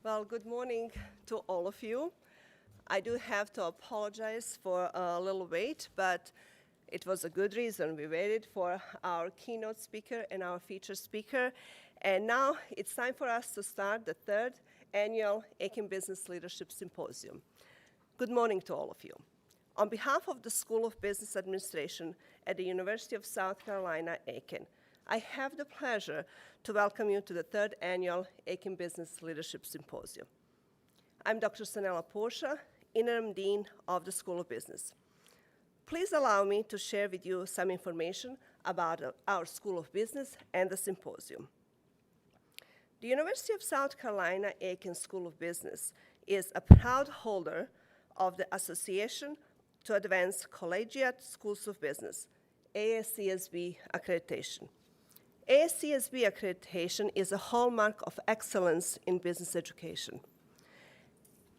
Well, good morning to all of you. I do have to apologize for a little wait, but it was a good reason. We waited for our keynote speaker and our featured speaker, and now it's time for us to start the third annual Aiken Business Leadership Symposium. Good morning to all of you. On behalf of the School of Business Administration at the University of South Carolina, Aiken, I have the pleasure to welcome you to the third annual Aiken Business Leadership Symposium. I'm Dr. Sanela Porsche, Interim Dean of the School of Business. Please allow me to share with you some information about our School of Business and the symposium. The University of South Carolina Aiken School of Business is a proud holder of the Association to Advance Collegiate Schools of Business, ASCSB accreditation. ASCSB accreditation is a hallmark of excellence in business education.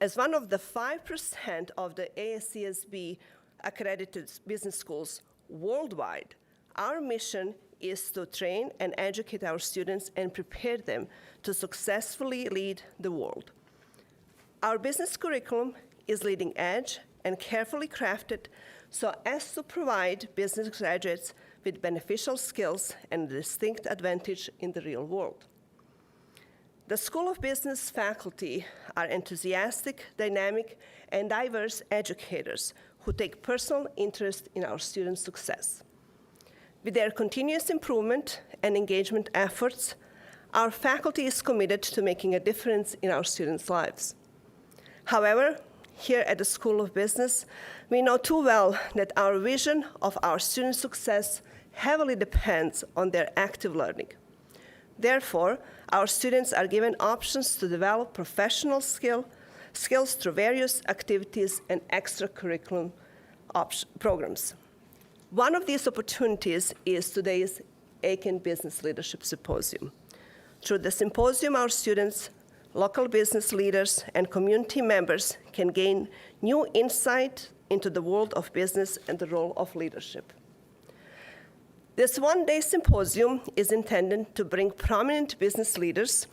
As one of the 5% of the ASCSB accredited business schools worldwide, our mission is to train and educate our students and prepare them to successfully lead the world. Our business curriculum is leading edge and carefully crafted so as to provide business graduates with beneficial skills and a distinct advantage in the real world. The School of Business faculty are enthusiastic, dynamic, and diverse educators who take personal interest in our students' success. With their continuous improvement and engagement efforts, our faculty is committed to making a difference in our students' lives. However, here at the School of Business, we know too well that our vision of our students' success heavily depends on their active learning. Therefore, our students are given options to develop professional skills through various activities and extracurriculum programs. One of these opportunities is today's Aiken Business Leadership Symposium. Through the symposium, our students, local business leaders, and community members can gain new insight into the world of business and the role of leadership. This one-day symposium is intended to bring prominent business leaders,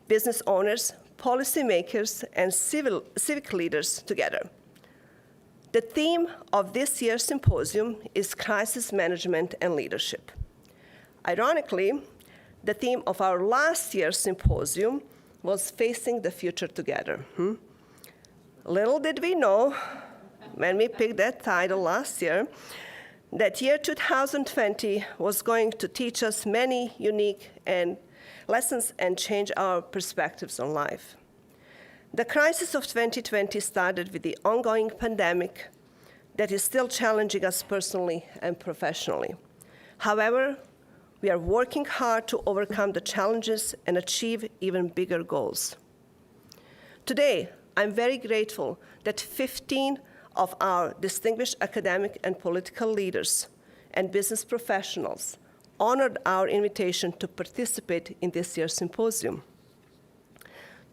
business owners, policymakers, and civic leaders together. The theme of this year's symposium is crisis management and leadership. Ironically, the theme of our last year's symposium was facing the future together. Little did we know when we picked that title last year that year 2020 was going to teach us many unique lessons and change our perspectives on life. The crisis of 2020 started with the ongoing pandemic that is still challenging us personally and professionally. However, we are working hard to overcome the challenges and achieve even bigger goals. Today, I'm very grateful that 15 of our distinguished academic and political leaders and business professionals honored our invitation to participate in this year's symposium.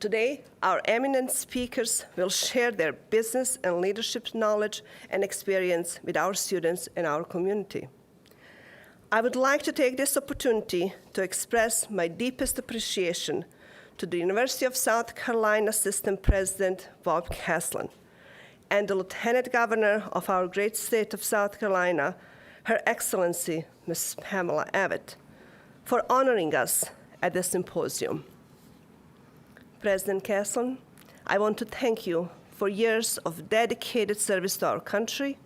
Today, our eminent speakers will share their business and leadership knowledge and experience with our students and our community. I would like to take this opportunity to express my deepest appreciation to the University of South Carolina System President, Bob Caslin, and the Lieutenant Governor of our great state of South Carolina, Her Excellency, Ms. Pamela Abbott, for honoring us at the symposium. President Caslin, I want to thank you for years of dedicated service to our country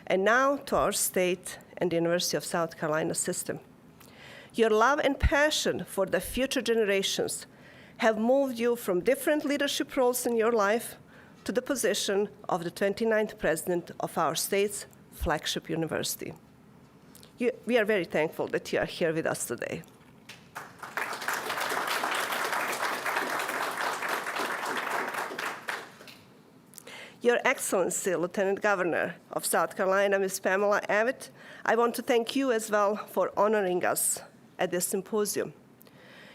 and now to our state and the University of South Carolina system. Your love and passion for the future generations have moved you from different leadership roles in your life to the position of the 29th president of our state's flagship university. We are very thankful that you are here with us today. Your Excellency, Lieutenant Governor of South Carolina, Ms. Pamela Abbott, I want to thank you as well for honoring us at this symposium.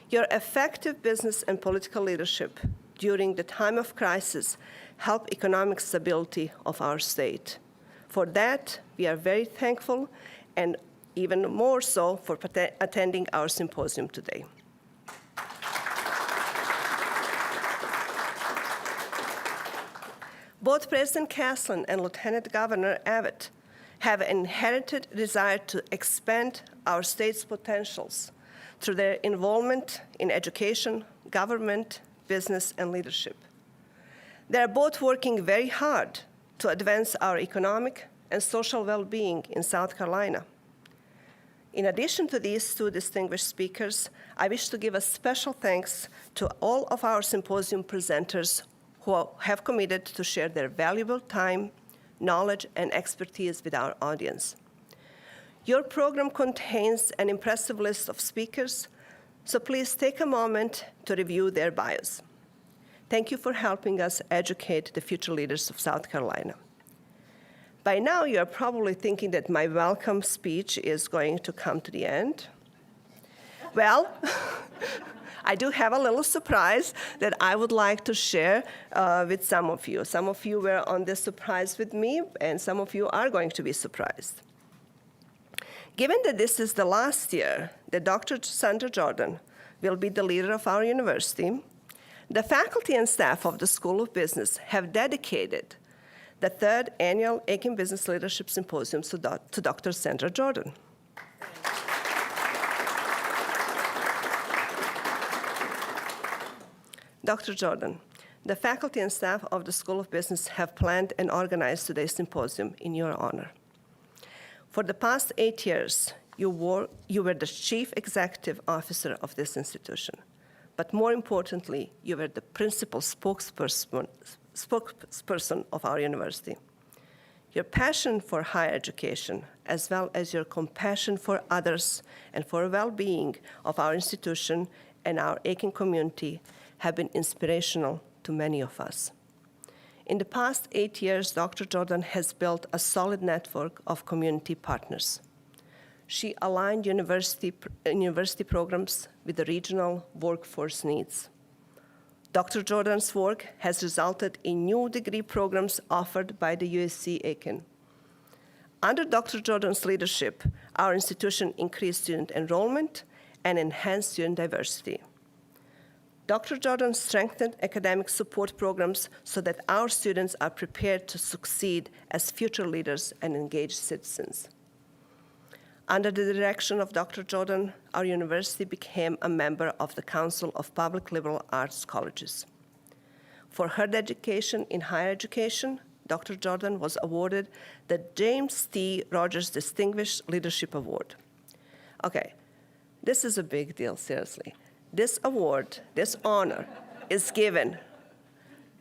Your effective business and political leadership during the time of crisis help economic stability of our state. For that, we are very thankful, and even more so for attending our symposium today. Both President Caslin and Lieutenant Governor Abbott have an inherited desire to expand our state's potentials through their involvement in education, government, business, and leadership. They are both working very hard to advance our economic and social well-being in South Carolina. In addition to these two distinguished speakers, I wish to give a special thanks to all of our symposium presenters who have committed to share their valuable time, knowledge, and expertise with our audience. Your program contains an impressive list of speakers, so please take a moment to review their bios. Thank you for helping us educate the future leaders of South Carolina. By now, you're probably thinking that my welcome speech is going to come to the end. Well, I do have a little surprise that I would like to share with some of you. Some of you were on this surprise with me, and some of you are going to be surprised. Given that this is the last year that Dr. Sandra Jordan will be the leader of our university, the faculty and staff of the School of Business have dedicated the third annual Aiken Business Leadership Symposium to Dr. Sandra Jordan. Dr. Jordan, the faculty and staff of the School of Business have planned and organized today's symposium in your honor. For the past 8 years, you were the chief executive officer of this institution. But more importantly, you were the principal spokesperson of our university. Your passion for higher education, as well as your compassion for others and for the well-being of our institution and our Aiken community have been inspirational to many of us. In the past 8 years, Dr. Jordan has built a solid network of community partners. She aligned university programs with the regional workforce needs. Dr. Jordan's work has resulted in new degree programs offered by the USCA Aiken. Under Dr. Jordan's leadership, our institution increased student enrollment and enhanced student diversity. Dr. Jordan strengthened academic support programs so that our students are prepared to succeed as future leaders and engaged citizens. Under the direction of Dr. Jordan, our university became a member of the Council of Public Liberal Arts Colleges. For her dedication in higher education, Dr. Jordan was awarded the James T. Rogers Distinguished Leadership Award. Okay, this is a big deal, seriously. This award, this honor, is given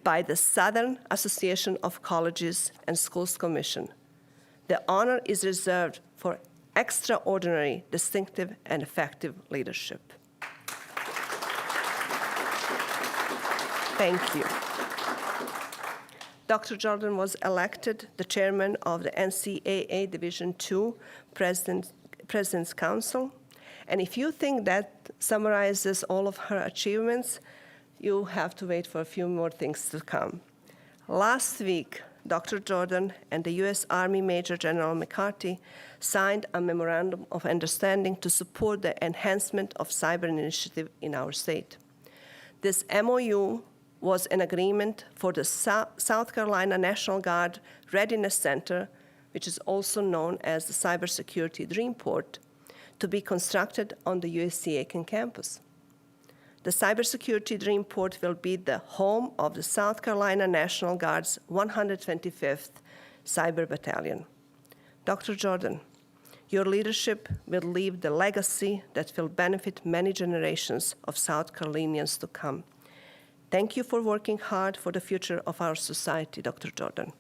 by the Southern Association of Colleges and Schools Commission. The honor is reserved for extraordinary, distinctive, and effective leadership. Thank you. Dr. Jordan was elected the chairman of the NCAA Division II President's Council. And if you think that summarizes all of her achievements, you have to wait for a few more things to come. Last week, Dr. Jordan and the U.S. Army Major General McCarthy signed a memorandum of understanding to support the enhancement of cyber initiative in our state. This MOU was an agreement for the South Carolina National Guard Readiness Center, which is also known as the Cybersecurity Dreamport, to be constructed on the USCA Aiken campus. The Cybersecurity Dreamport will be the home of the South Carolina National Guard's 125th Cyber Battalion. Dr. Jordan, your leadership will leave the legacy that will benefit many generations of South Carolinians to come. Thank you for working hard for the future of our society, Dr. Jordan.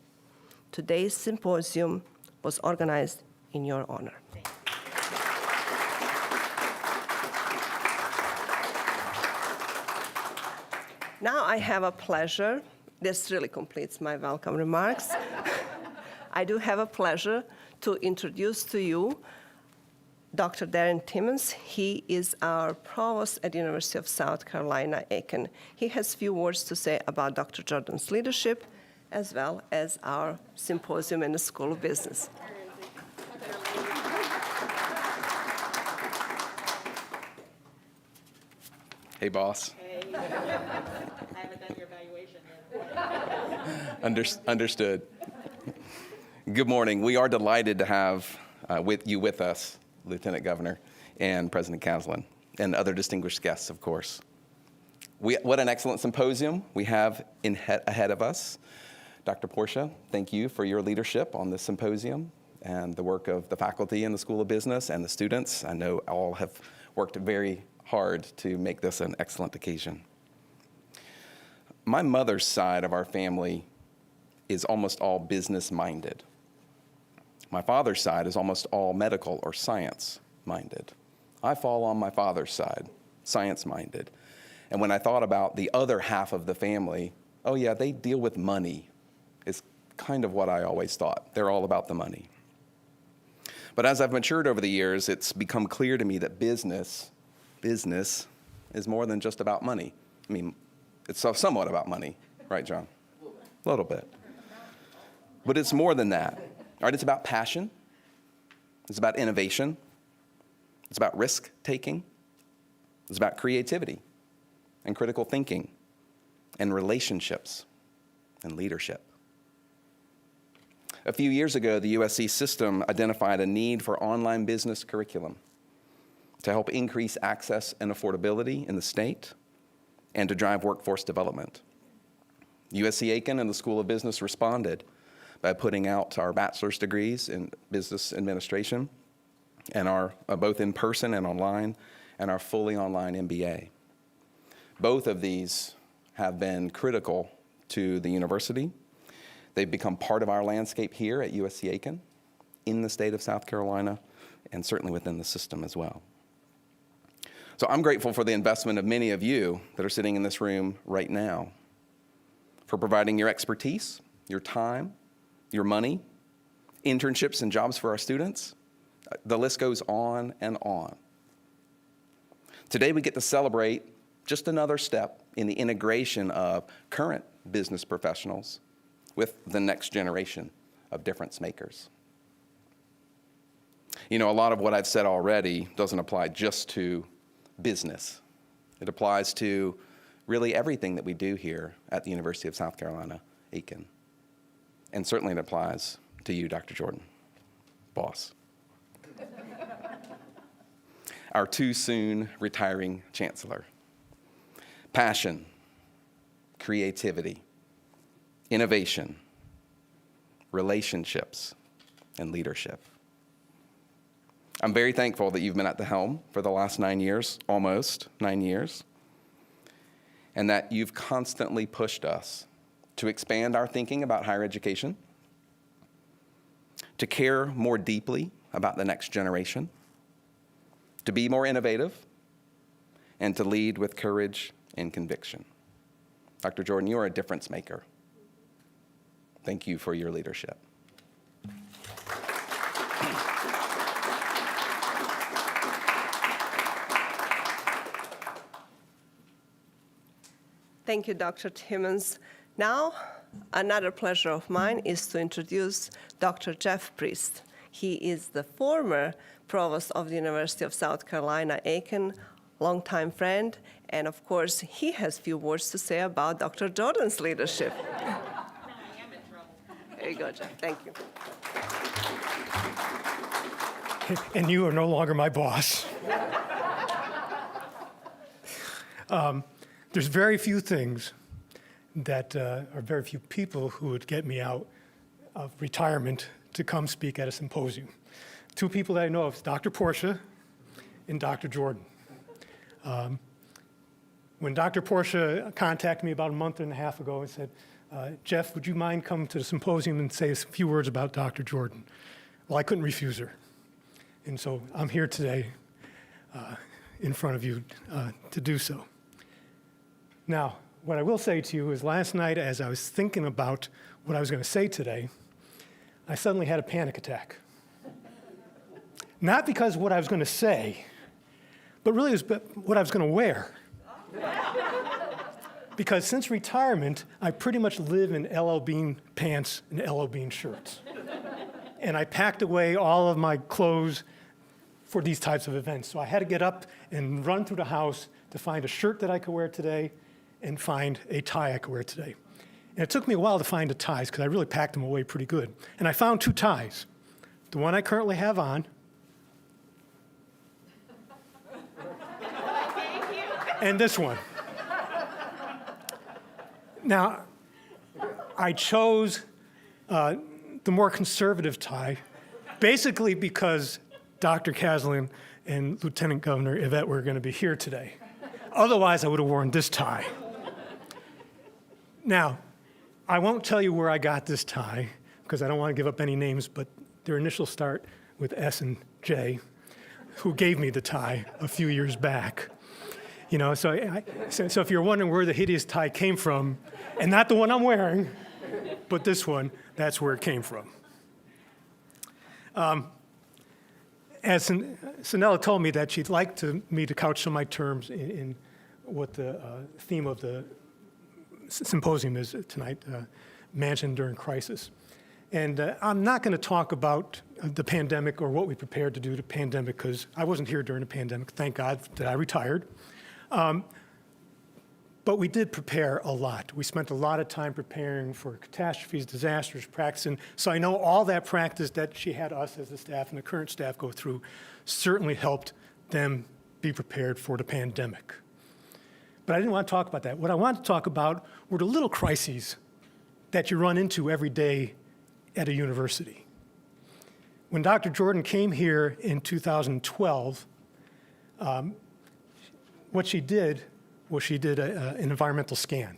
Today's symposium was organized in your honor. Now I have a pleasure. This really completes my welcome remarks. I do have a pleasure to introduce to you Dr. Darren Timmons. He is our provost at the University of South Carolina, Aiken. He has few words to say about Dr. Jordan's leadership, as well as our symposium in the School of Business. Hey, boss. Hey. I haven't done your evaluation yet. Understood. Good morning. We are delighted to have with us, Lieutenant Governor and President Kaslan, and other distinguished guests, of course. What an excellent symposium we have ahead of us. Dr. Portia, thank you for your leadership on this symposium and the work of the faculty in the School of Business and the students. I know all have worked very hard to make this an excellent occasion. My mother's side of our family is almost all business-minded. My father's side is almost all medical or science-minded. I fall on my father's side, science-minded. And when I thought about the other half of the family, oh yeah, they deal with money, is kind of what I always thought. They're all about the money. But as I've matured over the years, it's become clear to me that business is more than just about money. I mean, it's somewhat about money, right, John? A little bit. But it's more than that. Right? It's about passion. It's about innovation. It's about risk-taking. It's about creativity and critical thinking and relationships and leadership. A few years ago, the USC system identified a need for online business curriculum to help increase access and affordability in the state and to drive workforce development. USC Aiken and the School of Business responded by putting out our bachelor's degrees in business administration and our both in person and online, and our fully online MBA. Both of these have been critical to the university. They've become part of our landscape here at USC Aiken, in the state of South Carolina, and certainly within the system as well. So I'm grateful for the investment of many of you that are sitting in this room right now, for providing your expertise, your time, your money, internships and jobs for our students. The list goes on and on. Today we get to celebrate just another step in the integration of current business professionals with the next generation of difference makers. You know, a lot of what I've said already doesn't apply just to business. It applies to really everything that we do here at the University of South Carolina, Aiken. And certainly it applies to you, Dr. Jordan, boss. Our too soon retiring chancellor. Passion, creativity, innovation, relationships, and leadership. I'm very thankful that you've been at the helm for the last 9 years, almost 9 years, and that you've constantly pushed us to expand our thinking about higher education, to care more deeply about the next generation, to be more innovative, and to lead with courage and conviction. Dr. Jordan, you are a difference maker. Thank you for your leadership. Thank you, Dr. Timmons. Now, another pleasure of mine is to introduce Dr. Jeff Priest. He is the former provost of the University of South Carolina, Aiken, longtime friend, and of course, he has few words to say about Dr. Jordan's leadership. Now I am in trouble. There you go, Jeff. Thank you. And you are no longer my boss. There's very few things that are very few people who would get me out of retirement to come speak at a symposium. Two people that I know of, Dr. Portia and Dr. Jordan. When Dr. Portia contacted me about a month and a half ago and said, Jeff, would you mind coming to the symposium and say a few words about Dr. Jordan? Well, I couldn't refuse her. And so I'm here today in front of you to do so. Now, what I will say to you is last night as I was thinking about what I was going to say today, I suddenly had a panic attack. Not because of what I was going to say, but really it was what I was going to wear. Because since retirement, I pretty much live in LL Bean pants and LL Bean shirts. And I packed away all of my clothes for these types of events. So I had to get up and run through the house to find a shirt that I could wear today and find a tie I could wear today. And it took me a while to find the ties because I really packed them away pretty good. And I found 2 ties. The one I currently have on, and this one. Now, I chose the more conservative tie, basically because Dr. Kaslan and Lieutenant Governor Yvette were going to be here today. Otherwise, I would have worn this tie. Now, I won't tell you where I got this tie, because I don't want to give up any names, but their initials start with S and J, who gave me the tie a few years back. You know, so if you're wondering where the hideous tie came from, and not the one I'm wearing, but this one, that's where it came from. As Sanella told me that she'd like me to couch some of my terms in what the theme of the symposium is tonight, Managing During Crisis. And I'm not going to talk about the pandemic or what we prepared to do the pandemic, because I wasn't here during the pandemic. Thank God that I retired. But we did prepare a lot. We spent a lot of time preparing for catastrophes, disasters, practicing. So I know all that practice that she had us as the staff and the current staff go through certainly helped them be prepared for the pandemic. But I didn't want to talk about that. What I wanted to talk about were the little crises that you run into every day at a university. When Dr. Jordan came here in 2012, what she did was she did an environmental scan.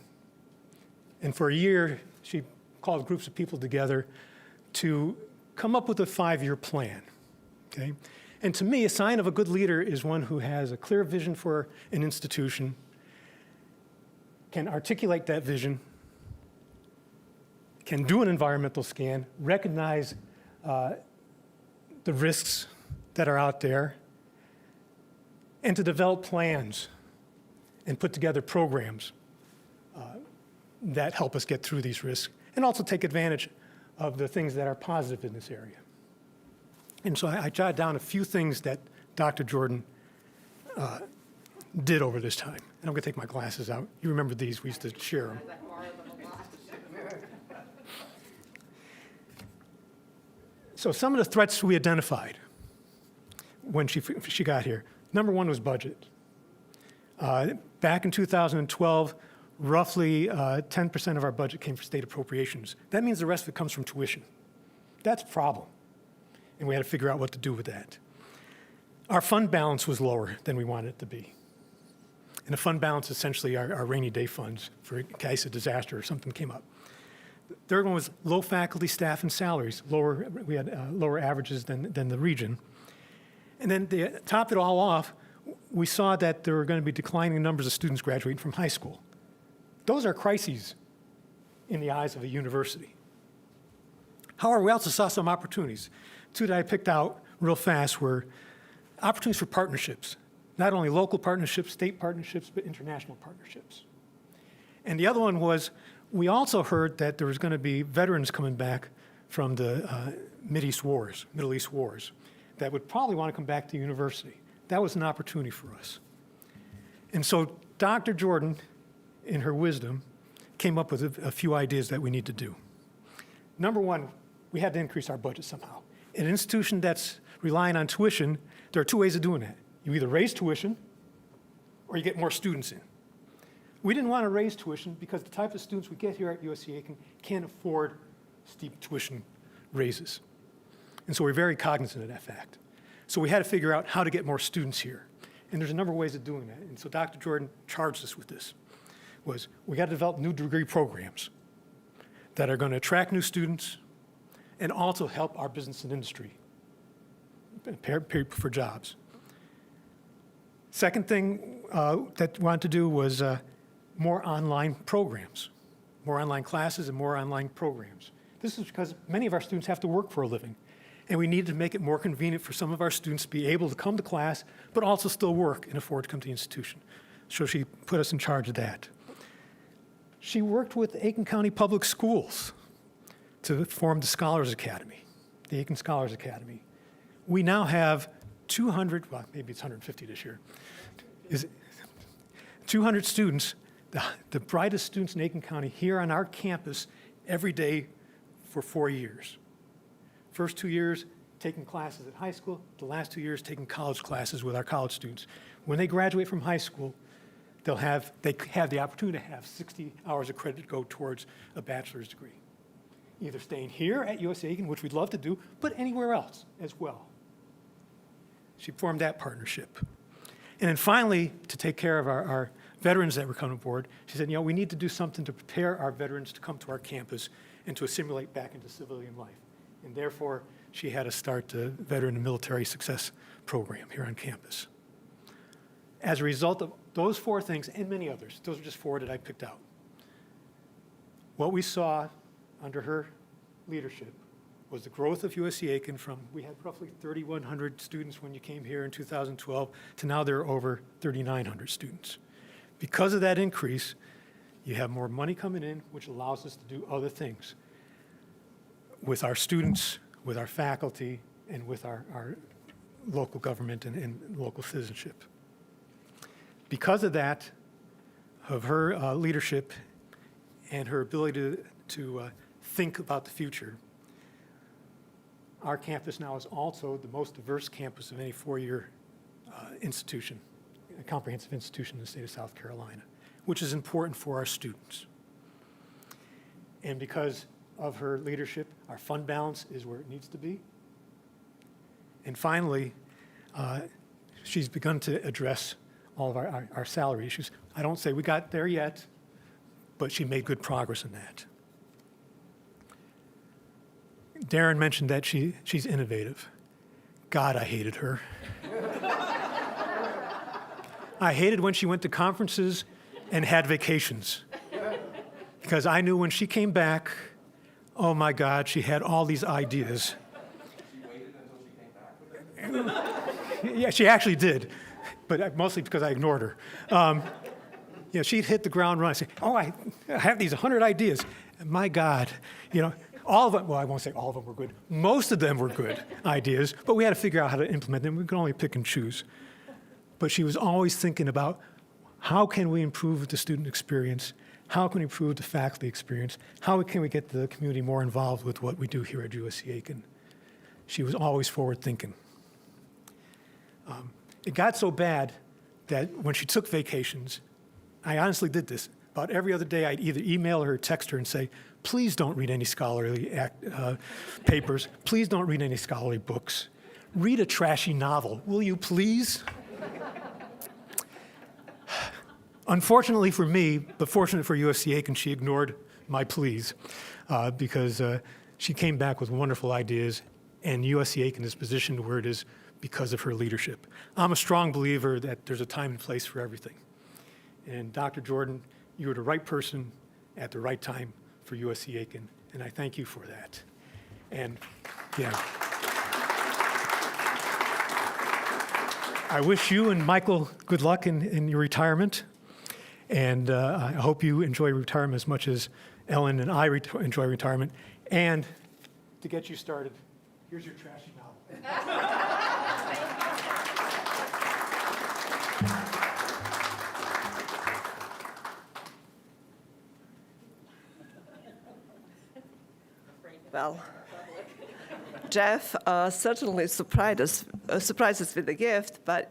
And for a year, she called groups of people together to come up with a 5-year plan, okay? And to me, a sign of a good leader is one who has a clear vision for an institution, can articulate that vision, can do an environmental scan, recognize the risks that are out there, and to develop plans and put together programs that help us get through these risks, and also take advantage of the things that are positive in this area. And so I jotted down a few things that Dr. Jordan did over this time. And I'm going to take my glasses out. You remember these, we used to share them. So some of the threats we identified when she got here. Number one was budget. Back in 2012, roughly 10% of our budget came from state appropriations. That means the rest of it comes from tuition. That's a problem, and we had to figure out what to do with that. Our fund balance was lower than we wanted it to be. And the fund balance essentially our rainy day funds for in case a disaster or something came up. The third one was low faculty, staff, and salaries. We had lower averages than the region. And then to top it all off, we saw that there were going to be declining numbers of students graduating from high school. Those are crises in the eyes of a university. However, we also saw some opportunities. 2 that I picked out real fast were opportunities for partnerships, not only local partnerships, state partnerships, but international partnerships. And the other one was, we also heard that there was going to be veterans coming back from the Middle East wars, that would probably want to come back to the university. That was an opportunity for us. And so Dr. Jordan, in her wisdom, came up with a few ideas that we need to do. Number one, we had to increase our budget somehow. In an institution that's relying on tuition, there are 2 ways of doing that. You either raise tuition or you get more students in. We didn't want to raise tuition because the type of students we get here at USCA can't afford steep tuition raises. And so we're very cognizant of that fact. So we had to figure out how to get more students here. And there's a number of ways of doing that. And so Dr. Jordan charged us with this, was we got to develop new degree programs that are going to attract new students and also help our business and industry prepare people for jobs. Second thing that we wanted to do was more online programs, more online classes and more online programs. This is because many of our students have to work for a living, and we needed to make it more convenient for some of our students to be able to come to class, but also still work and afford to come to the institution. So she put us in charge of that. She worked with Aiken County Public Schools to form the Scholars Academy, the Aiken Scholars Academy. We now have 200, well, maybe it's 150 this year, 200 students the brightest students in Aiken County here on our campus every day for 4 years. First 2 years taking classes at high school, the last 2 years taking college classes with our college students. When they graduate from high school, they have the opportunity to have 60 hours of credit go towards a bachelor's degree. Either staying here at USCA Aiken, which we'd love to do, but anywhere else as well. She formed that partnership. And then finally, to take care of our veterans that were coming aboard, she said, we need to do something to prepare our veterans to come to our campus and to assimilate back into civilian life. And therefore, she had us start the Veteran and Military Success Program here on campus. As a result of those 4 things, and many others, those are just 4 that I picked out, what we saw under her leadership was the growth of USC Aiken from, we had roughly 3,100 students when you came here in 2012, to now there are over 3,900 students. Because of that increase, you have more money coming in, which allows us to do other things with our students, with our faculty, and with our local government and local citizenship. Because of that, of her leadership and her ability to think about the future, our campus now is also the most diverse campus of any 4-year institution, a comprehensive institution in the state of South Carolina, which is important for our students. And because of her leadership, our fund balance is where it needs to be. And finally, she's begun to address all of our salary issues. I don't say we got there yet, but she made good progress in that. Darren mentioned that she's innovative. God, I hated her. I hated when she went to conferences and had vacations. Because I knew when she came back, oh my God, she had all these ideas. She waited until she came back? Yeah, she actually did, but mostly because I ignored her. She'd hit the ground running, say, I have these 100 ideas. And my God, all of them, well, I won't say all of them were good. Most of them were good ideas, but we had to figure out how to implement them. We could only pick and choose. But she was always thinking about how can we improve the student experience? How can we improve the faculty experience? How can we get the community more involved with what we do here at USC Aiken? She was always forward thinking. It got so bad that when she took vacations, I honestly did this. About every other day, I'd either email her or text her and say, please don't read any scholarly papers. Please don't read any scholarly books. Read a trashy novel, will you please? Unfortunately for me, but fortunate for USC Aiken, she ignored my pleas because she came back with wonderful ideas, and USC Aiken is positioned where it is because of her leadership. I'm a strong believer that there's a time and place for everything. And Dr. Jordan, you were the right person at the right time for USC Aiken, and I thank you for that. And I wish you and Michael good luck in your retirement, and I hope you enjoy retirement as much as Ellen and I enjoy retirement. And to get you started, here's your trashy novel. Well, Jeff certainly surprised us with the gift, but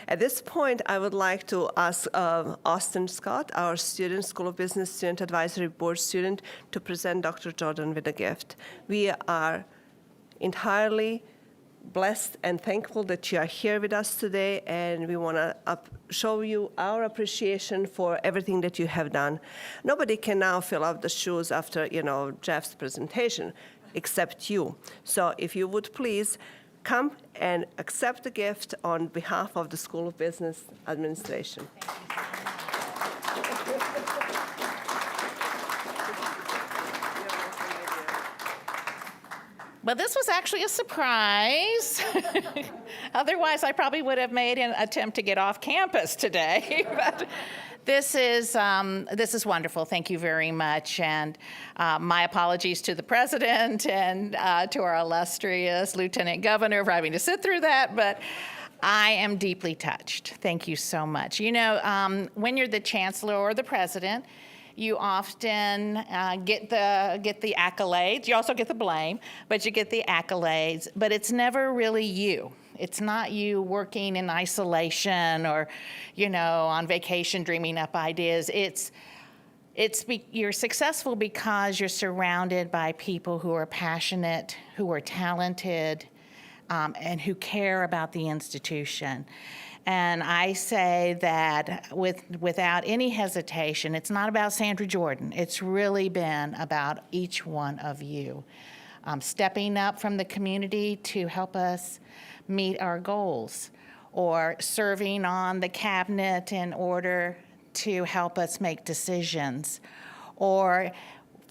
at this point, I would like to ask Austin Scott, our School of Business Student Advisory Board student, to present Dr. Jordan with a gift. We are entirely blessed and thankful that you are here with us today, and we want to show you our appreciation for everything that you have done. Nobody can now fill up the shoes after, Jeff's presentation, except you. So if you would please come and accept the gift on behalf of the School of Business Administration. Well, this was actually a surprise. Otherwise, I probably would have made an attempt to get off campus today. But this is wonderful. Thank you very much. And my apologies to the president and to our illustrious Lieutenant Governor for having to sit through that. But I am deeply touched. Thank you so much. You know, when you're the chancellor or the president, you often get the accolades. You also get the blame, but you get the accolades. But it's never really you. It's not you working in isolation or, you know, on vacation dreaming up ideas. You're successful because you're surrounded by people who are passionate, who are talented, and who care about the institution. And I say that without any hesitation, it's not about Sandra Jordan. It's really been about each one of you stepping up from the community to help us meet our goals, or serving on the cabinet in order to help us make decisions, or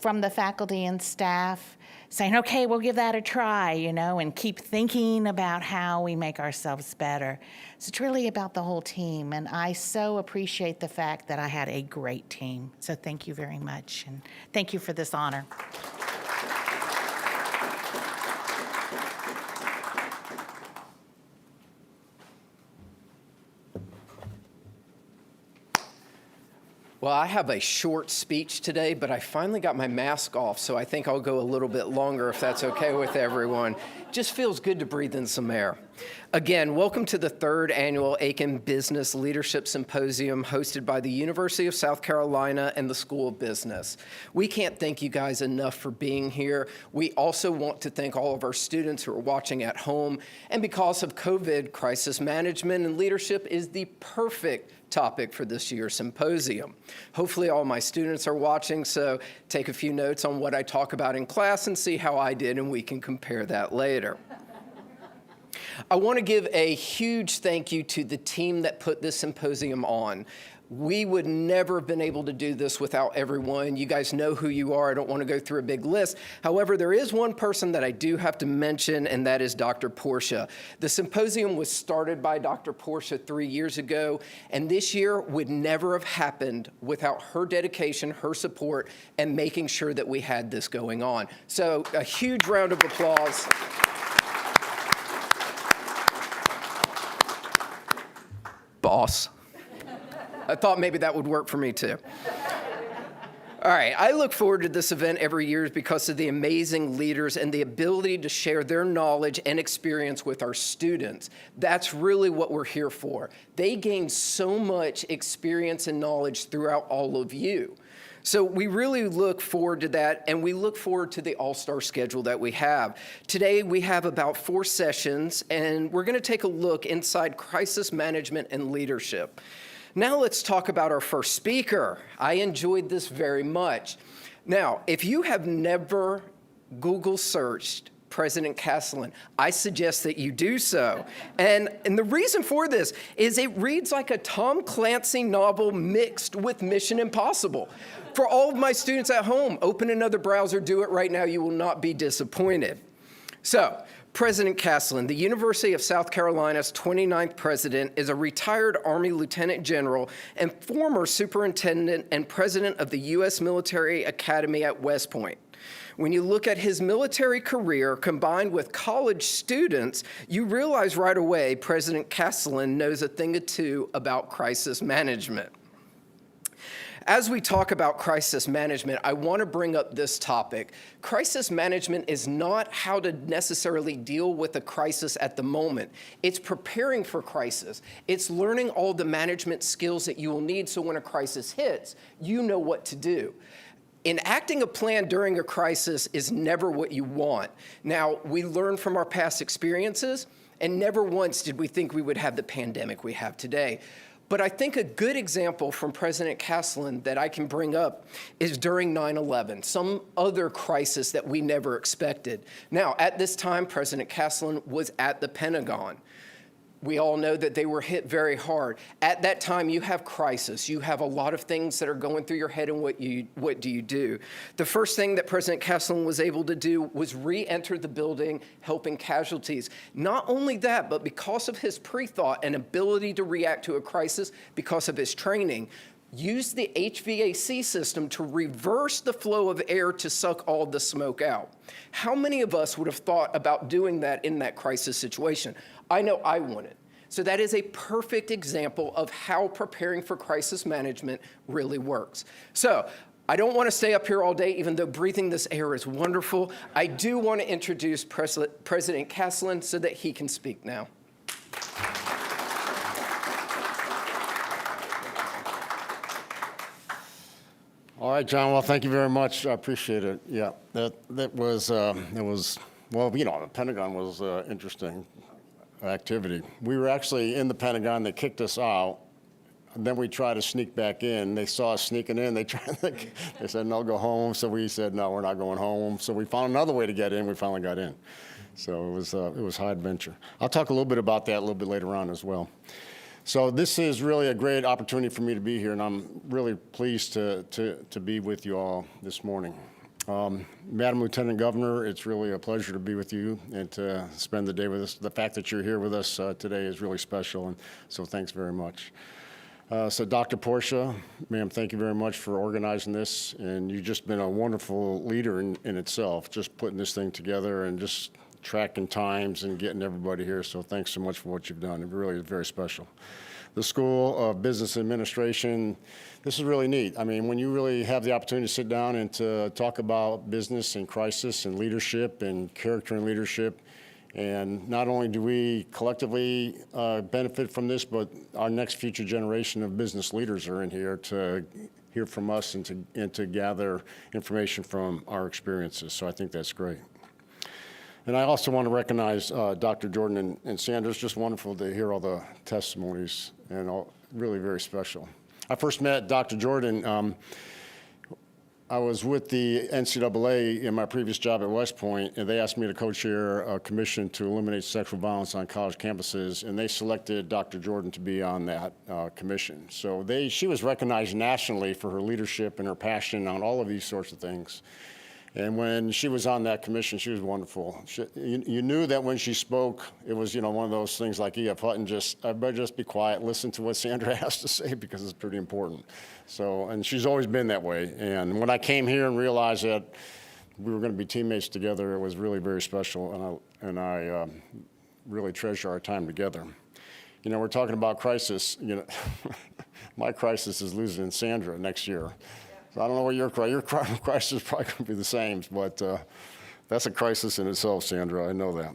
from the faculty and staff saying, okay, we'll give that a try, you know, and keep thinking about how we make ourselves better. So it's really about the whole team, and I so appreciate the fact that I had a great team. So thank you very much, and thank you for this honor. Well, I have a short speech today, but I finally got my mask off, so I think I'll go a little bit longer if that's okay with everyone. Just feels good to breathe in some air. Again, welcome to the third annual Aiken Business Leadership Symposium hosted by the University of South Carolina and the School of Business. We can't thank you guys enough for being here. We also want to thank all of our students who are watching at home. And because of COVID, crisis management and leadership is the perfect topic for this year's symposium. Hopefully all my students are watching, so take a few notes on what I talk about in class and see how I did, and we can compare that later. I want to give a huge thank you to the team that put this symposium on. We would never have been able to do this without everyone. You guys know who you are. I don't want to go through a big list. However, there is one person that I do have to mention, and that is Dr. Portia. The symposium was started by Dr. Portia 3 years ago, and this year would never have happened without her dedication, her support, and making sure that we had this going on. So a huge round of applause. Boss. I thought maybe that would work for me too. All right, I look forward to this event every year because of the amazing leaders and the ability to share their knowledge and experience with our students. That's really what we're here for. They gain so much experience and knowledge throughout all of you. So we really look forward to that, and we look forward to the all-star schedule that we have. Today we have about 4 sessions, and we're going to take a look inside crisis management and leadership. Now let's talk about our first speaker. I enjoyed this very much. Now, if you have never Google searched President Castellan, I suggest that you do so. And the reason for this is it reads like a Tom Clancy novel mixed with Mission Impossible. For all of my students at home, open another browser, do it right now, you will not be disappointed. So, President Castellan, the University of South Carolina's 29th president, is a retired Army Lieutenant General and former superintendent and president of the U.S. Military Academy at West Point. When you look at his military career combined with college students, you realize right away President Castellan knows a thing or two about crisis management. As we talk about crisis management, I want to bring up this topic. Crisis management is not how to necessarily deal with a crisis at the moment. It's preparing for crisis. It's learning all the management skills that you will need so when a crisis hits, you know what to do. Enacting a plan during a crisis is never what you want. Now, we learn from our past experiences, and never once did we think we would have the pandemic we have today. But I think a good example from President Castellan that I can bring up is during 9/11, some other crisis that we never expected. Now, at this time, President Castellan was at the Pentagon. We all know that they were hit very hard. At that time, you have crisis. You have a lot of things that are going through your head, and what do you do? The first thing that President Castellan was able to do was re-enter the building, helping casualties. Not only that, but because of his pre-thought and ability to react to a crisis, because of his training, used the HVAC system to reverse the flow of air to suck all the smoke out. How many of us would have thought about doing that in that crisis situation? I know I wouldn't. So that is a perfect example of how preparing for crisis management really works. So I don't want to stay up here all day, even though breathing this air is wonderful. I do want to introduce President Caslin so that he can speak now. All right, John. Well, thank you very much. I appreciate it. Yeah, that was well, you know, the Pentagon was interesting activity. We were actually in the Pentagon. They kicked us out. And then we tried to sneak back in. They saw us sneaking in. They said, no, go home. So we said, no, we're not going home. So we found another way to get in. We finally got in. So it was high adventure. I'll talk a little bit about that a little bit later on as well. So this is really a great opportunity for me to be here, and I'm really pleased to be with you all this morning. Madam Lieutenant Governor, it's really a pleasure to be with you and to spend the day with us. The fact that you're here with us today is really special, and so thanks very much. So Dr. Portia, ma'am, thank you very much for organizing this, and you've just been a wonderful leader in itself, just putting this thing together and just tracking times and getting everybody here, so thanks so much for what you've done. It really is very special. The School of Business Administration, this is really neat. I mean, when you really have the opportunity to sit down and to talk about business and crisis and leadership and character and leadership, and not only do we collectively benefit from this, but our next future generation of business leaders are in here to hear from us and to gather information from our experiences. So I think that's great. And I also want to recognize Dr. Jordan and Sandra. It's just wonderful to hear all the testimonies, and all really very special. I first met Dr. Jordan. I was with the NCAA in my previous job at West Point, and they asked me to co-chair a commission to eliminate sexual violence on college campuses, and they selected Dr. Jordan to be on that commission. So she was recognized nationally for her leadership and her passion on all of these sorts of things. And when she was on that commission, she was wonderful. You knew that when she spoke, it was, you know, one of those things like E.F. Hutton, everybody just be quiet, listen to what Sandra has to say, because it's pretty important. So, and she's always been that way. And when I came here and realized that we were going to be teammates together, it was really very special, and I really treasure our time together. You know, we're talking about crisis. You know, my crisis is losing Sandra next year. So I don't know what your crisis is probably going to be the same, but that's a crisis in itself, Sandra. I know that.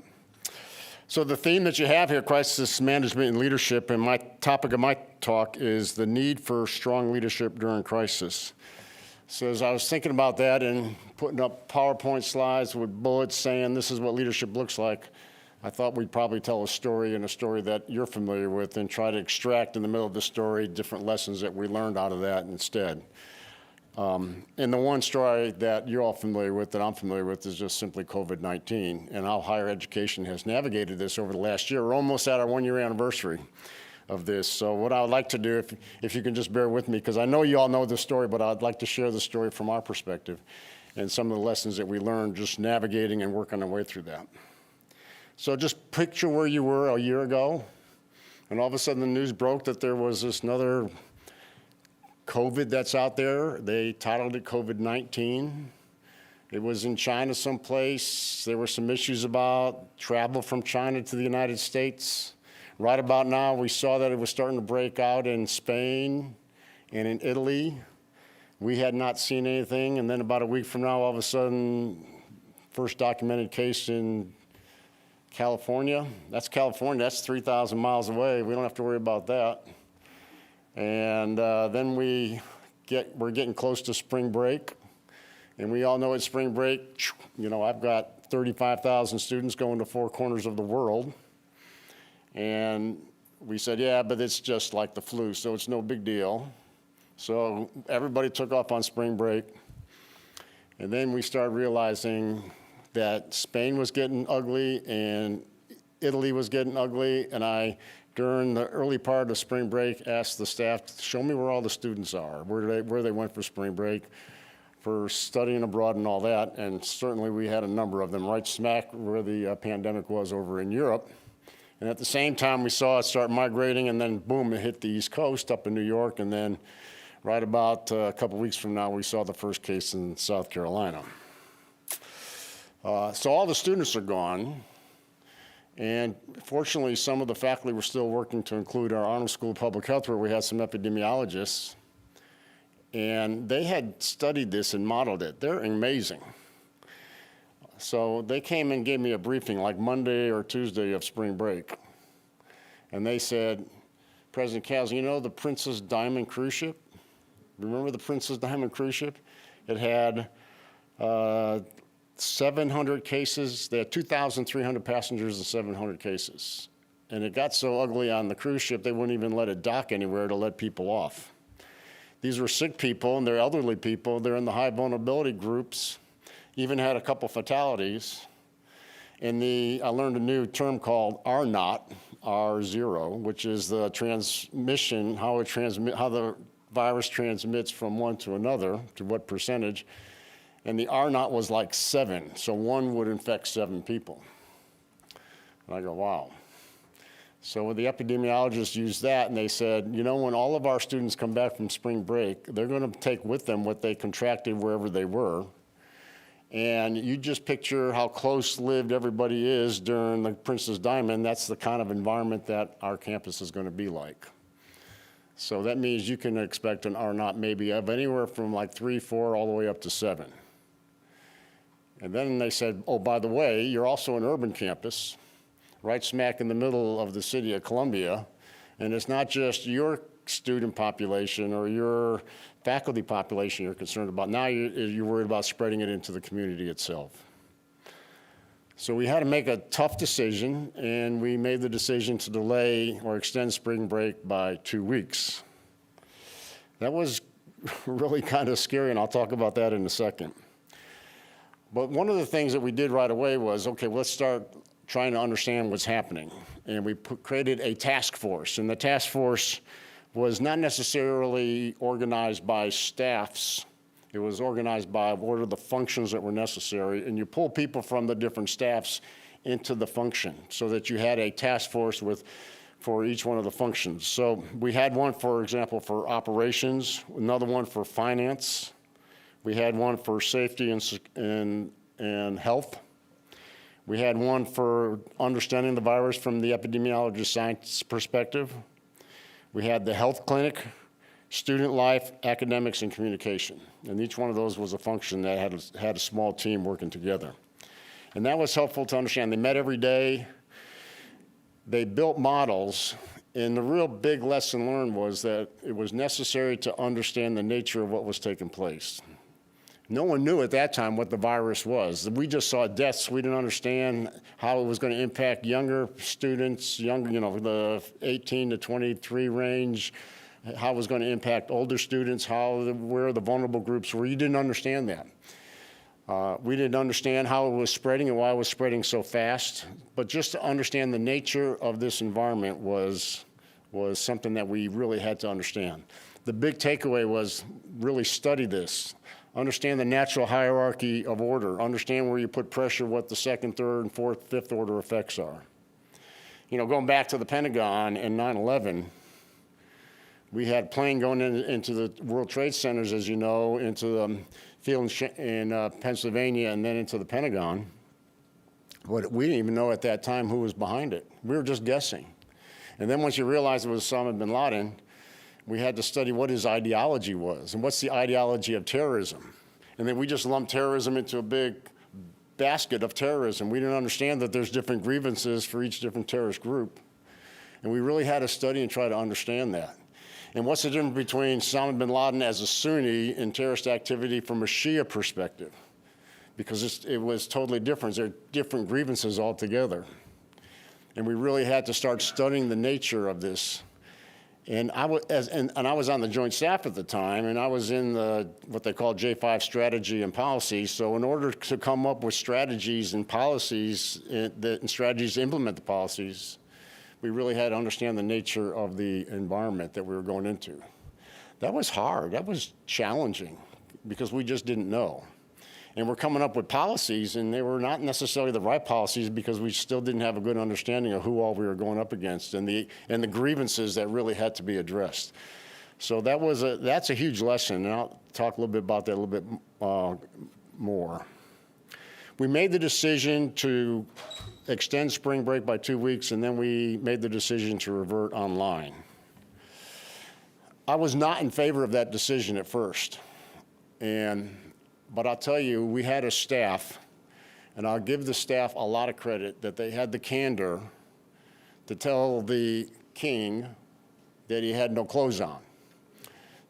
So the theme that you have here, crisis management and leadership, and my topic of my talk is the need for strong leadership during crisis. So as I was thinking about that and putting up PowerPoint slides with bullets saying this is what leadership looks like, I thought we'd probably tell a story, and a story that you're familiar with, and try to extract in the middle of the story different lessons that we learned out of that instead. And the one story that you're all familiar with, that I'm familiar with, is just simply COVID-19 and how higher education has navigated this over the last year. We're almost at our 1-year anniversary of this. So what I would like to do, if you can just bear with me, because I know you all know the story, but I'd like to share the story from our perspective and some of the lessons that we learned just navigating and working our way through that. So just picture where you were a year ago, and all of a sudden the news broke that there was this another COVID that's out there. They titled it COVID-19. It was in China someplace. There were some issues about travel from China to the United States. Right about now, we saw that it was starting to break out in Spain and in Italy. We had not seen anything, and then about a week from now, all of a sudden, first documented case in California. That's California. That's 3,000 miles away. We don't have to worry about that. And then we're getting close to spring break. And we all know at spring break, you know, I've got 35,000 students going to 4 corners of the world. And we said, yeah, but it's just like the flu, so it's no big deal. So everybody took off on spring break. And then we started realizing that Spain was getting ugly and Italy was getting ugly. And during the early part of spring break, asked the staff to show me where all the students are, where they went for spring break, for studying abroad and all that. And certainly we had a number of them right smack where the pandemic was over in Europe. And at the same time, we saw it start migrating, and then boom, it hit the East Coast up in New York. And then right about a couple weeks from now, we saw the first case in South Carolina. So all the students are gone. And fortunately, some of the faculty were still working to include our honor school of public health, where we had some epidemiologists. And they had studied this and modeled it. They're amazing. So they came and gave me a briefing like Monday or Tuesday of spring break. And they said, President Caslen, you know the Princess Diamond cruise ship? Remember the Princess Diamond cruise ship? It had 700 cases. They had 2,300 passengers and 700 cases. And it got so ugly on the cruise ship, they wouldn't even let it dock anywhere to let people off. These were sick people, and they're elderly people. They're in the high vulnerability groups, even had a couple fatalities. And I learned a new term called R0, R0, which is the transmission, how the virus transmits from one to another, to what percentage. And the R0 was like 7, so one would infect 7 people. And I go, wow. So the epidemiologists used that, and they said, you know, when all of our students come back from spring break, they're going to take with them what they contracted wherever they were. And you just picture how close-lived everybody is during the Princess Diamond. That's the kind of environment that our campus is going to be like. So that means you can expect an R0 maybe of anywhere from like 3, 4, all the way up to 7. And then they said, oh, by the way, you're also an urban campus, right smack in the middle of the city of Columbia. And it's not just your student population or your faculty population you're concerned about. Now you're worried about spreading it into the community itself. So we had to make a tough decision, and we made the decision to delay or extend spring break by 2 weeks. That was really kind of scary, and I'll talk about that in a second. But one of the things that we did right away was, okay, let's start trying to understand what's happening. And we created a task force, and the task force was not necessarily organized by staffs. It was organized by what are the functions that were necessary, and you pull people from the different staffs into the function so that you had a task force for each one of the functions. So we had one, for example, for operations, another one for finance. We had one for safety and health. We had one for understanding the virus from the epidemiologist science perspective. We had the health clinic, student life, academics, and communication. And each one of those was a function that had a small team working together. And that was helpful to understand. They met every day. They built models. And the real big lesson learned was that it was necessary to understand the nature of what was taking place. No one knew at that time what the virus was. We just saw deaths. We didn't understand how it was going to impact younger students, the 18 to 23 range, how it was going to impact older students, where the vulnerable groups were. You didn't understand that. We didn't understand how it was spreading and why it was spreading so fast. But just to understand the nature of this environment was something that we really had to understand. The big takeaway was really study this. Understand the natural hierarchy of order. Understand where you put pressure, what the second, third, and fourth, fifth order effects are. Going back to the Pentagon and 9/11, we had a plane going into the World Trade Centers, as you know, into the field in Pennsylvania and then into the Pentagon. But we didn't even know at that time who was behind it. We were just guessing. And then once you realize it was Osama bin Laden, we had to study what his ideology was and what's the ideology of terrorism. And then we just lumped terrorism into a big basket of terrorism. We didn't understand that there's different grievances for each different terrorist group. And we really had to study and try to understand that. And what's the difference between Osama bin Laden as a Sunni and terrorist activity from a Shia perspective? Because it was totally different. There are different grievances altogether. And we really had to start studying the nature of this. And I was on the Joint Staff at the time, and I was in what they call J5 strategy and policy. So in order to come up with strategies and policies and strategies to implement the policies, we really had to understand the nature of the environment that we were going into. That was hard. That was challenging because we just didn't know. And we're coming up with policies, and they were not necessarily the right policies because we still didn't have a good understanding of who all we were going up against and the grievances that really had to be addressed. So that's a huge lesson, and I'll talk a little bit about that a little bit more. We made the decision to extend spring break by 2 weeks, and then we made the decision to revert online. I was not in favor of that decision at first, but I'll tell you, we had a staff, and I'll give the staff a lot of credit that they had the candor to tell the king that he had no clothes on.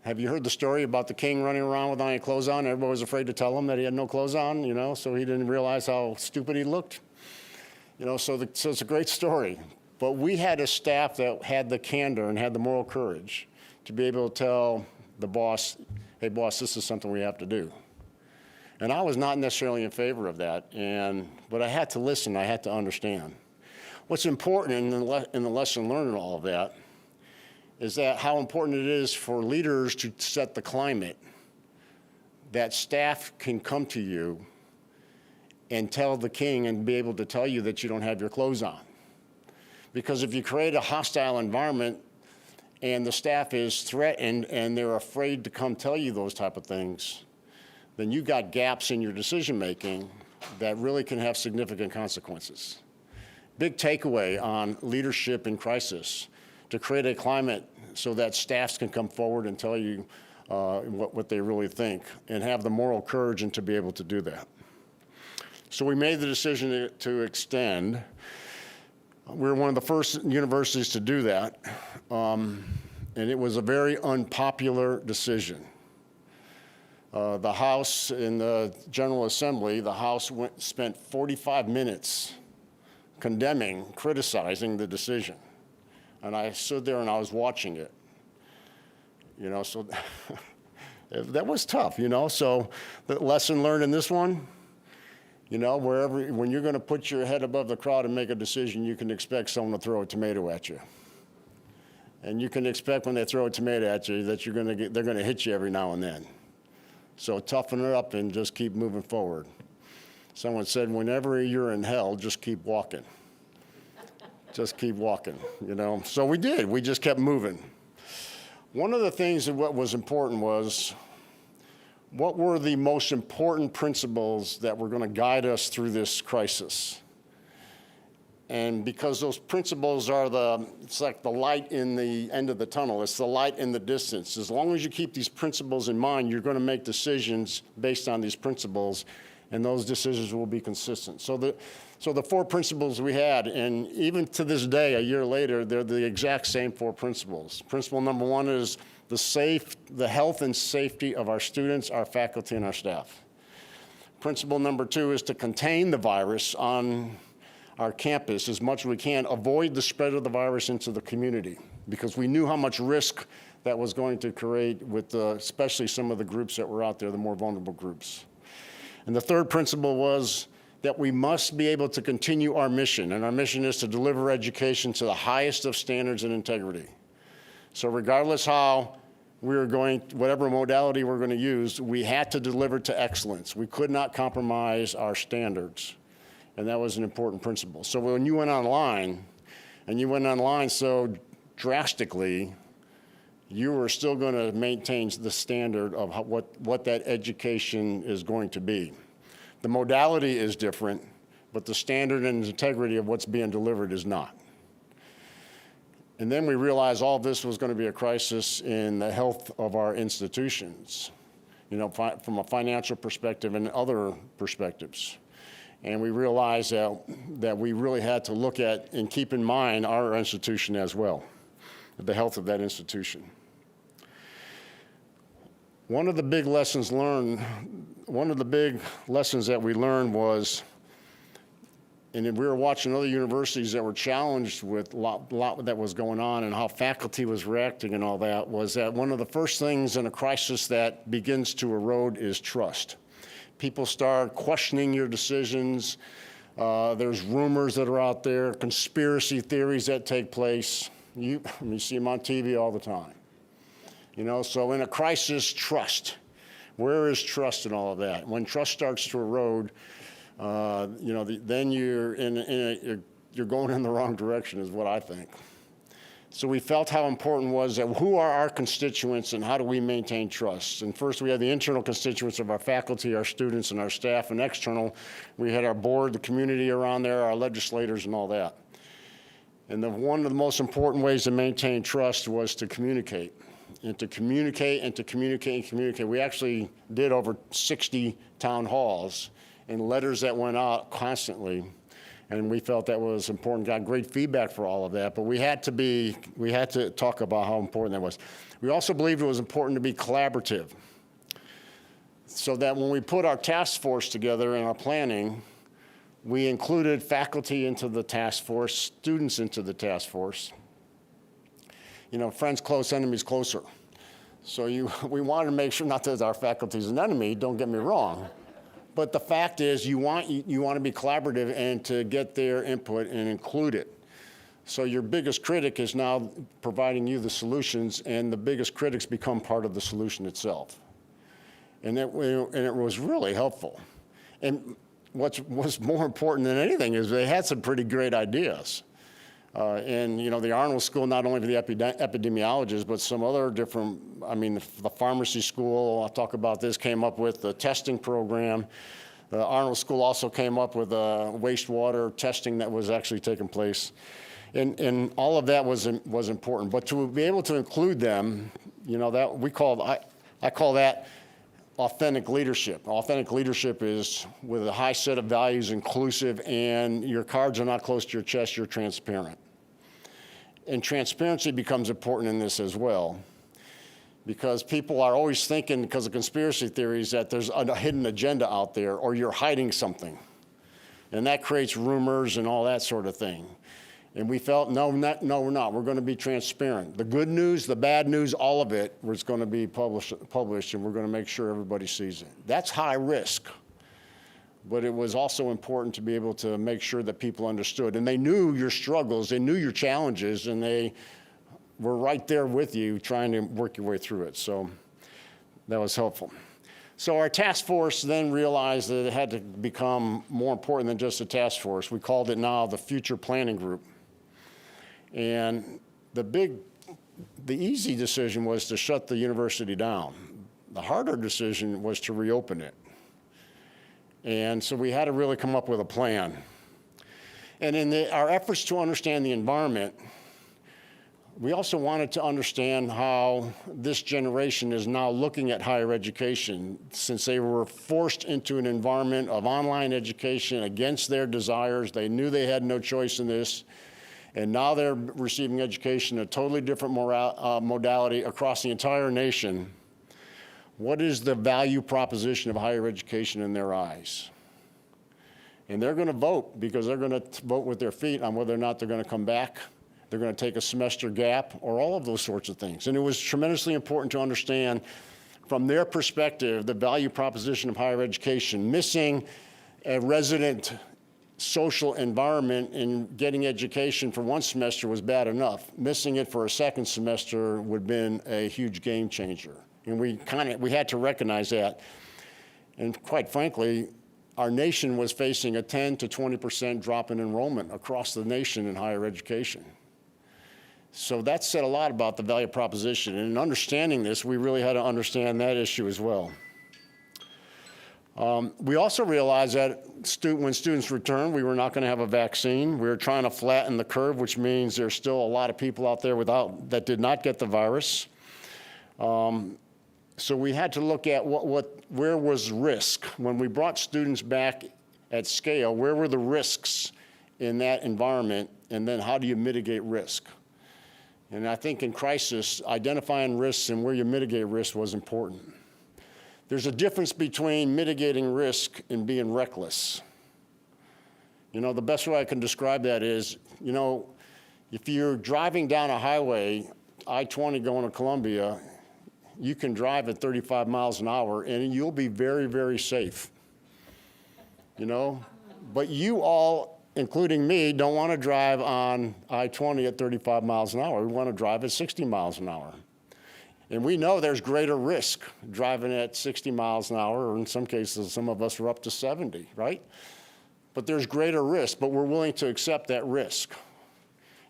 Have you heard the story about the king running around without any clothes on? Everybody was afraid to tell him that he had no clothes on, so he didn't realize how stupid he looked. So it's a great story. But we had a staff that had the candor and had the moral courage to be able to tell the boss, hey, boss, this is something we have to do. And I was not necessarily in favor of that, but I had to listen, I had to understand. What's important in the lesson learned in all of that is that how important it is for leaders to set the climate, that staff can come to you and tell the king and be able to tell you that you don't have your clothes on. Because if you create a hostile environment and the staff is threatened and they're afraid to come tell you those type of things, then you got gaps in your decision-making that really can have significant consequences. Big takeaway on leadership in crisis, to create a climate so that staffs can come forward and tell you what they really think and have the moral courage and to be able to do that. So we made the decision to extend. We were one of the first universities to do that, and it was a very unpopular decision. The House, in the General Assembly, the House spent 45 minutes condemning, criticizing the decision. And I stood there and I was watching it. So that was tough, So the lesson learned in this one, when you're going to put your head above the crowd and make a decision, you can expect someone to throw a tomato at you. And you can expect when they throw a tomato at you that they're going to hit you every now and then. So toughen it up and just keep moving forward. Someone said, whenever you're in hell, just keep walking. Just keep walking, So we did. We just kept moving. One of the things that what was important was, what were the most important principles that were going to guide us through this crisis? And because those principles are it's like the light in the end of the tunnel. It's the light in the distance. As long as you keep these principles in mind, you're going to make decisions based on these principles, and those decisions will be consistent. So the 4 principles we had, and even to this day, a year later, they're the exact same 4 principles. Principle number 1 is the health and safety of our students, our faculty, and our staff. Principle number 2 is to contain the virus on our campus as much as we can, avoid the spread of the virus into the community, because we knew how much risk that was going to create with especially some of the groups that were out there, the more vulnerable groups. And the 3rd principle was that we must be able to continue our mission, and our mission is to deliver education to the highest of standards and integrity. So regardless how whatever modality we're going to use, we had to deliver to excellence. We could not compromise our standards, and that was an important principle. So when you went online, and you went online so drastically, you were still going to maintain the standard of what that education is going to be. The modality is different, but the standard and integrity of what's being delivered is not. And then we realized all this was going to be a crisis in the health of our institutions, from a financial perspective and other perspectives. And we realized that we really had to look at and keep in mind our institution as well, the health of that institution. One of the big lessons that we learned was, and we were watching other universities that were challenged with a lot that was going on and how faculty was reacting and all that, was that one of the first things in a crisis that begins to erode is trust. People start questioning your decisions. There's rumors that are out there, conspiracy theories that take place. You see them on TV all the time. So in a crisis, trust. Where is trust in all of that? When trust starts to erode, then you're going in the wrong direction, is what I think. So we felt how important was that who are our constituents and how do we maintain trust? And first we had the internal constituents of our faculty, our students, and our staff, and external, we had our board, the community around there, our legislators, and all that. And one of the most important ways to maintain trust was to communicate. And to communicate and to communicate and communicate. We actually did over 60 town halls and letters that went out constantly. And we felt that was important, got great feedback for all of that, but we had to talk about how important that was. We also believed it was important to be collaborative, so that when we put our task force together in our planning, we included faculty into the task force, students into the task force. You know, friends close, enemies closer. So we wanted to make sure, not that our faculty is an enemy, don't get me wrong, but the fact is you want to be collaborative and to get their input and include it. So your biggest critic is now providing you the solutions, and the biggest critics become part of the solution itself. And it was really helpful. And what was more important than anything is they had some pretty great ideas. And you know, the Arnold School, not only for the epidemiologists, but some other different, I mean, the pharmacy school, I'll talk about this, came up with the testing program. The Arnold School also came up with wastewater testing that was actually taking place. And all of that was important. But to be able to include them, you know, that I call that authentic leadership. Authentic leadership is with a high set of values, inclusive, and your cards are not close to your chest, you're transparent. And transparency becomes important in this as well, because people are always thinking, because of conspiracy theories, that there's a hidden agenda out there or you're hiding something. And that creates rumors and all that sort of thing. And we felt, no, we're not. We're going to be transparent. The good news, the bad news, all of it was going to be published, and we're going to make sure everybody sees it. That's high risk. But it was also important to be able to make sure that people understood. And they knew your struggles, they knew your challenges, and they were right there with you trying to work your way through it. So that was helpful. So our task force then realized that it had to become more important than just a task force. We called it now the Future Planning Group. And the easy decision was to shut the university down. The harder decision was to reopen it. And so we had to really come up with a plan. And in our efforts to understand the environment, we also wanted to understand how this generation is now looking at higher education, since they were forced into an environment of online education against their desires. They knew they had no choice in this. And now they're receiving education, a totally different modality across the entire nation. What is the value proposition of higher education in their eyes? And they're going to vote, because they're going to vote with their feet on whether or not they're going to come back, they're going to take a semester gap, or all of those sorts of things. And it was tremendously important to understand from their perspective the value proposition of higher education. Missing a resident social environment in getting education for one semester was bad enough. Missing it for a second semester would have been a huge game changer. And we had to recognize that. And quite frankly, our nation was facing a 10 to 20% drop in enrollment across the nation in higher education. So that said a lot about the value proposition. And in understanding this, we really had to understand that issue as well. We also realized that when students returned, we were not going to have a vaccine. We were trying to flatten the curve, which means there's still a lot of people out there that did not get the virus. So we had to look at where was risk. When we brought students back at scale, where were the risks in that environment, and then how do you mitigate risk? And I think in crisis, identifying risks and where you mitigate risk was important. There's a difference between mitigating risk and being reckless. You know, the best way I can describe that is, you know, if you're driving down a highway, I-20 going to Columbia, you can drive at 35 miles an hour and you'll be very, very safe, you know? But you all, including me, don't want to drive on I-20 at 35 miles an hour. We want to drive at 60 miles an hour. And we know there's greater risk driving at 60 miles an hour, or in some cases, some of us are up to 70, right? But there's greater risk, but we're willing to accept that risk.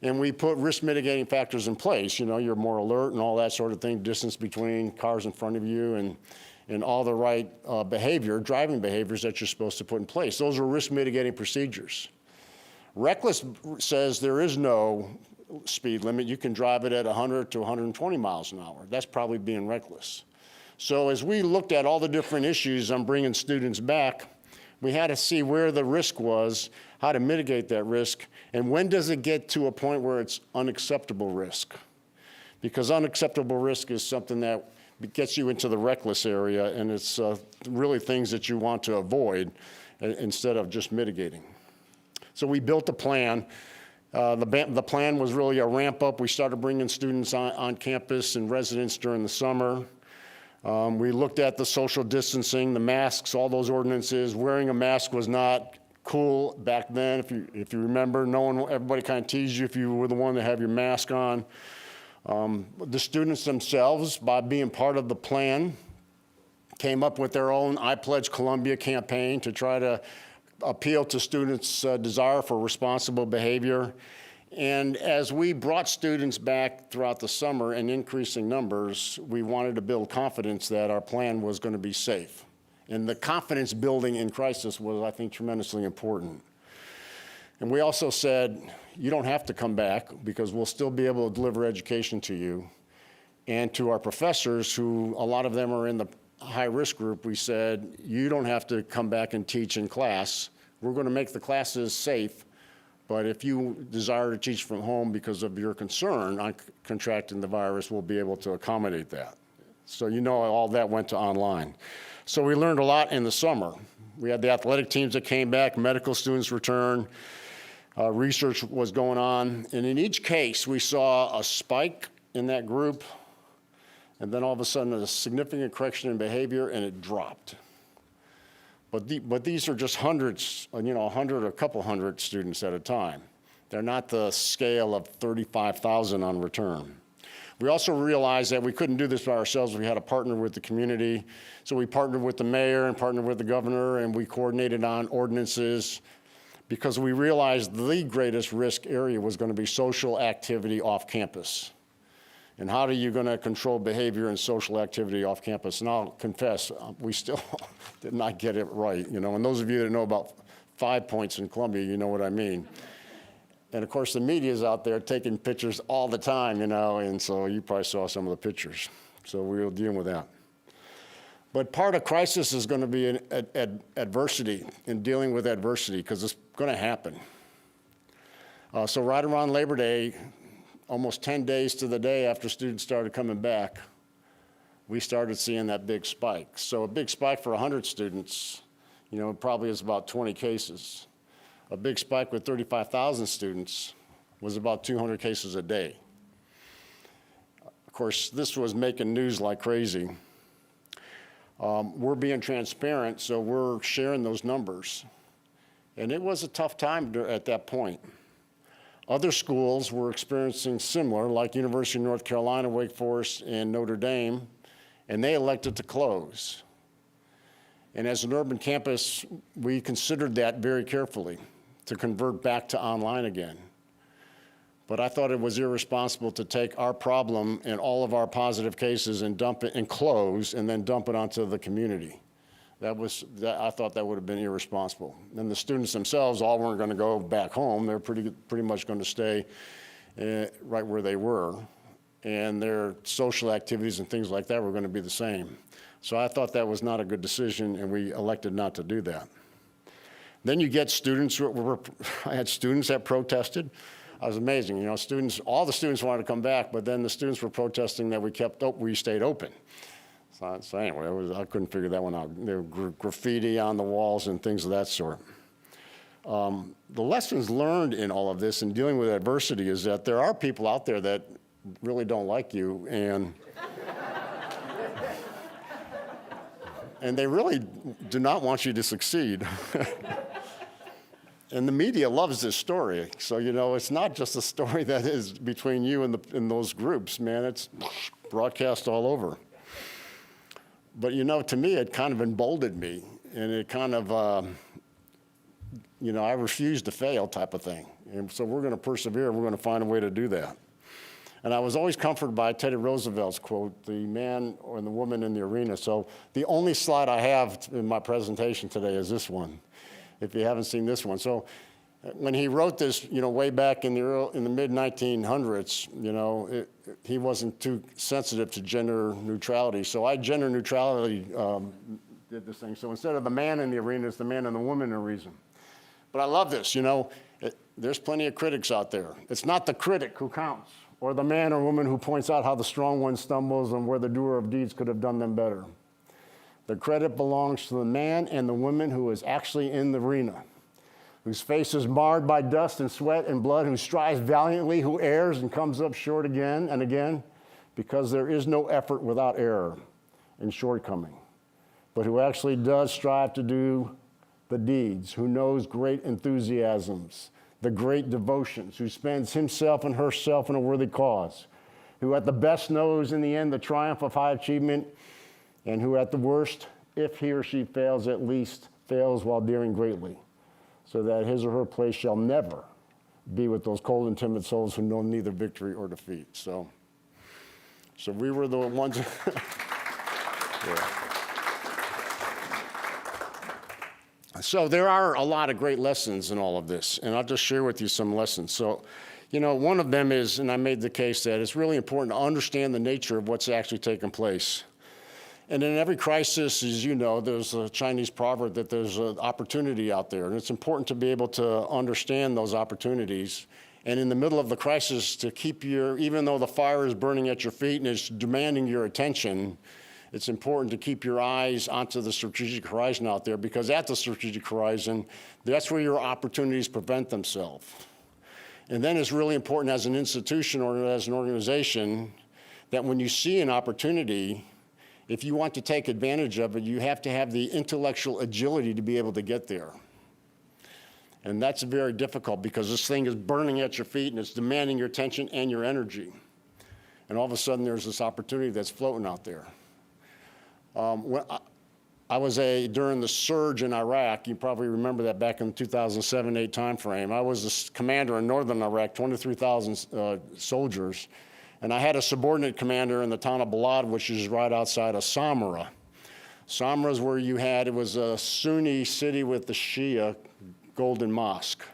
And we put risk mitigating factors in place. You know, you're more alert and all that sort of thing, distance between cars in front of you, and all the right driving behaviors that you're supposed to put in place. Those are risk mitigating procedures. Reckless says there is no speed limit. You can drive it at 100 to 120 miles an hour. That's probably being reckless. So as we looked at all the different issues on bringing students back, we had to see where the risk was, how to mitigate that risk, and when does it get to a point where it's unacceptable risk? Because unacceptable risk is something that gets you into the reckless area, and it's really things that you want to avoid instead of just mitigating. So we built a plan. The plan was really a ramp up. We started bringing students on campus and residents during the summer. We looked at the social distancing, the masks, all those ordinances. Wearing a mask was not cool back then. If you remember, everybody kind of teased you if you were the one to have your mask on. The students themselves, by being part of the plan, came up with their own I Pledge Columbia campaign to try to appeal to students' desire for responsible behavior. And as we brought students back throughout the summer in increasing numbers, we wanted to build confidence that our plan was going to be safe. And the confidence building in crisis was, I think, tremendously important. And we also said, you don't have to come back because we'll still be able to deliver education to you. And to our professors, who a lot of them are in the high-risk group, we said, you don't have to come back and teach in class. We're going to make the classes safe, but if you desire to teach from home because of your concern on contracting the virus, we'll be able to accommodate that. So you know all that went to online. So we learned a lot in the summer. We had the athletic teams that came back, medical students returned, research was going on, and in each case we saw a spike in that group, and then all of a sudden a significant correction in behavior, and it dropped. But these are just hundreds, 100 or a couple hundred students at a time. They're not the scale of 35,000 on return. We also realized that we couldn't do this by ourselves. We had to partner with the community. So we partnered with the mayor and partnered with the governor, and we coordinated on ordinances because we realized the greatest risk area was going to be social activity off campus. And how are you going to control behavior and social activity off campus? And I'll confess, we still did not get it right, And those of you that know about 5 points in Columbia, you know what I mean. And of course, the media is out there taking pictures all the time, and so you probably saw some of the pictures. So we'll deal with that. But part of crisis is going to be adversity and dealing with adversity because it's going to happen. So right around Labor Day, almost 10 days to the day after students started coming back, we started seeing that big spike. So a big spike for 100 students, probably is about 20 cases. A big spike with 35,000 students was about 200 cases a day. Of course, this was making news like crazy. We're being transparent, so we're sharing those numbers. And it was a tough time at that point. Other schools were experiencing similar, like University of North Carolina, Wake Forest, and Notre Dame, and they elected to close. And as an urban campus, we considered that very carefully to convert back to online again. But I thought it was irresponsible to take our problem and all of our positive cases and dump it and close and then dump it onto the community. I thought that would have been irresponsible. And the students themselves all weren't going to go back home. They're pretty much going to stay right where they were. And their social activities and things like that were going to be the same. So I thought that was not a good decision, and we elected not to do that. Then you get students, I had students that protested. It was amazing, all the students wanted to come back, but then the students were protesting that we stayed open. So anyway, I couldn't figure that one out. There were graffiti on the walls and things of that sort. The lessons learned in all of this and dealing with adversity is that there are people out there that really don't like you, and they really do not want you to succeed. And the media loves this story. So, it's not just a story that is between you and those groups, man. It's broadcast all over. But, to me, it kind of emboldened me. And it kind of I refuse to fail type of thing. And so we're going to persevere. We're going to find a way to do that. And I was always comforted by Teddy Roosevelt's quote, the man or the woman in the arena. So the only slide I have in my presentation today is this one, if you haven't seen this one. So when he wrote this, way back in the mid-1900s, he wasn't too sensitive to gender neutrality. So gender neutrality did this thing. So instead of the man in the arena, it's the man and the woman in the arena. But I love this, there's plenty of critics out there. It's not the critic who counts, or the man or woman who points out how the strong one stumbles and where the doer of deeds could have done them better. The credit belongs to the man and the woman who is actually in the arena, whose face is marred by dust and sweat and blood, who strives valiantly, who errs and comes up short again and again, because there is no effort without error and shortcoming, but who actually does strive to do the deeds, who knows great enthusiasms, the great devotions, who spends himself and herself in a worthy cause, who at the best knows in the end the triumph of high achievement, and who at the worst, if he or she fails, at least fails while daring greatly, so that his or her place shall never be with those cold and timid souls who know neither victory or defeat. So we were the ones. Yeah. So there are a lot of great lessons in all of this, and I'll just share with you some lessons. So, one of them is, and I made the case that it's really important to understand the nature of what's actually taking place. And in every crisis, as you know, there's a Chinese proverb that there's an opportunity out there, and it's important to be able to understand those opportunities. And in the middle of the crisis, to keep even though the fire is burning at your feet and it's demanding your attention, it's important to keep your eyes onto the strategic horizon out there, because at the strategic horizon, that's where your opportunities present themselves. And then it's really important as an institution or as an organization that when you see an opportunity, if you want to take advantage of it, you have to have the intellectual agility to be able to get there. And that's very difficult because this thing is burning at your feet and it's demanding your attention and your energy. And all of a sudden there's this opportunity that's floating out there. When I was during the surge in Iraq, you probably remember that back in the 2007-8 timeframe. I was the commander in northern Iraq, 23,000 soldiers, and I had a subordinate commander in the town of Balad, which is right outside of Samarra. Samarra is where it was a Sunni city with the Shia Golden Mosque.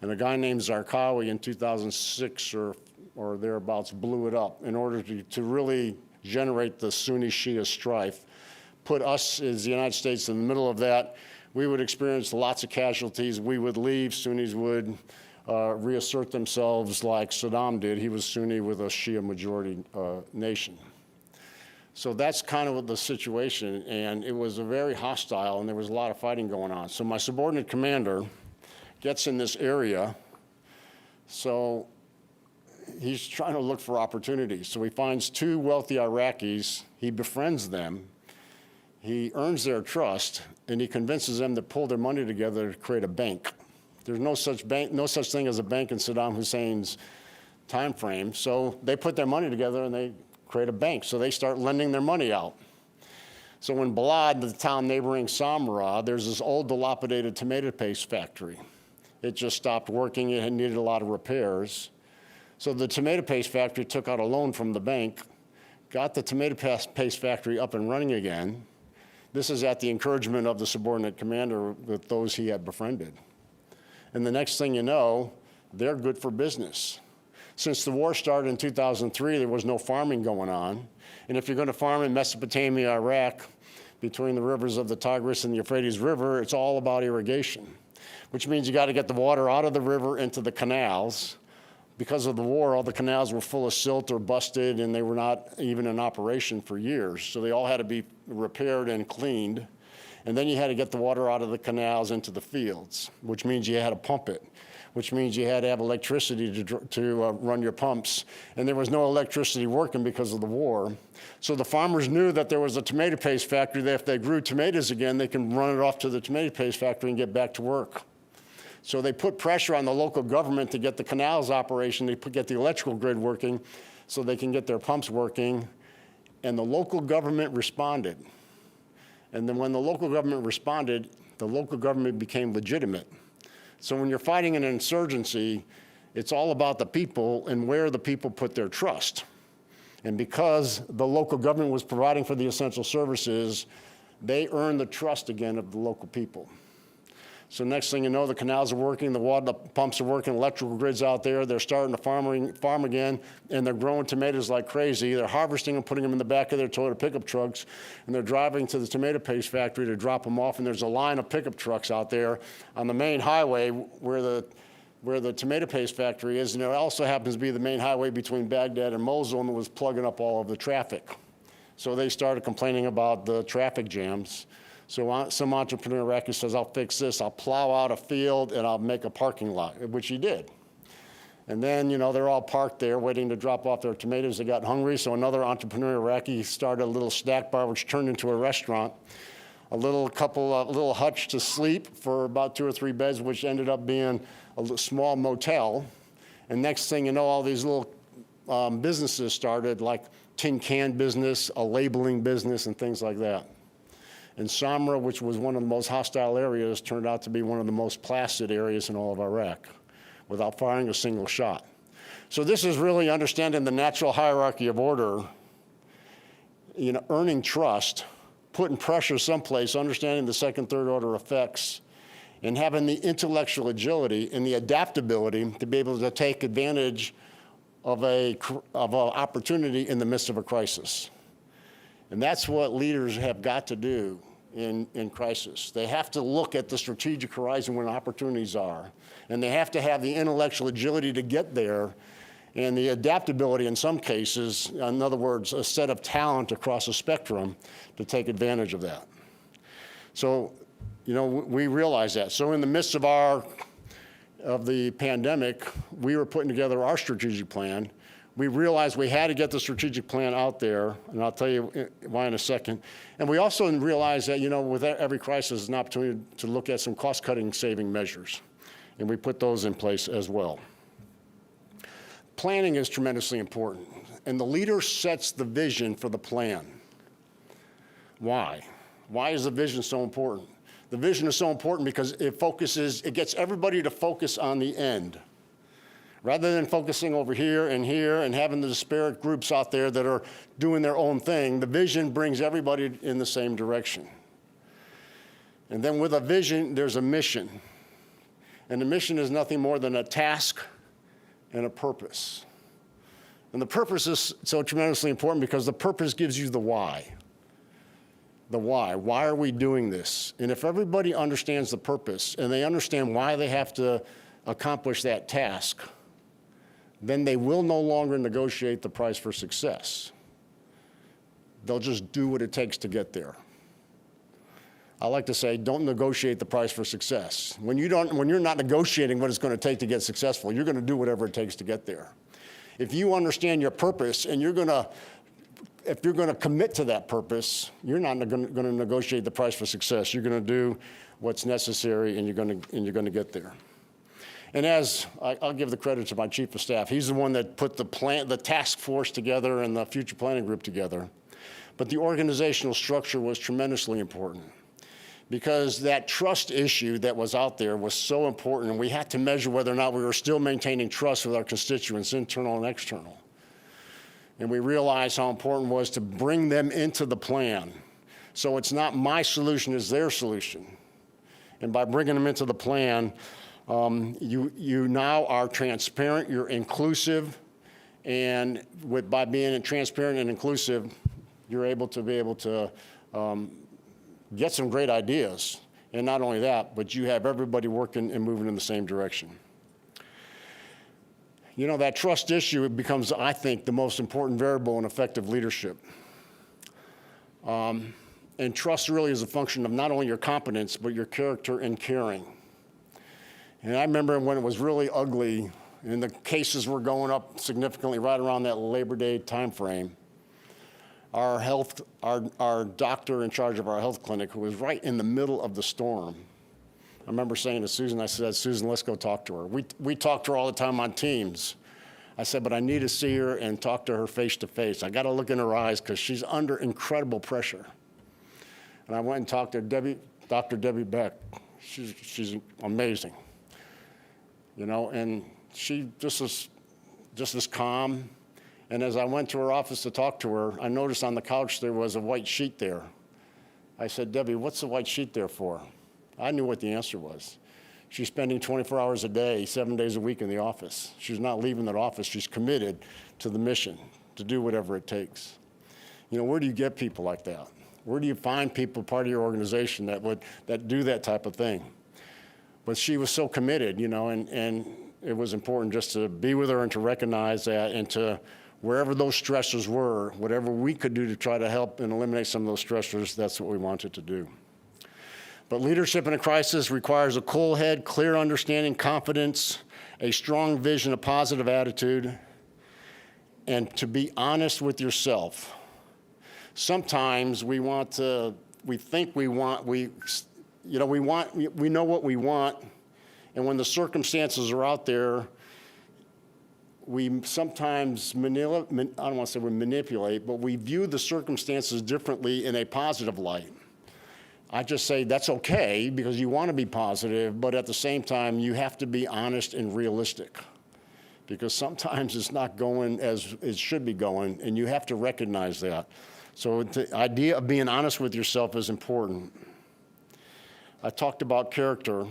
And a guy named Zarqawi in 2006 or thereabouts blew it up in order to really generate the Sunni-Shia strife. Put us as the United States in the middle of that. We would experience lots of casualties. We would leave. Sunnis would reassert themselves like Saddam did. He was Sunni with a Shia majority nation. So that's kind of the situation, and it was a very hostile, and there was a lot of fighting going on. So my subordinate commander gets in this area, so he's trying to look for opportunities. So he finds two wealthy Iraqis, he befriends them, he earns their trust, and he convinces them to pull their money together to create a bank. There's no such thing as a bank in Saddam Hussein's time frame. So they put their money together and they create a bank. So they start lending their money out. So in Balad, the town neighboring Samarra, there's this old dilapidated tomato paste factory. It just stopped working. It had needed a lot of repairs. So the tomato paste factory took out a loan from the bank, got the tomato paste factory up and running again. This is at the encouragement of the subordinate commander with those he had befriended. And the next thing you know, they're good for business. Since the war started in 2003, there was no farming going on. And if you're going to farm in Mesopotamia, Iraq, between the rivers of the Tigris and the Euphrates River, it's all about irrigation, which means you got to get the water out of the river into the canals. Because of the war, all the canals were full of silt or busted, and they were not even in operation for years. So they all had to be repaired and cleaned. And then you had to get the water out of the canals into the fields, which means you had to pump it, which means you had to have electricity to run your pumps. And there was no electricity working because of the war. So the farmers knew that there was a tomato paste factory that if they grew tomatoes again, they can run it off to the tomato paste factory and get back to work. So they put pressure on the local government to get the canals operation, get the electrical grid working so they can get their pumps working. And the local government responded. And then when the local government responded, the local government became legitimate. So when you're fighting an insurgency, it's all about the people and where the people put their trust. And because the local government was providing for the essential services, they earned the trust again of the local people. So next thing you know, the canals are working, the water pumps are working, electrical grids out there, they're starting to farm again, and they're growing tomatoes like crazy. They're harvesting and putting them in the back of their Toyota pickup trucks, and they're driving to the tomato paste factory to drop them off, and there's a line of pickup trucks out there on the main highway where the tomato paste factory is, and it also happens to be the main highway between Baghdad and Mosul, and it was plugging up all of the traffic. So they started complaining about the traffic jams. So some entrepreneur Iraqi says, I'll fix this, I'll plow out a field and I'll make a parking lot, which he did. And then, they're all parked there waiting to drop off their tomatoes. They got hungry, so another entrepreneur Iraqi started a little snack bar, which turned into a restaurant. A little hutch to sleep for about 2 or 3 beds, which ended up being a small motel. And next thing you know, all these little businesses started, like tin can business, a labeling business, and things like that. And Samra, which was one of the most hostile areas, turned out to be one of the most placid areas in all of Iraq, without firing a single shot. So this is really understanding the natural hierarchy of order, earning trust, putting pressure someplace, understanding the second, third order effects, and having the intellectual agility and the adaptability to be able to take advantage of an opportunity in the midst of a crisis. And that's what leaders have got to do in crisis. They have to look at the strategic horizon when opportunities are, and they have to have the intellectual agility to get there, and the adaptability in some cases, in other words, a set of talent across a spectrum to take advantage of that. So, we realize that. So in the midst of the pandemic, we were putting together our strategic plan. We realized we had to get the strategic plan out there, and I'll tell you why in a second. And we also realized that, with every crisis, is an opportunity to look at some cost-cutting saving measures. And we put those in place as well. Planning is tremendously important, and the leader sets the vision for the plan. Why? Why is the vision so important? The vision is so important because it gets everybody to focus on the end. Rather than focusing over here and having the disparate groups out there that are doing their own thing, the vision brings everybody in the same direction. And then with a vision, there's a mission. And the mission is nothing more than a task and a purpose. And the purpose is so tremendously important because the purpose gives you the why. The why. Why are we doing this? And if everybody understands the purpose and they understand why they have to accomplish that task, then they will no longer negotiate the price for success. They'll just do what it takes to get there. I like to say, don't negotiate the price for success. When you're not negotiating what it's going to take to get successful, you're going to do whatever it takes to get there. If you understand your purpose and if you're going to commit to that purpose, you're not going to negotiate the price for success. You're going to do what's necessary, and you're going to get there. And as I'll give the credit to my chief of staff, he's the one that put the task force together and the future planning group together. But the organizational structure was tremendously important because that trust issue that was out there was so important, and we had to measure whether or not we were still maintaining trust with our constituents, internal and external. And we realized how important it was to bring them into the plan. So it's not my solution, it's their solution. And by bringing them into the plan, you now are transparent, you're inclusive, and by being transparent and inclusive, you're able to get some great ideas. And not only that, but you have everybody working and moving in the same direction. That trust issue becomes, I think, the most important variable in effective leadership. And trust really is a function of not only your competence, but your character and caring. And I remember when it was really ugly and the cases were going up significantly right around that Labor Day timeframe, our doctor in charge of our health clinic, who was right in the middle of the storm, I remember saying to Susan, I said, Susan, let's go talk to her. We talk to her all the time on Teams. I said, but I need to see her and talk to her face to face. I got to look in her eyes because she's under incredible pressure. And I went and talked to Dr. Debbie Beck. She's amazing. and she just as calm. And as I went to her office to talk to her, I noticed on the couch there was a white sheet there. I said, Debbie, what's the white sheet there for? I knew what the answer was. She's spending 24 hours a day, 7 days a week in the office. She's not leaving that office. She's committed to the mission, to do whatever it takes. Where do you get people like that? Where do you find people, part of your organization, that do that type of thing? But she was so committed, and it was important just to be with her and to recognize that, and to, wherever those stressors were, whatever we could do to try to help and eliminate some of those stressors, that's what we wanted to do. But leadership in a crisis requires a cool head, clear understanding, confidence, a strong vision, a positive attitude, and to be honest with yourself. Sometimes we know what we want, and when the circumstances are out there, we sometimes I don't want to say we manipulate, but we view the circumstances differently in a positive light. I just say that's okay because you want to be positive, but at the same time, you have to be honest and realistic, because sometimes it's not going as it should be going, and you have to recognize that. So the idea of being honest with yourself is important. I talked about character,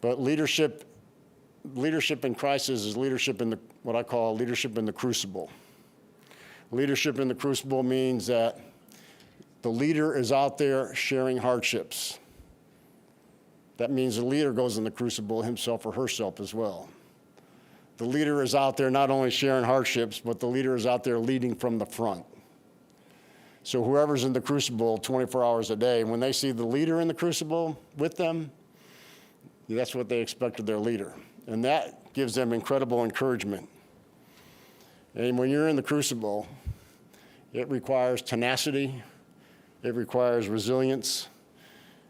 but leadership in crisis is leadership in what I call leadership in the crucible. Leadership in the crucible means that the leader is out there sharing hardships. That means the leader goes in the crucible himself or herself as well. The leader is out there not only sharing hardships, but the leader is out there leading from the front. So whoever's in the crucible 24 hours a day, when they see the leader in the crucible with them, that's what they expect of their leader. And that gives them incredible encouragement. And when you're in the crucible, it requires tenacity, it requires resilience,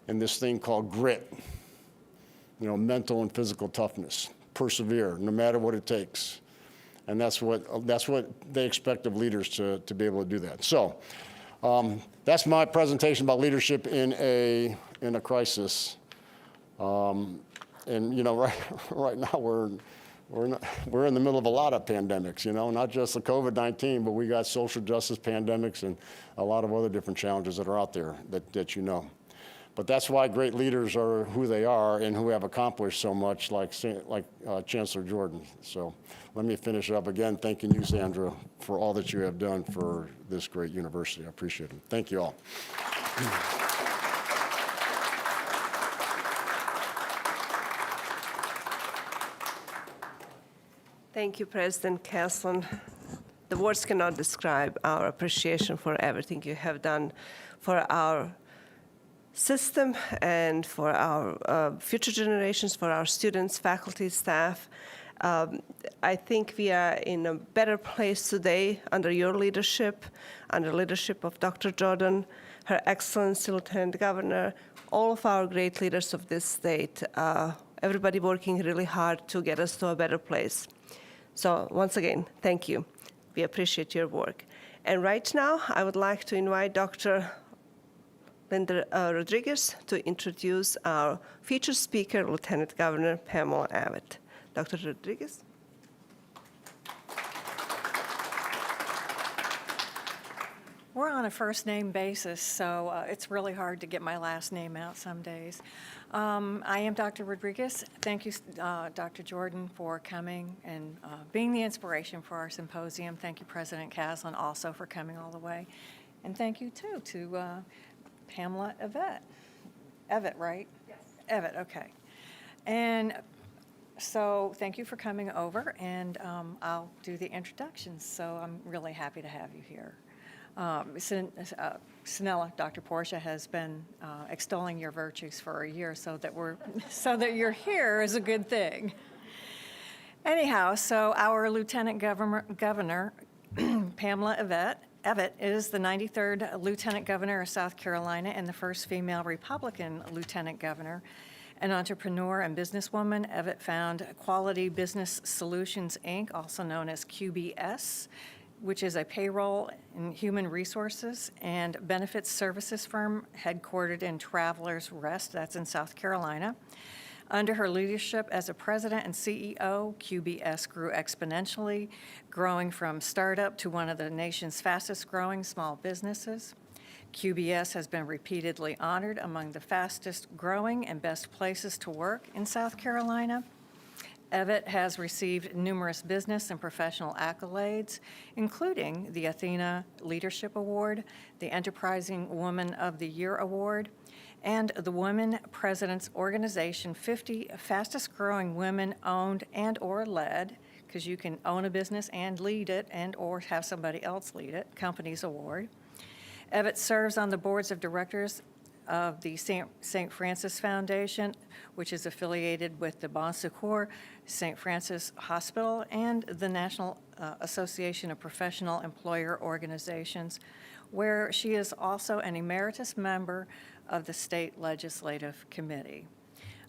and this thing called grit, mental and physical toughness. Persevere, no matter what it takes. And that's what they expect of leaders to be able to do that. So that's my presentation about leadership in a crisis. And right now we're in the middle of a lot of pandemics, not just the COVID-19, but we got social justice pandemics and a lot of other different challenges that are out there that you know. But that's why great leaders are who they are and who have accomplished so much, like Chancellor Jordan. So let me finish up again, thanking you, Sandra, for all that you have done for this great university. I appreciate it. Thank you all. Thank you, President Caslin. The words cannot describe our appreciation for everything you have done for our system and for our future generations, for our students, faculty, staff. I think we are in a better place today under your leadership, under leadership of Dr. Jordan, Her Excellency Lieutenant Governor, all of our great leaders of this state, everybody working really hard to get us to a better place. So once again, thank you. We appreciate your work. And right now, I would like to invite Dr. Linda Rodriguez to introduce our featured speaker, Lieutenant Governor Pamela Abbott. Dr. Rodriguez. We're on a first-name basis, so it's really hard to get my last name out some days. I am Dr. Rodriguez. Thank you, Dr. Jordan, for coming and being the inspiration for our symposium. Thank you, President Caslin, also for coming all the way. And thank you, too, to Pamela Abbott. Abbott, right? Yes. Abbott, okay. And so thank you for coming over, and I'll do the introductions. So I'm really happy to have you here. Sinella, Dr. Portia, has been extolling your virtues for a year, so that you're here is a good thing. Anyhow, so our Lieutenant Governor, Pamela Abbott, is the 93rd Lieutenant Governor of South Carolina and the first female Republican Lieutenant Governor. An entrepreneur and businesswoman, Abbott founded Quality Business Solutions, Inc., also known as QBS, which is a payroll and human resources and benefits services firm headquartered in Travelers Rest, that's in South Carolina. Under her leadership as a president and CEO, QBS grew exponentially, growing from startup to one of the nation's fastest growing small businesses. QBS has been repeatedly honored among the fastest growing and best places to work in South Carolina. Evett has received numerous business and professional accolades, including the Athena Leadership Award, the Enterprising Woman of the Year Award, and the Women Presidents Organization 50 Fastest Growing Women Owned and or Led, because you can own a business and lead it and or have somebody else lead it, Companies Award. Evett serves on the boards of directors of the St. Francis Foundation, which is affiliated with the Bon Secours St. Francis Hospital and the National Association of Professional Employer Organizations, where she is also an emeritus member of the State Legislative Committee.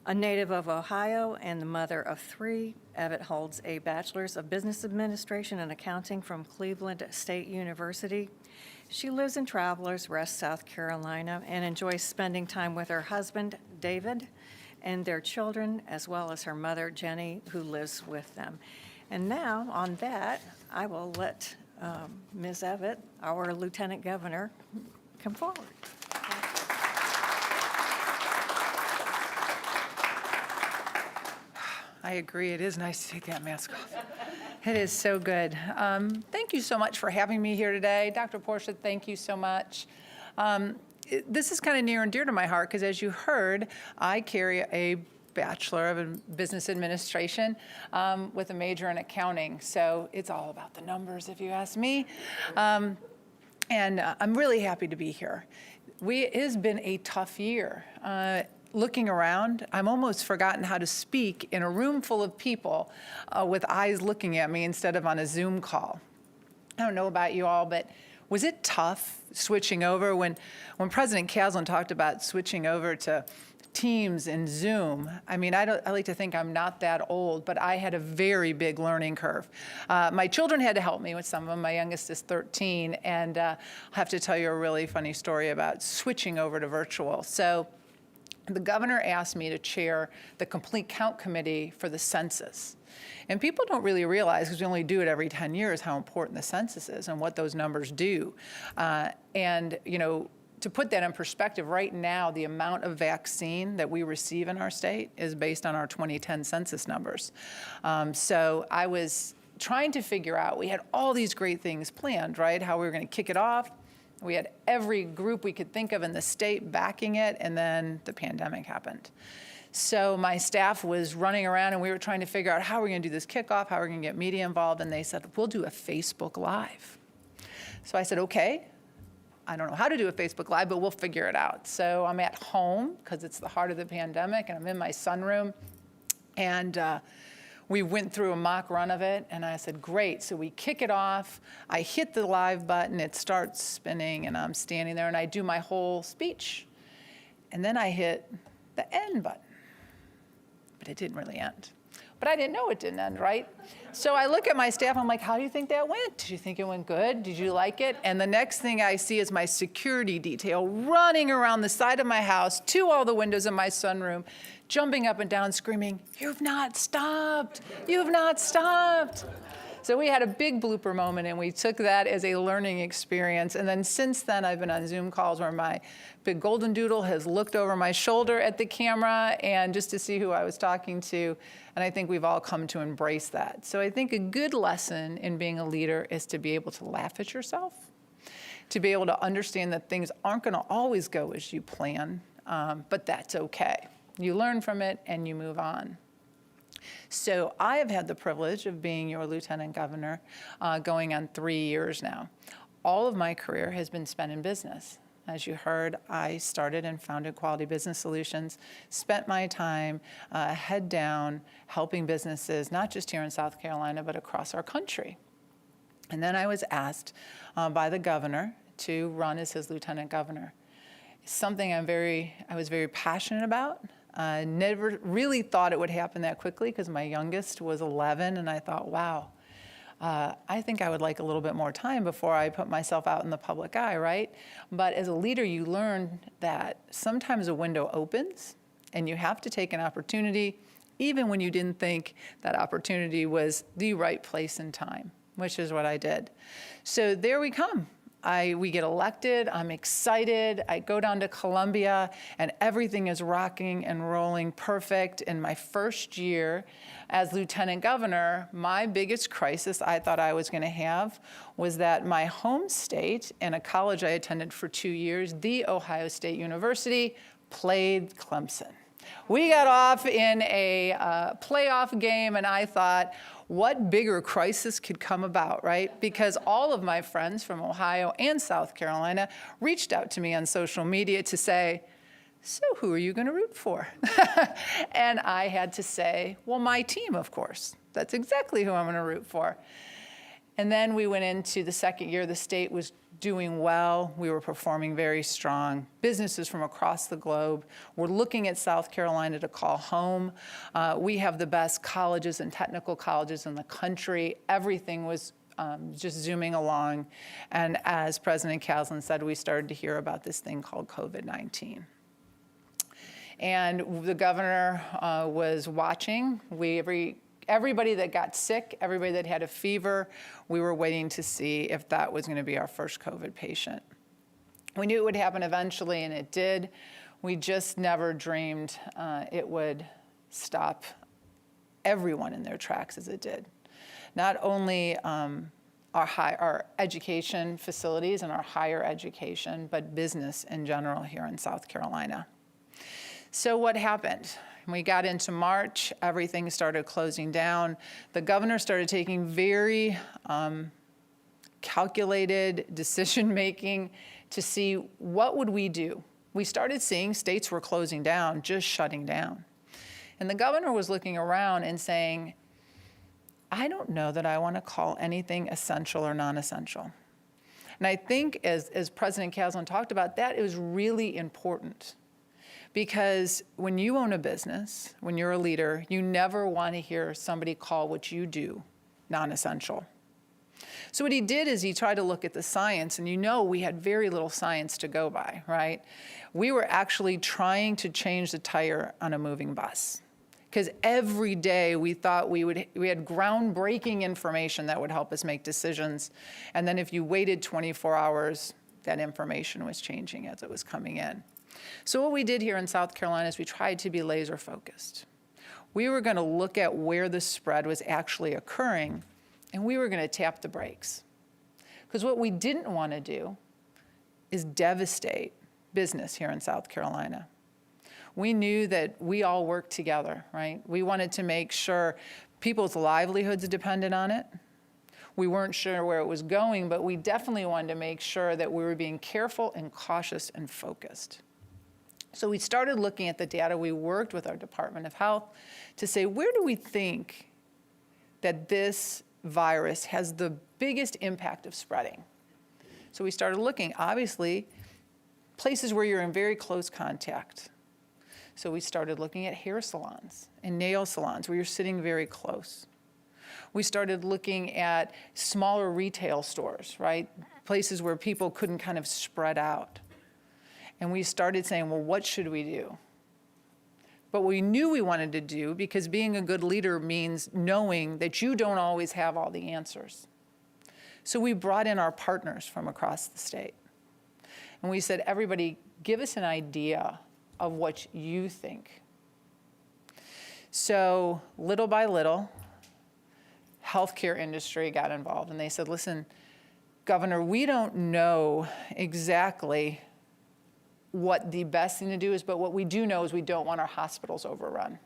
A native of Ohio and the mother of 3, Evett holds a Bachelor's of Business Administration and Accounting from Cleveland State University. She lives in Travelers Rest, South Carolina, and enjoys spending time with her husband, David, and their children, as well as her mother, Jenny, who lives with them. And now, on that, I will let Ms. Evett, our Lieutenant Governor, come forward. I agree. It is nice to take that mask off. It is so good. Thank you so much for having me here today. Dr. Portia, thank you so much. This is kind of near and dear to my heart because, as you heard, I carry a Bachelor of Business Administration with a major in accounting. So it's all about the numbers, if you ask me. And I'm really happy to be here. It has been a tough year. Looking around, I'm almost forgotten how to speak in a room full of people with eyes looking at me instead of on a Zoom call. I don't know about you all, but was it tough switching over? When President Caslin talked about switching over to Teams and Zoom, I mean, I like to think I'm not that old, but I had a very big learning curve. My children had to help me with some of them. My youngest is 13, and I'll have to tell you a really funny story about switching over to virtual. So the governor asked me to chair the Complete Count Committee for the census. And people don't really realize, because we only do it every 10 years, how important the census is and what those numbers do. And, you know, to put that in perspective, right now, the amount of vaccine that we receive in our state is based on our 2010 census numbers. So I was trying to figure out, we had all these great things planned, right? How we were going to kick it off. We had every group we could think of in the state backing it, and then the pandemic happened. So my staff was running around, and we were trying to figure out how we're going to do this kickoff, how we're going to get media involved, and they said, we'll do a Facebook Live. So I said, okay. I don't know how to do a Facebook Live, but we'll figure it out. So I'm at home, because it's the heart of the pandemic, and I'm in my sunroom, and we went through a mock run of it, and I said, great. So we kick it off. I hit the live button. It starts spinning, and I'm standing there, and I do my whole speech. And then I hit the end button. But it didn't really end. But I didn't know it didn't end, right? So I look at my staff. I'm like, how do you think that went? Did you think it went good? Did you like it? And the next thing I see is my security detail running around the side of my house to all the windows in my sunroom, jumping up and down, screaming, you've not stopped. You've not stopped. So we had a big blooper moment, and we took that as a learning experience. And then since then, I've been on Zoom calls where my big golden doodle has looked over my shoulder at the camera and just to see who I was talking to. And I think we've all come to embrace that. So I think a good lesson in being a leader is to be able to laugh at yourself, to be able to understand that things aren't going to always go as you plan, but that's okay. You learn from it and you move on. So I have had the privilege of being your lieutenant governor going on 3 years now. All of my career has been spent in business. As you heard, I started and founded Quality Business Solutions, spent my time head down helping businesses, not just here in South Carolina, but across our country. And then I was asked by the governor to run as his lieutenant governor. Something I was very passionate about. Never really thought it would happen that quickly because my youngest was 11, and I thought, wow, I think I would like a little bit more time before I put myself out in the public eye, right? But as a leader, you learn that sometimes a window opens and you have to take an opportunity even when you didn't think that opportunity was the right place and time, which is what I did. So there we come. We get elected, I'm excited, I go down to Columbia, and everything is rocking and rolling perfect. In my first year as lieutenant governor, my biggest crisis I thought I was gonna have was that my home state and a college I attended for 2 years, The Ohio State University, played Clemson. We got off in a playoff game, and I thought, what bigger crisis could come about, right? Because all of my friends from Ohio and South Carolina reached out to me on social media to say, so who are you going to root for? And I had to say, well, my team, of course. That's exactly who I'm going to root for. And then we went into the second year. The state was doing well. We were performing very strong. Businesses from across the globe were looking at South Carolina to call home. We have the best colleges and technical colleges in the country. Everything was just zooming along. And as President Caslen said, we started to hear about this thing called COVID-19. And the governor was watching. Everybody that got sick, everybody that had a fever, we were waiting to see if that was going to be our first COVID patient. We knew it would happen eventually, and it did. We just never dreamed it would stop everyone in their tracks as it did. Not only our education facilities and our higher education, but business in general here in South Carolina. So what happened? We got into March, everything started closing down. The governor started taking very calculated decision-making to see what would we do. We started seeing states were closing down, just shutting down. And the governor was looking around and saying, I don't know that I want to call anything essential or non-essential. And I think as President Caslen talked about, that is really important. Because when you own a business, when you're a leader, you never want to hear somebody call what you do non-essential. So what he did is he tried to look at the science, and we had very little science to go by, right? We were actually trying to change the tire on a moving bus. Because every day we thought we had groundbreaking information that would help us make decisions. And then if you waited 24 hours, that information was changing as it was coming in. So what we did here in South Carolina is we tried to be laser focused. We were going to look at where the spread was actually occurring, and we were going to tap the brakes. Because what we didn't want to do is devastate business here in South Carolina. We knew that we all worked together, right? We wanted to make sure people's livelihoods depended on it. We weren't sure where it was going, but we definitely wanted to make sure that we were being careful and cautious and focused. So we started looking at the data. We worked with our Department of Health to say, where do we think that this virus has the biggest impact of spreading? So we started looking, obviously, places where you're in very close contact. So we started looking at hair salons and nail salons where you're sitting very close. We started looking at smaller retail stores, right? Places where people couldn't kind of spread out. And we started saying, well, what should we do? But we knew we wanted to do, because being a good leader means knowing that you don't always have all the answers. So we brought in our partners from across the state. And we said, everybody, give us an idea of what you think. So little by little, healthcare industry got involved. And they said, listen, Governor, we don't know exactly what the best thing to do is, but what we do know is we don't want our hospitals overrun.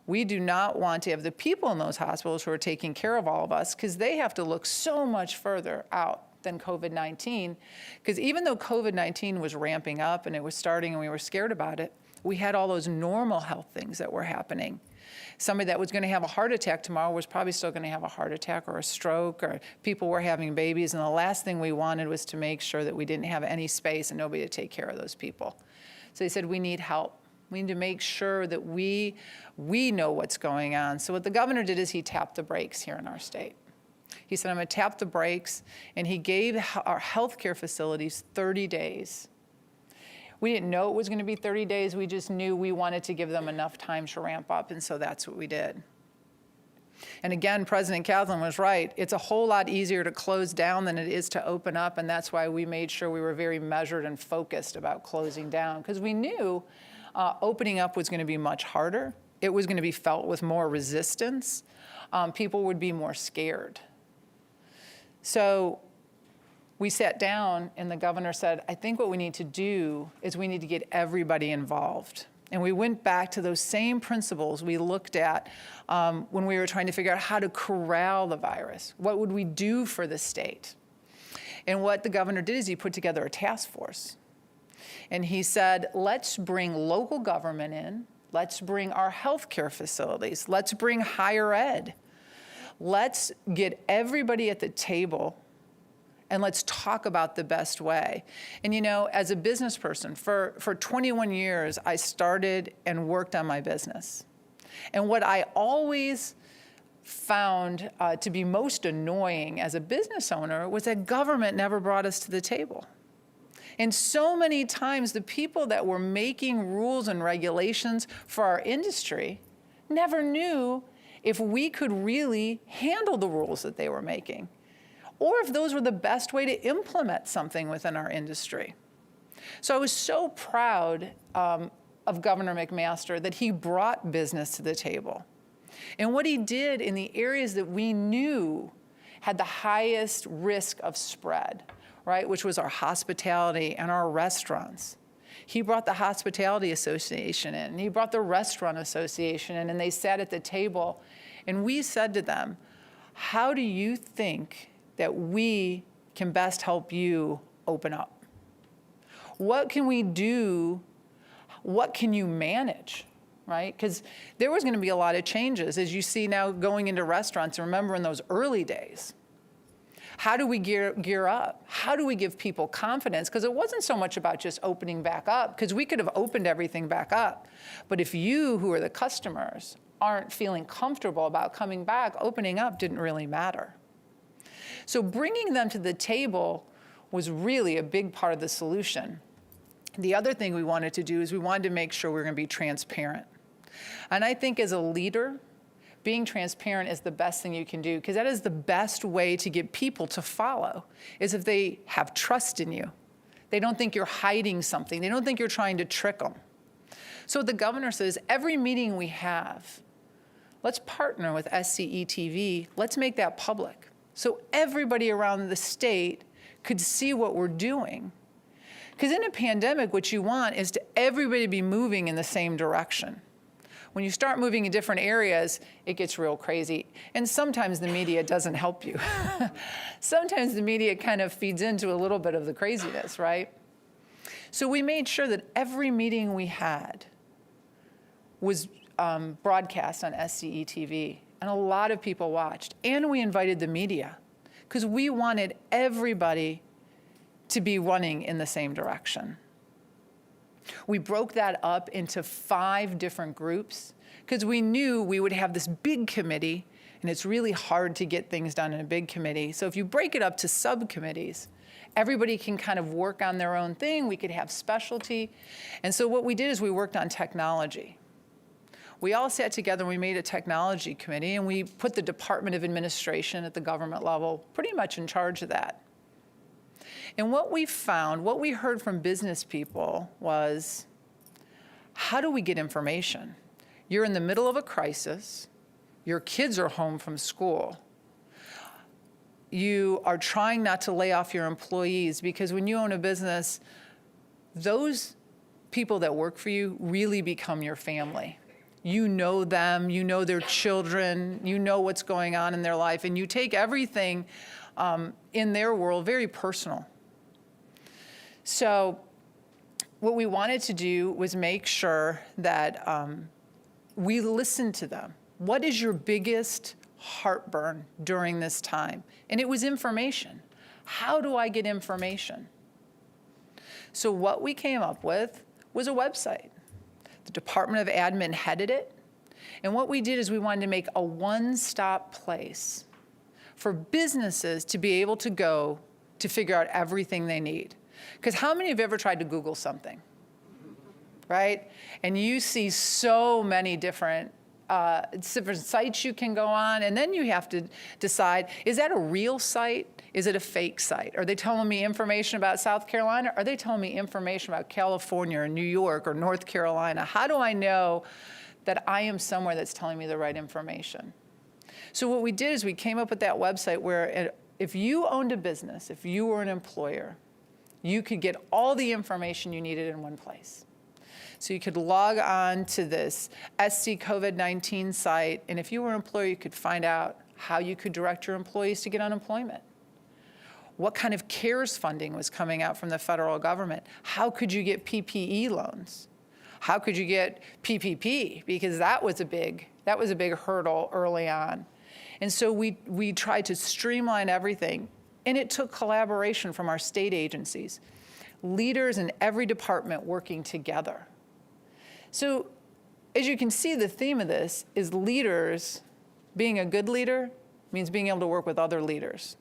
We do not want to have the people in those hospitals who are taking care of all of us, because they have to look so much further out than COVID-19. Because even though COVID-19 was ramping up and it was starting and we were scared about it, we had all those normal health things that were happening. Somebody that was going to have a heart attack tomorrow was probably still going to have a heart attack or a stroke, or people were having babies. And the last thing we wanted was to make sure that we didn't have any space and nobody to take care of those people. So they said, we need help. We need to make sure that we know what's going on. So what the governor did is he tapped the brakes here in our state. He said, I'm going to tap the brakes. And he gave our healthcare facilities 30 days We didn't know it was going to be 30 days. We just knew we wanted to give them enough time to ramp up, and so that's what we did. And again, President Caslin was right. It's a whole lot easier to close down than it is to open up, and that's why we made sure we were very measured and focused about closing down, because we knew opening up was going to be much harder. It was going to be felt with more resistance. People would be more scared. So we sat down, and the governor said, I think what we need to do is we need to get everybody involved. And we went back to those same principles we looked at when we were trying to figure out how to corral the virus. What would we do for the state? And what the governor did is he put together a task force. And he said, let's bring local government in. Let's bring our healthcare facilities. Let's bring higher ed. Let's get everybody at the table, and let's talk about the best way. And you know, as a business person, for 21 years, I started and worked on my business. And what I always found to be most annoying as a business owner was that government never brought us to the table. And so many times, the people that were making rules and regulations for our industry never knew if we could really handle the rules that they were making, or if those were the best way to implement something within our industry. So I was so proud of Governor McMaster that he brought business to the table. And what he did in the areas that we knew had the highest risk of spread, right, which was our hospitality and our restaurants. He brought the Hospitality Association in, and he brought the Restaurant Association in, and they sat at the table, and we said to them, how do you think that we can best help you open up? What can we do? What can you manage, right? Because there was going to be a lot of changes, as you see now going into restaurants. And remember in those early days, how do we gear up? How do we give people confidence? Because it wasn't so much about just opening back up, because we could have opened everything back up. But if you, who are the customers, aren't feeling comfortable about coming back, opening up didn't really matter. So bringing them to the table was really a big part of the solution. The other thing we wanted to do is we wanted to make sure we were going to be transparent. And I think as a leader, being transparent is the best thing you can do, because that is the best way to get people to follow, is if they have trust in you. They don't think you're hiding something. They don't think you're trying to trick them. So the governor says, every meeting we have, let's partner with SCE TV. Let's make that public, so everybody around the state could see what we're doing. Because in a pandemic, what you want is to everybody be moving in the same direction. When you start moving in different areas, it gets real crazy. And sometimes the media doesn't help you. Sometimes the media kind of feeds into a little bit of the craziness, right? So we made sure that every meeting we had was broadcast on SCE TV. And a lot of people watched. And we invited the media, because we wanted everybody to be running in the same direction. We broke that up into 5 different groups, because we knew we would have this big committee, and it's really hard to get things done in a big committee. So if you break it up to subcommittees, everybody can kind of work on their own thing. We could have specialty. And so what we did is we worked on technology. We all sat together and we made a technology committee, and we put the Department of Administration at the government level pretty much in charge of that. And what we found, what we heard from business people was, how do we get information? You're in the middle of a crisis. Your kids are home from school. You are trying not to lay off your employees, because when you own a business, those people that work for you really become your family. You know them, you know their children, you know what's going on in their life, and you take everything in their world very personal. So what we wanted to do was make sure that we listened to them. What is your biggest heartburn during this time? And it was information. How do I get information? So what we came up with was a website. The Department of Admin headed it. And what we did is we wanted to make a one-stop place for businesses to be able to go to figure out everything they need. Because how many have ever tried to Google something? right? And you see so many different sites you can go on, and then you have to decide, is that a real site? Is it a fake site? Are they telling me information about South Carolina? Are they telling me information about California or New York or North Carolina? How do I know that I am somewhere that's telling me the right information? So what we did is we came up with that website where if you owned a business, if you were an employer, you could get all the information you needed in one place. So you could log on to this SC COVID-19 site, and if you were an employer, you could find out how you could direct your employees to get unemployment. What kind of CARES funding was coming out from the federal government? How could you get PPE loans? How could you get PPP? Because that was a big hurdle early on. And so we tried to streamline everything, and it took collaboration from our state agencies, leaders in every department working together. So as you can see, the theme of this is leaders. Being a good leader means being able to work with other leaders,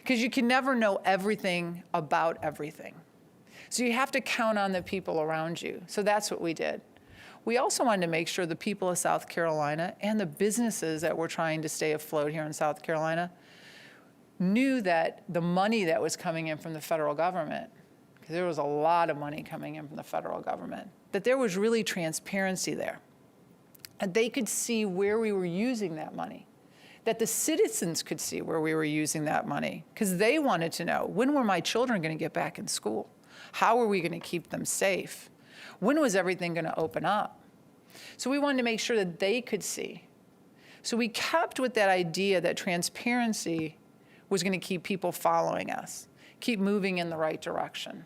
because you can never know everything about everything. So you have to count on the people around you. So that's what we did. We also wanted to make sure the people of South Carolina and the businesses that were trying to stay afloat here in South Carolina knew that the money that was coming in from the federal government, because there was a lot of money coming in from the federal government, that there was really transparency there. And they could see where we were using that money, that the citizens could see where we were using that money, because they wanted to know, when were my children going to get back in school? How are we going to keep them safe? When was everything going to open up? So we wanted to make sure that they could see. So we kept with that idea that transparency was going to keep people following us, keep moving in the right direction.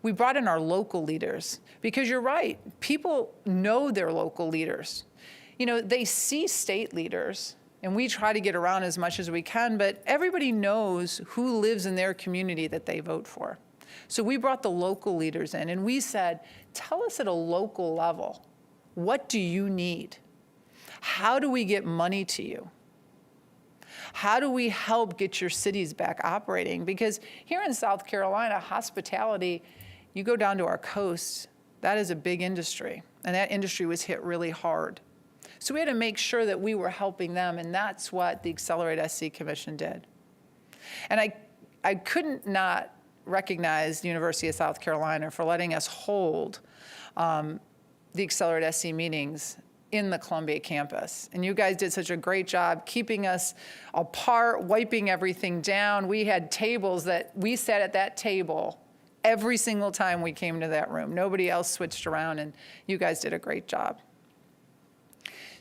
We brought in our local leaders, because you're right, people know their local leaders. You know, they see state leaders, and we try to get around as much as we can, but everybody knows who lives in their community that they vote for. So we brought the local leaders in, and we said, tell us at a local level, what do you need? How do we get money to you? How do we help get your cities back operating? Because here in South Carolina, hospitality, you go down to our coast, that is a big industry, and that industry was hit really hard. So we had to make sure that we were helping them, and that's what the Accelerate SC Commission did. And I couldn't not recognize the University of South Carolina for letting us hold the Accelerate SC meetings in the Columbia campus. And you guys did such a great job keeping us apart, wiping everything down. We had tables that we sat at that table every single time we came to that room. Nobody else switched around, and you guys did a great job.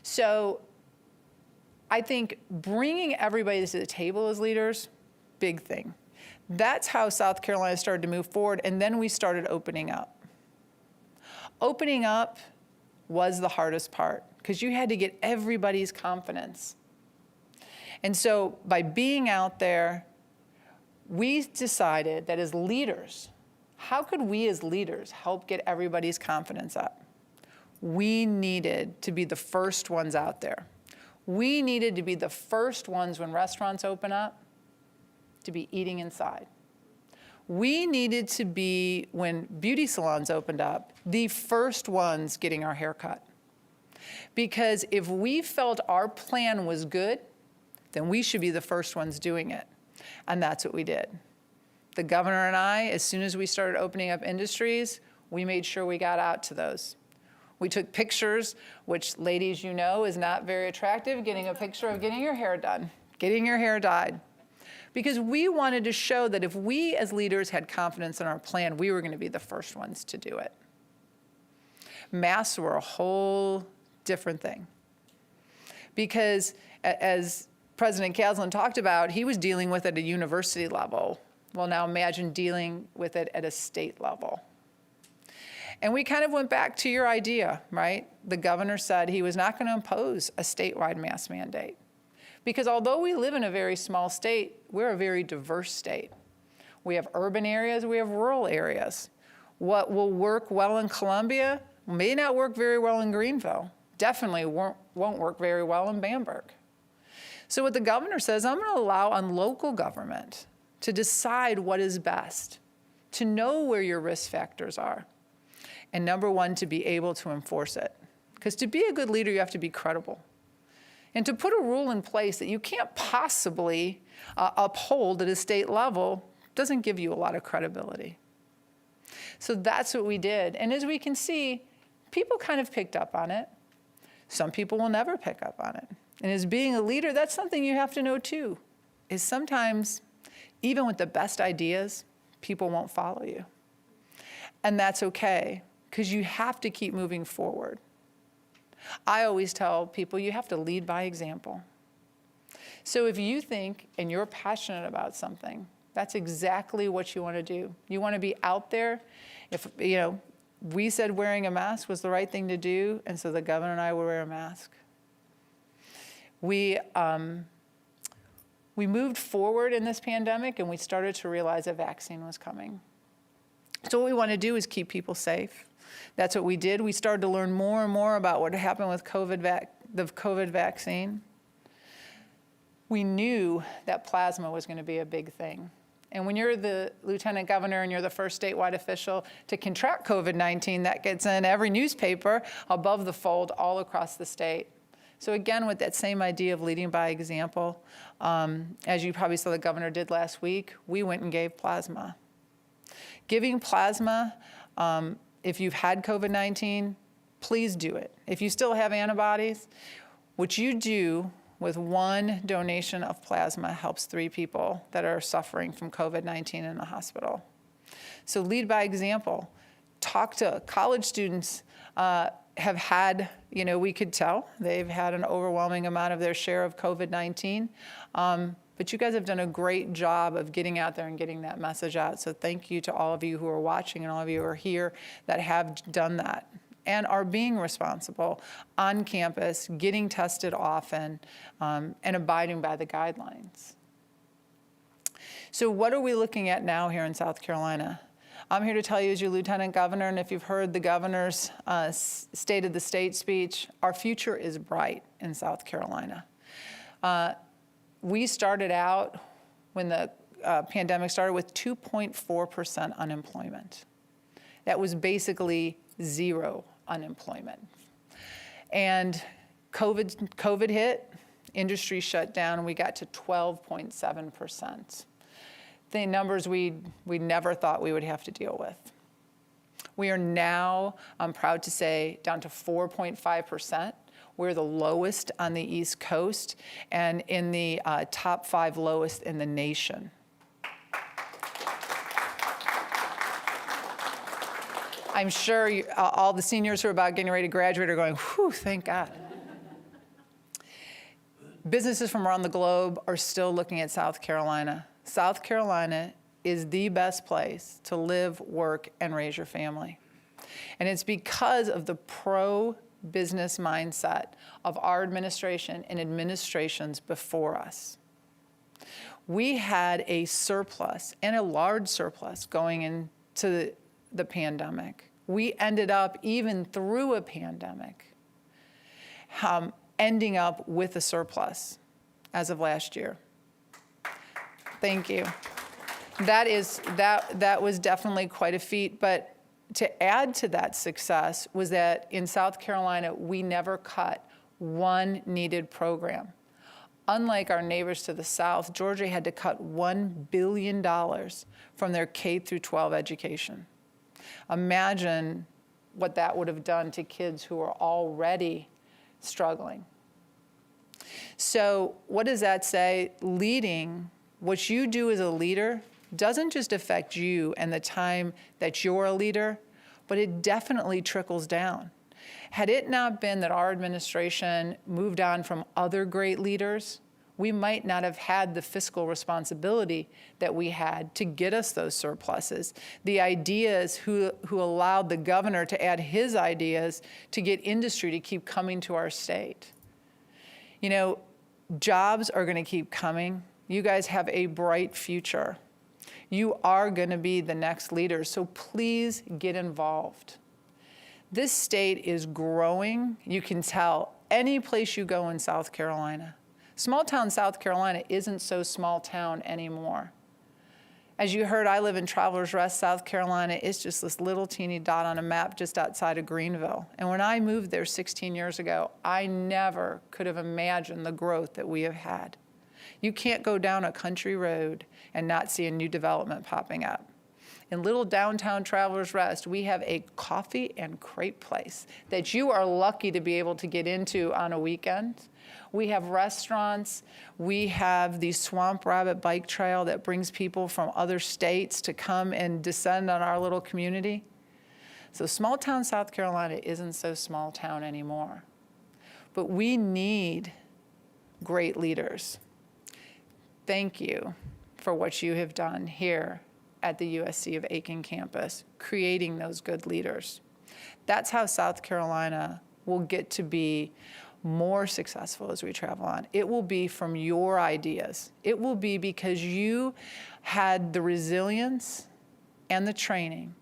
So I think bringing everybody to the table as leaders, big thing. That's how South Carolina started to move forward, and then we started opening up. Opening up was the hardest part, because you had to get everybody's confidence. And so by being out there, we decided that as leaders, how could we as leaders help get everybody's confidence up? We needed to be the first ones out there. We needed to be the first ones when restaurants open up to be eating inside. We needed to be, when beauty salons opened up, the first ones getting our hair cut. Because if we felt our plan was good, then we should be the first ones doing it. And that's what we did. The governor and I, as soon as we started opening up industries, we made sure we got out to those. We took pictures, which, ladies, you know, is not very attractive, getting a picture of getting your hair done, getting your hair dyed. Because we wanted to show that if we as leaders had confidence in our plan, we were going to be the first ones to do it. Masks were a whole different thing. Because as President Caslin talked about, he was dealing with it at a university level. Well, now imagine dealing with it at a state level. And we kind of went back to your idea, right? The governor said he was not going to impose a statewide mask mandate. Because although we live in a very small state, we're a very diverse state. We have urban areas, we have rural areas. What will work well in Columbia may not work very well in Greenville. Definitely won't work very well in Bamberg. So what the governor says, I'm going to allow on local government to decide what is best, to know where your risk factors are. and number one, to be able to enforce it. Because to be a good leader, you have to be credible. And to put a rule in place that you can't possibly uphold at a state level doesn't give you a lot of credibility. So that's what we did. And as we can see, people kind of picked up on it. Some people will never pick up on it. And as being a leader, that's something you have to know too, is sometimes, even with the best ideas, people won't follow you. And that's okay, because you have to keep moving forward. I always tell people you have to lead by example. So if you think and you're passionate about something, that's exactly what you want to do. You want to be out there. If, we said wearing a mask was the right thing to do, and so the governor and I would wear a mask. We moved forward in this pandemic, and we started to realize a vaccine was coming. So what we want to do is keep people safe. That's what we did. We started to learn more and more about what happened with the COVID vaccine. We knew that plasma was going to be a big thing. And when you're the lieutenant governor and you're the first statewide official to contract COVID-19, that gets in every newspaper above the fold all across the state. So again, with that same idea of leading by example, as you probably saw the governor did last week, we went and gave plasma. Giving plasma, if you've had COVID-19, please do it. If you still have antibodies, what you do with one donation of plasma helps 3 people that are suffering from COVID-19 in the hospital. So lead by example. Talk to college students. Have had, we could tell they've had an overwhelming amount of their share of COVID-19. But you guys have done a great job of getting out there and getting that message out. So thank you to all of you who are watching and all of you who are here that have done that and are being responsible on campus, getting tested often, and abiding by the guidelines. So what are we looking at now here in South Carolina? I'm here to tell you as your lieutenant governor, and if you've heard the governor's State of the State speech, our future is bright in South Carolina. We started out, when the pandemic started, with 2.4% unemployment. That was basically zero unemployment. And COVID hit, industry shut down, and we got to 12.7%. The numbers we never thought we would have to deal with. We are now, I'm proud to say, down to 4.5%. We're the lowest on the East Coast and in the top 5 lowest in the nation. I'm sure all the seniors who are about getting ready to graduate are going, whew, thank God. Businesses from around the globe are still looking at South Carolina. South Carolina is the best place to live, work, and raise your family. And it's because of the pro-business mindset of our administration and administrations before us. We had a surplus, and a large surplus, going into the pandemic. We ended up, even through a pandemic, ending up with a surplus as of last year. Thank you. That was definitely quite a feat, but to add to that success was that in South Carolina, we never cut one needed program. Unlike our neighbors to the south, Georgia had to cut $1 billion from their K through 12 education. Imagine what that would have done to kids who are already struggling. So what does that say? Leading, what you do as a leader doesn't just affect you and the time that you're a leader, but it definitely trickles down. Had it not been that our administration moved on from other great leaders, we might not have had the fiscal responsibility that we had to get us those surpluses. The ideas who allowed the governor to add his ideas to get industry to keep coming to our state. You know, jobs are going to keep coming. You guys have a bright future. You are going to be the next leaders, so please get involved. This state is growing. You can tell any place you go in South Carolina. Small town South Carolina isn't so small town anymore. As you heard, I live in Travelers Rest, South Carolina. It's just this little teeny dot on a map just outside of Greenville. And when I moved there 16 years ago, I never could have imagined the growth that we have had. You can't go down a country road and not see a new development popping up. In little downtown Travelers Rest, we have a coffee and crepe place that you are lucky to be able to get into on a weekend. We have restaurants. We have the Swamp Rabbit Bike Trail that brings people from other states to come and descend on our little community. So small town South Carolina isn't so small town anymore. But we need great leaders. Thank you for what you have done here at the USC of Aiken campus, creating those good leaders. That's how South Carolina will get to be more successful as we travel on. It will be from your ideas. It will be because you had the resilience and the training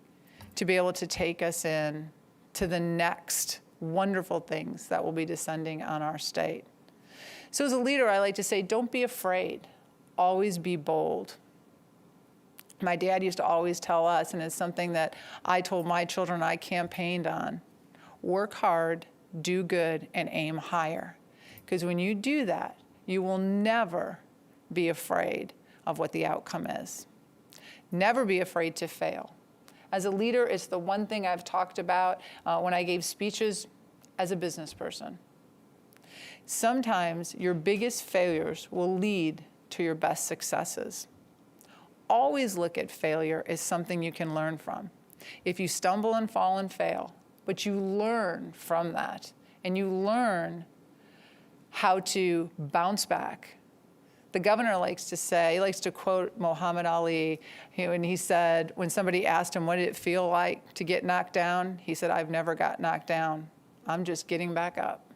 to be able to take us in to the next wonderful things that will be descending on our state. So as a leader, I like to say, don't be afraid. Always be bold. My dad used to always tell us, and it's something that I told my children I campaigned on, work hard, do good, and aim higher. Because when you do that, you will never be afraid of what the outcome is. Never be afraid to fail. As a leader, it's the one thing I've talked about when I gave speeches as a business person. Sometimes your biggest failures will lead to your best successes. Always look at failure as something you can learn from. If you stumble and fall and fail, but you learn from that, and you learn how to bounce back. The governor likes to say, he likes to quote Muhammad Ali, when he said, when somebody asked him, what did it feel like to get knocked down? He said, I've never got knocked down. I'm just getting back up.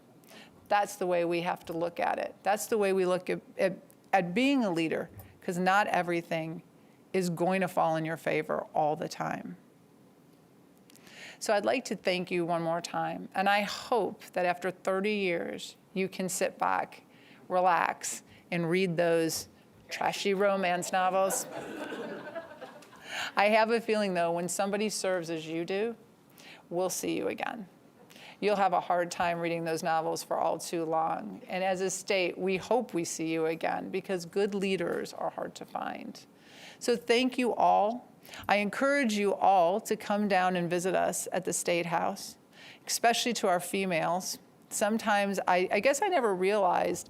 That's the way we have to look at it. That's the way we look at being a leader, because not everything is going to fall in your favor all the time. So I'd like to thank you one more time, and I hope that after 30 years, you can sit back, relax, and read those trashy romance novels. I have a feeling, though, when somebody serves as you do, we'll see you again. You'll have a hard time reading those novels for all too long. And as a state, we hope we see you again, because good leaders are hard to find. So thank you all. I encourage you all to come down and visit us at the State House, especially to our females. Sometimes, I guess I never realized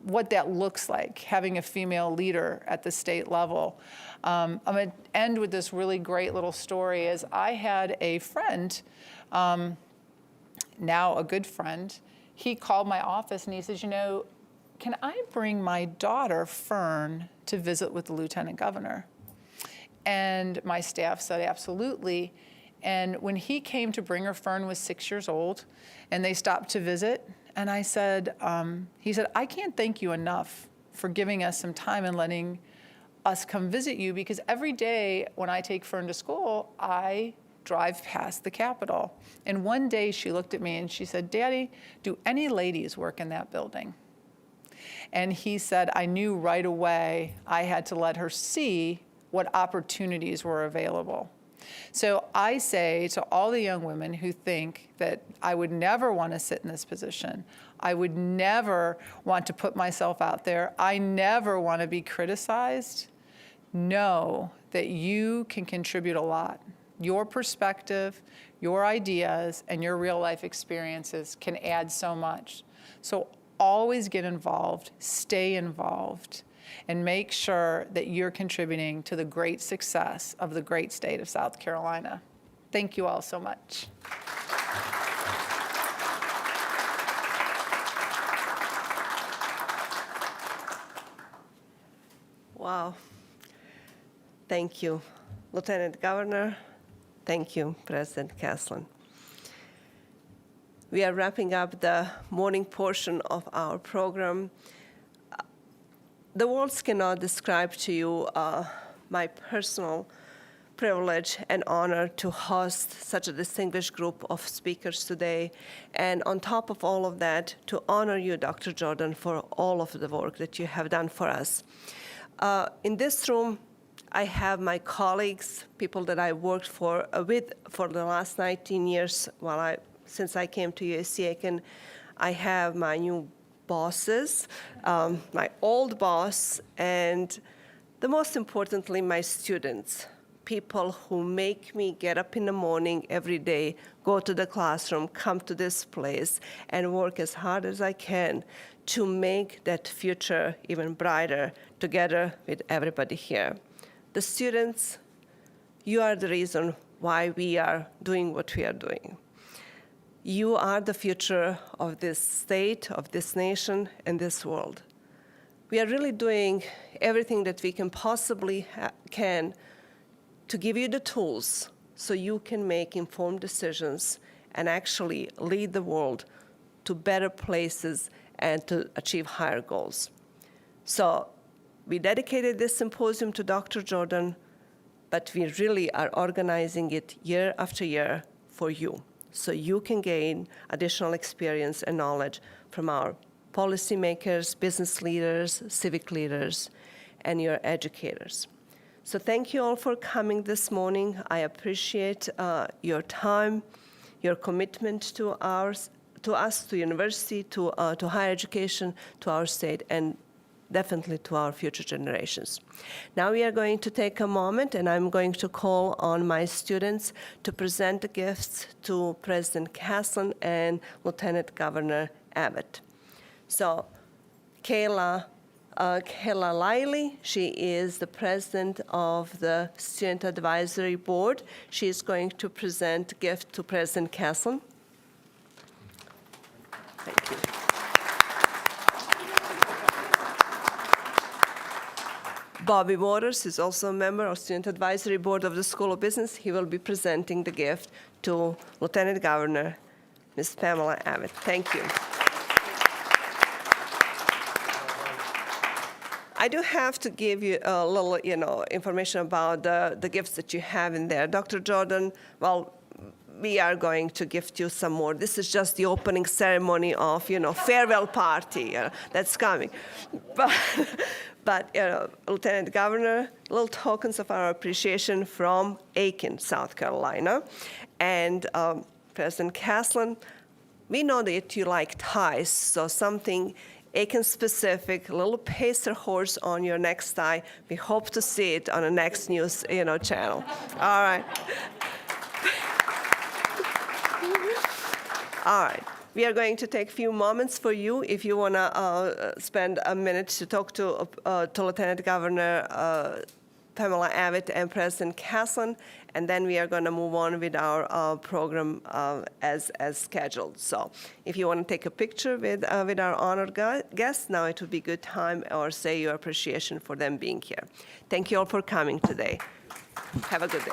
what that looks like, having a female leader at the state level. I'm going to end with this really great little story. Is I had a friend, now a good friend. He called my office and he says, you know, can I bring my daughter, Fern, to visit with the Lieutenant Governor? And my staff said, absolutely. And when he came to bring her, Fern was 6 years old, and they stopped to visit. And I said, he said, I can't thank you enough for giving us some time and letting us come visit you, because every day when I take Fern to school, I drive past the Capitol. And one day she looked at me and she said, Daddy, do any ladies work in that building? And he said, I knew right away I had to let her see what opportunities were available. So I say to all the young women who think that I would never want to sit in this position, I would never want to put myself out there, I never want to be criticized, know that you can contribute a lot. Your perspective, your ideas, and your real life experiences can add so much. So always get involved, stay involved, and make sure that you're contributing to the great success of the great state of South Carolina. Thank you all so much. Wow. Thank you, Lieutenant Governor. Thank you, President Caslin. We are wrapping up the morning portion of our program. The words cannot describe to you my personal privilege and honor to host such a distinguished group of speakers today. And on top of all of that, to honor you, Dr. Jordan, for all of the work that you have done for us. In this room, I have my colleagues, people that I worked with for the last 19 years since I came to USCA, and I have my new bosses, my old boss, and the most importantly, my students, people who make me get up in the morning every day, go to the classroom, come to this place, and work as hard as I can to make that future even brighter together with everybody here. The students, you are the reason why we are doing what we are doing. You are the future of this state, of this nation, and this world. We are really doing everything that we can possibly can to give you the tools so you can make informed decisions and actually lead the world to better places and to achieve higher goals. So we dedicated this symposium to Dr. Jordan, but we really are organizing it year after year for you, so you can gain additional experience and knowledge from our policymakers, business leaders, civic leaders, and your educators. So thank you all for coming this morning. I appreciate your time, your commitment to us, to university, to higher education, to our state, and definitely to our future generations. Now we are going to take a moment, and I'm going to call on my students to present the gifts to President Caslin and Lieutenant Governor Abbott. So Kayla Liley, she is the president of the Student Advisory Board. She is going to present a gift to President Caslin. Thank you. Bobby Waters is also a member of Student Advisory Board of the School of Business. He will be presenting the gift to Lieutenant Governor, Ms. Pamela Abbott. Thank you. I do have to give you a little, information about the gifts that you have in there. Dr. Jordan, well, we are going to gift you some more. This is just the opening ceremony of, farewell party that's coming. But Lieutenant Governor, little tokens of our appreciation from Aiken, South Carolina. And President Caslin, we know that you like ties, so something Aiken-specific, a little pacer horse on your next tie. We hope to see it on the next news, channel. All right. All right. We are going to take a few moments for you if you want to spend a minute to talk to Lieutenant Governor Pamela Abbott and President Caslin, and then we are going to move on with our program as scheduled. So if you want to take a picture with our honored guests, now it would be a good time, or say your appreciation for them being here. Thank you all for coming today. Have a good day.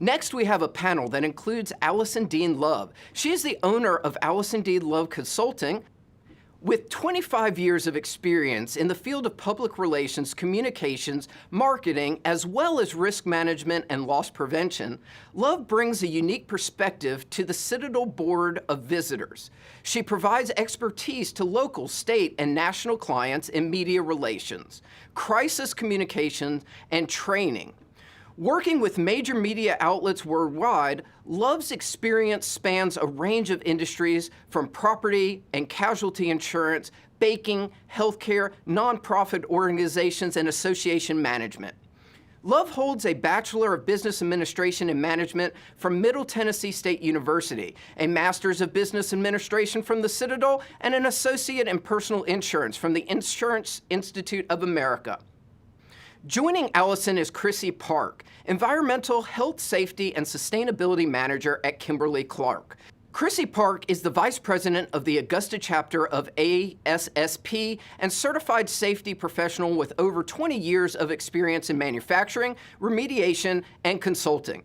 Next, we have a panel that includes Allison Dean Love. She is the owner of Allison Dean Love Consulting. With 25 years of experience in the field of public relations, communications, marketing, as well as risk management and loss prevention, Love brings a unique perspective to the Citadel Board of Visitors. She provides expertise to local, state, and national clients in media relations, crisis communications, and training. Working with major media outlets worldwide, Love's experience spans a range of industries from property and casualty insurance, banking, healthcare, nonprofit organizations, and association management. Love holds a Bachelor of Business Administration and Management from Middle Tennessee State University, a Master's of Business Administration from the Citadel, and an Associate in Personal Insurance from the Insurance Institute of America. Joining Allison is Chrissy Park, Environmental Health, Safety, and Sustainability Manager at Kimberly-Clark. Chrissy Park is the Vice President of the Augusta chapter of ASSP and certified safety professional with over 20 years of experience in manufacturing, remediation, and consulting.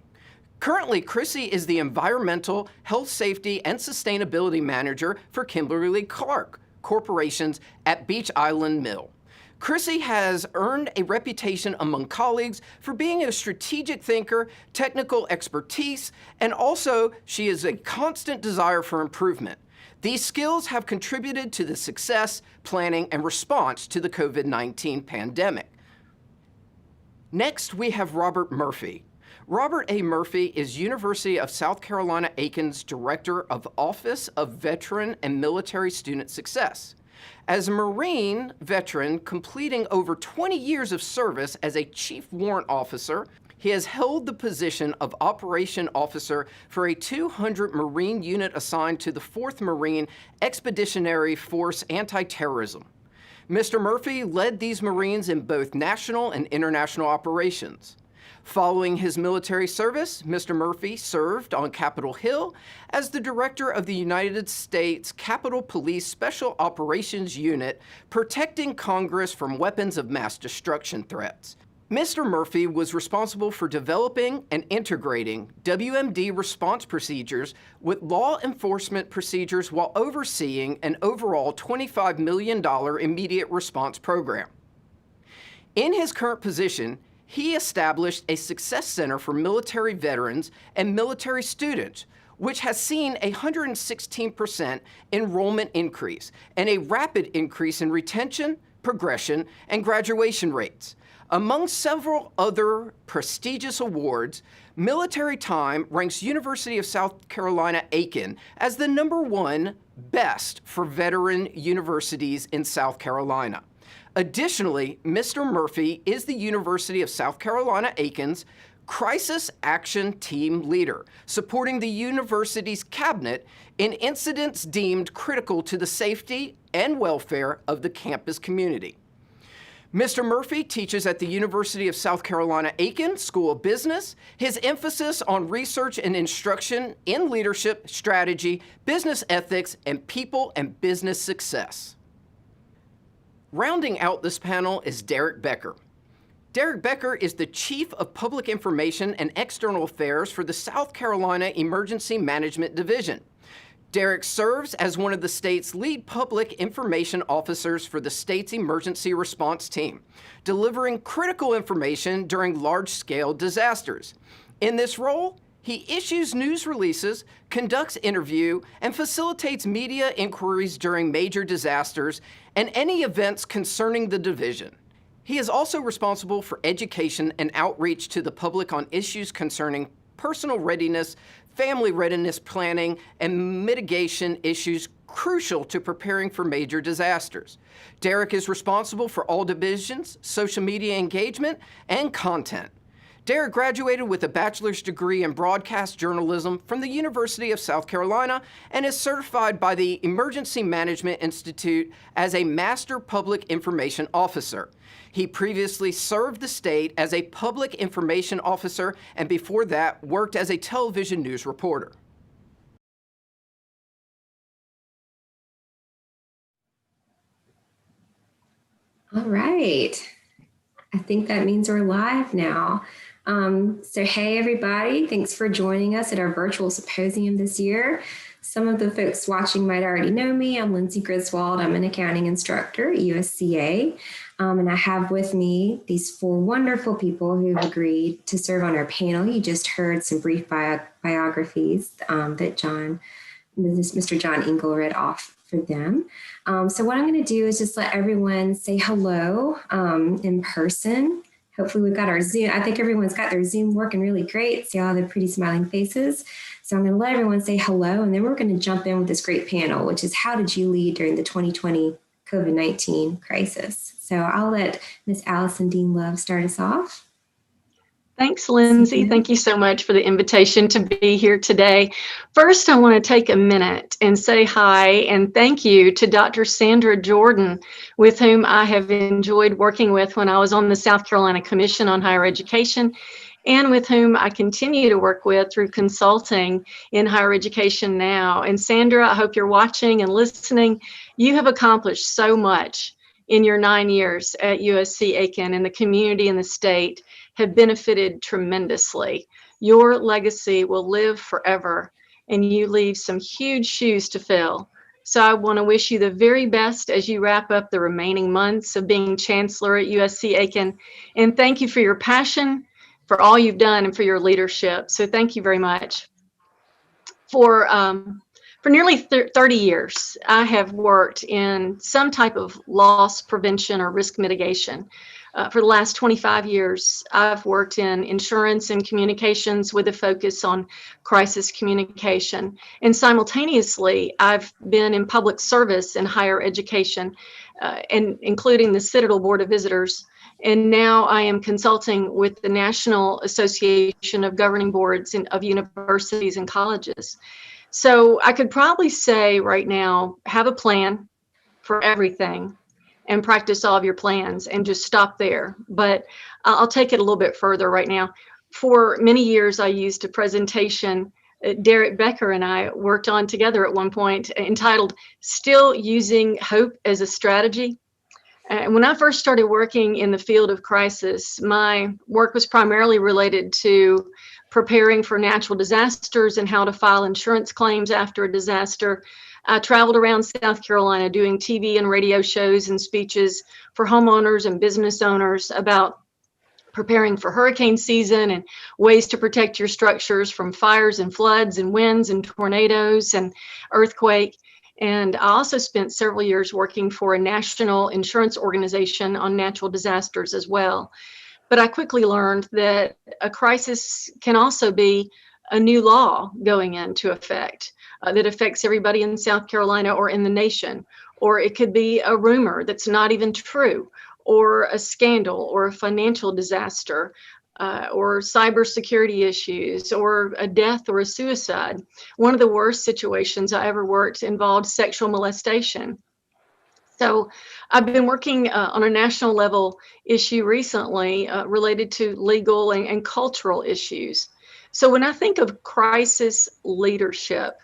Currently, Chrissy is the Environmental Health, Safety, and Sustainability Manager for Kimberly-Clark Corporations at Beach Island Mill. Chrissy has earned a reputation among colleagues for being a strategic thinker, technical expertise, and also she is a constant desire for improvement. These skills have contributed to the success, planning, and response to the COVID-19 pandemic. Next, we have Robert Murphy. Robert A. Murphy is University of South Carolina Aiken's Director of Office of Veteran and Military Student Success. As a Marine veteran completing over 20 years of service as a Chief Warrant Officer, he has held the position of Operation Officer for a 200 Marine unit assigned to the 4th Marine Expeditionary Force Anti-Terrorism. Mr. Murphy led these Marines in both national and international operations. Following his military service, Mr. Murphy served on Capitol Hill as the director of the United States Capitol Police Special Operations Unit, protecting Congress from weapons of mass destruction threats. Mr. Murphy was responsible for developing and integrating WMD response procedures with law enforcement procedures while overseeing an overall $25 million immediate response program. In his current position, he established a Success Center for military veterans and military students, which has seen a 116% enrollment increase and a rapid increase in retention, progression, and graduation rates. Among several other prestigious awards, Military Time ranks University of South Carolina Aiken as the #1 best for veteran universities in South Carolina. Additionally, Mr. Murphy is the University of South Carolina Aiken's Crisis Action Team Leader, supporting the university's cabinet in incidents deemed critical to the safety and welfare of the campus community. Mr. Murphy teaches at the University of South Carolina Aiken School of Business. His emphasis on research and instruction in leadership, strategy, business ethics, and people and business success. Rounding out this panel is Derek Becker. Derek Becker is the Chief of Public Information and External Affairs for the South Carolina Emergency Management Division. Derek serves as one of the state's lead public information officers for the state's emergency response team, delivering critical information during large-scale disasters. In this role, he issues news releases, conducts interview, and facilitates media inquiries during major disasters and any events concerning the division. He is also responsible for education and outreach to the public on issues concerning personal readiness, family readiness planning, and mitigation issues crucial to preparing for major disasters. Derek is responsible for all divisions, social media engagement, and content. Derek graduated with a bachelor's degree in broadcast journalism from the University of South Carolina and is certified by the Emergency Management Institute as a Master Public Information Officer. He previously served the state as a public information officer and before that worked as a television news reporter. All right. I think that means we're live now. So hey, everybody, thanks for joining us at our virtual symposium this year. Some of the folks watching might already know me. I'm Lindsay Griswold. I'm an accounting instructor at USCA. And I have with me these 4 wonderful people who've agreed to serve on our panel. You just heard some brief biographies that Mr. John Engel read off for them. So what I'm going to do is just let everyone say hello in person. Hopefully we've got our Zoom. I think everyone's got their Zoom working really great. See all the pretty smiling faces. So I'm going to let everyone say hello, and then we're going to jump in with this great panel, which is how did you lead during the 2020 COVID-19 crisis? So I'll let Ms. Allison Dean Love start us off. Thanks, Lindsay. Thank you so much for the invitation to be here today. First, I want to take a minute and say hi and thank you to Dr. Sandra Jordan, with whom I have enjoyed working with when I was on the South Carolina Commission on Higher Education, and with whom I continue to work with through consulting in higher education now. And Sandra, I hope you're watching and listening. You have accomplished so much in your 9 years at USC-Aiken, and the community and the state have benefited tremendously. Your legacy will live forever, and you leave some huge shoes to fill. So I want to wish you the very best as you wrap up the remaining months of being chancellor at USC-Aiken, and thank you for your passion, for all you've done, and for your leadership. So thank you very much. For nearly 30 years, I have worked in some type of loss prevention or risk mitigation. For the last 25 years, I've worked in insurance and communications with a focus on crisis communication. And simultaneously, I've been in public service in higher education, and including the Citadel Board of Visitors. And now I am consulting with the National Association of Governing Boards of Universities and Colleges. So I could probably say right now, have a plan for everything and practice all of your plans and just stop there. But I'll take it a little bit further right now. For many years, I used a presentation Derek Becker and I worked on together at one point entitled Still Using Hope as a Strategy. And when I first started working in the field of crisis, my work was primarily related to preparing for natural disasters and how to file insurance claims after a disaster. I traveled around South Carolina doing TV and radio shows and speeches for homeowners and business owners about preparing for hurricane season and ways to protect your structures from fires and floods and winds and tornadoes and earthquake. And I also spent several years working for a national insurance organization on natural disasters as well. But I quickly learned that a crisis can also be a new law going into effect that affects everybody in South Carolina or in the nation, or it could be a rumor that's not even true, or a scandal, or a financial disaster, or cybersecurity issues, or a death or a suicide. One of the worst situations I ever worked involved sexual molestation. So I've been working on a national level issue recently related to legal and cultural issues. So when I think of crisis leadership,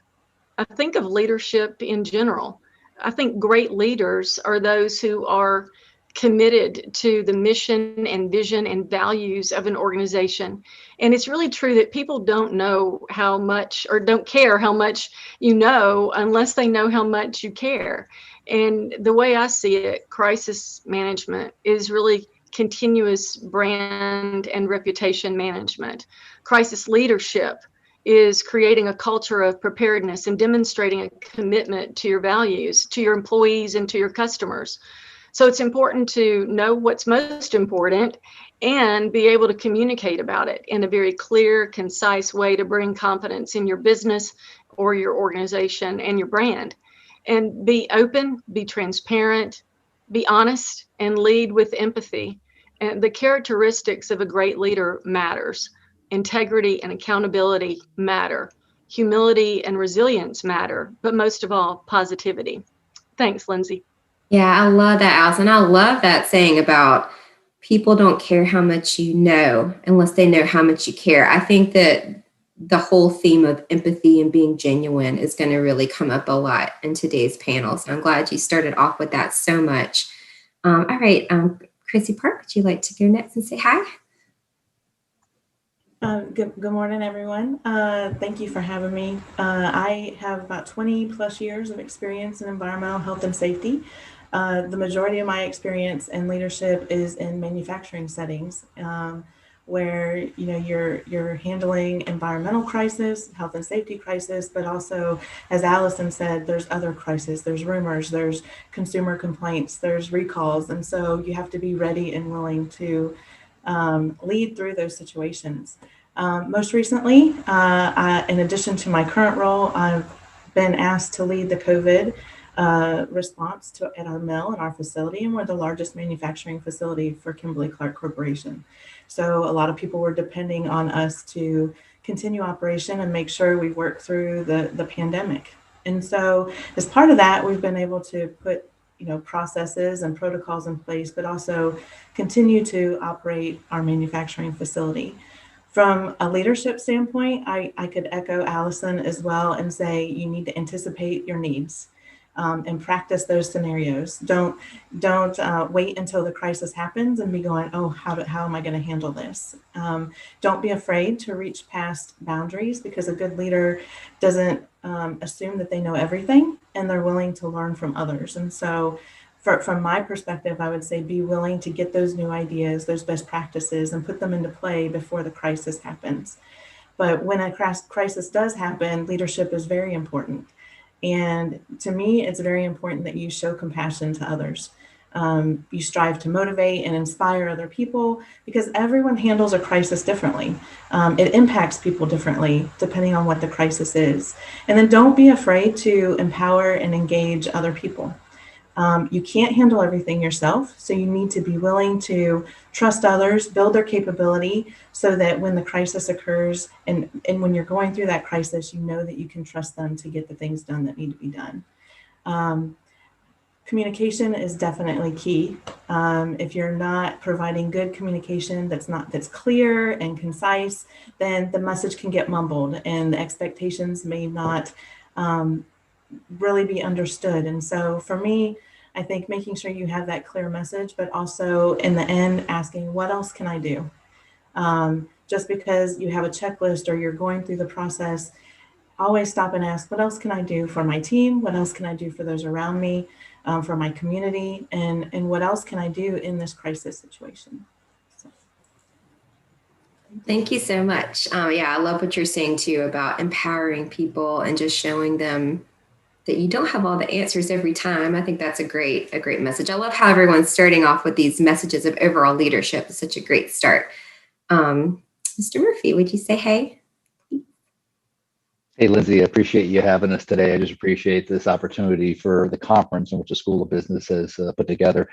I think of leadership in general. I think great leaders are those who are committed to the mission and vision and values of an organization. And it's really true that people don't know how much, or don't care how much you know, unless they know how much you care. And the way I see it, crisis management is really continuous brand and reputation management. Crisis leadership is creating a culture of preparedness and demonstrating a commitment to your values, to your employees and to your customers. So it's important to know what's most important and be able to communicate about it in a very clear, concise way to bring confidence in your business or your organization and your brand. And be open, be transparent, be honest, and lead with empathy. And the characteristics of a great leader matters. Integrity and accountability matter. Humility and resilience matter, but most of all, positivity. Thanks, Lindsay. Yeah, I love that, Allison. I love that saying about people don't care how much you know unless they know how much you care. I think that the whole theme of empathy and being genuine is going to really come up a lot in today's panel. So I'm glad you started off with that so much. All right, Chrissy Park, would you like to go next and say hi? Good morning, everyone. Thank you for having me. I have about 20 plus years of experience in environmental health and safety. The majority of my experience and leadership is in manufacturing settings, where you're handling environmental crisis, health and safety crisis, but also, as Allison said, there's other crises. There's rumors, there's consumer complaints, there's recalls, and so you have to be ready and willing to lead through those situations. Most recently, in addition to my current role, I've been asked to lead the COVID response at our mill in our facility, and we're the largest manufacturing facility for Kimberly-Clark Corporation. So a lot of people were depending on us to continue operation and make sure we work through the pandemic. And so as part of that, we've been able to put processes and protocols in place, but also continue to operate our manufacturing facility. From a leadership standpoint, I could echo Allison as well and say you need to anticipate your needs and practice those scenarios. Don't wait until the crisis happens and be going, oh, how am I going to handle this? Don't be afraid to reach past boundaries, because a good leader doesn't assume that they know everything, and they're willing to learn from others. And so from my perspective, I would say be willing to get those new ideas, those best practices, and put them into play before the crisis happens. But when a crisis does happen, leadership is very important. And to me, it's very important that you show compassion to others. You strive to motivate and inspire other people, because everyone handles a crisis differently. It impacts people differently depending on what the crisis is. And then don't be afraid to empower and engage other people. You can't handle everything yourself, so you need to be willing to trust others, build their capability, so that when the crisis occurs and when you're going through that crisis, you know that you can trust them to get the things done that need to be done. Communication is definitely key. If you're not providing good communication that's clear and concise, then the message can get mumbled and the expectations may not really be understood. And so for me, I think making sure you have that clear message, but also in the end asking, what else can I do? Just because you have a checklist or you're going through the process, always stop and ask, what else can I do for my team? What else can I do for those around me, for my community? And what else can I do in this crisis situation? So. Thank you so much. Yeah, I love what you're saying too about empowering people and just showing them that you don't have all the answers every time. I think that's a great message. I love how everyone's starting off with these messages of overall leadership. It's such a great start. Mr. Murphy, would you say hey? Hey, Lindsay, I appreciate you having us today. I just appreciate this opportunity for the conference in which the School of Business has put together.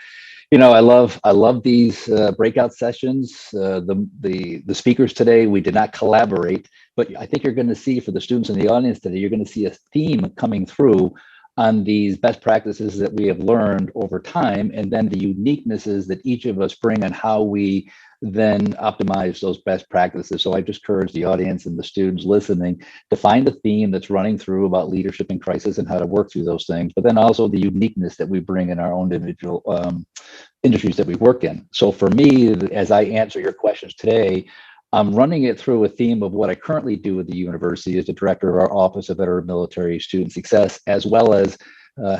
I love these breakout sessions. The speakers today, we did not collaborate, but I think you're going to see, for the students in the audience today, you're going to see a theme coming through on these best practices that we have learned over time, and then the uniquenesses that each of us bring and how we then optimize those best practices. So I just encourage the audience and the students listening to find a theme that's running through about leadership in crisis and how to work through those things, but then also the uniqueness that we bring in our own individual industries that we work in. So for me, as I answer your questions today, I'm running it through a theme of what I currently do at the university as the director of our Office of Veteran Military Student Success, as well as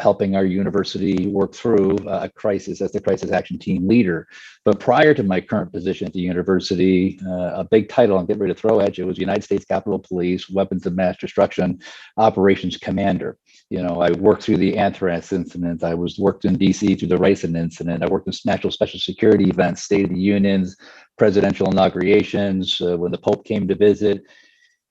helping our university work through a crisis as the crisis action team leader. But prior to my current position at the university, a big title I'm getting ready to throw at you was United States Capitol Police Weapons of Mass Destruction Operations Commander. I worked through the anthrax incident. I worked in DC through the ricin incident. I worked in national special security events, State of the Unions, presidential inaugurations, when the Pope came to visit.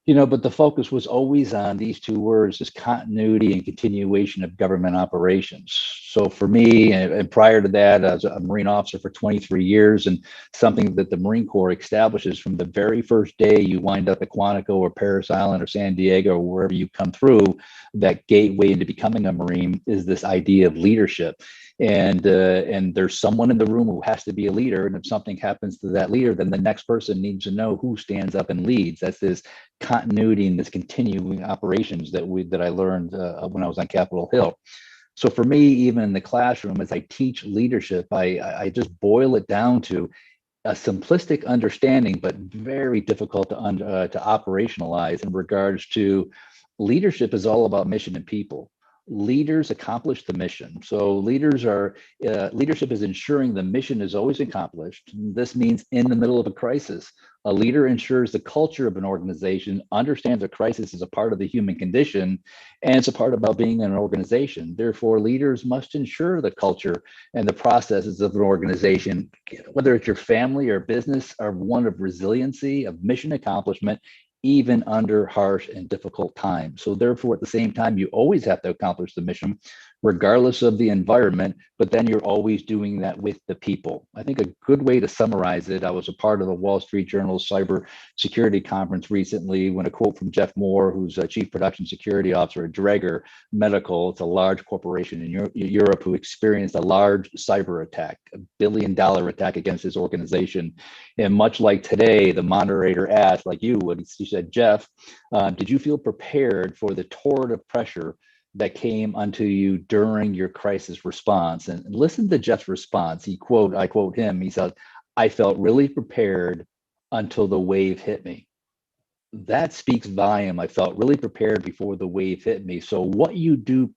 But the focus was always on these two words, this continuity and continuation of government operations. So for me, and prior to that, I was a Marine officer for 23 years, and something that the Marine Corps establishes from the very first day you wind up at Quantico or Parris Island or San Diego or wherever you come through, that gateway into becoming a Marine is this idea of leadership. And there's someone in the room who has to be a leader. And if something happens to that leader, then the next person needs to know who stands up and leads. That's this continuity and this continuing operations that I learned when I was on Capitol Hill. So for me, even in the classroom, as I teach leadership, I just boil it down to a simplistic understanding, but very difficult to operationalize in regards to leadership is all about mission and people. Leaders accomplish the mission. So leadership is ensuring the mission is always accomplished. This means in the middle of a crisis, a leader ensures the culture of an organization understands a crisis is a part of the human condition, and it's a part about being an organization. Therefore, leaders must ensure the culture and the processes of an organization, whether it's your family or business, are one of resiliency, of mission accomplishment, even under harsh and difficult times. So therefore, at the same time, you always have to accomplish the mission, regardless of the environment, but then you're always doing that with the people. I think a good way to summarize it, I was a part of the Wall Street Journal's cyber security conference recently when a quote from Jeff Moore, who's a chief production security officer at Draeger Medical, it's a large corporation in Europe who experienced a large cyber attack, $1 billion attack against his organization. And much like today, the moderator asked, like you would, she said, Jeff, did you feel prepared for the torrent of pressure that came unto you during your crisis response? And listen to Jeff's response. I quote him, he says, I felt really prepared until the wave hit me. That speaks volume. I felt really prepared before the wave hit me. So what you do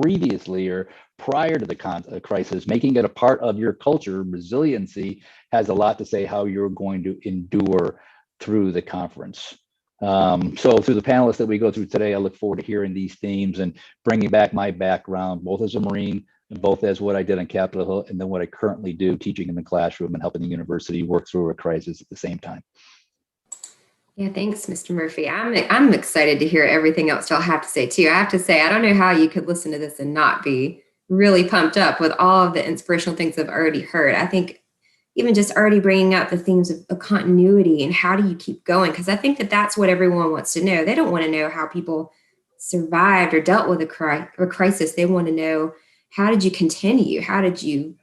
previously or prior to the crisis, making it a part of your culture, resiliency, has a lot to say how you're going to endure through the conference. So through the panelists that we go through today, I look forward to hearing these themes and bringing back my background, both as a Marine and both as what I did on Capitol Hill and then what I currently do teaching in the classroom and helping the university work through a crisis at the same time. Yeah, thanks, Mr. Murphy. I'm excited to hear everything else y'all have to say too. I have to say, I don't know how you could listen to this and not be really pumped up with all of the inspirational things I've already heard. I think even just already bringing up the themes of continuity and how do you keep going? Because I think that that's what everyone wants to know. They don't want to know how people survived or dealt with a crisis. They want to know, how did you continue? How did you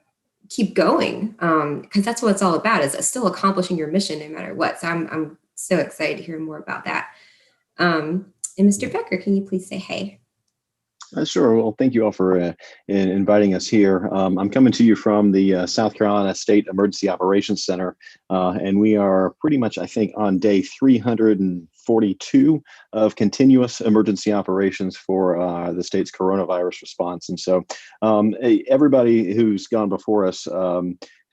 keep going? Because that's what it's all about, is still accomplishing your mission no matter what. So I'm so excited to hear more about that. And Mr. Becker, can you please say hey? Sure. Well, thank you all for inviting us here. I'm coming to you from the South Carolina State Emergency Operations Center, and we are pretty much, I think, on day 342 of continuous emergency operations for the state's coronavirus response. And so everybody who's gone before us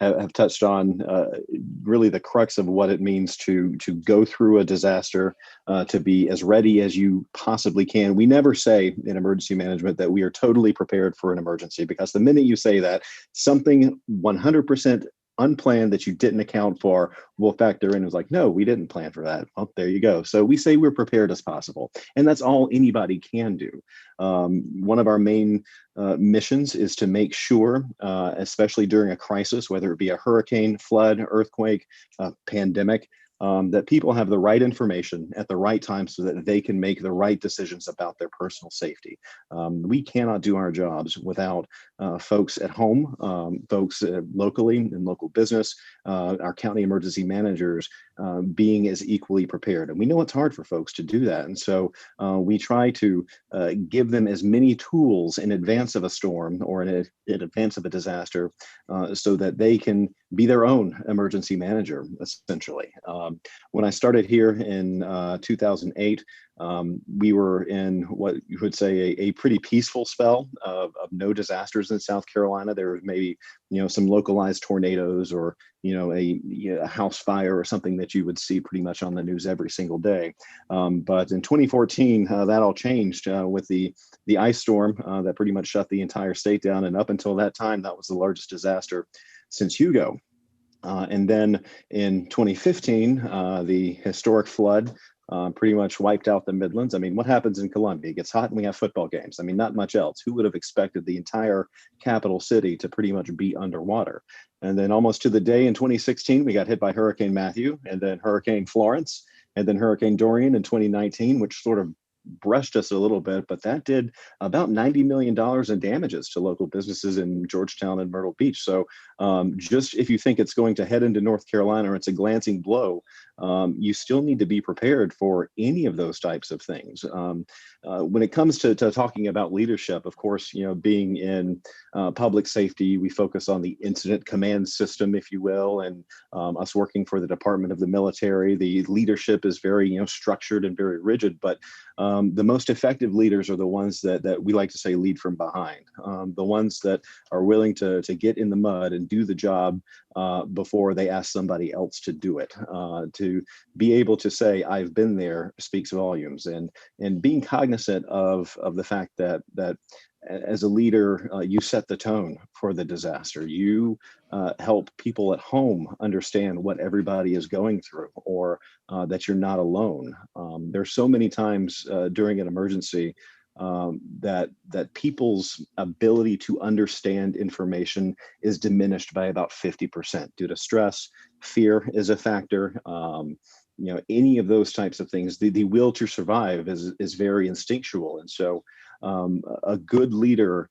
have touched on really the crux of what it means to go through a disaster, to be as ready as you possibly can. We never say in emergency management that we are totally prepared for an emergency, because the minute you say that, something 100% unplanned that you didn't account for will factor in. It's like, no, we didn't plan for that. Well, there you go. So we say we're prepared as possible. And that's all anybody can do. One of our main missions is to make sure, especially during a crisis, whether it be a hurricane, flood, earthquake, pandemic, that people have the right information at the right time so that they can make the right decisions about their personal safety. We cannot do our jobs without folks at home, folks locally in local business, our county emergency managers being as equally prepared. And we know it's hard for folks to do that. And so we try to give them as many tools in advance of a storm or in advance of a disaster so that they can be their own emergency manager, essentially. When I started here in 2008, we were in what you would say a pretty peaceful spell of no disasters in South Carolina. There was maybe, some localized tornadoes or, a house fire or something that you would see pretty much on the news every single day. But in 2014, that all changed with the ice storm that pretty much shut the entire state down. And up until that time, that was the largest disaster since Hugo. And then in 2015, the historic flood pretty much wiped out the Midlands. I mean, what happens in Columbia? It gets hot and we have football games. I mean, not much else. Who would have expected the entire capital city to pretty much be underwater? And then almost to the day in 2016, we got hit by Hurricane Matthew, and then Hurricane Florence, and then Hurricane Dorian in 2019, which sort of brushed us a little bit, but that did about $90 million in damages to local businesses in Georgetown and Myrtle Beach. So just if you think it's going to head into North Carolina or it's a glancing blow, you still need to be prepared for any of those types of things. When it comes to talking about leadership, of course, being in public safety, we focus on the incident command system, if you will, and us working for the Department of the Military. The leadership is very, structured and very rigid, but the most effective leaders are the ones that we like to say lead from behind, the ones that are willing to get in the mud and do the job before they ask somebody else to do it. To be able to say, I've been there, speaks volumes, and being cognizant of the fact that as a leader, you set the tone for the disaster. You help people at home understand what everybody is going through, or that you're not alone. There's so many times during an emergency that people's ability to understand information is diminished by about 50% due to stress. Fear is a factor. Any of those types of things. The will to survive is very instinctual, and so a good leader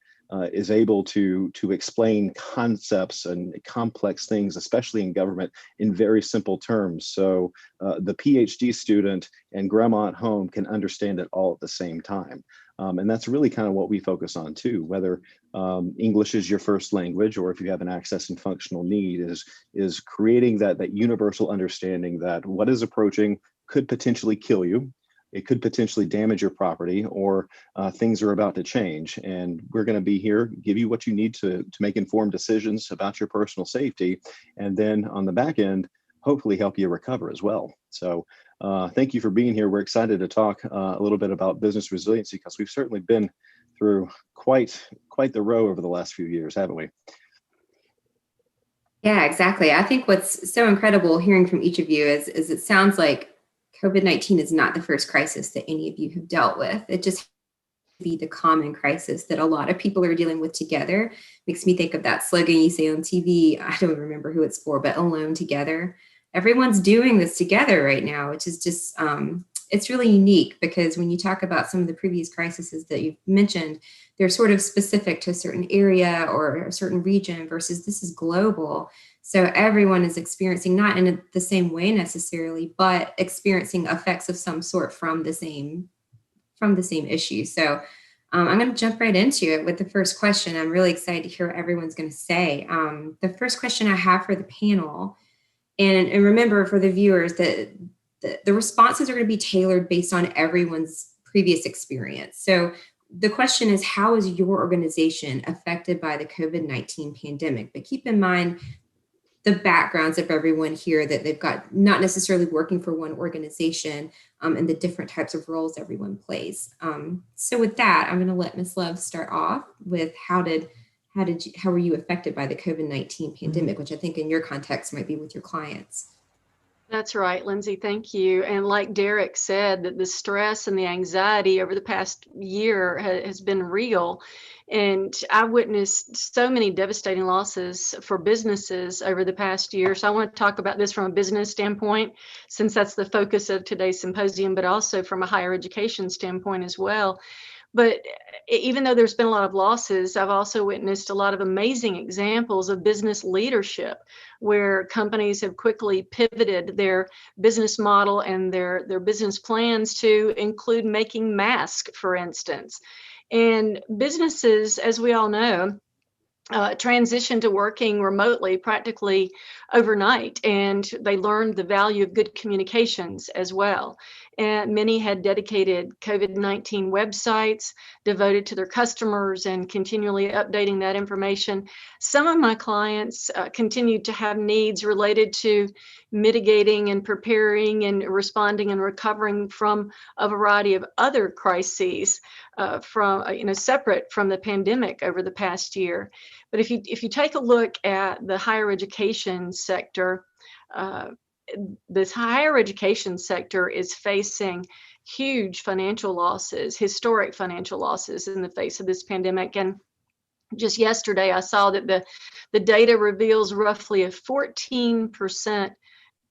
is able to explain concepts and complex things, especially in government, in very simple terms. So the PhD student and grandma at home can understand it all at the same time. And that's really kind of what we focus on too, whether English is your first language, or if you have an access and functional need, is creating that universal understanding that what is approaching could potentially kill you. It could potentially damage your property, or things are about to change. And we're going to be here, give you what you need to make informed decisions about your personal safety. And then on the back end, hopefully help you recover as well. So thank you for being here. We're excited to talk a little bit about business resiliency, because we've certainly been through quite the row over the last few years, haven't we? Yeah, exactly. I think what's so incredible hearing from each of you is it sounds like COVID-19 is not the first crisis that any of you have dealt with. It just be the common crisis that a lot of people are dealing with together. Makes me think of that slogan you say on TV. I don't remember who it's for, but alone together. Everyone's doing this together right now, which is just, it's really unique, because when you talk about some of the previous crises that you've mentioned, they're sort of specific to a certain area or a certain region, versus this is global. So everyone is experiencing, not in the same way necessarily, but experiencing effects of some sort from the same issue. So I'm going to jump right into it with the first question. I'm really excited to hear what everyone's going to say. The first question I have for the panel, and remember for the viewers that the responses are going to be tailored based on everyone's previous experience. So the question is, how is your organization affected by the COVID-19 pandemic? But keep in mind the backgrounds of everyone here, that they've got not necessarily working for one organization, and the different types of roles everyone plays. So with that, I'm going to let Ms. Love start off with how were you affected by the COVID-19 pandemic, which I think in your context might be with your clients. That's right, Lindsay. Thank you. And like Derek said, that the stress and the anxiety over the past year has been real. And I witnessed so many devastating losses for businesses over the past year. So I want to talk about this from a business standpoint, since that's the focus of today's symposium, but also from a higher education standpoint as well. But even though there's been a lot of losses, I've also witnessed a lot of amazing examples of business leadership, where companies have quickly pivoted their business model and their business plans to include making masks, for instance. And businesses, as we all know, transitioned to working remotely practically overnight, and they learned the value of good communications as well. And many had dedicated COVID-19 websites devoted to their customers and continually updating that information. Some of my clients continued to have needs related to mitigating and preparing and responding and recovering from a variety of other crises separate from the pandemic over the past year. But if you take a look at the higher education sector, this higher education sector is facing huge financial losses, historic financial losses in the face of this pandemic. And just yesterday, I saw that the data reveals roughly a 14%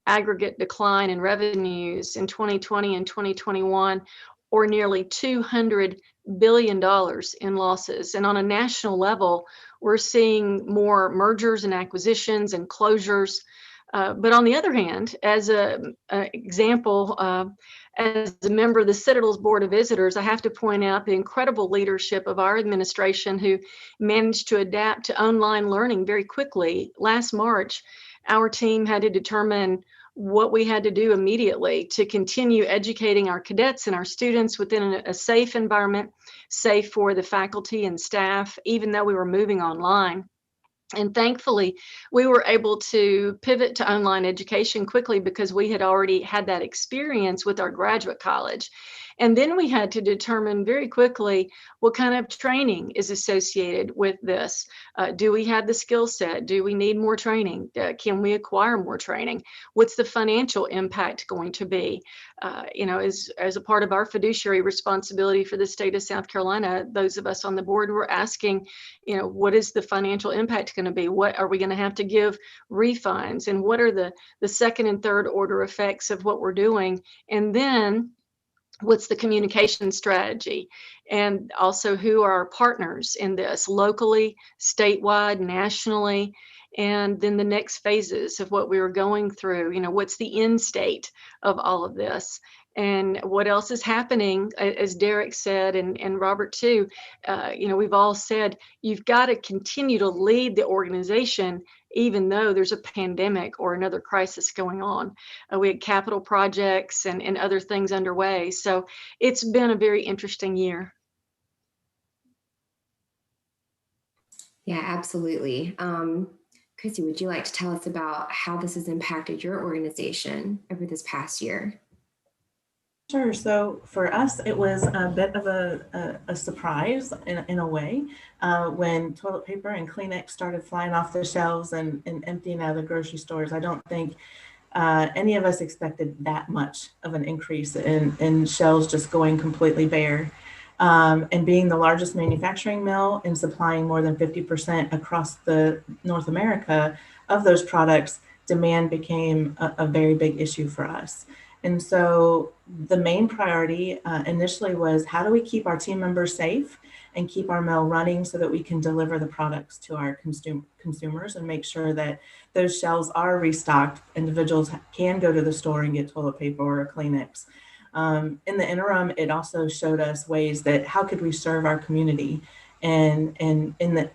aggregate decline in revenues in 2020 and 2021, or nearly $200 billion in losses. And on a national level, we're seeing more mergers and acquisitions and closures. But on the other hand, as an example, as a member of the Citadel's Board of Visitors, I have to point out the incredible leadership of our administration who managed to adapt to online learning very quickly. Last March, our team had to determine what we had to do immediately to continue educating our cadets and our students within a safe environment, safe for the faculty and staff, even though we were moving online. And thankfully, we were able to pivot to online education quickly because we had already had that experience with our graduate college. And then we had to determine very quickly what kind of training is associated with this. Do we have the skill set? Do we need more training? Can we acquire more training? What's the financial impact going to be? As a part of our fiduciary responsibility for the state of South Carolina, those of us on the board were asking, what is the financial impact going to be? What are we going to have to give refunds? And what are the second and third order effects of what we're doing? And then what's the communication strategy? And also, who are our partners in this locally, statewide, nationally? And then the next phases of what we were going through, what's the end state of all of this? And what else is happening, as Derek said, and Robert too, we've all said, you've got to continue to lead the organization even though there's a pandemic or another crisis going on. We had capital projects and other things underway. So it's been a very interesting year. Yeah, absolutely. Chrissy, would you like to tell us about how this has impacted your organization over this past year? Sure. So for us, it was a bit of a surprise in a way when toilet paper and Kleenex started flying off the shelves and emptying out of the grocery stores. I don't think any of us expected that much of an increase in shelves just going completely bare. And being the largest manufacturing mill and supplying more than 50% across the North America of those products, demand became a very big issue for us. And so the main priority initially was, how do we keep our team members safe and keep our mill running so that we can deliver the products to our consumers and make sure that those shelves are restocked. Individuals can go to the store and get toilet paper or a Kleenex. In the interim, it also showed us ways that how could we serve our community, and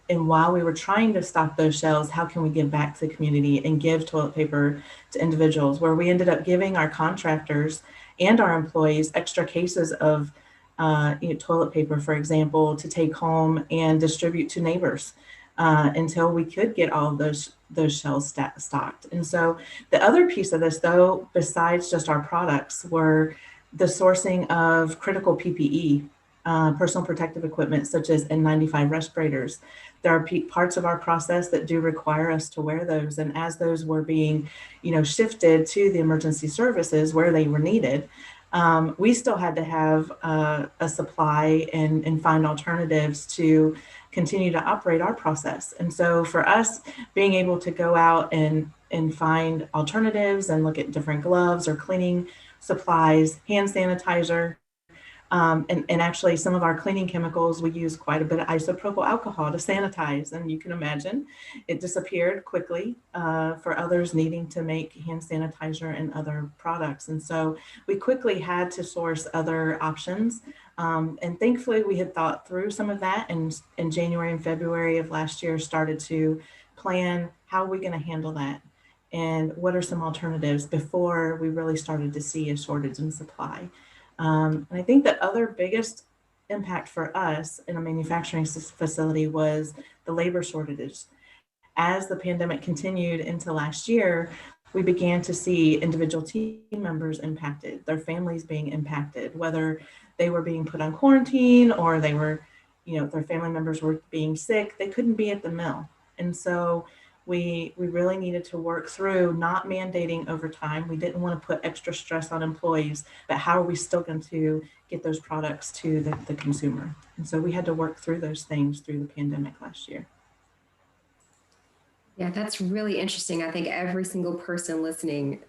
while we were trying to stock those shelves, how can we give back to the community and give toilet paper to individuals, where we ended up giving our contractors and our employees extra cases of toilet paper, for example, to take home and distribute to neighbors until we could get all of those shelves stocked. And so the other piece of this, though, besides just our products, were the sourcing of critical PPE, personal protective equipment, such as N95 respirators. There are parts of our process that do require us to wear those. And as those were being, shifted to the emergency services where they were needed, we still had to have a supply and find alternatives to continue to operate our process. And so for us, being able to go out and find alternatives and look at different gloves or cleaning supplies, hand sanitizer, and actually some of our cleaning chemicals, we use quite a bit of isopropyl alcohol to sanitize. And you can imagine it disappeared quickly for others needing to make hand sanitizer and other products. And so we quickly had to source other options. And thankfully we had thought through some of that, and in January and February of last year started to plan, how are we going to handle that? And what are some alternatives before we really started to see a shortage in supply? And I think the other biggest impact for us in a manufacturing facility was the labor shortages. As the pandemic continued into last year, we began to see individual team members impacted, their families being impacted, whether they were being put on quarantine or they were, their family members were being sick, they couldn't be at the mill. And so we really needed to work through not mandating overtime. We didn't want to put extra stress on employees, but how are we still going to get those products to the consumer? And so we had to work through those things through the pandemic last year. Yeah, that's really interesting. I think every single person listening,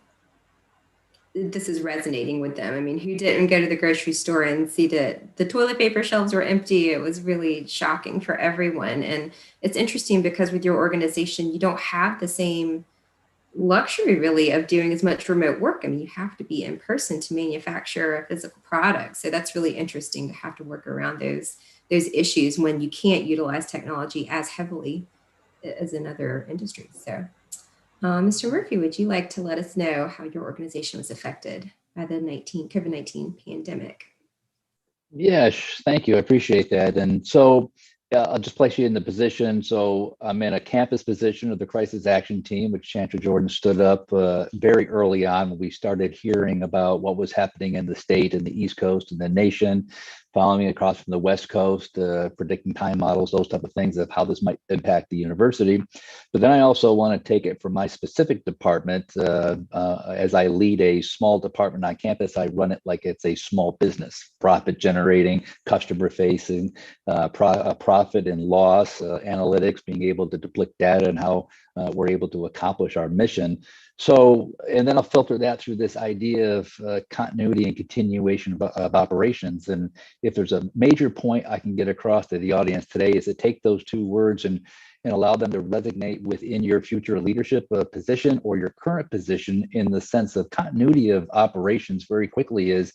this is resonating with them. I mean, who didn't go to the grocery store and see that the toilet paper shelves were empty? It was really shocking for everyone. And it's interesting because with your organization, you don't have the same luxury really of doing as much remote work. I mean, you have to be in person to manufacture a physical product. So that's really interesting to have to work around those issues when you can't utilize technology as heavily as in other industries. So, Mr. Murphy, would you like to let us know how your organization was affected by the COVID-19 pandemic? Yes, thank you. I appreciate that. And so I'll just place you in the position. So I'm in a campus position of the Crisis Action Team, which Chancellor Jordan stood up very early on when we started hearing about what was happening in the state and the East Coast and the nation, following across from the West Coast, predicting time models, those type of things of how this might impact the university. But then I also want to take it from my specific department. As I lead a small department on campus, I run it like it's a small business, profit generating, customer facing, profit and loss, analytics, being able to depict data and how we're able to accomplish our mission. So, and then I'll filter that through this idea of continuity and continuation of operations. And if there's a major point I can get across to the audience today is to take those two words and allow them to resonate within your future leadership position or your current position, in the sense of continuity of operations very quickly is,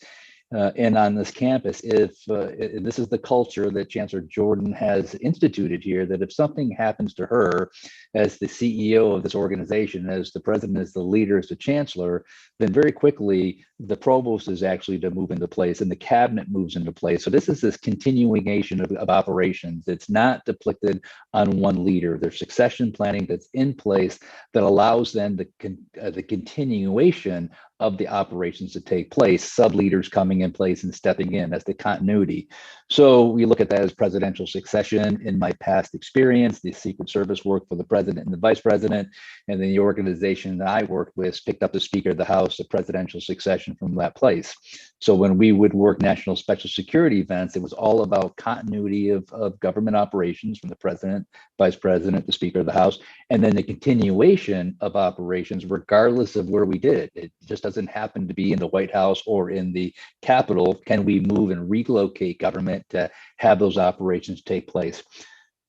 and on this campus, if this is the culture that Chancellor Jordan has instituted here, that if something happens to her as the CEO of this organization, as the president, as the leader, as the chancellor, then very quickly the provost is actually to move into place and the cabinet moves into place. So this is this continuation of operations. It's not depicted on one leader. There's succession planning that's in place that allows then the continuation of the operations to take place, sub-leaders coming in place and stepping in. That's the continuity. So we look at that as presidential succession. In my past experience, the Secret Service worked for the president and the vice president, and then the organization that I worked with picked up the Speaker of the House, the presidential succession from that place. So when we would work national special security events, it was all about continuity of government operations from the president, vice president, the Speaker of the House, and then the continuation of operations regardless of where we did it. It just doesn't happen to be in the White House or in the Capitol. Can we move and relocate government to have those operations take place?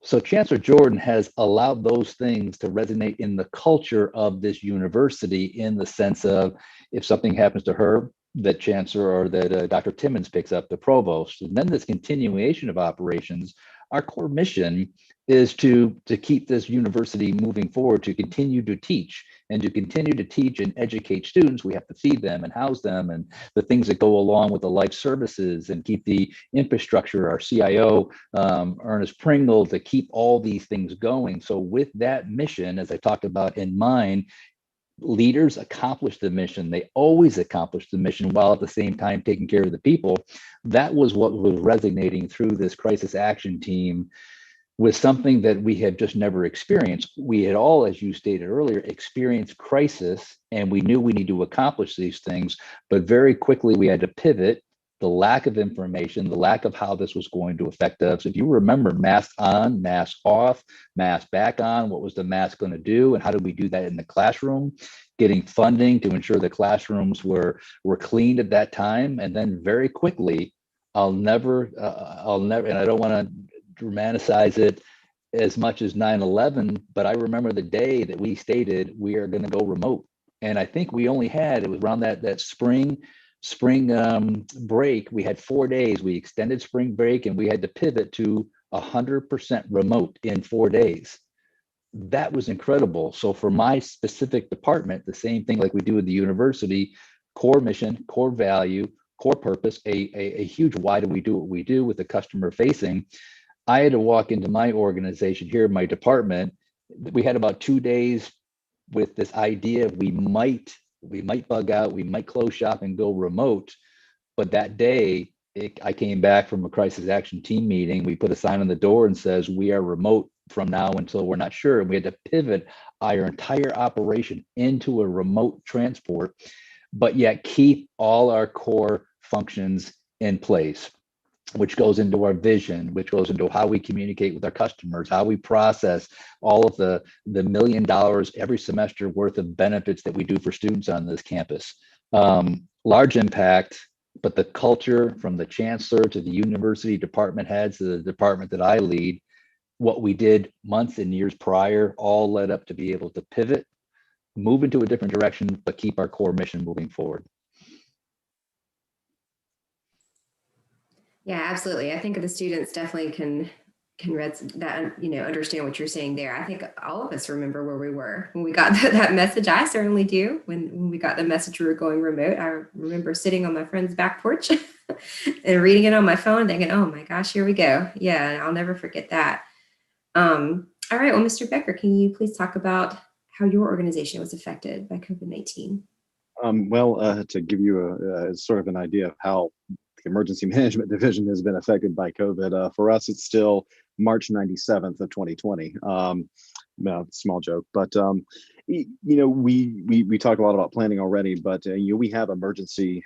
So Chancellor Jordan has allowed those things to resonate in the culture of this university, in the sense of if something happens to her, that Chancellor or that Dr. Timmons picks up, the provost. And then this continuation of operations, our core mission is to keep this university moving forward, to continue to teach. And to continue to teach and educate students, we have to feed them and house them and the things that go along with the life services, and keep the infrastructure, our CIO, Ernest Pringle, to keep all these things going. So with that mission, as I talked about in mind, leaders accomplish the mission. They always accomplish the mission while at the same time taking care of the people. That was what was resonating through this crisis action team, was something that we had just never experienced. We had all, as you stated earlier, experienced crisis, and we knew we need to accomplish these things, but very quickly we had to pivot. The lack of information, the lack of how this was going to affect us. If you remember, mask on, mask off, mask back on, what was the mask going to do, and how did we do that in the classroom? Getting funding to ensure the classrooms were cleaned at that time, and then very quickly, I'll never, and I don't want to romanticize it as much as 9/11, but I remember the day that we stated we are going to go remote. And I think we only had, it was around that spring break, we had 4 days. We extended spring break and we had to pivot to 100% remote in 4 days. That was incredible. So for my specific department, the same thing like we do at the university, core mission, core value, core purpose, a huge why do we do what we do with the customer facing. I had to walk into my organization here, my department. We had about 2 days with this idea of we might bug out, we might close shop and go remote. But that day, I came back from a crisis action team meeting. We put a sign on the door and says, we are remote from now until we're not sure. And we had to pivot our entire operation into a remote transport, but yet keep all our core functions in place, which goes into our vision, which goes into how we communicate with our customers, how we process all of the $1 million every semester worth of benefits that we do for students on this campus. Large impact, but the culture from the chancellor to the university department heads to the department that I lead, what we did months and years prior all led up to be able to pivot, move into a different direction, but keep our core mission moving forward. Yeah, absolutely. I think the students definitely can read that, understand what you're saying there. I think all of us remember where we were when we got that message. I certainly do. When we got the message we were going remote, I remember sitting on my friend's back porch and reading it on my phone, thinking, "Oh my gosh, here we go." Yeah, I'll never forget that. All right, well, Mr. Becker, can you please talk about how your organization was affected by COVID-19? To give you a sort of an idea of how the emergency management division has been affected by COVID, for us, it's still March 97th of 2020. No, small joke, but we talked a lot about planning already, but we have emergency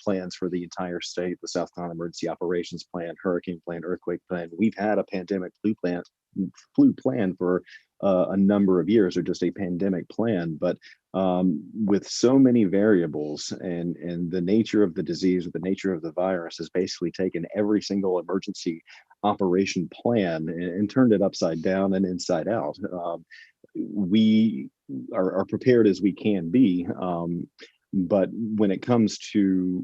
plans for the entire state: the South Carolina Emergency Operations Plan, Hurricane Plan, Earthquake Plan. We've had a pandemic flu plan for a number of years, or just a pandemic plan. But with so many variables and the nature of the disease, or the nature of the virus, has basically taken every single emergency operation plan and turned it upside down and inside out. We are prepared as we can be. But when it comes to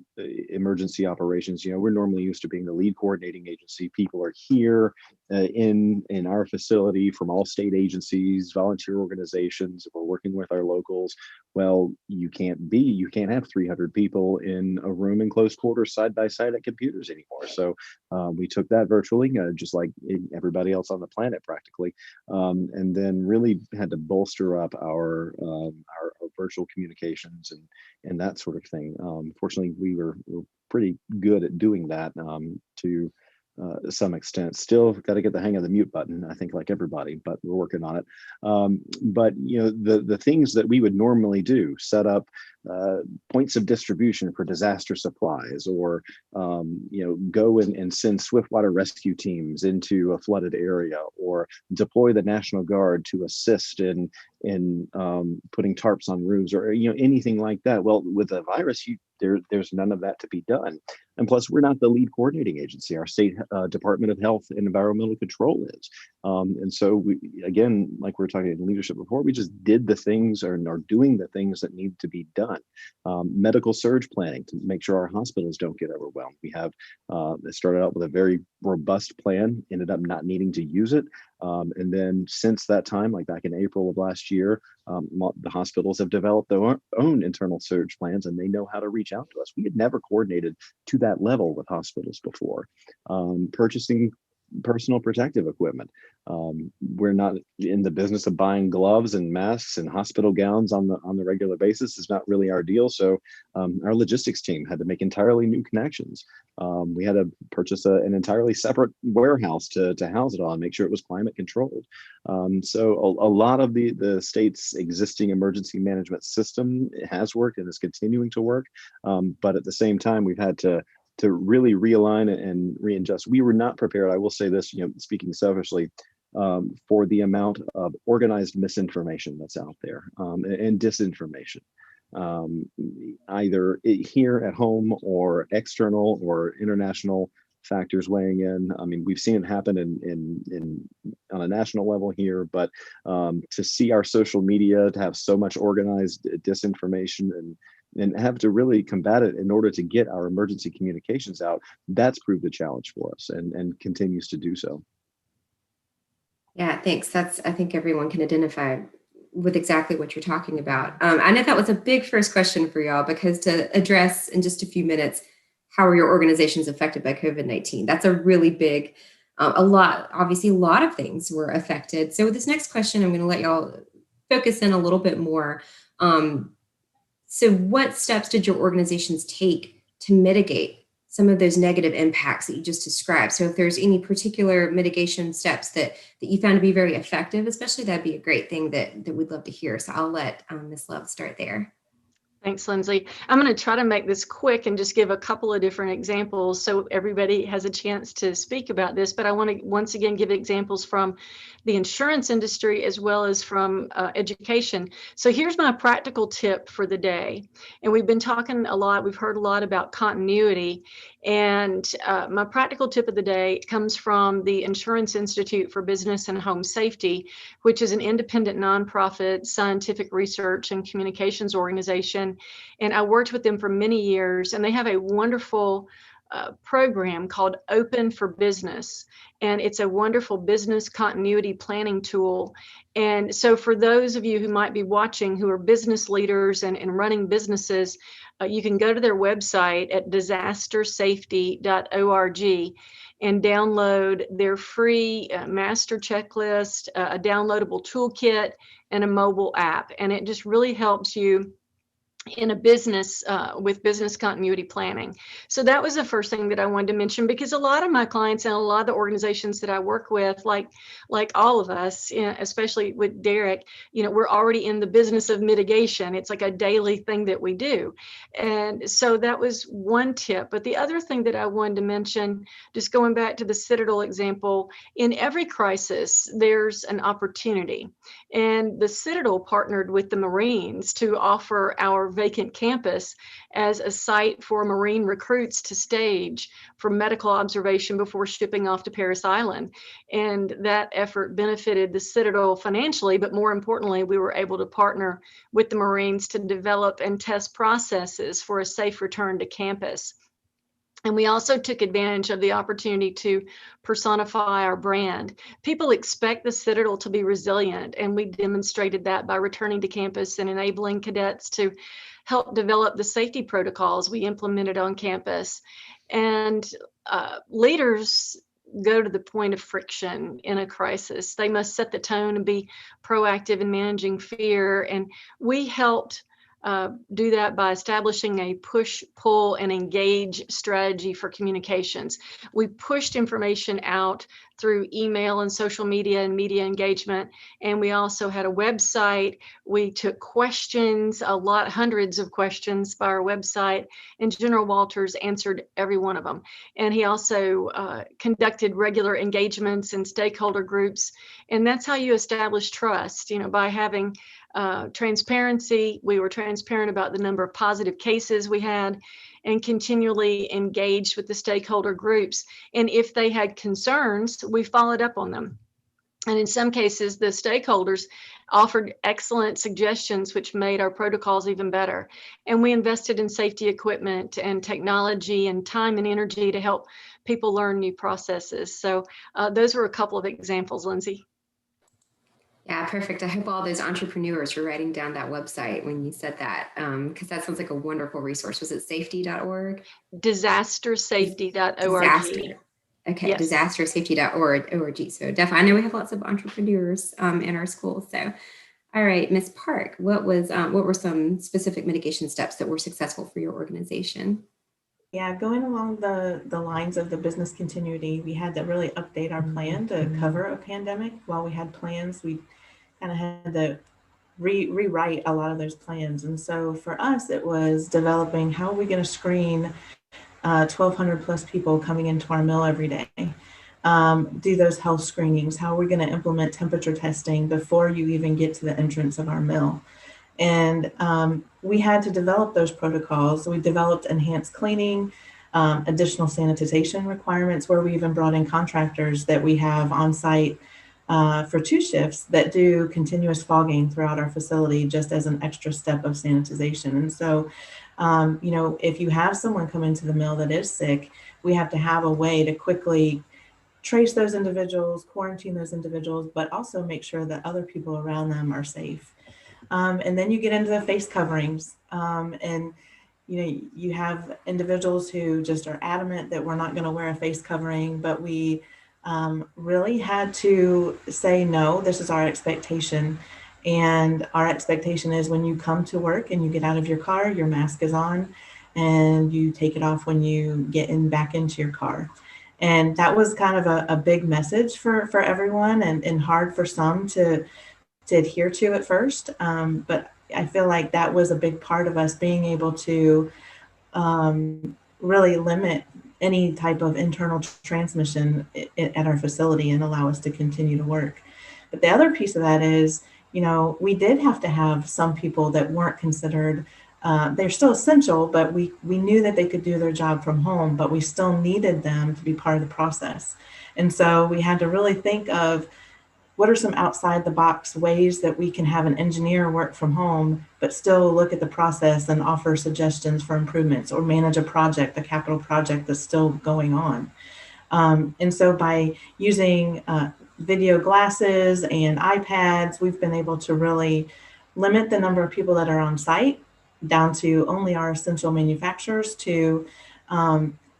emergency operations, we're normally used to being the lead coordinating agency. People are here in our facility from all state agencies, volunteer organizations. We're working with our locals. Well, you can't have 300 people in a room in close quarters side by side at computers anymore. So we took that virtually, just like everybody else on the planet practically, and then really had to bolster up our virtual communications and that sort of thing. Fortunately, we're pretty good at doing that to some extent. Still got to get the hang of the mute button, I think, like everybody, but we're working on it. But the things that we would normally do, set up points of distribution for disaster supplies, or go and send swiftwater rescue teams into a flooded area, or deploy the National Guard to assist in putting tarps on roofs, or anything like that. Well, with a virus, there's none of that to be done. And plus, we're not the lead coordinating agency. Our state Department of Health and Environmental Control is. And so we, again, like we were talking in leadership before, we just did the things, or are doing the things that need to be done. Medical surge planning to make sure our hospitals don't get overwhelmed. We have it started out with a very robust plan, ended up not needing to use it. And then since that time, like back in April of last year, the hospitals have developed their own internal surge plans, and they know how to reach out to us. We had never coordinated to that level with hospitals before. Purchasing personal protective equipment. We're not in the business of buying gloves and masks and hospital gowns on the regular basis. It's not really our deal. So our logistics team had to make entirely new connections. We had to purchase an entirely separate warehouse to house it all and make sure it was climate controlled. So a lot of the state's existing emergency management system has worked and is continuing to work. But at the same time, we've had to really realign and readjust. We were not prepared. I will say this, speaking selfishly, for the amount of organized misinformation that's out there, and disinformation, either here at home or external or international factors weighing in. I mean, we've seen it happen on a national level here, but to see our social media to have so much organized disinformation and have to really combat it in order to get our emergency communications out, that's proved a challenge for us and continues to do so. Yeah, thanks. I think everyone can identify with exactly what you're talking about. I know that was a big first question for y'all, because to address in just a few minutes, how are your organizations affected by COVID-19? That's a really big, obviously a lot of things were affected. So with this next question, I'm gonna let y'all focus in a little bit more. So what steps did your organizations take to mitigate some of those negative impacts that you just described? So if there's any particular mitigation steps that you found to be very effective, especially, that'd be a great thing that we'd love to hear. So I'll let Ms. Love start there. Thanks, Lindsay. I'm going to try to make this quick and just give a couple of different examples so everybody has a chance to speak about this. But I want to once again give examples from the insurance industry as well as from education. So here's my practical tip for the day. And we've been talking a lot, we've heard a lot about continuity. And my practical tip of the day comes from the Insurance Institute for Business and Home Safety, which is an independent nonprofit scientific research and communications organization. And I worked with them for many years, and they have a wonderful program called Open for Business. And it's a wonderful business continuity planning tool. And so for those of you who might be watching who are business leaders and running businesses, you can go to their website at disastersafety.org and download their free master checklist, a downloadable toolkit, and a mobile app. And it just really helps you in a business with business continuity planning. So that was the first thing that I wanted to mention, because a lot of my clients and a lot of the organizations that I work with, like all of us, especially with Derek, we're already in the business of mitigation. It's like a daily thing that we do. And so that was one tip. But the other thing that I wanted to mention, just going back to the Citadel example, in every crisis, there's an opportunity. And the Citadel partnered with the Marines to offer our vacant campus as a site for Marine recruits to stage for medical observation before shipping off to Parris Island. And that effort benefited the Citadel financially, but more importantly, we were able to partner with the Marines to develop and test processes for a safe return to campus. And we also took advantage of the opportunity to personify our brand. People expect the Citadel to be resilient, and we demonstrated that by returning to campus and enabling cadets to help develop the safety protocols we implemented on campus. And leaders go to the point of friction in a crisis. They must set the tone and be proactive in managing fear. And we helped do that by establishing a push, pull, and engage strategy for communications. We pushed information out through email and social media and media engagement. And we also had a website. We took questions, hundreds of questions by our website, and General Walters answered every one of them. And he also conducted regular engagements and stakeholder groups. And that's how you establish trust, by having transparency. We were transparent about the number of positive cases we had and continually engaged with the stakeholder groups. And if they had concerns, we followed up on them. And in some cases, the stakeholders offered excellent suggestions, which made our protocols even better. And we invested in safety equipment and technology and time and energy to help people learn new processes. So those were a couple of examples, Lindsay. Yeah, perfect. I hope all those entrepreneurs were writing down that website when you said that, because that sounds like a wonderful resource. Was it safety.org? Disastersafety.org. Disaster. Okay, yes. Disastersafety.org. So definitely, I know we have lots of entrepreneurs in our school. So, all right, Ms. Park, what were some specific mitigation steps that were successful for your organization? Yeah, going along the lines of the business continuity, we had to really update our plan to cover a pandemic. While we had plans, we kind of had to rewrite a lot of those plans. And so for us, it was developing how are we going to screen 1,200 plus people coming into our mill every day, do those health screenings, how are we going to implement temperature testing before you even get to the entrance of our mill. And we had to develop those protocols. We developed enhanced cleaning, additional sanitization requirements, where we even brought in contractors that we have on site for 2 shifts that do continuous fogging throughout our facility, just as an extra step of sanitization. And so, if you have someone come into the mill that is sick, we have to have a way to quickly trace those individuals, quarantine those individuals, but also make sure that other people around them are safe. And then you get into the face coverings, and you have individuals who just are adamant that we're not going to wear a face covering, but we really had to say, no, this is our expectation. And our expectation is when you come to work and you get out of your car, your mask is on, and you take it off when you get back into your car. And that was kind of a big message for everyone, and hard for some to adhere to at first. But I feel like that was a big part of us being able to really limit any type of internal transmission at our facility and allow us to continue to work. But the other piece of that is, we did have to have some people that weren't considered, they're still essential, but we knew that they could do their job from home, but we still needed them to be part of the process. And so we had to really think of what are some outside the box ways that we can have an engineer work from home, but still look at the process and offer suggestions for improvements or manage a project, a capital project that's still going on. And so by using video glasses and iPads, we've been able to really limit the number of people that are on site down to only our essential manufacturers to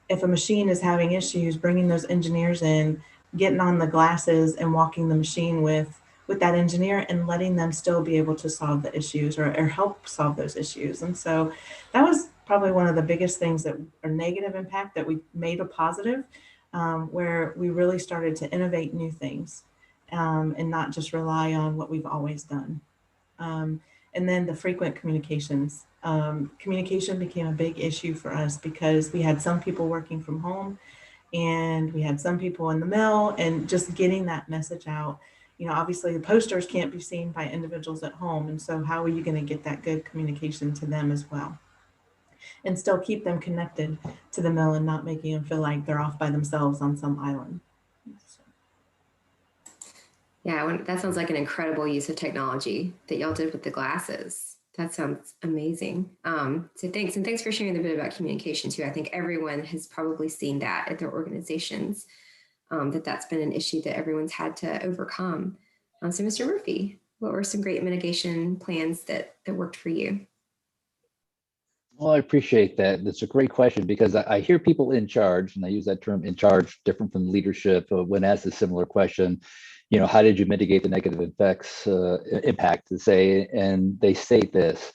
if a machine is having issues, bringing those engineers in, getting on the glasses and walking the machine with that engineer and letting them still be able to solve the issues or help solve those issues. And so that was probably one of the biggest things that are negative impact that we made a positive, where we really started to innovate new things and not just rely on what we've always done. And then the frequent communications. Communication became a big issue for us because we had some people working from home and we had some people in the mill, and just getting that message out. Obviously the posters can't be seen by individuals at home. And so how are you going to get that good communication to them as well? And still keep them connected to the mill and not making them feel like they're off by themselves on some island. Yeah, that sounds like an incredible use of technology that y'all did with the glasses. That sounds amazing. So thanks, and thanks for sharing a bit about communication too. I think everyone has probably seen that at their organizations, that's been an issue that everyone's had to overcome. So Mr. Murphy, what were some great mitigation plans that worked for you? Well, I appreciate that. That's a great question because I hear people in charge, and I use that term in charge, different from leadership, when asked a similar question, how did you mitigate the negative effects, impact to say, and they state this: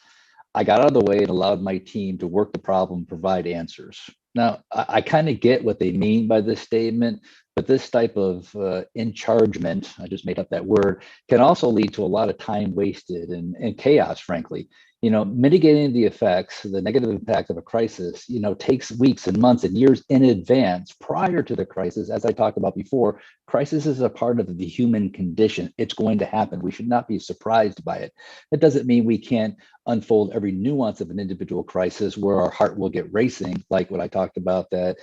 I got out of the way and allowed my team to work the problem, provide answers. Now, I kind of get what they mean by this statement, but this type of in-chargement, I just made up that word, can also lead to a lot of time wasted and chaos, frankly. Mitigating the effects, the negative impact of a crisis, takes weeks and months and years in advance prior to the crisis. As I talked about before, crisis is a part of the human condition. It's going to happen. We should not be surprised by it. That doesn't mean we can't unfold every nuance of an individual crisis where our heart will get racing, like what I talked about, that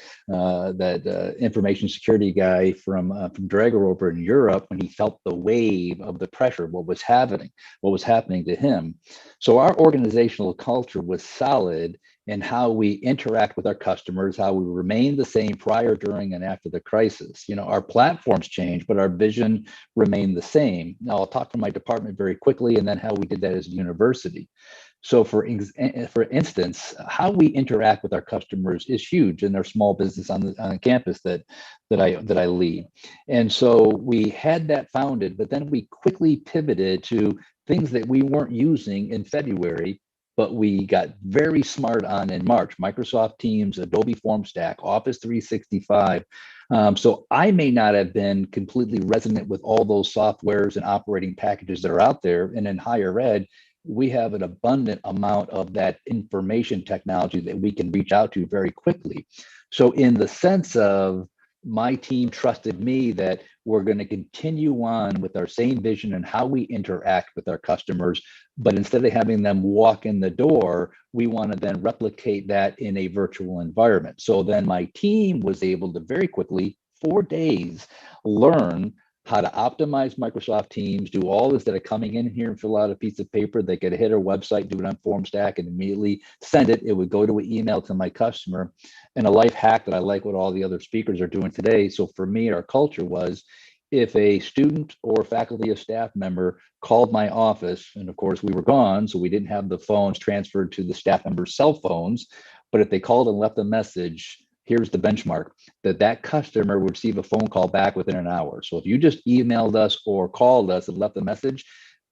information security guy from Drager over in Europe, when he felt the wave of the pressure, what was happening to him. So our organizational culture was solid in how we interact with our customers, how we remain the same prior, during, and after the crisis. Our platforms changed, but our vision remained the same. Now, I'll talk from my department very quickly, and then how we did that as a university. So for instance, how we interact with our customers is huge in our small business on the campus that I lead. And so we had that founded, but then we quickly pivoted to things that we weren't using in February, but we got very smart on in March: Microsoft Teams, Adobe FormStack, Office 365. So I may not have been completely resonant with all those softwares and operating packages that are out there. And in higher ed, we have an abundant amount of that information technology that we can reach out to very quickly. So in the sense of, my team trusted me that we're going to continue on with our same vision and how we interact with our customers, but instead of having them walk in the door, we want to then replicate that in a virtual environment. So then my team was able to very quickly, 4 days, learn how to optimize Microsoft Teams, do all this, that are coming in here and fill out a piece of paper. They could hit our website, do it on FormStack, and immediately send it. It would go to an email to my customer. And a life hack that I like what all the other speakers are doing today. So for me, our culture was, if a student or faculty or staff member called my office, and of course we were gone, so we didn't have the phones transferred to the staff members' cell phones, but if they called and left a message, here's the benchmark: that customer would receive a phone call back within an hour. So if you just emailed us or called us and left a message,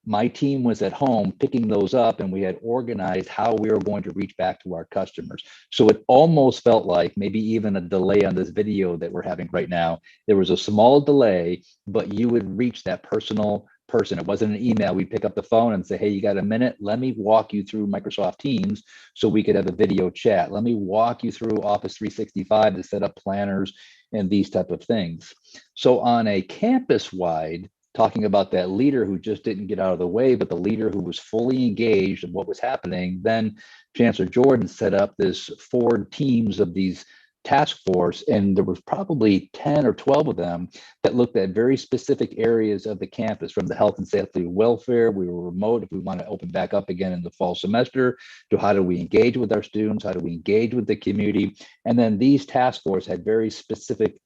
my team was at home picking those up, and we had organized how we were going to reach back to our customers. So it almost felt like maybe even a delay on this video that we're having right now. There was a small delay, but you would reach that personal person. It wasn't an email. We'd pick up the phone and say, hey, you got a minute? Let me walk you through Microsoft Teams so we could have a video chat. Let me walk you through Office 365 to set up planners and these type of things. So on a campus-wide, talking about that leader who just didn't get out of the way, but the leader who was fully engaged in what was happening, then Chancellor Jordan set up this 4 teams of these task force, and there was probably 10 or 12 of them that looked at very specific areas of the campus, from the health and safety and welfare. We were remote, if we want to open back up again in the fall semester, to how do we engage with our students, how do we engage with the community. And then these task force had very specific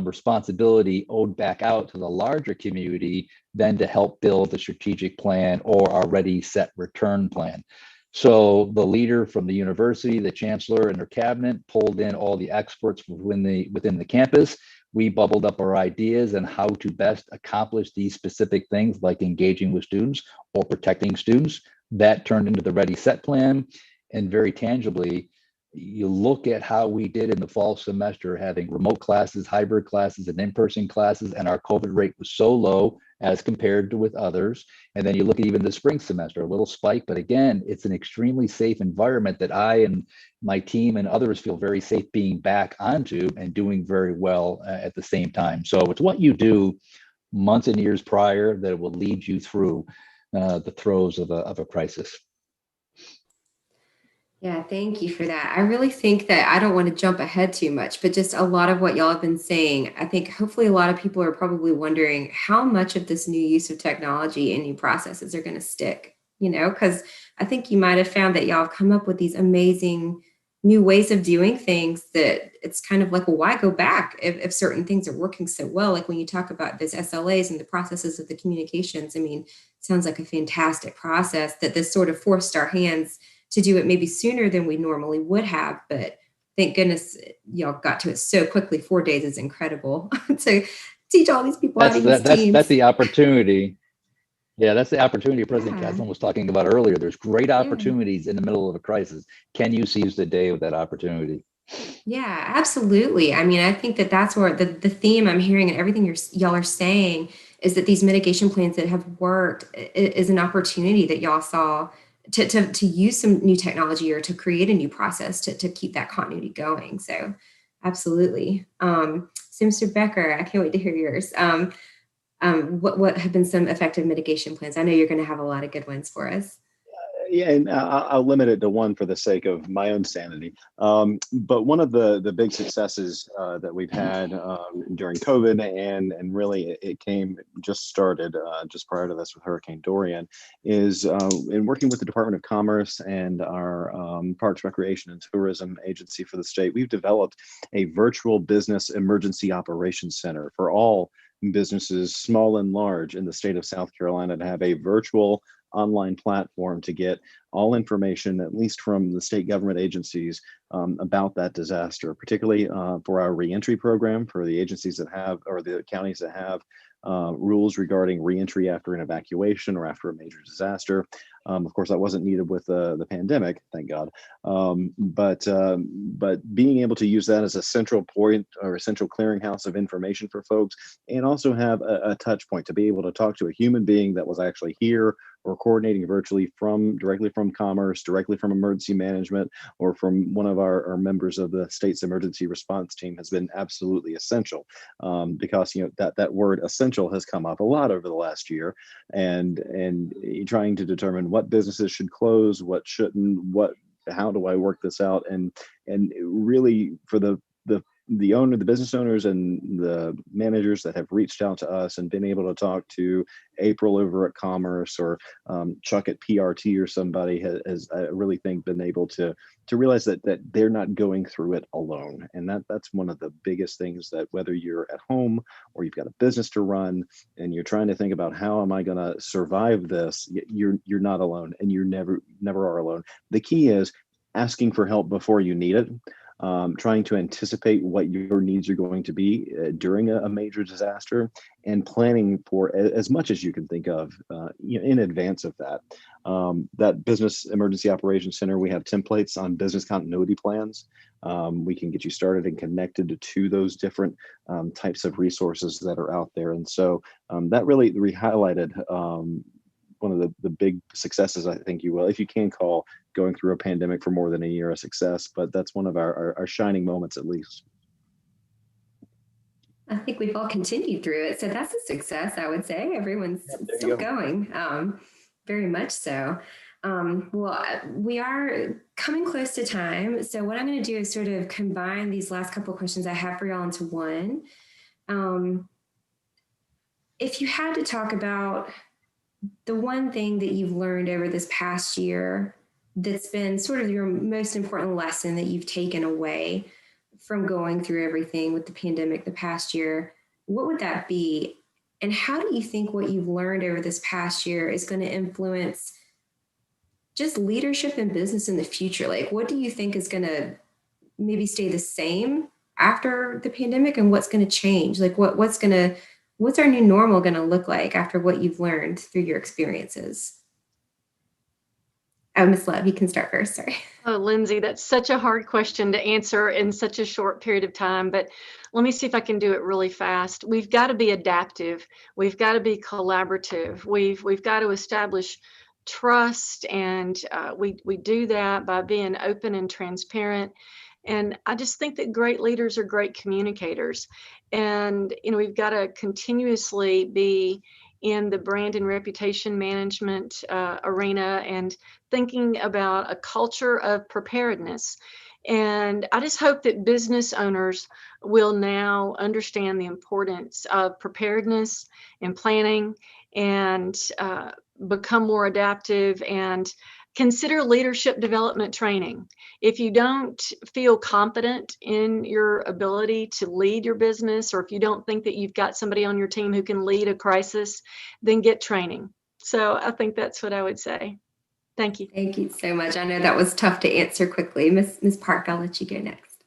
responsibility owed back out to the larger community then to help build the strategic plan or our ready, set, return plan. So the leader from the university, the chancellor and their cabinet pulled in all the experts within the campus. We bubbled up our ideas on how to best accomplish these specific things, like engaging with students or protecting students. That turned into the Ready Set plan. And very tangibly, you look at how we did in the fall semester, having remote classes, hybrid classes, and in-person classes, and our COVID rate was so low as compared to with others. And then you look at even the spring semester, a little spike, but again, it's an extremely safe environment that I and my team and others feel very safe being back onto and doing very well at the same time. So it's what you do months and years prior that will lead you through the throes of a crisis. Yeah, thank you for that. I really think that I don't want to jump ahead too much, but just a lot of what y'all have been saying, I think hopefully a lot of people are probably wondering how much of this new use of technology and new processes are going to stick, because I think you might have found that y'all have come up with these amazing new ways of doing things that it's kind of like, well, why go back if certain things are working so well? Like when you talk about this SLAs and the processes of the communications, I mean, it sounds like a fantastic process that this sort of forced our hands to do it maybe sooner than we normally would have. But thank goodness y'all got to it so quickly. 4 days is incredible to teach all these people how to use Teams. That's the opportunity. Yeah, that's the opportunity President Caslin was talking about earlier. There's great opportunities in the middle of a crisis. Can you seize the day of that opportunity? Yeah, absolutely. I mean, I think that that's where the theme I'm hearing and everything y'all are saying is that these mitigation plans that have worked is an opportunity that y'all saw to use some new technology or to create a new process to keep that continuity going. So absolutely. Mr. Becker, I can't wait to hear yours. What have been some effective mitigation plans? I know you're going to have a lot of good ones for us. Yeah, and I'll limit it to one for the sake of my own sanity. But one of the big successes that we've had during COVID, and really it just started just prior to this with Hurricane Dorian, is in working with the Department of Commerce and our Parks, Recreation, and Tourism agency for the state, we've developed a virtual business emergency operations center for all businesses, small and large, in the state of South Carolina, to have a virtual online platform to get all information, at least from the state government agencies, about that disaster, particularly for our reentry program, for the agencies that have, or the counties that have rules regarding reentry after an evacuation or after a major disaster. Of course, that wasn't needed with the pandemic, thank God. But being able to use that as a central point or a central clearinghouse of information for folks, and also have a touch point to be able to talk to a human being that was actually here or coordinating virtually directly from Commerce, directly from emergency management, or from one of our members of the state's emergency response team, has been absolutely essential, because that word essential has come up a lot over the last year, and trying to determine what businesses should close, what shouldn't, how do I work this out, and really for the business owners and the managers that have reached out to us and been able to talk to April over at Commerce, or Chuck at PRT, or somebody has I really think been able to realize that they're not going through it alone. And that's one of the biggest things, that whether you're at home or you've got a business to run and you're trying to think about how am I going to survive this, you're not alone, and you never are alone. The key is asking for help before you need it. trying to anticipate what your needs are going to be during a major disaster, and planning for as much as you can think of in advance of that. That Business Emergency Operations Center, we have templates on business continuity plans. We can get you started and connected to those different types of resources that are out there. And so that really highlighted one of the big successes, I think you will, if you can call going through a pandemic for more than a year a success, but that's one of our shining moments at least. I think we've all continued through it. So that's a success, I would say. Everyone's still going, very much so. We are coming close to time. So what I'm going to do is sort of combine these last couple of questions I have for y'all into one. If you had to talk about the one thing that you've learned over this past year that's been sort of your most important lesson that you've taken away from going through everything with the pandemic the past year, what would that be? And how do you think what you've learned over this past year is going to influence just leadership and business in the future? Like, what do you think is going to maybe stay the same after the pandemic, and what's going to change? Like, what's our new normal going to look like after what you've learned through your experiences? Oh, Ms. Love, you can start first. Sorry. Oh, Lindsay, that's such a hard question to answer in such a short period of time, but let me see if I can do it really fast. We've got to be adaptive. We've got to be collaborative. We've got to establish trust, and we do that by being open and transparent. And I just think that great leaders are great communicators. And, we've got to continuously be in the brand and reputation management arena and thinking about a culture of preparedness. And I just hope that business owners will now understand the importance of preparedness and planning, and become more adaptive and consider leadership development training. If you don't feel confident in your ability to lead your business, or if you don't think that you've got somebody on your team who can lead a crisis, then get training. So I think that's what I would say. Thank you. Thank you so much. I know that was tough to answer quickly. Ms. Park, I'll let you go next.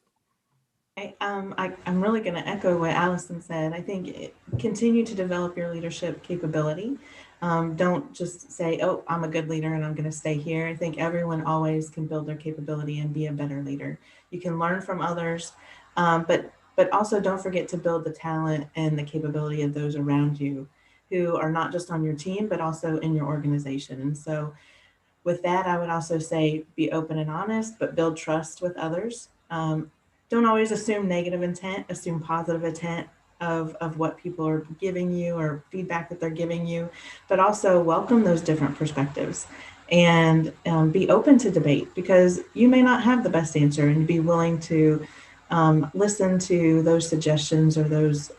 I'm really going to echo what Allison said. I think continue to develop your leadership capability. Don't just say, oh, I'm a good leader and I'm going to stay here. I think everyone always can build their capability and be a better leader. You can learn from others, but also don't forget to build the talent and the capability of those around you who are not just on your team, but also in your organization. And so with that, I would also say be open and honest, but build trust with others. Don't always assume negative intent, assume positive intent of what people are giving you or feedback that they're giving you, but also welcome those different perspectives and be open to debate, because you may not have the best answer, and be willing to listen to those suggestions or those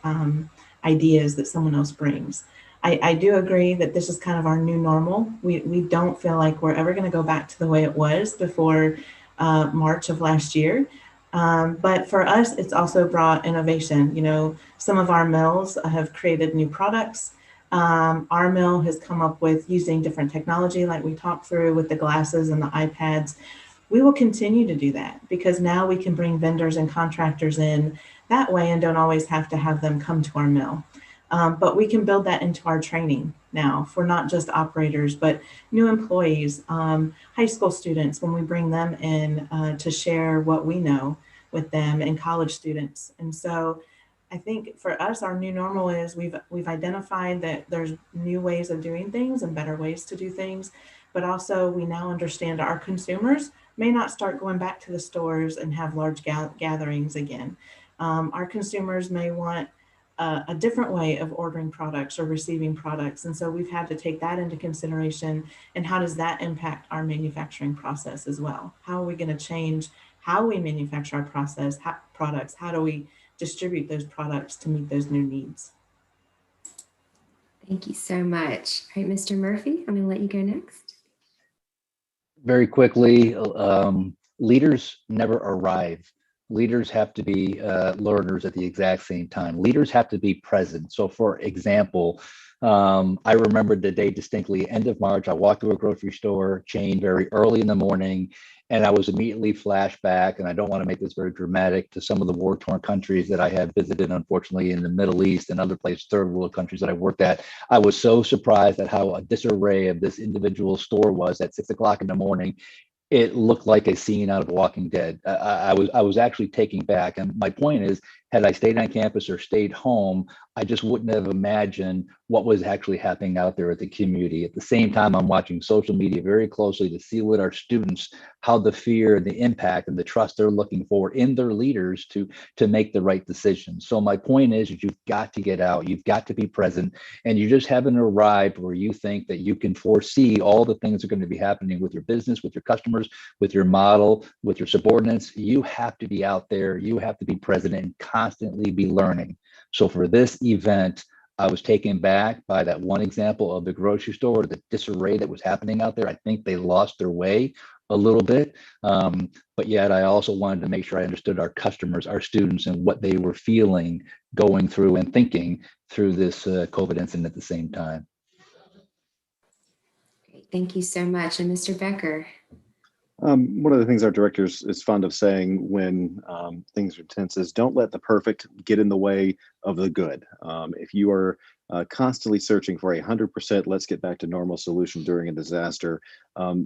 ideas that someone else brings. I do agree that this is kind of our new normal. We don't feel like we're ever going to go back to the way it was before March of last year. But for us, it's also brought innovation. Some of our mills have created new products. Our mill has come up with using different technology, like we talked through with the glasses and the iPads. We will continue to do that, because now we can bring vendors and contractors in that way and don't always have to have them come to our mill. But we can build that into our training now for not just operators, but new employees, high school students, when we bring them in to share what we know with them, and college students. And so I think for us, our new normal is we've identified that there's new ways of doing things and better ways to do things, but also we now understand our consumers may not start going back to the stores and have large gatherings again. Our consumers may want a different way of ordering products or receiving products. And so we've had to take that into consideration. And how does that impact our manufacturing process as well? How are we going to change how we manufacture our products? How do we distribute those products to meet those new needs? Thank you so much. All right, Mr. Murphy, I'm going to let you go next. Very quickly, leaders never arrive. leaders have to be learners at the exact same time. Leaders have to be present. So for example, I remember the day distinctly, end of March, I walked to a grocery store chain very early in the morning, and I was immediately flashed back, and I don't want to make this very dramatic, to some of the war-torn countries that I have visited, unfortunately, in the Middle East and other places, third world countries that I worked at. I was so surprised at how a disarray of this individual store was at 6 o'clock in the morning. It looked like a scene out of Walking Dead. I was actually taken back. And my point is, had I stayed on campus or stayed home, I just wouldn't have imagined what was actually happening out there at the community. At the same time, I'm watching social media very closely to see what our students, how the fear, the impact, and the trust they're looking for in their leaders to make the right decisions. So my point is that you've got to get out, you've got to be present, and you just haven't arrived where you think that you can foresee all the things that are going to be happening with your business, with your customers, with your model, with your subordinates. You have to be out there, you have to be present and constantly be learning. So for this event, I was taken back by that one example of the grocery store, the disarray that was happening out there. I think they lost their way a little bit, but yet I also wanted to make sure I understood our customers, our students, and what they were feeling, going through and thinking through this COVID incident at the same time. Great. Thank you so much. And Mr. Becker. One of the things our director is fond of saying when things are tense is, don't let the perfect get in the way of the good. If you are constantly searching for 100%, let's get back to normal solution during a disaster,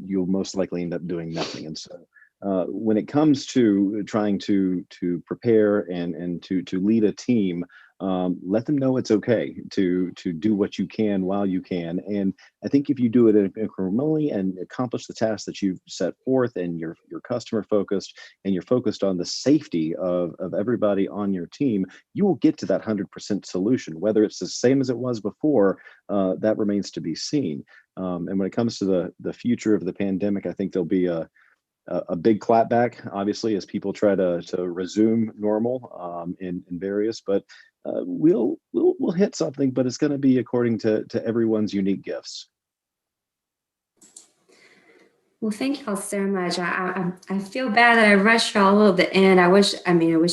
you'll most likely end up doing nothing. And so when it comes to trying to prepare and to lead a team, let them know it's okay to do what you can while you can. And I think if you do it incrementally and accomplish the tasks that you've set forth, and you're customer focused and you're focused on the safety of everybody on your team, you will get to that 100% solution. Whether it's the same as it was before, that remains to be seen. And when it comes to the future of the pandemic, I think there'll be a big clapback, obviously, as people try to resume normal in various, but we'll hit something, but it's going to be according to everyone's unique gifts. Well, thank you all so much. I feel bad that I rushed y'all a little bit in. I wish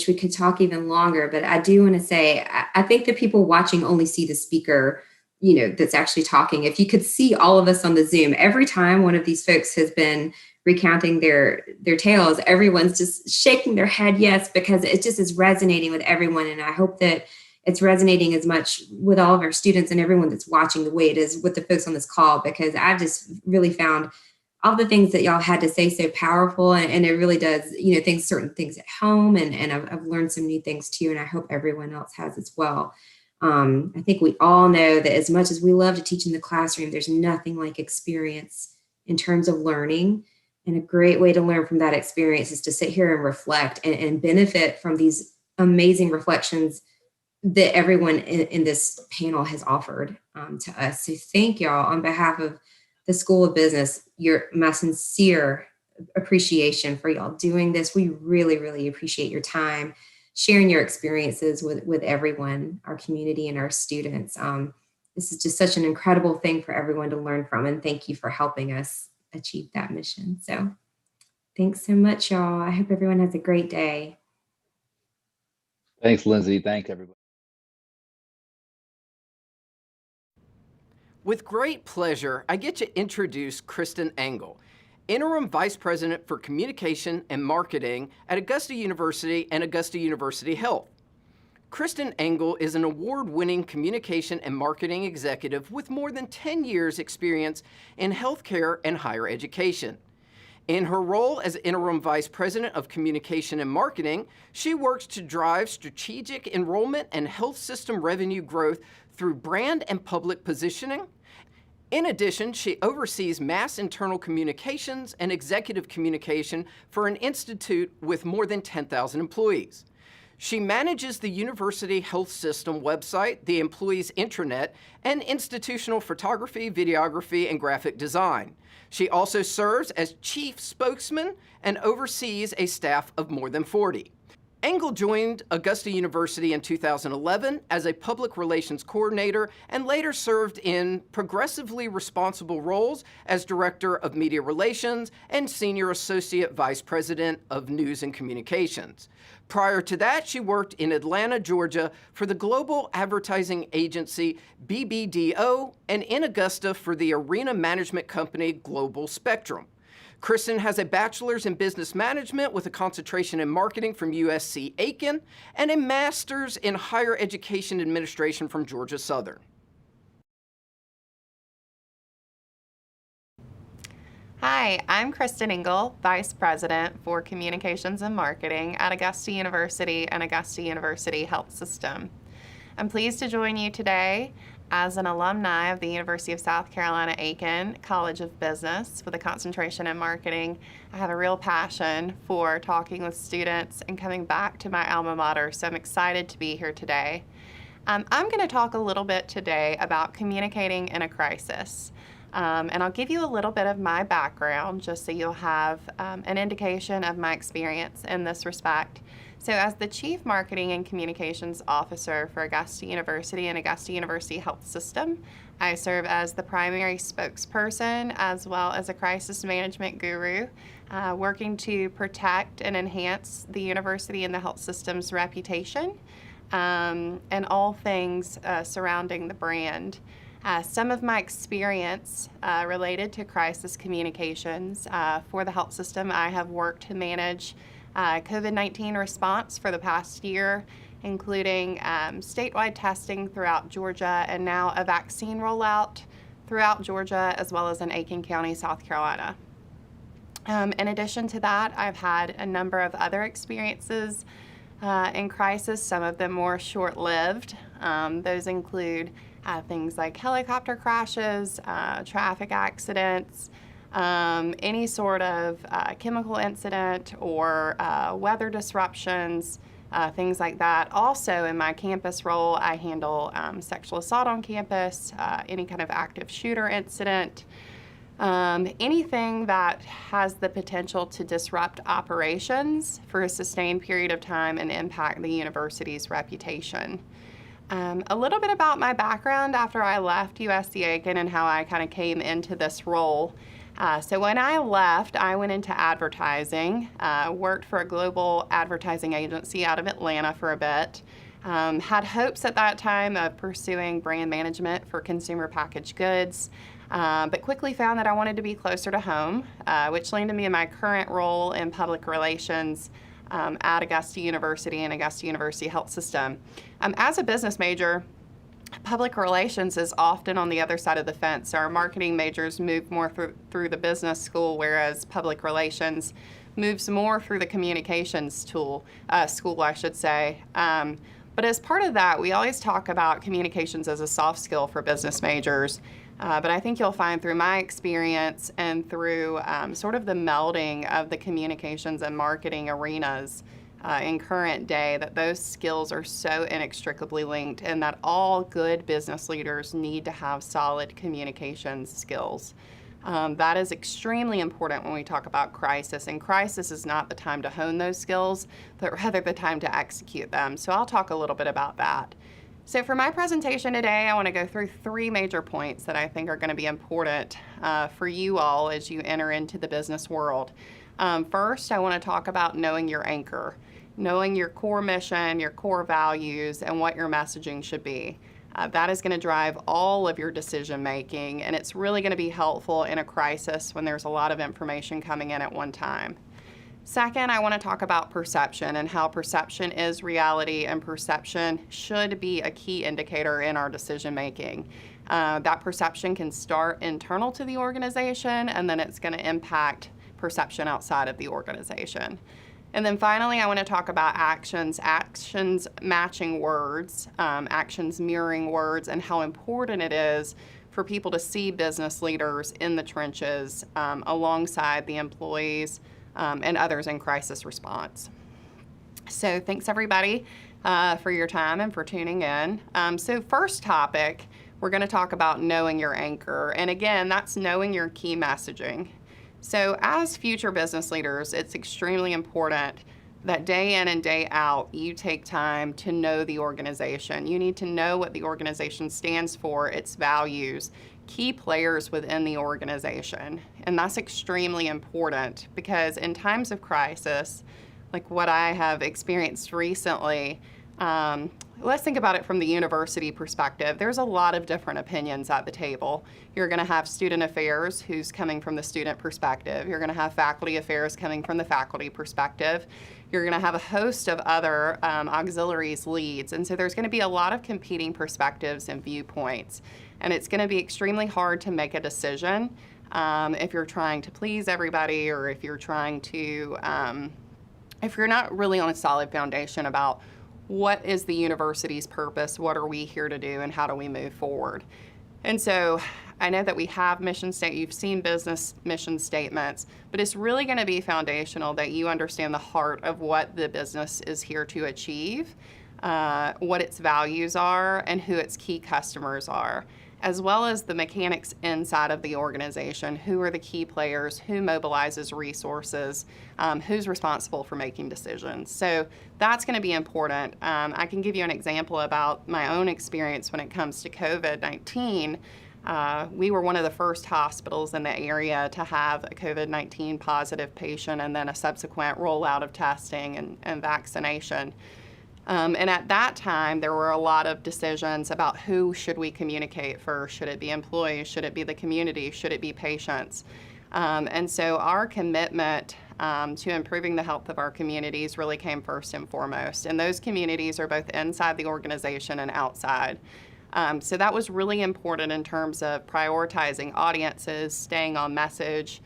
we could talk even longer, but I do want to say, I think the people watching only see the speaker, that's actually talking. If you could see all of us on the Zoom, every time one of these folks has been recounting their tales, everyone's just shaking their head yes, because it just is resonating with everyone. And I hope that it's resonating as much with all of our students and everyone that's watching the way it is with the folks on this call, because I've just really found all the things that y'all had to say so powerful. And it really does, certain things at home. And I've learned some new things too. And I hope everyone else has as well. I think we all know that as much as we love to teach in the classroom, there's nothing like experience in terms of learning. And a great way to learn from that experience is to sit here and reflect and benefit from these amazing reflections that everyone in this panel has offered to us. So thank y'all on behalf of the School of Business, my sincere appreciation for y'all doing this. We really, really appreciate your time, sharing your experiences with everyone, our community and our students. This is just such an incredible thing for everyone to learn from. And thank you for helping us achieve that mission. So thanks so much, y'all. I hope everyone has a great day. Thanks, Lindsay. Thanks, everybody. With great pleasure, I get to introduce Kristen Engel, Interim Vice President for Communication and Marketing at Augusta University and Augusta University Health. Kristen Engel is an award-winning communication and marketing executive with more than 10 years experience in healthcare and higher education. In her role as Interim Vice President of Communication and Marketing, she works to drive strategic enrollment and health system revenue growth through brand and public positioning. In addition, she oversees mass internal communications and executive communication for an institute with more than 10,000 employees. She manages the university health system website, the employees' intranet, and institutional photography, videography, and graphic design. She also serves as chief spokesman and oversees a staff of more than 40. Engel joined Augusta University in 2011 as a public relations coordinator and later served in progressively responsible roles as Director of Media Relations and Senior Associate Vice President of News and Communications. Prior to that, she worked in Atlanta, Georgia for the global advertising agency BBDO and in Augusta for the arena management company Global Spectrum. Kristen has a bachelor's in business management with a concentration in marketing from USCA and a master's in higher education administration from Georgia Southern. Hi, I'm Kristen Engel, Vice President for Communications and Marketing at Augusta University and Augusta University Health System. I'm pleased to join you today as an alumni of the University of South Carolina-Aiken College of Business with a concentration in marketing. I have a real passion for talking with students and coming back to my alma mater, so I'm excited to be here today. I'm going to talk a little bit today about communicating in a crisis. And I'll give you a little bit of my background just so you'll have an indication of my experience in this respect. So as the Chief Marketing and Communications Officer for Augusta University and Augusta University Health System, I serve as the primary spokesperson as well as a crisis management guru, working to protect and enhance the university and the health system's reputation and all things surrounding the brand. Some of my experience related to crisis communications for the health system, I have worked to manage COVID-19 response for the past year, including statewide testing throughout Georgia and now a vaccine rollout throughout Georgia as well as in Aiken County, South Carolina. In addition to that, I've had a number of other experiences in crisis, some of them more short-lived. Those include things like helicopter crashes, traffic accidents, any sort of chemical incident or weather disruptions, things like that. Also, in my campus role, I handle sexual assault on campus, any kind of active shooter incident, anything that has the potential to disrupt operations for a sustained period of time and impact the university's reputation. A little bit about my background after I left USCA and how I kind of came into this role. So when I left, I went into advertising, worked for a global advertising agency out of Atlanta for a bit, had hopes at that time of pursuing brand management for consumer packaged goods, but quickly found that I wanted to be closer to home, which landed me in my current role in public relations at Augusta University and Augusta University Health System. As a business major, public relations is often on the other side of the fence. Our marketing majors move more through the business school, whereas public relations moves more through the communications school, I should say. But as part of that, we always talk about communications as a soft skill for business majors. But I think you'll find through my experience and through sort of the melding of the communications and marketing arenas in current day that those skills are so inextricably linked and that all good business leaders need to have solid communications skills. That is extremely important when we talk about crisis, and crisis is not the time to hone those skills, but rather the time to execute them. So I'll talk a little bit about that. So for my presentation today, I want to go through three major points that I think are going to be important for you all as you enter into the business world. First, I want to talk about knowing your anchor, knowing your core mission, your core values, and what your messaging should be. That is going to drive all of your decision making, and it's really going to be helpful in a crisis when there's a lot of information coming in at one time. Second, I want to talk about perception and how perception is reality, and perception should be a key indicator in our decision making. That perception can start internal to the organization, and then it's going to impact perception outside of the organization. And then finally, I want to talk about actions matching words, actions mirroring words, and how important it is for people to see business leaders in the trenches alongside the employees and others in crisis response. So thanks everybody for your time and for tuning in. So first topic, we're going to talk about knowing your anchor. And again, that's knowing your key messaging. So as future business leaders, it's extremely important that day in and day out, you take time to know the organization. You need to know what the organization stands for, its values, key players within the organization. And that's extremely important because in times of crisis, like what I have experienced recently, let's think about it from the university perspective. There's a lot of different opinions at the table. You're going to have student affairs who's coming from the student perspective. You're going to have faculty affairs coming from the faculty perspective. You're going to have a host of other auxiliaries, leads. And so there's going to be a lot of competing perspectives and viewpoints. And it's going to be extremely hard to make a decision if you're trying to please everybody, or if you're trying to, if you're not really on a solid foundation about what is the university's purpose, what are we here to do, and how do we move forward. And so I know that we have mission statements, you've seen business mission statements, but it's really going to be foundational that you understand the heart of what the business is here to achieve, what its values are, and who its key customers are, as well as the mechanics inside of the organization. Who are the key players? Who mobilizes resources? Who's responsible for making decisions? So that's going to be important. I can give you an example about my own experience when it comes to COVID-19. We were one of the first hospitals in the area to have a COVID-19 positive patient and then a subsequent rollout of testing and vaccination. And at that time, there were a lot of decisions about who should we communicate first. Should it be employees? Should it be the community? Should it be patients? And so our commitment to improving the health of our communities really came first and foremost. And those communities are both inside the organization and outside. So that was really important in terms of prioritizing audiences, staying on message,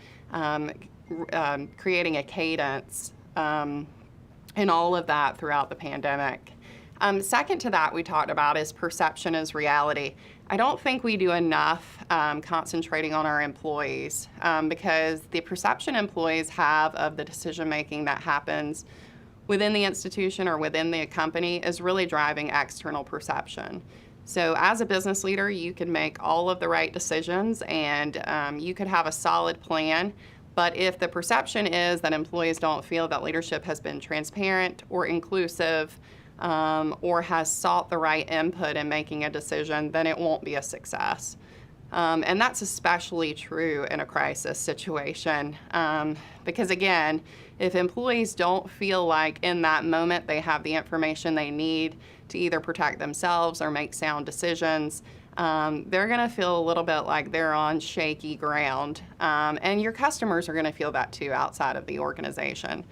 creating a cadence, and all of that throughout the pandemic. Second to that we talked about is perception as reality. I don't think we do enough concentrating on our employees because the perception employees have of the decision-making that happens within the institution or within the company is really driving external perception. So as a business leader, you can make all of the right decisions and you could have a solid plan. But if the perception is that employees don't feel that leadership has been transparent or inclusive or has sought the right input in making a decision, then it won't be a success. And that's especially true in a crisis situation. Because again, if employees don't feel like in that moment they have the information they need to either protect themselves or make sound decisions, they're going to feel a little bit like they're on shaky ground. And your customers are going to feel that too outside of the organization.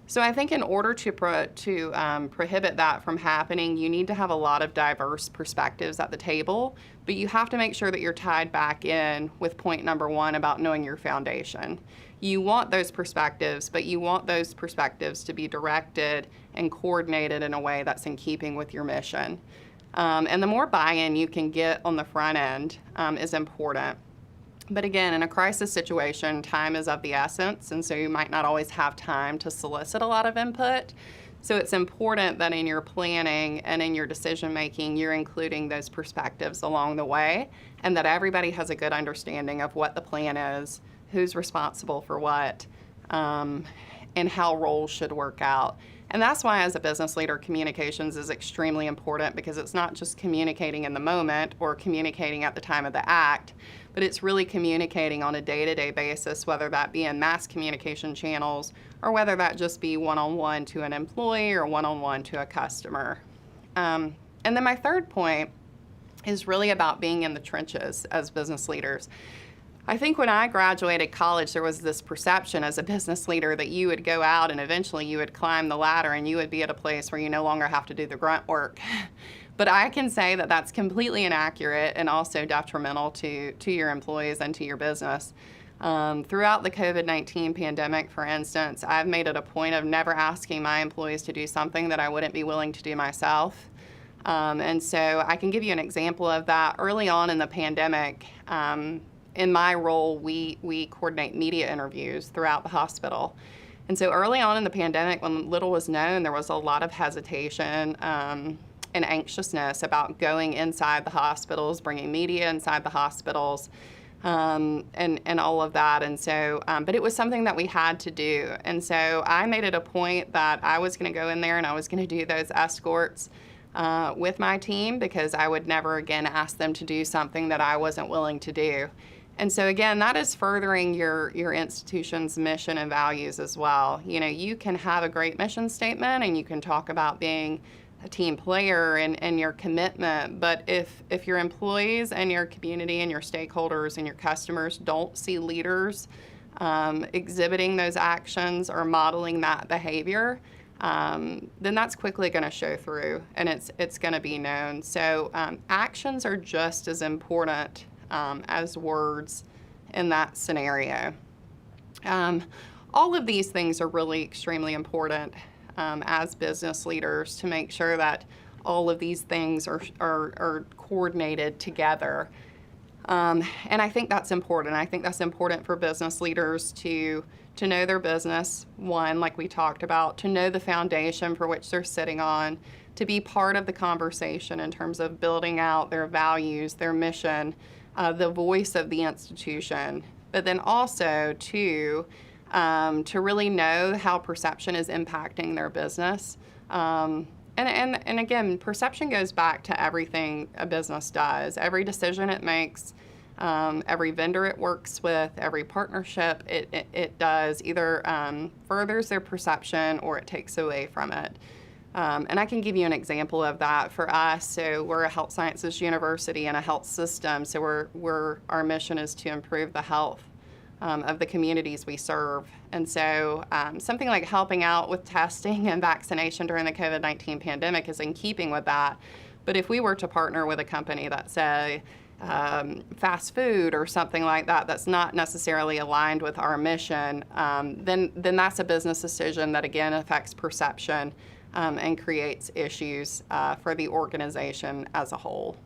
So I think in order to prohibit that from happening, you need to have a lot of diverse perspectives at the table, but you have to make sure that you're tied back in with point number one about knowing your foundation. You want those perspectives, but you want those perspectives to be directed and coordinated in a way that's in keeping with your mission. And the more buy-in you can get on the front end is important. But again, in a crisis situation, time is of the essence, and so you might not always have time to solicit a lot of input. So it's important that in your planning and in your decision-making, you're including those perspectives along the way, and that everybody has a good understanding of what the plan is, who's responsible for what, and how roles should work out. And that's why, as a business leader, communications is extremely important, because it's not just communicating in the moment or communicating at the time of the act, but it's really communicating on a day-to-day basis, whether that be in mass communication channels or whether that just be one-on-one to an employee or one-on-one to a customer. And then my third point is really about being in the trenches as business leaders. I think when I graduated college, there was this perception as a business leader that you would go out and eventually you would climb the ladder and you would be at a place where you no longer have to do the grunt work. But I can say that that's completely inaccurate and also detrimental to your employees and to your business. Throughout the COVID-19 pandemic, for instance, I've made it a point of never asking my employees to do something that I wouldn't be willing to do myself. And so I can give you an example of that. Early on in the pandemic, in my role, we coordinate media interviews throughout the hospital. And so early on in the pandemic, when little was known, there was a lot of hesitation and anxiousness about going inside the hospitals, bringing media inside the hospitals. and all of that. And so, but it was something that we had to do. And so I made it a point that I was going to go in there and I was going to do those escorts with my team, because I would never again ask them to do something that I wasn't willing to do. And so again, that is furthering your institution's mission and values as well. You know, you can have a great mission statement and you can talk about being a team player and your commitment, but if your employees and your community and your stakeholders and your customers don't see leaders exhibiting those actions or modeling that behavior, then that's quickly going to show through, and it's going to be known. So actions are just as important as words in that scenario. All of these things are really extremely important as business leaders, to make sure that all of these things are coordinated together. And I think that's important. I think that's important for business leaders to know their business, one, like we talked about, to know the foundation for which they're sitting on, to be part of the conversation in terms of building out their values, their mission, the voice of the institution, but then also to really know how perception is impacting their business. And again, perception goes back to everything a business does, every decision it makes, every vendor it works with, every partnership it does, either furthers their perception or it takes away from it. And I can give you an example of that for us. So we're a health sciences university and a health system. So our mission is to improve the health of the communities we serve. And so something like helping out with testing and vaccination during the COVID-19 pandemic is in keeping with that. But if we were to partner with a company that, say, fast food or something like that, that's not necessarily aligned with our mission, then that's a business decision that, again, affects perception and creates issues for the organization as a whole.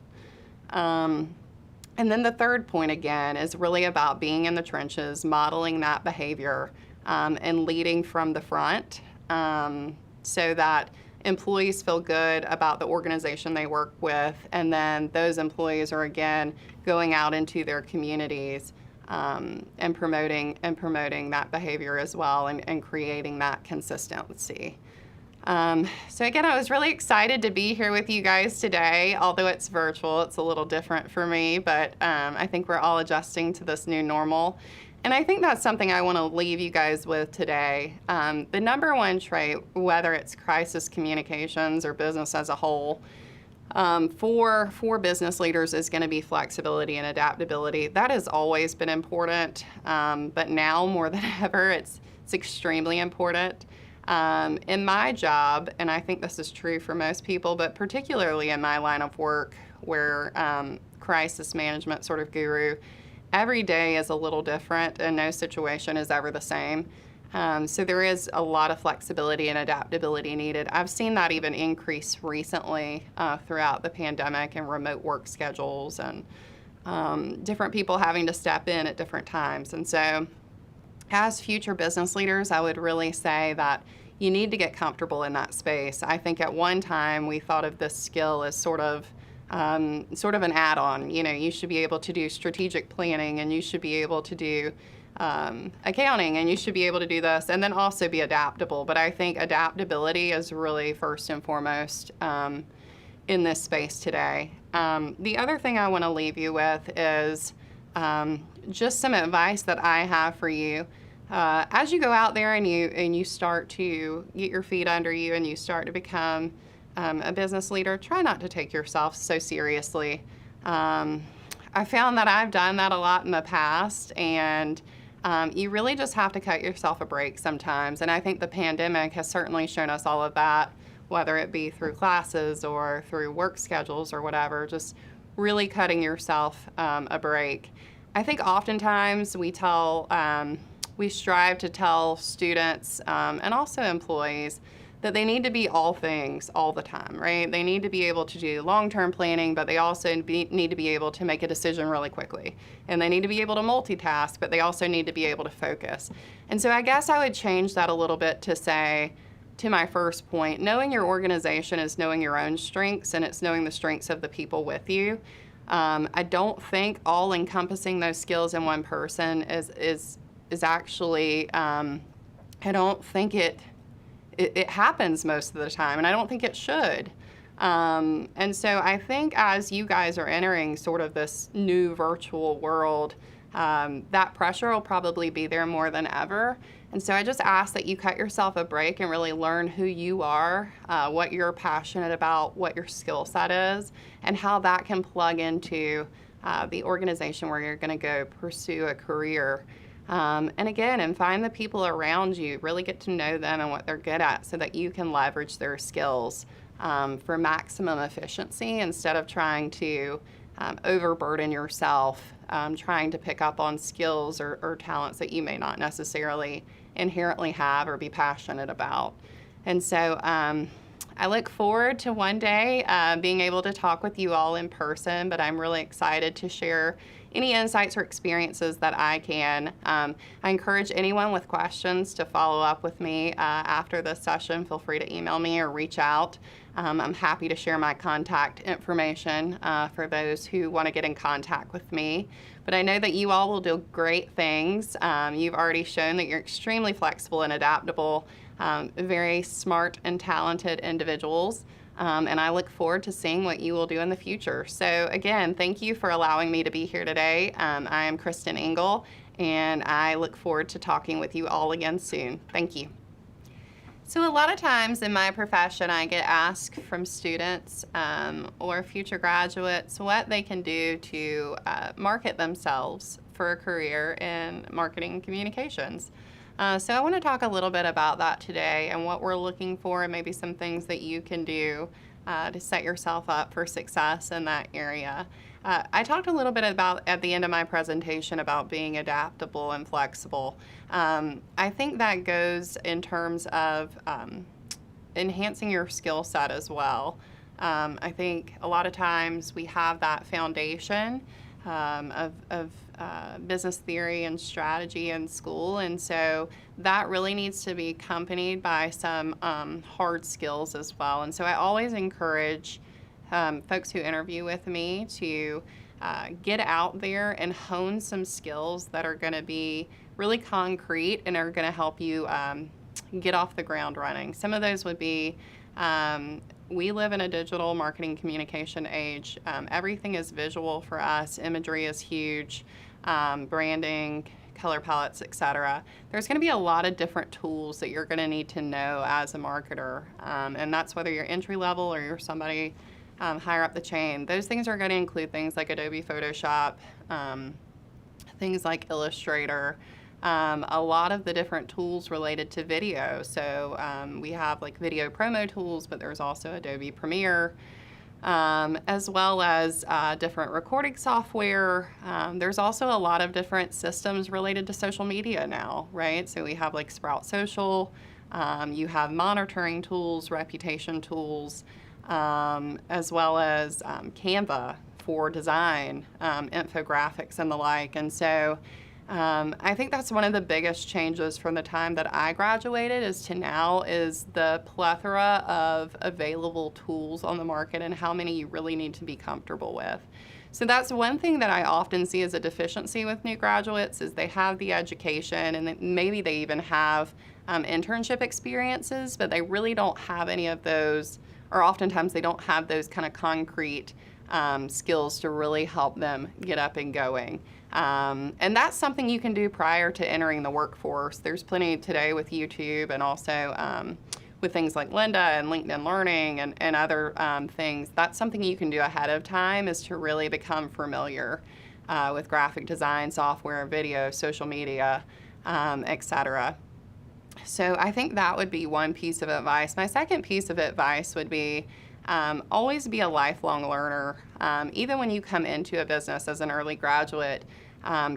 And then the third point, again, is really about being in the trenches, modeling that behavior, and leading from the front, so that employees feel good about the organization they work with, and then those employees are, again, going out into their communities and promoting that behavior as well, and creating that consistency. So again, I was really excited to be here with you guys today. Although it's virtual, it's a little different for me, but I think we're all adjusting to this new normal. And I think that's something I want to leave you guys with today. The number one trait, whether it's crisis communications or business as a whole, for business leaders is going to be flexibility and adaptability. That has always been important, but now more than ever, it's extremely important. In my job, and I think this is true for most people, but particularly in my line of work, where crisis management sort of guru, every day is a little different and no situation is ever the same. So there is a lot of flexibility and adaptability needed. I've seen that even increase recently throughout the pandemic and remote work schedules and different people having to step in at different times. And so as future business leaders, I would really say that you need to get comfortable in that space. I think at one time we thought of this skill as sort of an add-on. You know, you should be able to do strategic planning, and you should be able to do accounting, and you should be able to do this, and then also be adaptable. But I think adaptability is really first and foremost in this space today. The other thing I want to leave you with is just some advice that I have for you. As you go out there and you start to get your feet under you and you start to become a business leader, try not to take yourself so seriously. I found that I've done that a lot in the past, and you really just have to cut yourself a break sometimes. And I think the pandemic has certainly shown us all of that, whether it be through classes or through work schedules or whatever, just really cutting yourself a break. I think oftentimes we strive to tell students and also employees that they need to be all things all the time, right? They need to be able to do long-term planning, but they also need to be able to make a decision really quickly. And they need to be able to multitask, but they also need to be able to focus. And so I guess I would change that a little bit to say, to my first point, knowing your organization is knowing your own strengths, and it's knowing the strengths of the people with you. I don't think all encompassing those skills in one person is actually, I don't think it happens most of the time, and I don't think it should. And so I think as you guys are entering sort of this new virtual world, that pressure will probably be there more than ever. And so I just ask that you cut yourself a break and really learn who you are, what you're passionate about, what your skill set is, and how that can plug into the organization where you're going to go pursue a career. And again, and find the people around you, really get to know them and what they're good at so that you can leverage their skills for maximum efficiency instead of trying to overburden yourself, trying to pick up on skills or talents that you may not necessarily inherently have or be passionate about. And so I look forward to one day being able to talk with you all in person, but I'm really excited to share any insights or experiences that I can. I encourage anyone with questions to follow up with me after this session. Feel free to email me or reach out. I'm happy to share my contact information for those who want to get in contact with me. But I know that you all will do great things. You've already shown that you're extremely flexible and adaptable, very smart and talented individuals. And I look forward to seeing what you will do in the future. So again, thank you for allowing me to be here today. I am Kristen Engel, and I look forward to talking with you all again soon. Thank you. So a lot of times in my profession, I get asked from students or future graduates what they can do to market themselves for a career in marketing and communications. So I want to talk a little bit about that today and what we're looking for and maybe some things that you can do to set yourself up for success in that area. I talked a little bit about at the end of my presentation about being adaptable and flexible. I think that goes in terms of enhancing your skill set as well. I think a lot of times we have that foundation of business theory and strategy in school, and so that really needs to be accompanied by some hard skills as well. And so I always encourage folks who interview with me to get out there and hone some skills that are going to be really concrete and are going to help you get off the ground running. Some of those would be, we live in a digital marketing communication age. Everything is visual for us. Imagery is huge, branding, color palettes, etc. There's going to be a lot of different tools that you're going to need to know as a marketer, and that's whether you're entry level or you're somebody higher up the chain. Those things are going to include things like Adobe Photoshop, things like Illustrator, a lot of the different tools related to video. So we have like video promo tools, but there's also Adobe Premiere, as well as different recording software. There's also a lot of different systems related to social media now, right? So we have like Sprout Social, you have monitoring tools, reputation tools, as well as Canva for design, infographics and the like. And so I think that's one of the biggest changes from the time that I graduated is to now is the plethora of available tools on the market and how many you really need to be comfortable with. So that's one thing that I often see as a deficiency with new graduates is they have the education and maybe they even have internship experiences, but they really don't have any of those, or oftentimes they don't have those kind of concrete skills to really help them get up and going. And that's something you can do prior to entering the workforce. There's plenty today with YouTube and also with things like Lynda and LinkedIn Learning and other things. That's something you can do ahead of time is to really become familiar with graphic design, software, video, social media, etc. So I think that would be one piece of advice. My second piece of advice would be always be a lifelong learner. Even when you come into a business as an early graduate,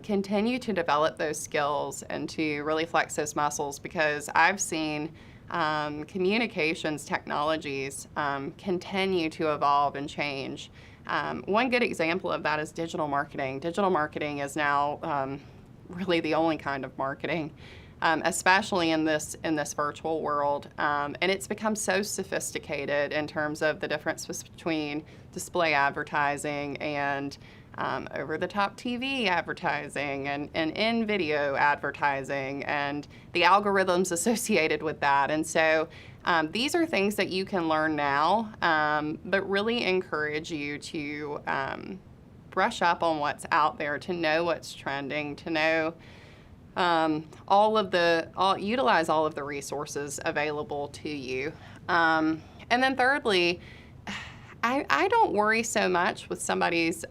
continue to develop those skills and to really flex those muscles because I've seen communications technologies continue to evolve and change. One good example of that is digital marketing. Digital marketing is now really the only kind of marketing especially in this virtual world. And it's become so sophisticated in terms of the difference between display advertising and over-the-top TV advertising and in-video advertising and the algorithms associated with that. And so these are things that you can learn now, but really encourage you to brush up on what's out there, to know what's trending, to know utilize all of the resources available to you. And then thirdly, I don't worry so much with somebody's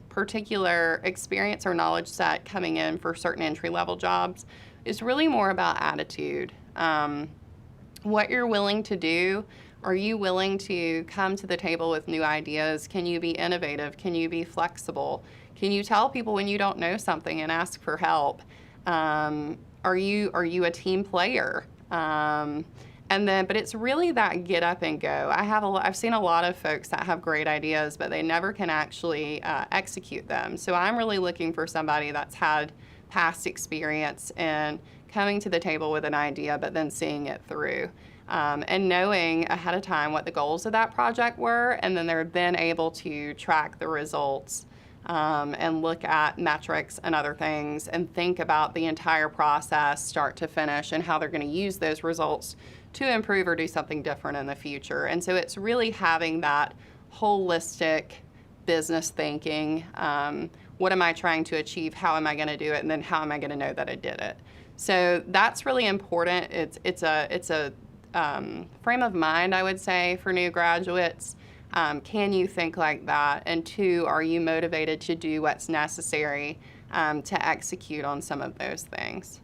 particular experience or knowledge set coming in for certain entry-level jobs. It's really more about attitude. What you're willing to do. Are you willing to come to the table with new ideas? Can you be innovative? Can you be flexible? Can you tell people when you don't know something and ask for help? Are you a team player? But it's really that get up and go. I've seen a lot of folks that have great ideas, but they never can actually execute them. So I'm really looking for somebody that's had past experience in coming to the table with an idea, but then seeing it through. And knowing ahead of time what the goals of that project were, and then they're then able to track the results and look at metrics and other things and think about the entire process, start to finish, and how they're going to use those results to improve or do something different in the future. And so it's really having that holistic business thinking. What am I trying to achieve? How am I going to do it? And then how am I going to know that I did it? So that's really important. It's a frame of mind, I would say, for new graduates. Can you think like that? And two, are you motivated to do what's necessary to execute on some of those things?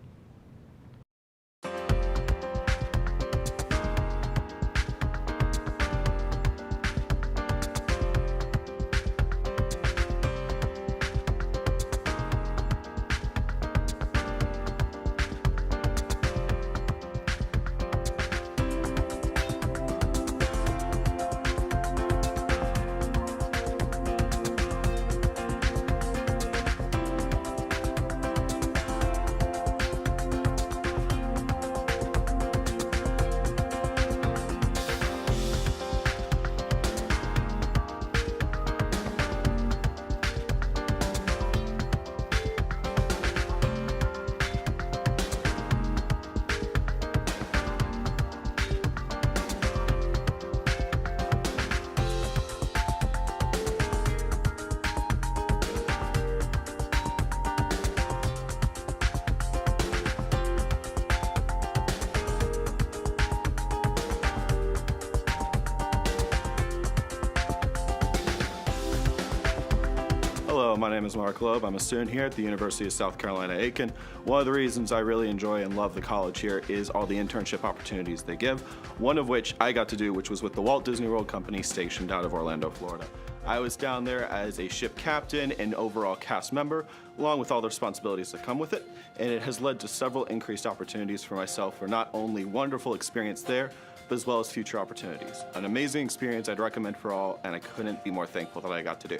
Hello, my name is Mark Loeb. I'm a student here at the University of South Carolina, Aiken. One of the reasons I really enjoy and love the college here is all the internship opportunities they give, one of which I got to do, which was with the Walt Disney World Company stationed out of Orlando, Florida. I was down there as a ship captain and overall cast member, along with all the responsibilities that come with it, and it has led to several increased opportunities for myself for not only wonderful experience there, but as well as future opportunities. An amazing experience I'd recommend for all, and I couldn't be more thankful that I got to do.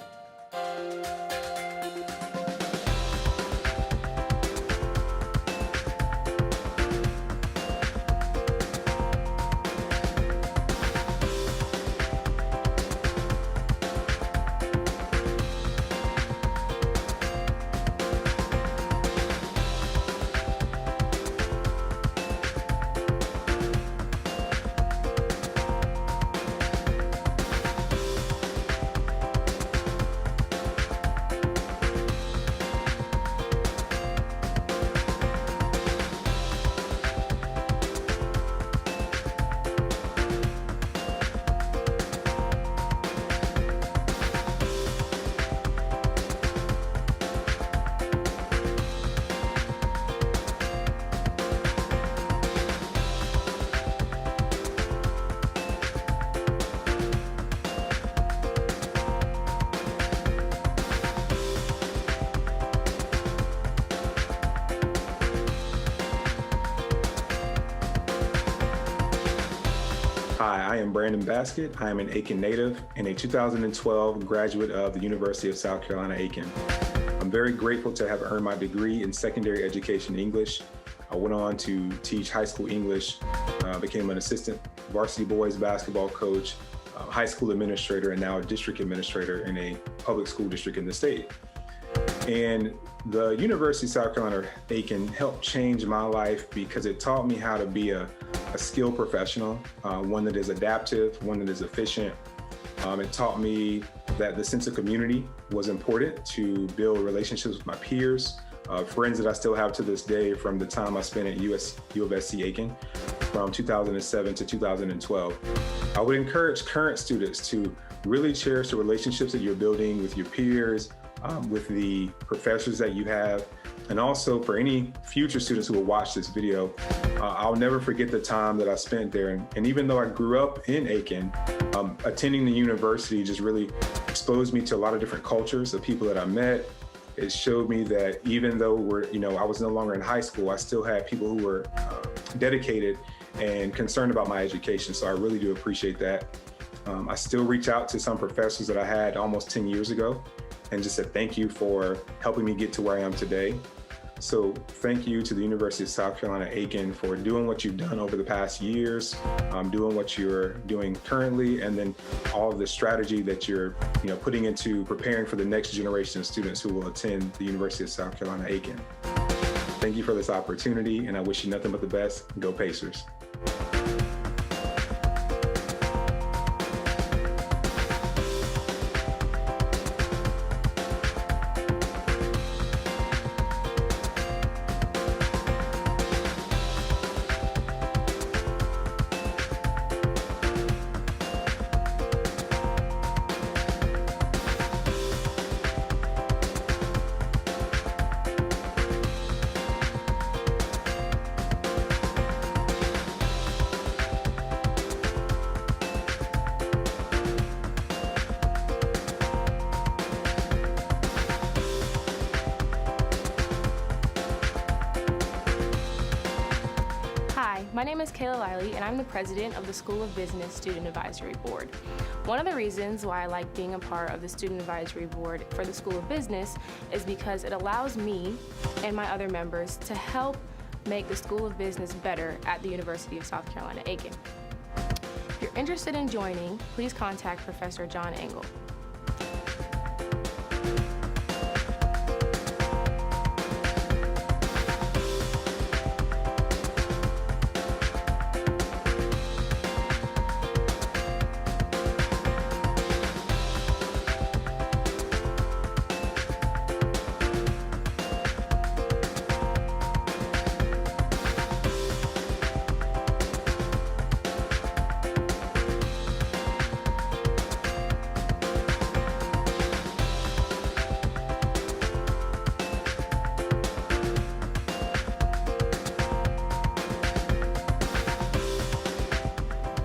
Hi, I am Brandon Baskett. I am an Aiken native and a 2012 graduate of the University of South Carolina, Aiken. I'm very grateful to have earned my degree in secondary education English. I went on to teach high school English, became an assistant varsity boys basketball coach, high school administrator, and now a district administrator in a public school district in the state. And the University of South Carolina Aiken helped change my life because it taught me how to be a skilled professional, one that is adaptive, one that is efficient. It taught me that the sense of community was important to build relationships with my peers, friends that I still have to this day from the time I spent at USC Aiken from 2007 to 2012. I would encourage current students to really cherish the relationships that you're building with your peers, with the professors that you have, and also for any future students who will watch this video, I'll never forget the time that I spent there. And even though I grew up in Aiken, attending the university just really exposed me to a lot of different cultures, the people that I met. It showed me that even though I was no longer in high school, I still had people who were dedicated and concerned about my education. So I really do appreciate that. I still reach out to some professors that I had almost 10 years ago and just said thank you for helping me get to where I am today. So thank you to the University of South Carolina Aiken for doing what you've done over the past years, doing what you're doing currently, and then all of the strategy that you're putting into preparing for the next generation of students who will attend the University of South Carolina Aiken. Thank you for this opportunity, and I wish you nothing but the best. Go Pacers. My name is Kayla Liley, and I'm the president of the School of Business Student Advisory Board. One of the reasons why I like being a part of the Student Advisory Board for the School of Business is because it allows me and my other members to help make the School of Business better at the University of South Carolina Aiken. If you're interested in joining, please contact Professor John Engel.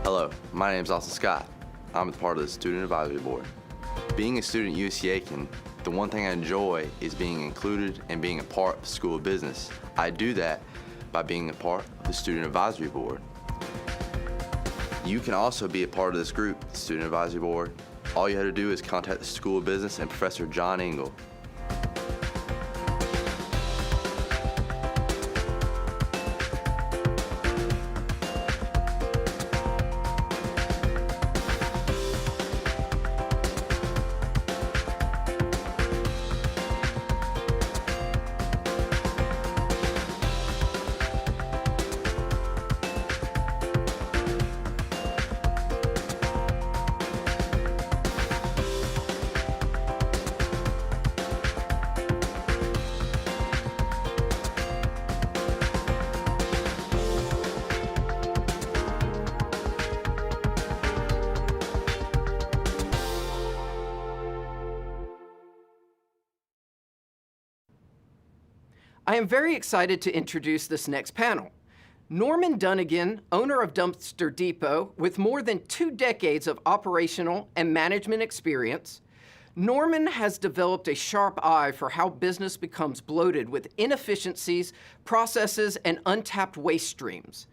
Hello, my name is Austin Scott. I'm a part of the Student Advisory Board. Being a student at USCA Aiken, the one thing I enjoy is being included and being a part of the School of Business. I do that by being a part of the Student Advisory Board. You can also be a part of this group, the Student Advisory Board. All you have to do is contact the School of Business and Professor John Engel. I am very excited to introduce this next panel. Norman Dunnigan, owner of Dumpster Depot, with more than 2 decades of operational and management experience, Norman has developed a sharp eye for how business becomes bloated with inefficiencies, processes, and untapped waste streams.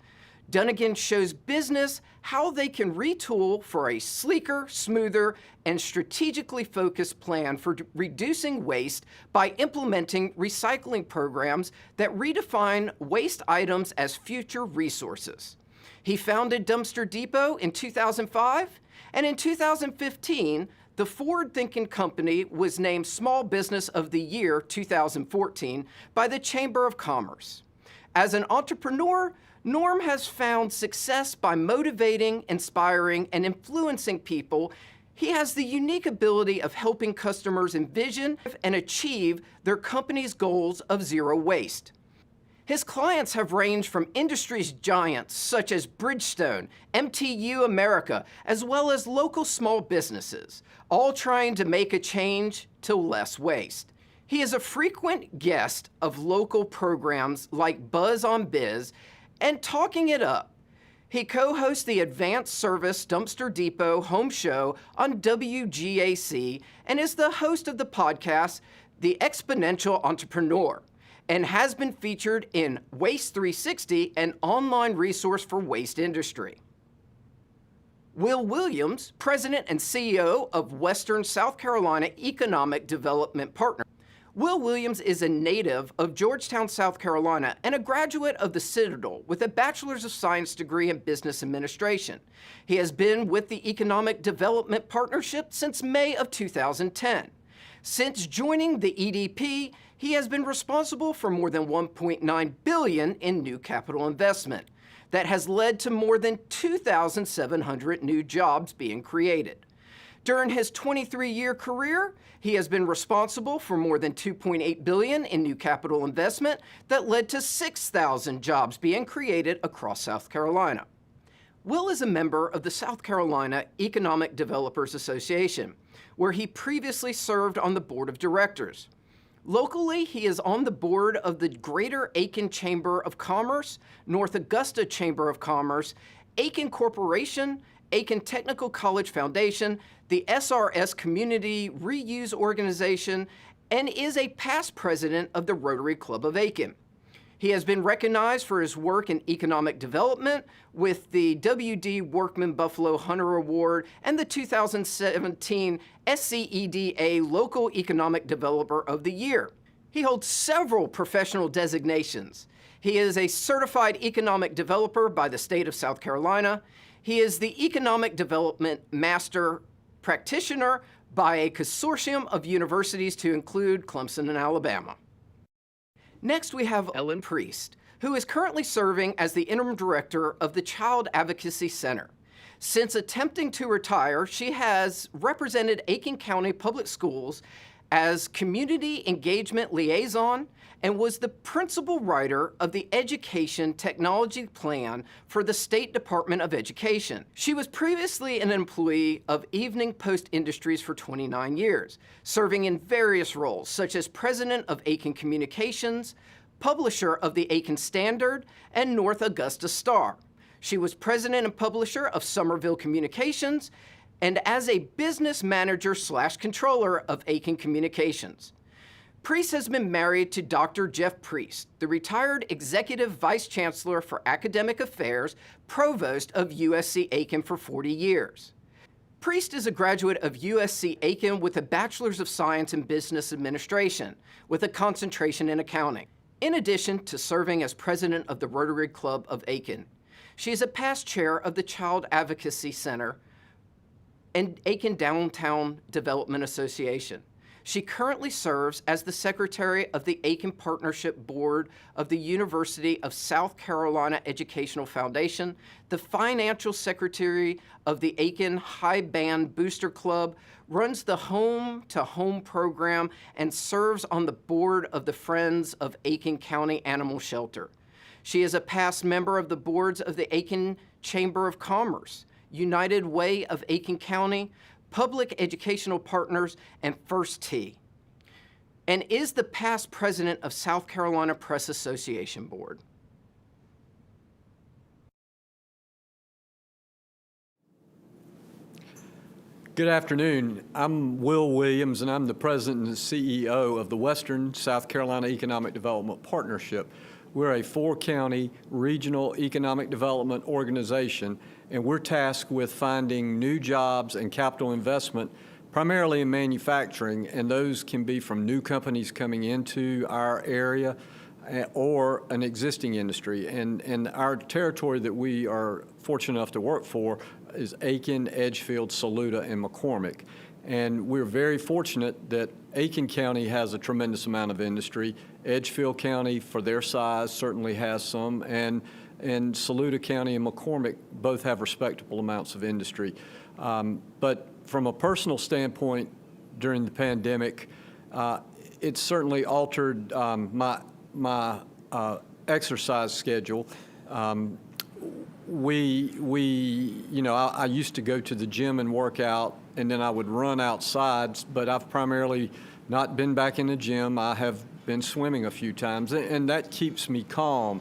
Dunnigan shows business how they can retool for a sleeker, smoother, and strategically focused plan for reducing waste by implementing recycling programs that redefine waste items as future resources. He founded Dumpster Depot in 2005, and in 2015, the forward-thinking company was named Small Business of the Year 2014 by the Chamber of Commerce. As an entrepreneur, Norm has found success by motivating, inspiring, and influencing people. He has the unique ability of helping customers envision and achieve their company's goals of zero waste. His clients have ranged from industry's giants such as Bridgestone, MTU America, as well as local small businesses, all trying to make a change to less waste. He is a frequent guest of local programs like Buzz on Biz and Talking It Up. He co-hosts the Advanced Service Dumpster Depot Home Show on WGAC and is the host of the podcast, The Exponential Entrepreneur, and has been featured in Waste 360, an online resource for waste industry. Will Williams, President and CEO of Western South Carolina Economic Development Partner. Will Williams is a native of Georgetown, South Carolina, and a graduate of the Citadel with a Bachelor's of Science degree in Business Administration. He has been with the Economic Development Partnership since May of 2010. Since joining the EDP, he has been responsible for more than $1.9 billion in new capital investment that has led to more than 2,700 new jobs being created. During his 23-year career, he has been responsible for more than $2.8 billion in new capital investment that led to 6,000 jobs being created across South Carolina. Will is a member of the South Carolina Economic Developers Association, where he previously served on the board of directors. Locally, he is on the board of the Greater Aiken Chamber of Commerce, North Augusta Chamber of Commerce, Aiken Corporation, Aiken Technical College Foundation, the SRS Community Reuse Organization, and is a past president of the Rotary Club of Aiken. He has been recognized for his work in economic development with the W.D. Workman Buffalo Hunter Award and the 2017 SCEDA Local Economic Developer of the Year. He holds several professional designations. He is a certified economic developer by the state of South Carolina. He is the Economic Development Master Practitioner by a consortium of universities to include Clemson and Alabama. Next, we have Ellen Priest, who is currently serving as the interim director of the Child Advocacy Center. Since attempting to retire, she has represented Aiken County Public Schools as community engagement liaison and was the principal writer of the Education Technology Plan for the State Department of Education. She was previously an employee of Evening Post Industries for 29 years, serving in various roles such as president of Aiken Communications, publisher of the Aiken Standard, and North Augusta Star. She was president and publisher of Somerville Communications, and as a business manager/controller of Aiken Communications. Priest has been married to Dr. Jeff Priest, the retired Executive Vice Chancellor for Academic Affairs, Provost of USC Aiken for 40 years. Priest is a graduate of USC Aiken with a Bachelor's of Science in Business Administration, with a concentration in accounting. In addition to serving as president of the Rotary Club of Aiken, she is a past chair of the Child Advocacy Center and Aiken Downtown Development Association. She currently serves as the secretary of the Aiken Partnership Board of the University of South Carolina Educational Foundation, the financial secretary of the Aiken High Band Booster Club, runs the Home to Home program, and serves on the board of the Friends of Aiken County Animal Shelter. She is a past member of the boards of the Aiken Chamber of Commerce, United Way of Aiken County, Public Educational Partners, and First Tee, and is the past president of South Carolina Press Association Board. Good afternoon. I'm Will Williams, and I'm the president and CEO of the Western South Carolina Economic Development Partnership. we're a 4-county regional economic development organization, and we're tasked with finding new jobs and capital investment, primarily in manufacturing, and those can be from new companies coming into our area or an existing industry. And our territory that we are fortunate enough to work for is Aiken, Edgefield, Saluda, and McCormick. And we're very fortunate that Aiken County has a tremendous amount of industry. Edgefield County, for their size, certainly has some, and Saluda County and McCormick both have respectable amounts of industry. But from a personal standpoint, during the pandemic, it certainly altered my exercise schedule. I used to go to the gym and work out, and then I would run outside, but I've primarily not been back in the gym. I have been swimming a few times, and that keeps me calm.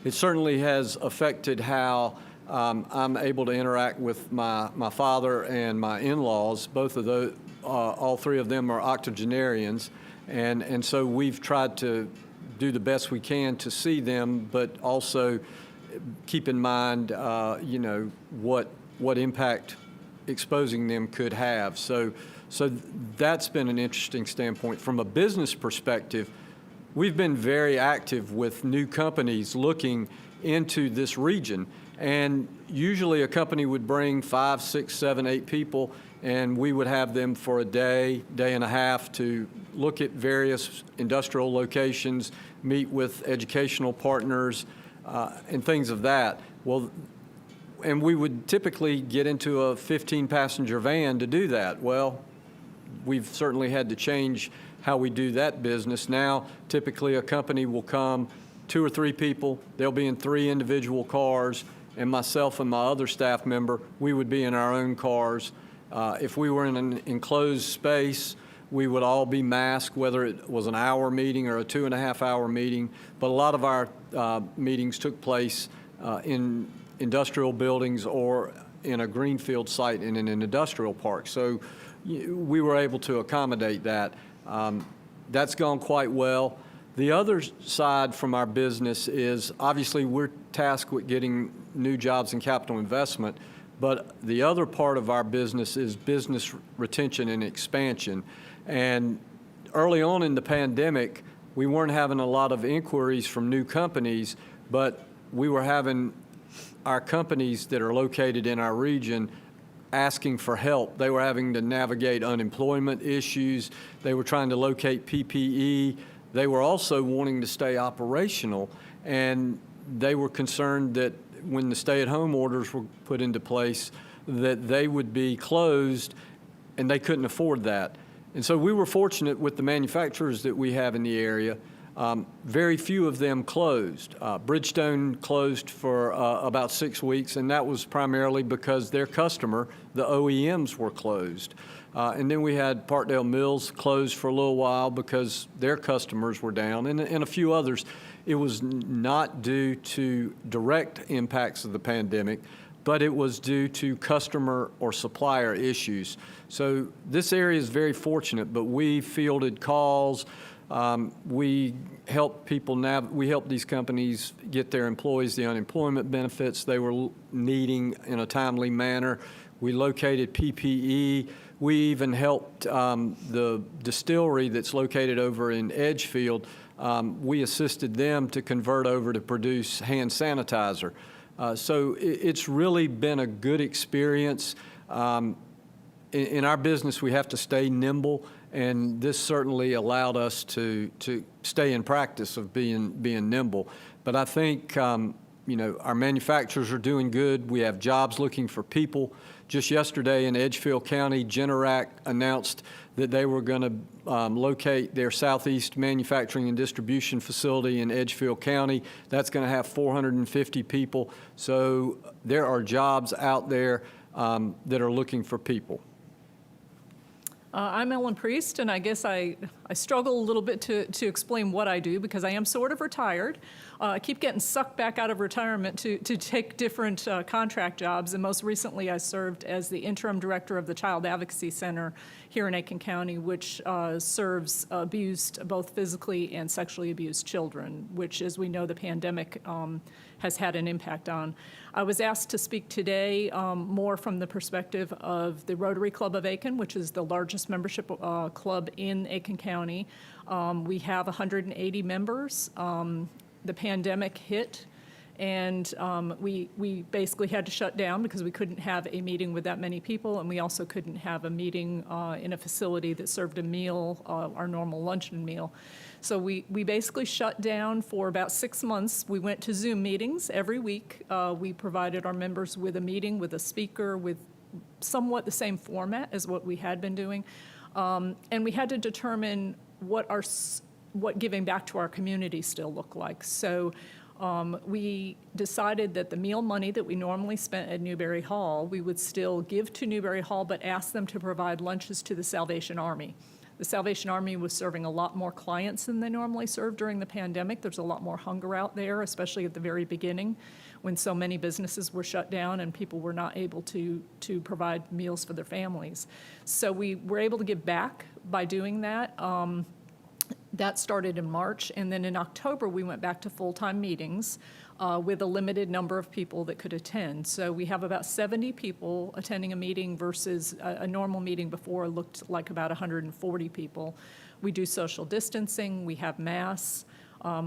It certainly has affected how I'm able to interact with my father and my in-laws. Both of those, all three of them are octogenarians, and so we've tried to do the best we can to see them, but also keep in mind, what impact exposing them could have. So that's been an interesting standpoint. From a business perspective, we've been very active with new companies looking into this region. And usually a company would bring 5, 6, 7, 8 people, and we would have them for a day, day and a half to look at various industrial locations, meet with educational partners, and things of that. Well, and we would typically get into a 15-passenger van to do that. Well, we've certainly had to change how we do that business. Now, typically a company will come, 2 or 3 people, they'll be in 3 individual cars, and myself and my other staff member, we would be in our own cars. If we were in an enclosed space, we would all be masked, whether it was an hour meeting or a 2.5-hour meeting. But a lot of our meetings took place in industrial buildings or in a greenfield site in an industrial park. So we were able to accommodate that. That's gone quite well. The other side from our business is obviously we're tasked with getting new jobs and capital investment, but the other part of our business is business retention and expansion. And early on in the pandemic, we weren't having a lot of inquiries from new companies, but we were having our companies that are located in our region asking for help. They were having to navigate unemployment issues. They were trying to locate PPE. They were also wanting to stay operational, and they were concerned that when the stay-at-home orders were put into place, that they would be closed, and they couldn't afford that. And so we were fortunate with the manufacturers that we have in the area. Very few of them closed. Bridgestone closed for about 6 weeks, and that was primarily because their customer, the OEMs, were closed. And then we had Parkdale Mills closed for a little while because their customers were down, and a few others. It was not due to direct impacts of the pandemic, but it was due to customer or supplier issues. So this area is very fortunate, but we fielded calls. We helped people we helped these companies get their employees the unemployment benefits they were needing in a timely manner. We located PPE. We even helped the distillery that's located over in Edgefield. We assisted them to convert over to produce hand sanitizer. So it's really been a good experience. In our business, we have to stay nimble, and this certainly allowed us to stay in practice of being nimble. But I think our manufacturers are doing good. We have jobs looking for people. Just yesterday in Edgefield County, Generac announced that they were going to locate their southeast manufacturing and distribution facility in Edgefield County. That's going to have 450 people. So there are jobs out there that are looking for people. I'm Ellen Priest, and I guess I struggle a little bit to explain what I do because I am sort of retired. I keep getting sucked back out of retirement to take different contract jobs, and most recently I served as the interim director of the Child Advocacy Center here in Aiken County, which serves abused, both physically and sexually abused children, which, as we know, the pandemic has had an impact on. I was asked to speak today more from the perspective of the Rotary Club of Aiken, which is the largest membership club in Aiken County. We have 180 members. The pandemic hit, and we basically had to shut down because we couldn't have a meeting with that many people, and we also couldn't have a meeting in a facility that served a meal, our normal luncheon meal. So we basically shut down for about 6 months. We went to Zoom meetings every week. We provided our members with a meeting with a speaker with somewhat the same format as what we had been doing. And we had to determine what giving back to our community still looked like. So we decided that the meal money that we normally spent at Newberry Hall, we would still give to Newberry Hall, but ask them to provide lunches to the Salvation Army. The Salvation Army was serving a lot more clients than they normally served during the pandemic. There's a lot more hunger out there, especially at the very beginning when so many businesses were shut down and people were not able to provide meals for their families. So we were able to give back by doing that. That started in March, and then in October we went back to full-time meetings with a limited number of people that could attend. So we have about 70 people attending a meeting versus a normal meeting before looked like about 140 people. We do social distancing, we have masks,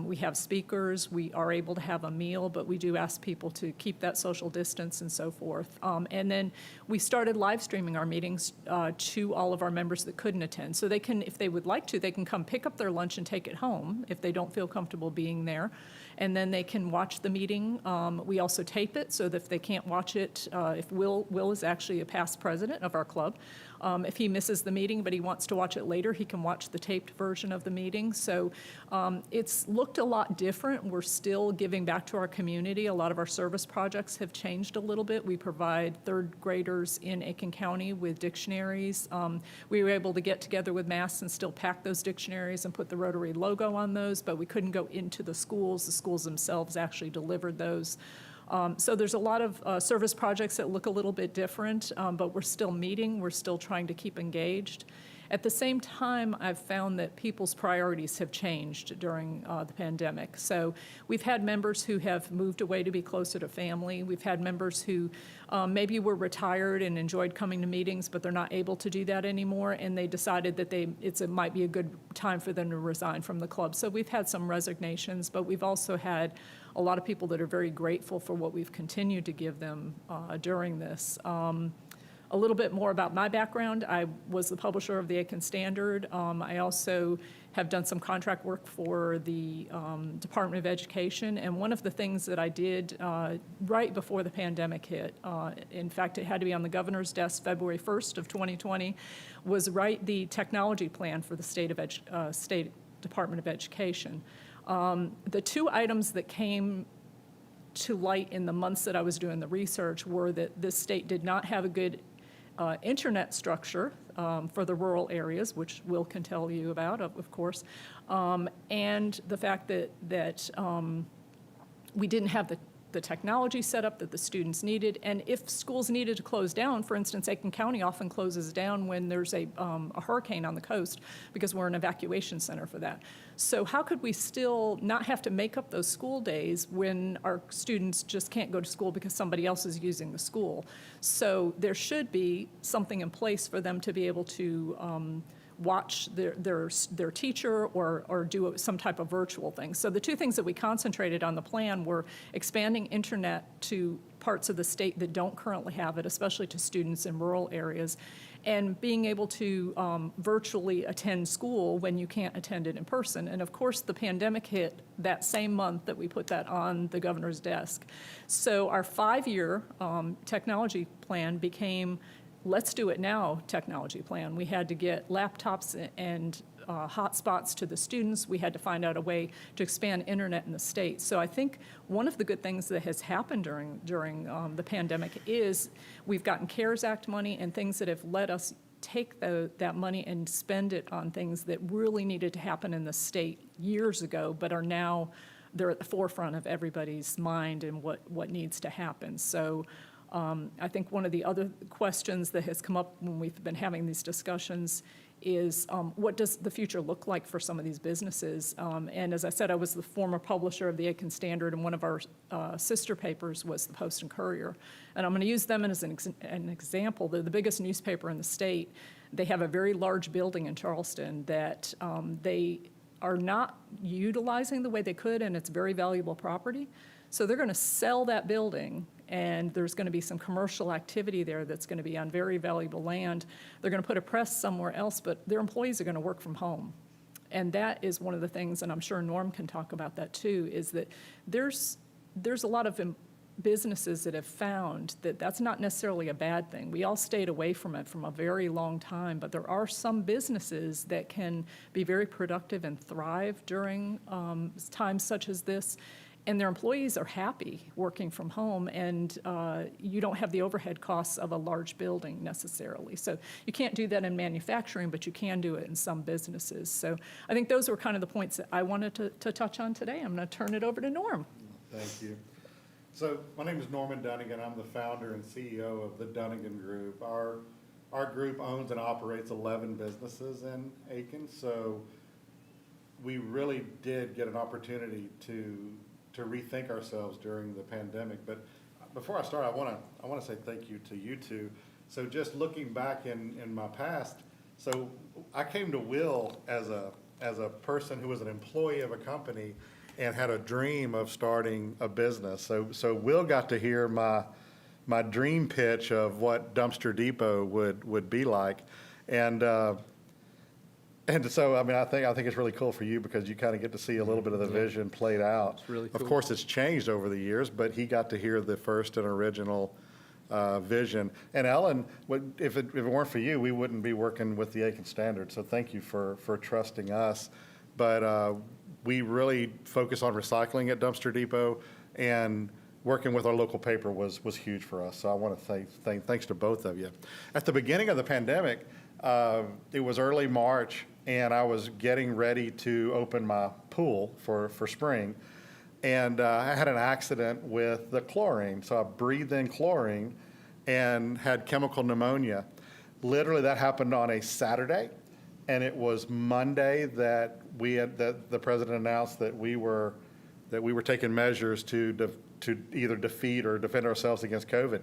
we have speakers, we are able to have a meal, but we do ask people to keep that social distance and so forth. And then we started live streaming our meetings to all of our members that couldn't attend. So they can, if they would like to, they can come pick up their lunch and take it home if they don't feel comfortable being there. And then they can watch the meeting. We also tape it so that if they can't watch it, if Will is actually a past president of our club, if he misses the meeting but he wants to watch it later, he can watch the taped version of the meeting. So it's looked a lot different. We're still giving back to our community. A lot of our service projects have changed a little bit. We provide third graders in Aiken County with dictionaries. We were able to get together with masks and still pack those dictionaries and put the Rotary logo on those, but we couldn't go into the schools. The schools themselves actually delivered those. So there's a lot of service projects that look a little bit different, but we're still meeting. We're still trying to keep engaged. At the same time, I've found that people's priorities have changed during the pandemic. So we've had members who have moved away to be closer to family. We've had members who maybe were retired and enjoyed coming to meetings, but they're not able to do that anymore, and they decided that it might be a good time for them to resign from the club. So we've had some resignations, but we've also had a lot of people that are very grateful for what we've continued to give them during this. A little bit more about my background. I was the publisher of the Aiken Standard. I also have done some contract work for the Department of Education. And one of the things that I did right before the pandemic hit, in fact, it had to be on the governor's desk February 1st of 2020, was write the technology plan for the State Department of Education. The two items that came to light in the months that I was doing the research were that this state did not have a good internet structure for the rural areas, which Will can tell you about, of course, and the fact that we didn't have the technology set up that the students needed. And if schools needed to close down, for instance, Aiken County often closes down when there's a hurricane on the coast because we're an evacuation center for that. So how could we still not have to make up those school days when our students just can't go to school because somebody else is using the school? So there should be something in place for them to be able to watch their teacher or do some type of virtual thing. So the two things that we concentrated on the plan were expanding internet to parts of the state that don't currently have it, especially to students in rural areas, and being able to virtually attend school when you can't attend it in person. And of course, the pandemic hit that same month that we put that on the governor's desk. So our 5-year technology plan became let's do it now technology plan. We had to get laptops and hotspots to the students. We had to find out a way to expand internet in the state. So I think one of the good things that has happened during the pandemic is we've gotten CARES Act money and things that have let us take that money and spend it on things that really needed to happen in the state years ago, but are now, they're at the forefront of everybody's mind and what needs to happen. So I think one of the other questions that has come up when we've been having these discussions is what does the future look like for some of these businesses? And as I said, I was the former publisher of the Aiken Standard, and one of our sister papers was the Post and Courier. And I'm going to use them as an example. They're the biggest newspaper in the state. They have a very large building in Charleston that they are not utilizing the way they could, and it's very valuable property. So they're going to sell that building, and there's going to be some commercial activity there that's going to be on very valuable land. They're going to put a press somewhere else, but their employees are going to work from home. And that is one of the things, and I'm sure Norm can talk about that too, is that there's a lot of businesses that have found that that's not necessarily a bad thing. We all stayed away from it from a very long time, but there are some businesses that can be very productive and thrive during times such as this. And their employees are happy working from home, and you don't have the overhead costs of a large building necessarily. So you can't do that in manufacturing, but you can do it in some businesses. So I think those were kind of the points that I wanted to touch on today. I'm going to turn it over to Norm. Thank you. So my name is Norman Dunnigan. I'm the founder and CEO of the Dunnigan Group. Our group owns and operates 11 businesses in Aiken, so we really did get an opportunity to rethink ourselves during the pandemic. But before I start, I want to say thank you to you two. So just looking back in my past, so I came to Will as a person who was an employee of a company and had a dream of starting a business. So Will got to hear my dream pitch of what Dumpster Depot would be like, and so, I mean, I think it's really cool for you because you kind of get to see a little bit of the vision played out. It's really cool. Of course, it's changed over the years, but he got to hear the first and original vision. And Ellen, if it weren't for you, we wouldn't be working with the Aiken Standard. So thank you for trusting us. But we really focus on recycling at Dumpster Depot, and working with our local paper was huge for us. So I want to say thanks to both of you. At the beginning of the pandemic, it was early March, and I was getting ready to open my pool for spring, and I had an accident with the chlorine. So I breathed in chlorine and had chemical pneumonia. Literally, that happened on a Saturday, and it was Monday that the president announced that we were taking measures to either defeat or defend ourselves against COVID.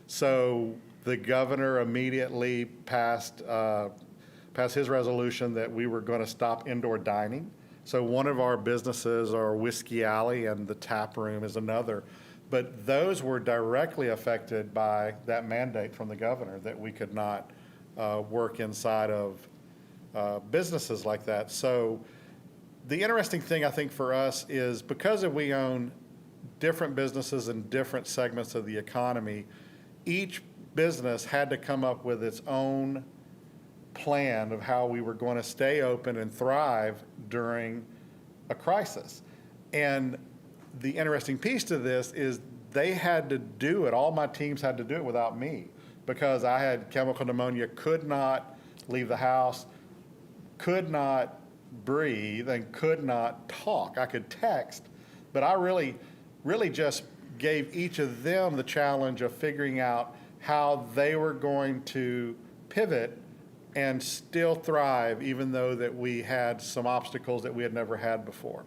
So the governor immediately passed his resolution that we were going to stop indoor dining. So one of our businesses are Whiskey Alley, and the tap room is another. But those were directly affected by that mandate from the governor that we could not work inside of businesses like that. So the interesting thing I think for us is because we own different businesses in different segments of the economy, each business had to come up with its own plan of how we were going to stay open and thrive during a crisis. And the interesting piece to this is they had to do it, all my teams had to do it without me, because I had chemical pneumonia, could not leave the house, could not breathe, and could not talk. I could text, but I really just gave each of them the challenge of figuring out how they were going to pivot and still thrive, even though that we had some obstacles that we had never had before.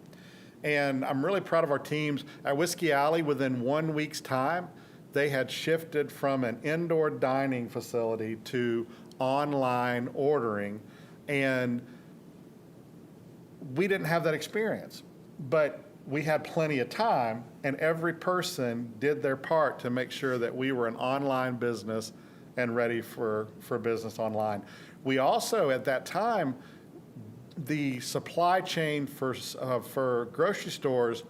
And I'm really proud of our teams. At Whiskey Alley, within 1 week's time, they had shifted from an indoor dining facility to online ordering, and we didn't have that experience. But we had plenty of time, and every person did their part to make sure that we were an online business and ready for business online. We also, at that time, the supply chain for grocery stores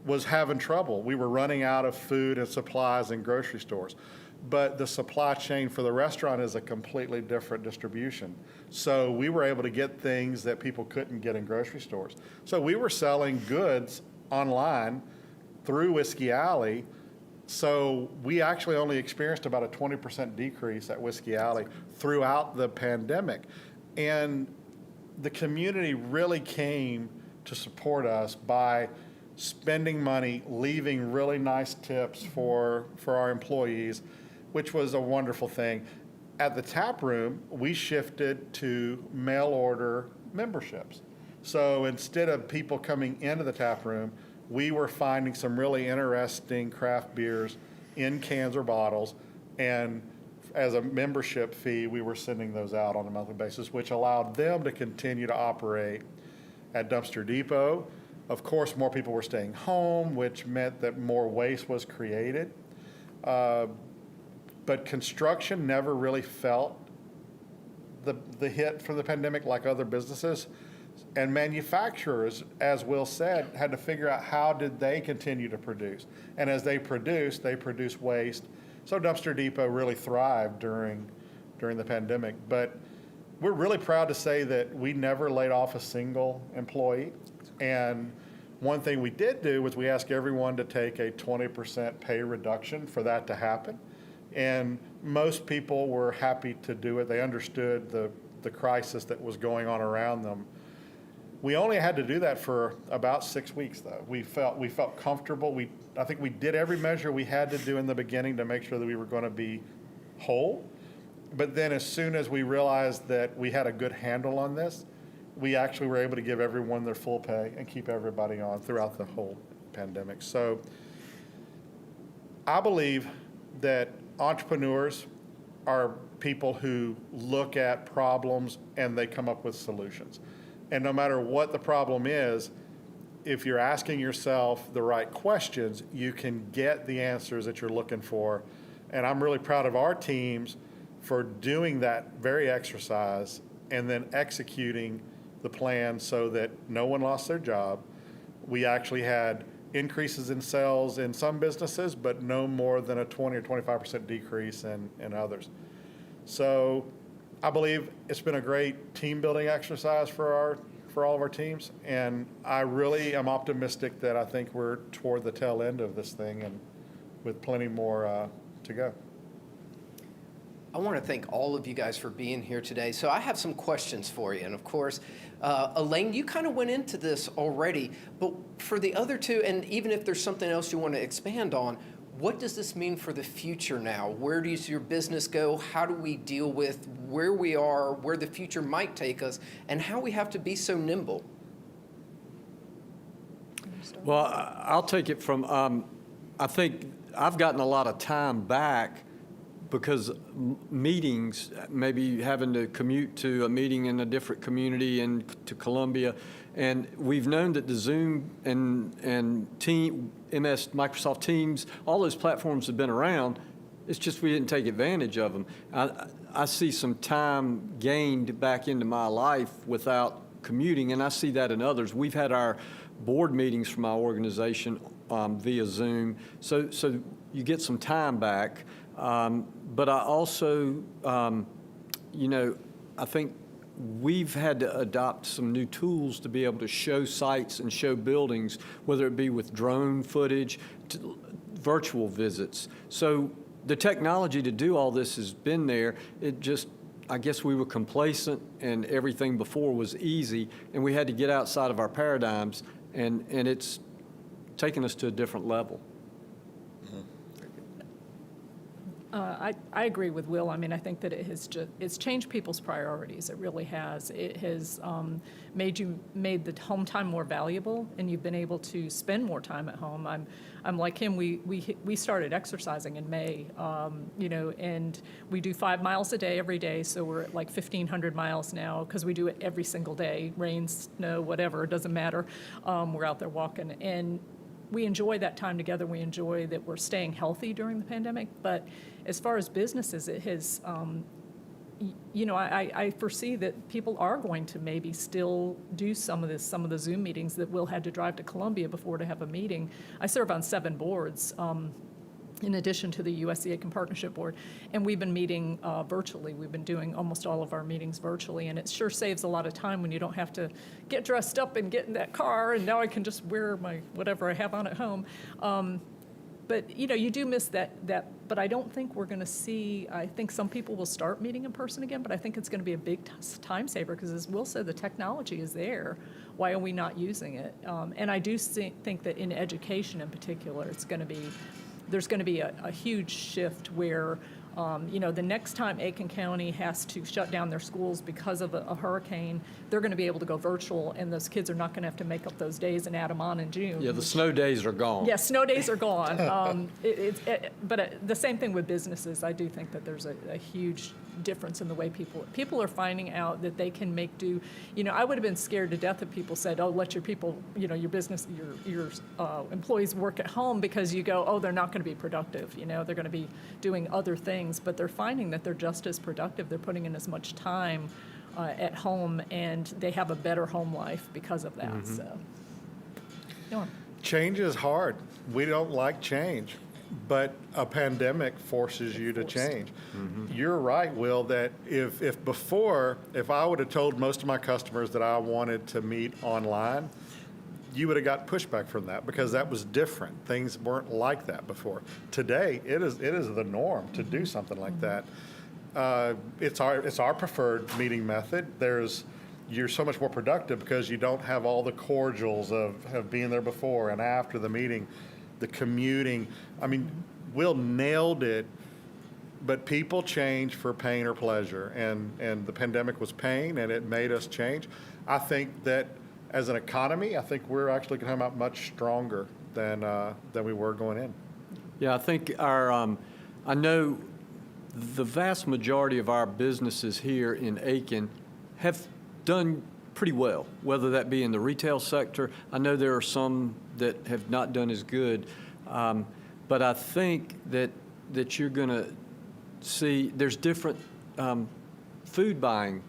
was having trouble. We were running out of food and supplies in grocery stores. But the supply chain for the restaurant is a completely different distribution. So we were able to get things that people couldn't get in grocery stores. So we were selling goods online through Whiskey Alley So we actually only experienced about a 20% decrease at Whiskey Alley throughout the pandemic. And the community really came to support us by spending money, leaving really nice tips for our employees, which was a wonderful thing. At the tap room, we shifted to mail order memberships. So instead of people coming into the tap room, we were finding some really interesting craft beers in cans or bottles, and as a membership fee, we were sending those out on a monthly basis, which allowed them to continue to operate at Dumpster Depot. Of course, more people were staying home, which meant that more waste was created. But construction never really felt the hit from the pandemic like other businesses. And manufacturers, as Will said, had to figure out how did they continue to produce. And as they produced waste. So Dumpster Depot really thrived during the pandemic. But we're really proud to say that we never laid off a single employee. And one thing we did do was we asked everyone to take a 20% pay reduction for that to happen. And most people were happy to do it. They understood the crisis that was going on around them. We only had to do that for about 6 weeks, though. We felt comfortable. I think we did every measure we had to do in the beginning to make sure that we were going to be whole. But then as soon as we realized that we had a good handle on this, we actually were able to give everyone their full pay and keep everybody on throughout the whole pandemic. So I believe that entrepreneurs are people who look at problems and they come up with solutions. And no matter what the problem is, if you're asking yourself the right questions, you can get the answers that you're looking for. And I'm really proud of our teams for doing that very exercise and then executing the plan so that no one lost their job. We actually had increases in sales in some businesses, but no more than a 20 or 25% decrease in others. So I believe it's been a great team building exercise for all of our teams, and I really am optimistic that I think we're toward the tail end of this thing and with plenty more to go. I want to thank all of you guys for being here today. So I have some questions for you. And of course, Elaine, you kind of went into this already, but for the other two, and even if there's something else you want to expand on, what does this mean for the future now? Where does your business go? How do we deal with where we are, where the future might take us, and how we have to be so nimble? Well, I'll take it from, I think I've gotten a lot of time back because meetings, maybe having to commute to a meeting in a different community and to Columbia, and we've known that the Zoom and Microsoft Teams, all those platforms have been around. It's just we didn't take advantage of them. I see some time gained back into my life without commuting, and I see that in others. We've had our board meetings from our organization via Zoom, so you get some time back. But I also, I think we've had to adopt some new tools to be able to show sites and show buildings, whether it be with drone footage, to virtual visits. So the technology to do all this has been there. It just, I guess we were complacent and everything before was easy, and we had to get outside of our paradigms, and it's taken us to a different level. I agree with Will. I mean, I think that it's changed people's priorities. It really has. It has made the home time more valuable, and you've been able to spend more time at home. I'm like him. We started exercising in May, and we do 5 miles a day every day. So we're at like 1,500 miles now because we do it every single day, rain, snow, whatever, it doesn't matter. We're out there walking, and we enjoy that time together. We enjoy that we're staying healthy during the pandemic. But as far as businesses, it has, I foresee that people are going to maybe still do some of the Zoom meetings that Will had to drive to Columbia before to have a meeting. I serve on 7 boards. In addition to the USCA Partnership Board, and we've been meeting virtually. We've been doing almost all of our meetings virtually, and it sure saves a lot of time when you don't have to get dressed up and get in that car, and now I can just wear my whatever I have on at home. but you do miss that, but I don't think we're going to see, I think some people will start meeting in person again, but I think it's going to be a big time saver because, as Will said, the technology is there. Why are we not using it? And I do think that in education in particular, there's going to be a huge shift where the next time Aiken County has to shut down their schools because of a hurricane, they're going to be able to go virtual, and those kids are not going to have to make up those days and add them on in June. Yeah, the snow days are gone. Yeah, snow days are gone. But the same thing with businesses. I do think that there's a huge difference in the way people are finding out that they can make do. I would have been scared to death if people said, "Oh, let your people, your business, your employees work at home," because you go, "Oh, they're not going to be productive. They're going to be doing other things." But they're finding that they're just as productive. They're putting in as much time at home, and they have a better home life because of that. Mm-hmm. So, yeah. Change is hard. We don't like change, but a pandemic forces you to change. Mm-hmm. You're right, Will, that if I would have told most of my customers that I wanted to meet online, you would have got pushback from that because that was different. Things weren't like that before. Today, it is the norm to do something like that. It's our preferred meeting method. You're so much more productive because you don't have all the cordials of being there before and after the meeting, the commuting. I mean, Will nailed it, but people change for pain or pleasure, and the pandemic was pain, and it made us change. I think that as an economy, I think we're actually going to come out much stronger than we were going in. Yeah, I think I know the vast majority of our businesses here in Aiken have done pretty well, whether that be in the retail sector. I know there are some that have not done as good, but I think that you're going to see there's different food buying.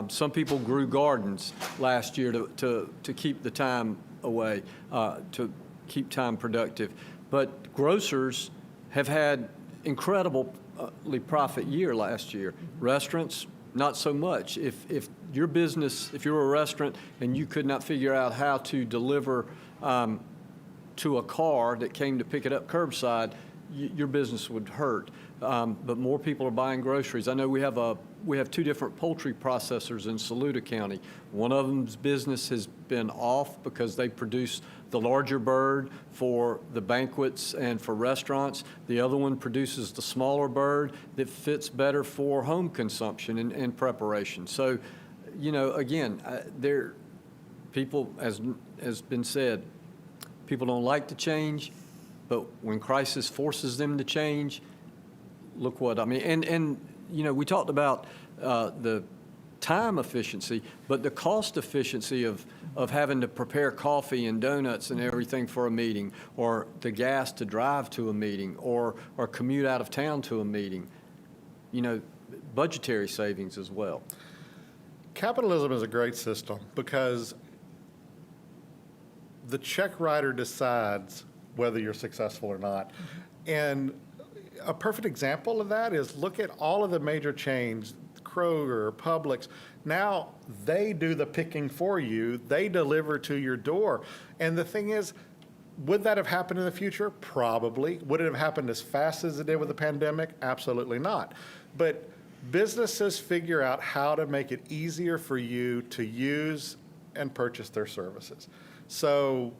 Some people grew gardens last year to keep the time away, to keep time productive. But grocers have had incredibly profit year last year. Restaurants, not so much. If your business, if you're a restaurant and you could not figure out how to deliver to a car that came to pick it up curbside, your business would hurt. But more people are buying groceries. I know we have two different poultry processors in Saluda County. One of them's business has been off because they produce the larger bird for the banquets and for restaurants. The other one produces the smaller bird that fits better for home consumption and preparation. So, again, people, as has been said, people don't like to change, but when crisis forces them to change, look what I mean. And we talked about the time efficiency, but the cost efficiency of having to prepare coffee and donuts and everything for a meeting, or the gas to drive to a meeting, or commute out of town to a meeting, budgetary savings as well. Capitalism is a great system because the check writer decides whether you're successful or not. And a perfect example of that is look at all of the major chains, Kroger, Publix. Now they do the picking for you. They deliver to your door. And the thing is, would that have happened in the future? Probably. Would it have happened as fast as it did with the pandemic? Absolutely not. But businesses figure out how to make it easier for you to use and purchase their services. So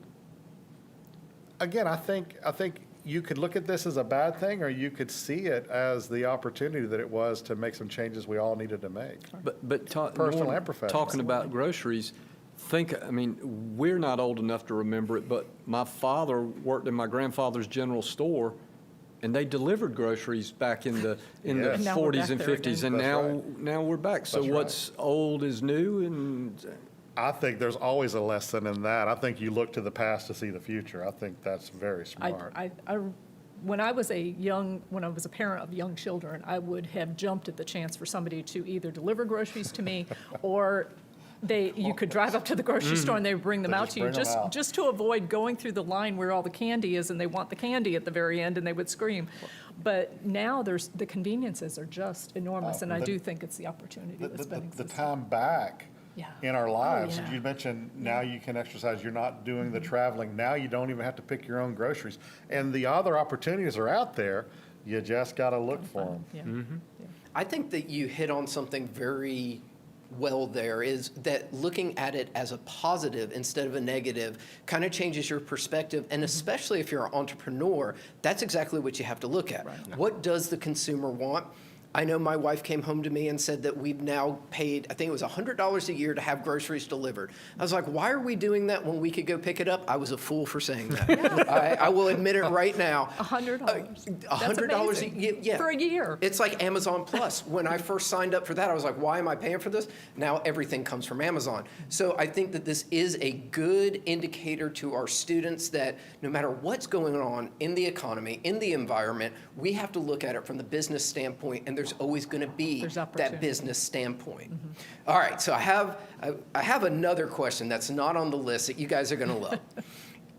again, I think you could look at this as a bad thing, or you could see it as the opportunity that it was to make some changes we all needed to make. But personal and professional. Talking about groceries, we're not old enough to remember it, but my father worked in my grandfather's general store, and they delivered groceries back in the 40s and 50s, and now we're back. So what's old is new, and I think there's always a lesson in that. I think you look to the past to see the future. I think that's very smart. When I was a parent of young children, I would have jumped at the chance for somebody to either deliver groceries to me, or you could drive up to the grocery store and they would bring them out to you, just to avoid going through the line where all the candy is, and they want the candy at the very end, and they would scream. But now the conveniences are just enormous, and I do think it's the opportunity that's been existing. The time back in our lives. yeah. You mentioned now you can exercise, you're not doing the traveling. Now you don't even have to pick your own groceries. And the other opportunities are out there. You just got to look for them. Yeah. I think that you hit on something very well there, is that looking at it as a positive instead of a negative kind of changes your perspective. And especially if you're an entrepreneur, that's exactly what you have to look at. What does the consumer want? I know my wife came home to me and said that we've now paid, I think it was $100 a year to have groceries delivered. I was like, why are we doing that when we could go pick it up? I was a fool for saying that. I will admit it right now. $100. $100 yeah. For a year. It's like Amazon Plus. When I first signed up for that, I was like, why am I paying for this? Now everything comes from Amazon. So I think that this is a good indicator to our students that no matter what's going on in the economy, in the environment, we have to look at it from the business standpoint, and there's always going to be that business standpoint. All right, so I have another question that's not on the list that you guys are going to love.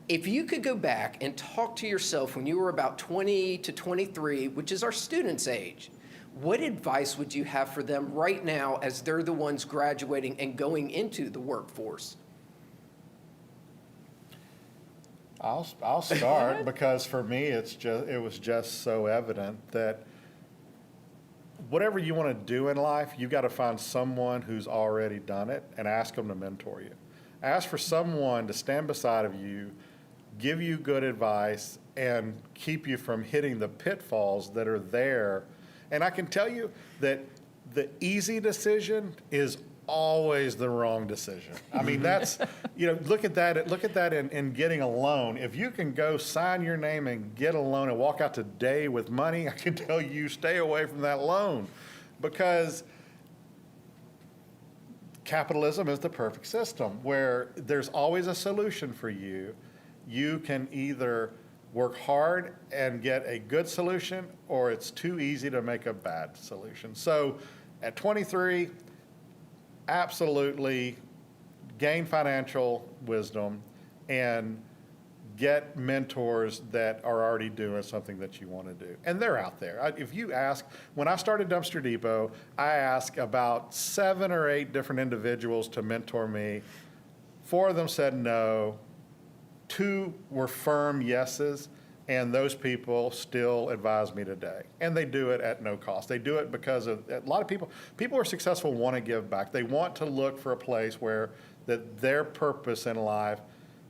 If you could go back and talk to yourself when you were about 20 to 23, which is our students' age, what advice would you have for them right now as they're the ones graduating and going into the workforce? I'll start because for me it was just so evident that whatever you want to do in life, you've got to find someone who's already done it and ask them to mentor you. Ask for someone to stand beside of you, give you good advice, and keep you from hitting the pitfalls that are there. And I can tell you that the easy decision is always the wrong decision. I mean, that's, look at that in getting a loan. If you can go sign your name and get a loan and walk out today with money, I can tell you stay away from that loan, because capitalism is the perfect system where there's always a solution for you. You can either work hard and get a good solution, or it's too easy to make a bad solution. So at 23, absolutely gain financial wisdom and get mentors that are already doing something that you want to do. And they're out there. If you ask, when I started Dumpster Depot, I asked about 7 or 8 different individuals to mentor me. 4 of them said no. 2 were firm yeses. And those people still advise me today. And they do it at no cost. They do it because of a lot of people who are successful want to give back. They want to look for a place where that their purpose in life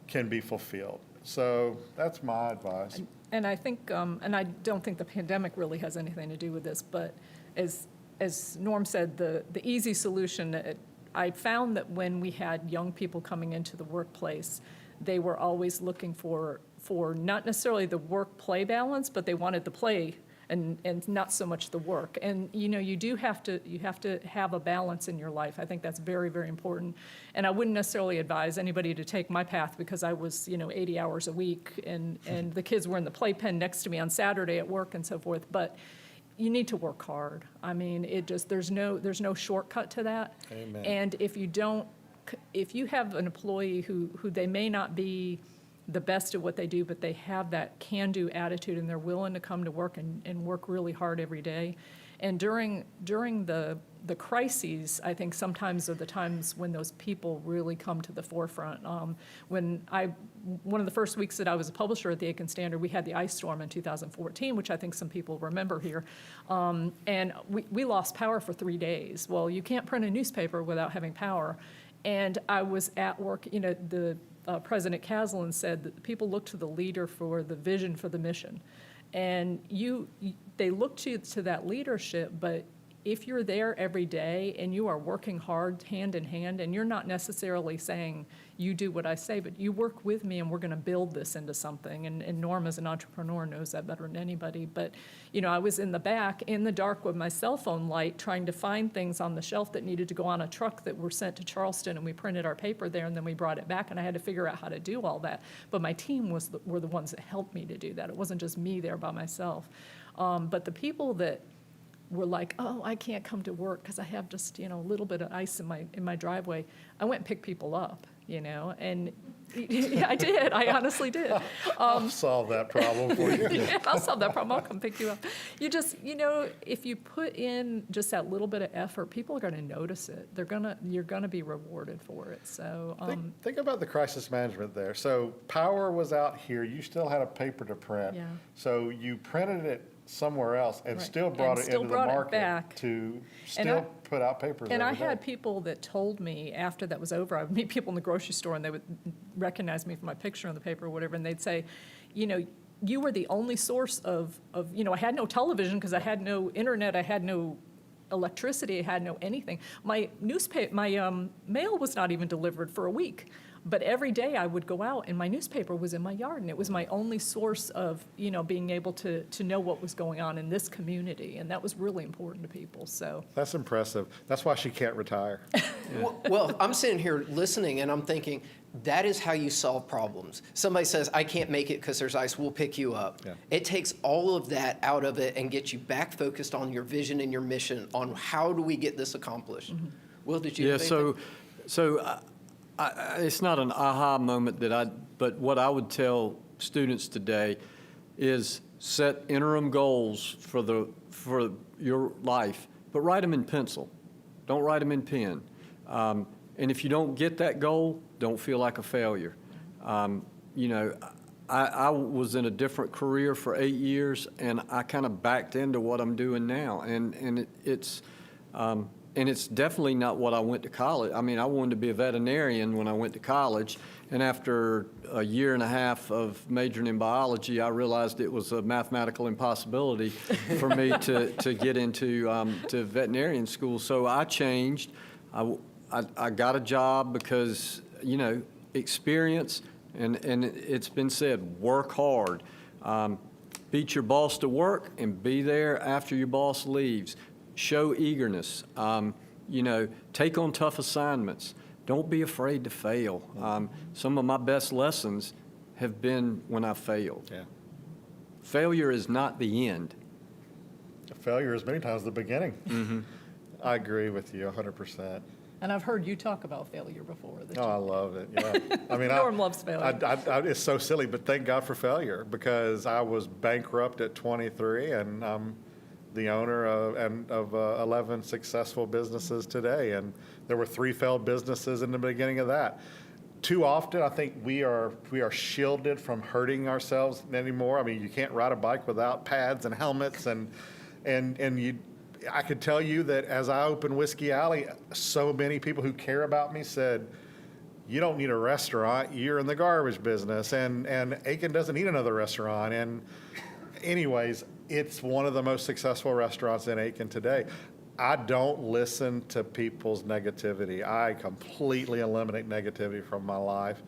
can be fulfilled. So that's my advice. And I think, and I don't think the pandemic really has anything to do with this, but as Norm said, the easy solution, I found that when we had young people coming into the workplace, they were always looking for not necessarily the work-play balance, but they wanted the play and not so much the work. And you have to have a balance in your life. I think that's very, very important. And I wouldn't necessarily advise anybody to take my path because I was 80 hours a week and the kids were in the playpen next to me on Saturday at work and so forth. But you need to work hard. I mean, there's no shortcut to that. Amen. And if you have an employee who they may not be the best at what they do, but they have that can-do attitude and they're willing to come to work and work really hard every day. And during the crises, I think sometimes are the times when those people really come to the forefront. One of the first weeks that I was a publisher at the Aiken Standard, we had the ice storm in 2014, which I think some people remember here. And we lost power for 3 days. Well, you can't print a newspaper without having power. And I was at work, President Caslin said that people look to the leader for the vision for the mission. And they look to that leadership, but if you're there every day and you are working hard hand in hand, and you're not necessarily saying, you do what I say, but you work with me and we're going to build this into something. And Norm, as an entrepreneur, knows that better than anybody. But, I was in the back, in the dark with my cell phone light, trying to find things on the shelf that needed to go on a truck that were sent to Charleston, and we printed our paper there, and then we brought it back, and I had to figure out how to do all that. But my team were the ones that helped me to do that. It wasn't just me there by myself. But the people that were like, oh, I can't come to work because I have just a little bit of ice in my driveway. I went and picked people up. and yeah, I did. I honestly did. I'll solve that problem for you. Yeah, I'll solve that problem. I'll come pick you up. You just, if you put in just that little bit of effort, people are going to notice it. You're gonna be rewarded for it. So Think about the crisis management there. So power was out here. You still had a paper to print. Yeah. So you printed it somewhere else and Right. still brought And it still into the brought it market back. to And still put out papers. And I every day. had people that told me after that was over, I would meet people in the grocery store and they would recognize me from my picture in the paper or whatever, and they'd say, you were the only source of I had no television because I had no internet, I had no electricity, I had no anything. My mail was not even delivered for a week. But every day I would go out and my newspaper was in my yard, and it was my only source of, being able to know what was going on in this community. And that was really important to people, so. That's impressive. That's why she can't retire. Well, I'm sitting here listening and I'm thinking, that is how you solve problems. Somebody says, I can't make it because there's ice, we'll pick you up. Yeah. It takes all of that out of it and gets you back focused on your vision and your mission on how do we get this accomplished. Mm-hmm. Will, did you Yeah, have anything? so it's not an aha moment but what I would tell students today is set interim goals for your life, but write them in pencil. Don't write them in pen. And if you don't get that goal, don't feel like a failure. I was in a different career for 8 years, and I kind of backed into what I'm doing now, and it's definitely not what I went to college. I mean, I wanted to be a veterinarian when I went to college, and after a year and a half of majoring in biology, I realized it was a mathematical impossibility for me to get into to veterinarian school. So I changed. I got a job because, experience, and it's been said, work hard. Beat your boss to work and be there after your boss leaves. Show eagerness. Take on tough assignments. Don't be afraid to fail. Some of my best lessons have been when I failed. Yeah. Failure is not the end. Failure is many times the beginning. Mm-hmm. I agree with you 100%. And I've heard you talk about failure before. Oh, I love it. Yeah. I mean, Norm loves failure. It's so silly, but thank God for failure, because I was bankrupt at 23, and I'm the owner of 11 successful businesses today. And there were 3 failed businesses in the beginning of that. Too often, I think we are shielded from hurting ourselves anymore. I mean, you can't ride a bike without pads and helmets, and I could tell you that as I opened Whiskey Alley, so many people who care about me said, you don't need a restaurant, you're in the garbage business, and Aiken doesn't need another restaurant. And anyways, it's one of the most successful restaurants in Aiken today. I don't listen to people's negativity. I completely eliminate negativity from my life.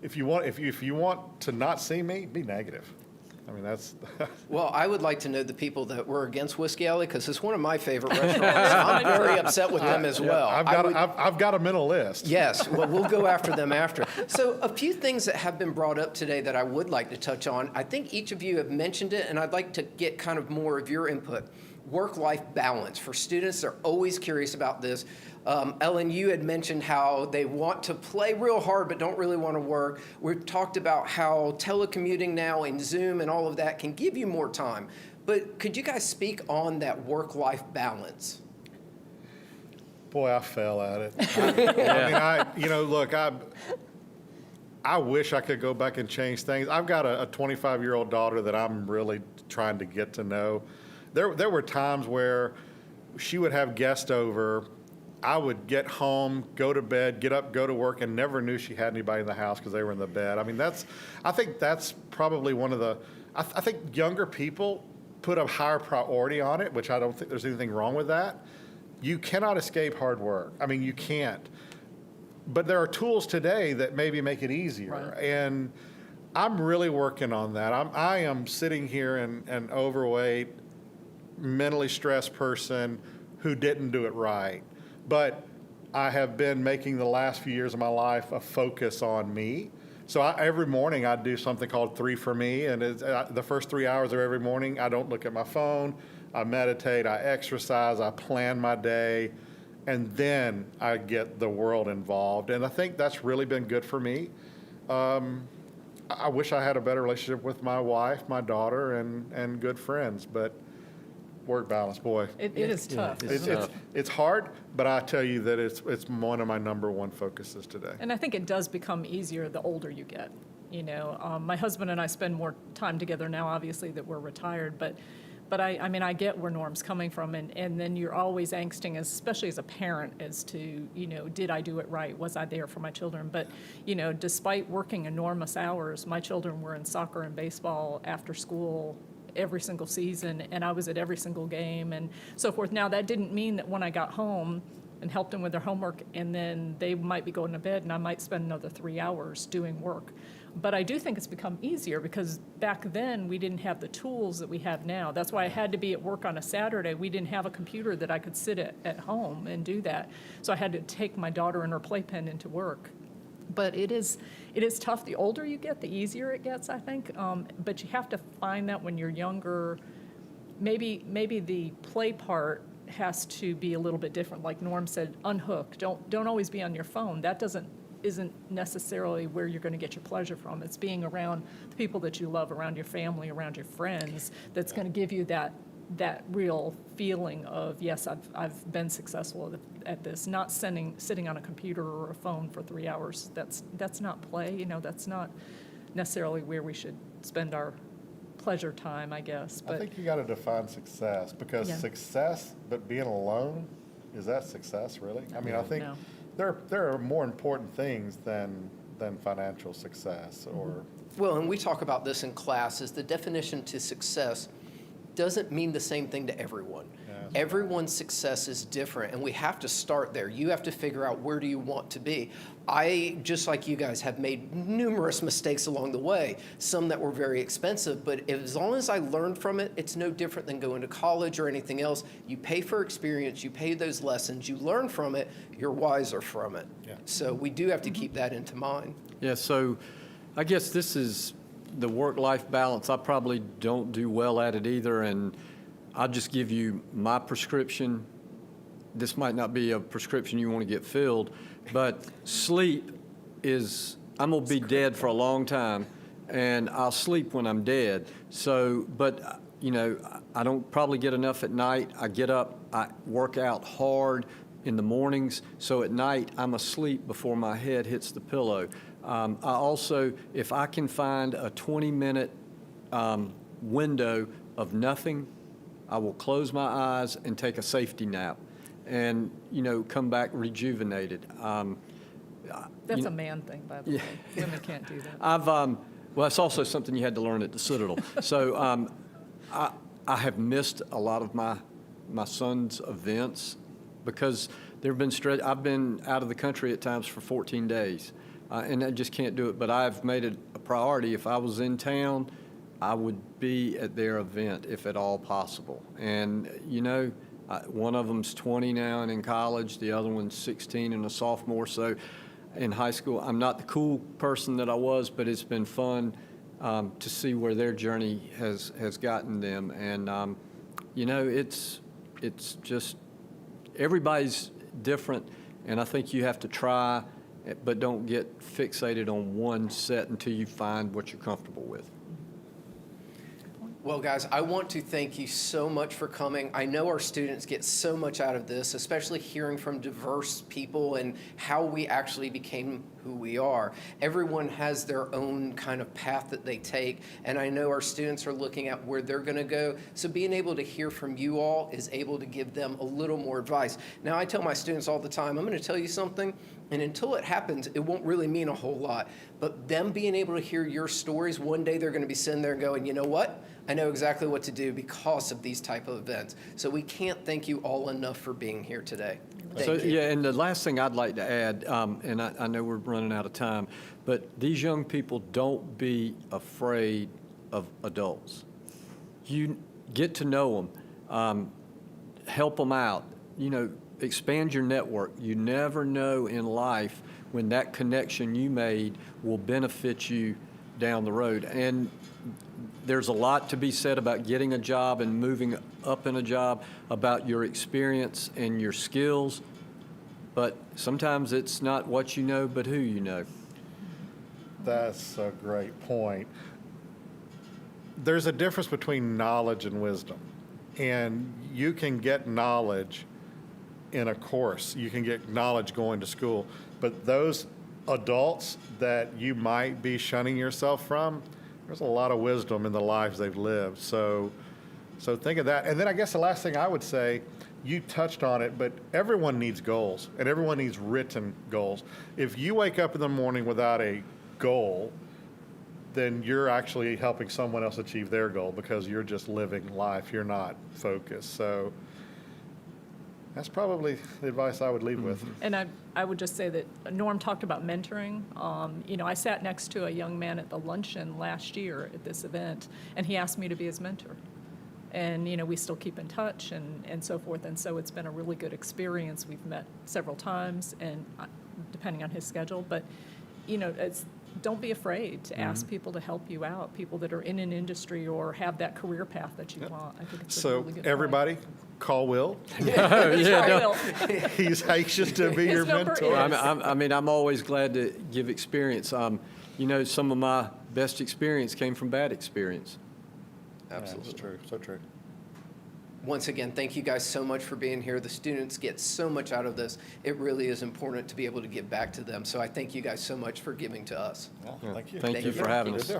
If you want to not see me, be negative. I mean, that's. Well, I would like to know the people that were against Whiskey Alley, because it's one of my favorite restaurants. I'm very upset with them as well. I've got them in a list. Yes, well, we'll go after them after. So a few things that have been brought up today that I would like to touch on. I think each of you have mentioned it, and I'd like to get kind of more of your input. Work-life balance. For students, they're always curious about this. Ellen, you had mentioned how they want to play real hard but don't really want to work. We've talked about how telecommuting now and Zoom and all of that can give you more time. But could you guys speak on that work-life balance? Boy, I fell at it. I mean, look, I wish I could go back and change things. I've got a 25-year-old daughter that I'm really trying to get to know. There were times where she would have guests over. I would get home, go to bed, get up, go to work, and never knew she had anybody in the house because they were in the bed. I mean, I think that's probably one of the, I think younger people put a higher priority on it, which I don't think there's anything wrong with that. You cannot escape hard work. I mean, you can't. But there are tools today that maybe make it easier. Right. And I'm really working on that. I am sitting here an overweight, mentally stressed person who didn't do it right. But I have been making the last few years of my life a focus on me. So every morning I do something called 3 for Me, and the first 3 hours of every morning I don't look at my phone, I meditate, I exercise, I plan my day, and then I get the world involved. And I think that's really been good for me. I wish I had a better relationship with my wife, my daughter, and good friends, but work balance, boy. It is tough. It's hard, but I tell you that it's one of my number one focuses today. And I think it does become easier the older you get. You know, my husband and I spend more time together now, obviously, that we're retired, but I mean, I get where Norm's coming from, and then you're always angsting, especially as a parent, as to, you know, did I do it right? Was I there for my children? But, you know, despite working enormous hours, my children were in soccer and baseball after school every single season, and I was at every single game and so forth. Now, that didn't mean that when I got home and helped them with their homework, and then they might be going to bed, and I might spend another 3 hours doing work. But I do think it's become easier because back then we didn't have the tools that we have now. That's why I had to be at work on a Saturday. We didn't have a computer that I could sit at home and do that. So I had to take my daughter and her playpen into work. But it is tough. The older you get, the easier it gets, I think. But you have to find that when you're younger. Maybe the play part has to be a little bit different. Like Norm said, unhook. Don't always be on your phone. That isn't necessarily where you're going to get your pleasure from. It's being around the people that you love, around your family, around your friends, that's going to give you that real feeling of, yes, I've been successful at this. Not sitting on a computer or a phone for 3 hours. That's not play. You know, that's not necessarily where we should spend our pleasure time, I guess. But I think you got to define success, because success, but being alone, is that success really? I mean, I think there are more important things than financial success or. Well, and we talk about this in class, is the definition to success doesn't mean the same thing to everyone. Everyone's success is different, and we have to start there. You have to figure out, where do you want to be? I, just like you guys, have made numerous mistakes along the way, some that were very expensive, but as long as I learned from it, it's no different than going to college or anything else. You pay for experience, you pay those lessons, you learn from it, you're wiser from it. So we do have to keep that into mind. Yeah, so I guess this is the work-life balance. I probably don't do well at it either, and I'll just give you my prescription. This might not be a prescription you want to get filled, but sleep is, I'm going to be dead for a long time, and I'll sleep when I'm dead. So, but, you know, I don't probably get enough at night. I get up, I work out hard in the mornings, so at night I'm asleep before my head hits the pillow. I also, if I can find a 20-minute window of nothing, I will close my eyes and take a safety nap and, you know, come back rejuvenated. That's a man thing, by the way. Women can't do that. Well, it's also something you had to learn at the Citadel. So I have missed a lot of my son's events because there have been I've been out of the country at times for 14 days, and I just can't do it. But I've made it a priority. If I was in town, I would be at their event if at all possible. And, you know, one of them's 20 now and in college, the other one's 16 and a sophomore. So in high school, I'm not the cool person that I was, but it's been fun to see where their journey has gotten them. And, you know, it's just, everybody's different, and I think you have to try, but don't get fixated on one set until you find what you're comfortable with. Well, guys, I want to thank you so much for coming. I know our students get so much out of this, especially hearing from diverse people and how we actually became who we are. Everyone has their own kind of path that they take, and I know our students are looking at where they're going to go. So being able to hear from you all is able to give them a little more advice. Now, I tell my students all the time, I'm going to tell you something, and until it happens, it won't really mean a whole lot. But them being able to hear your stories, one day they're going to be sitting there going, you know what? I know exactly what to do because of these type of events. So we can't thank you all enough for being here today. Thank you. Yeah, and the last thing I'd like to add, and I know we're running out of time, but these young people, don't be afraid of adults. You get to know them, help them out, you know, expand your network. You never know in life when that connection you made will benefit you down the road. And there's a lot to be said about getting a job and moving up in a job, about your experience and your skills, but sometimes it's not what you know, but who you know. That's a great point. There's a difference between knowledge and wisdom. And you can get knowledge in a course. You can get knowledge going to school. But those adults that you might be shunning yourself from, there's a lot of wisdom in the lives they've lived. So think of that. And then I guess the last thing I would say, you touched on it, but everyone needs goals, and everyone needs written goals. If you wake up in the morning without a goal, then you're actually helping someone else achieve their goal because you're just living life. You're not focused. So that's probably the advice I would leave with. And I would just say that Norm talked about mentoring. I sat next to a young man at the luncheon last year at this event, and he asked me to be his mentor. And, we still keep in touch and so forth. And so it's been a really good experience. We've met several times, and depending on his schedule. But, don't be afraid to ask people to help you out, people that are in an industry or have that career path that you want. I think it's a really good point. Everybody, call Will. Will. He's anxious to be your mentor. I'm always glad to give experience. Some of my best experience came from bad experience. Absolutely. That's true. So true. Once again, thank you guys so much for being here. The students get so much out of this. It really is important to be able to give back to them. So I thank you guys so much for giving to us. Well, thank you. Thank you for having us.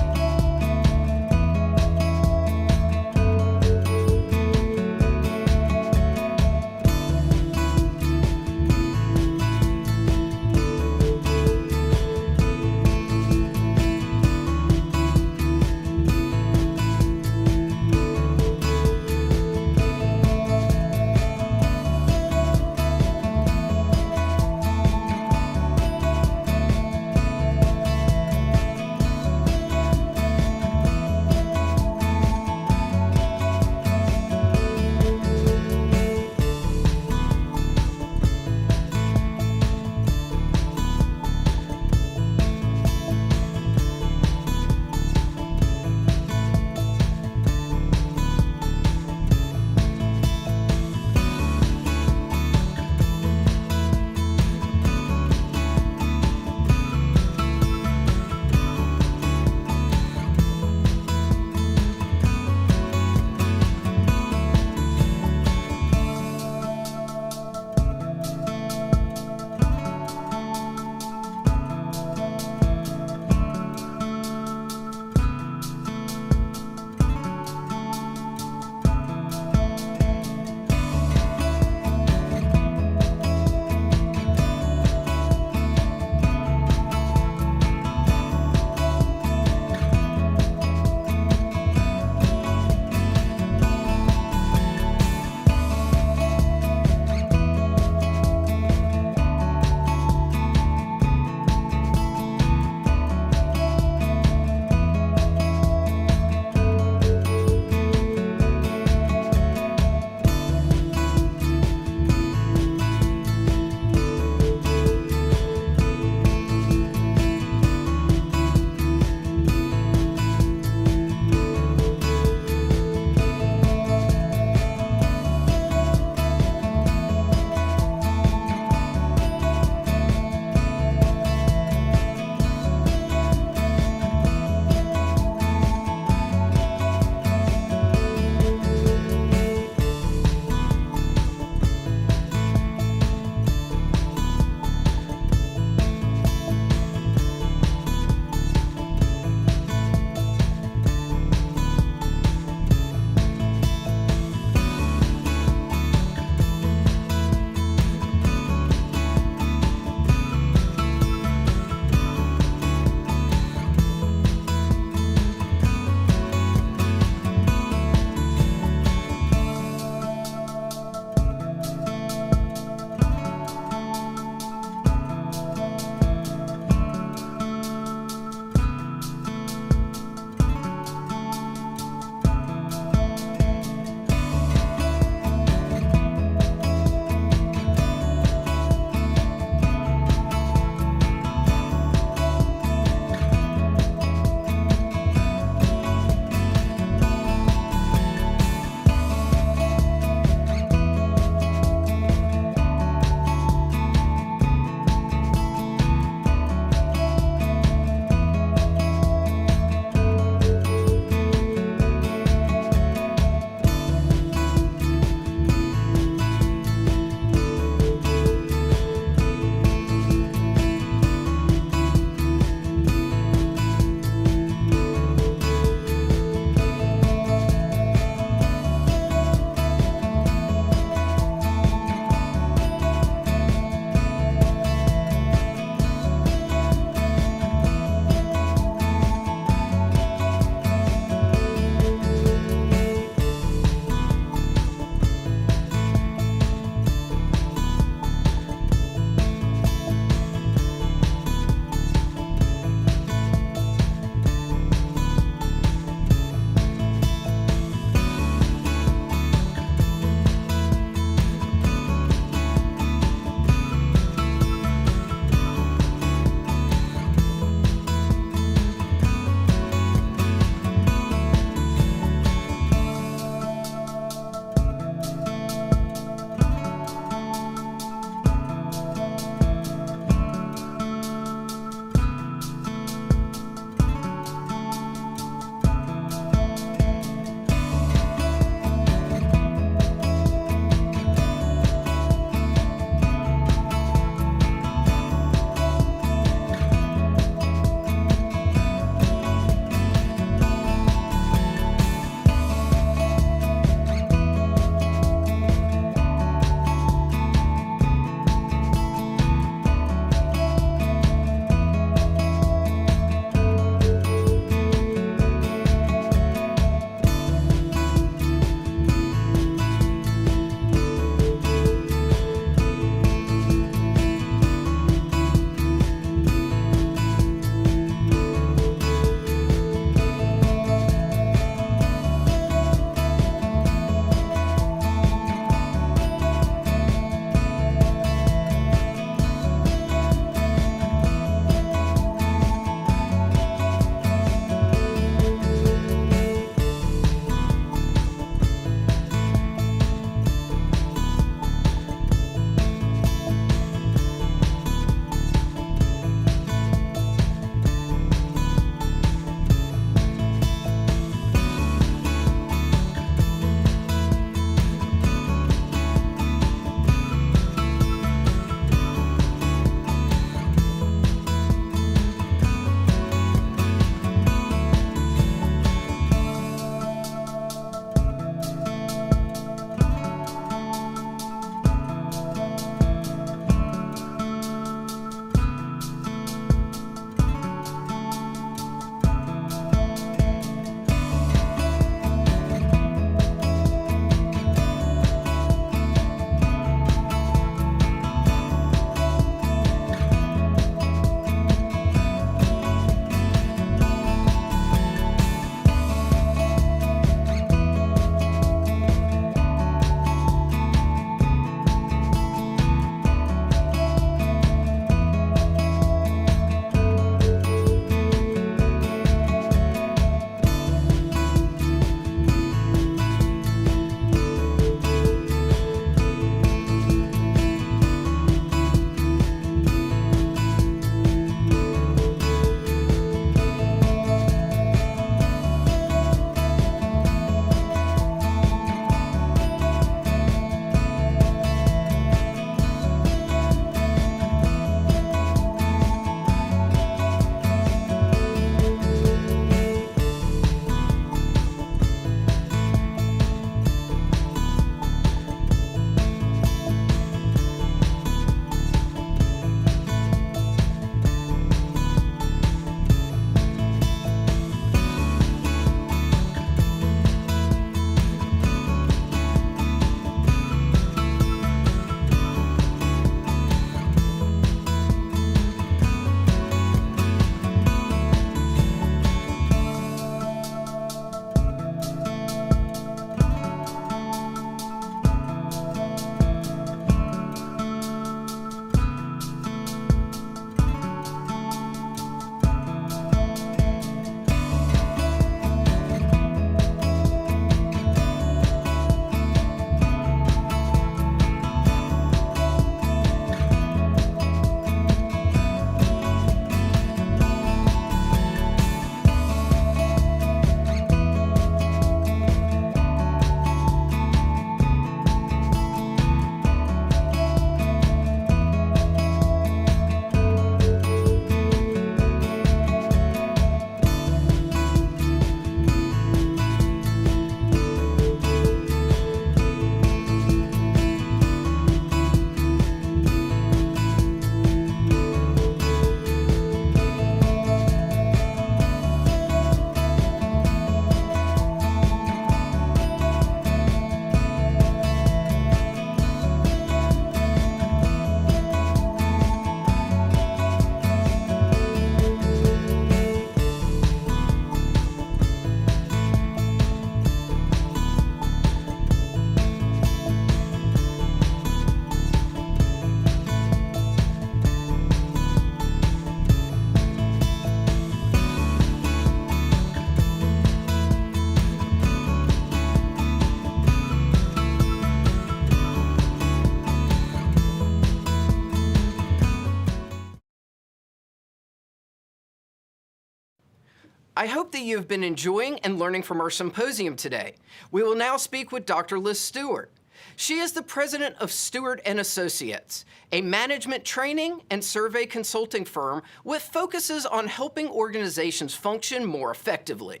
I hope that you have been enjoying and learning from our symposium today. We will now speak with Dr. Liz Stewart. She is the president of Stewart & Associates, a management training and survey consulting firm with focuses on helping organizations function more effectively.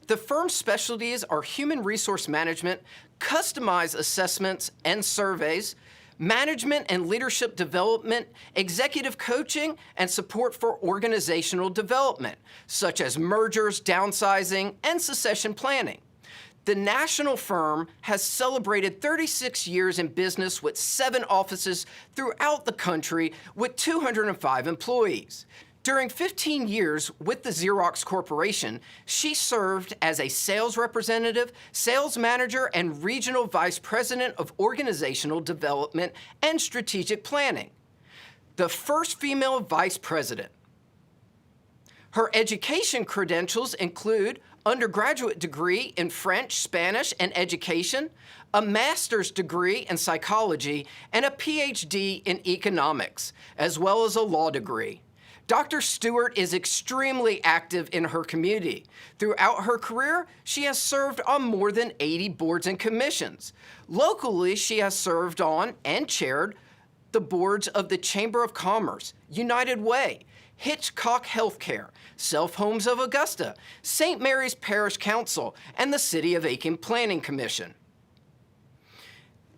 The firm's specialties are human resource management, customized assessments and surveys, management and leadership development, executive coaching, and support for organizational development, such as mergers, downsizing, and succession planning. The national firm has celebrated 36 years in business with 7 offices throughout the country with 205 employees. During 15 years with the Xerox Corporation, she served as a sales representative, sales manager, and regional vice president of organizational development and strategic planning. The first female vice president. Her education credentials include undergraduate degree in French, Spanish, and education, a master's degree in psychology, and a PhD in economics, as well as a law degree. Dr. Stewart is extremely active in her community. Throughout her career, she has served on more than 80 boards and commissions. Locally, she has served on and chaired the boards of the Chamber of Commerce, United Way, Hitchcock Healthcare, Self Homes of Augusta, St. Mary's Parish Council, and the City of Aiken Planning Commission.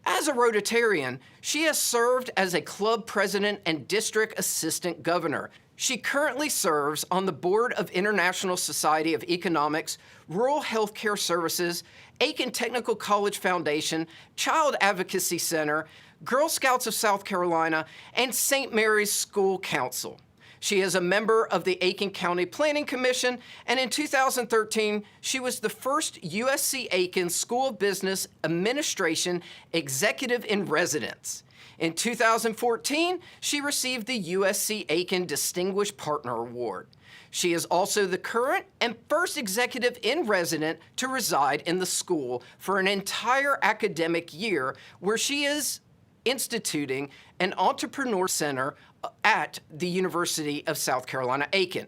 As a Rotarian, she has served as a club president and district assistant governor. She currently serves on the board of International Society of Economics, Rural Healthcare Services, Aiken Technical College Foundation, Child Advocacy Center, Girl Scouts of South Carolina, and St. Mary's School Council. She is a member of the Aiken County Planning Commission, and in 2013, she was the first USC Aiken School of Business Administration Executive in Residence. In 2014, she received the USC Aiken Distinguished Partner Award. She is also the current and first executive in residence to reside in the school for an entire academic year, where she is instituting an entrepreneur center at the University of South Carolina, Aiken.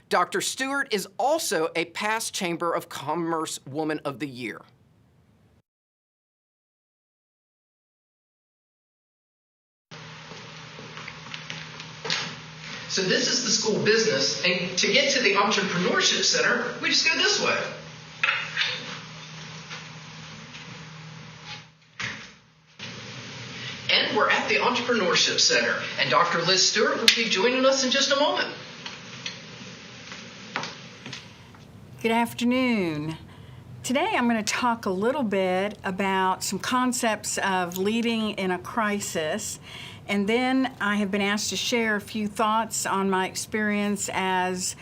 Dr. Stewart is also a past Chamber of Commerce Woman of the Year. So this is the school business, and to get to the Entrepreneurship Center, we just go this way. And we're at the Entrepreneurship Center, and Dr. Liz Stewart will be joining us in just a moment. Good afternoon. Today I'm going to talk a little bit about some concepts of leading in a crisis, and then I have been asked to share a few thoughts on my experience as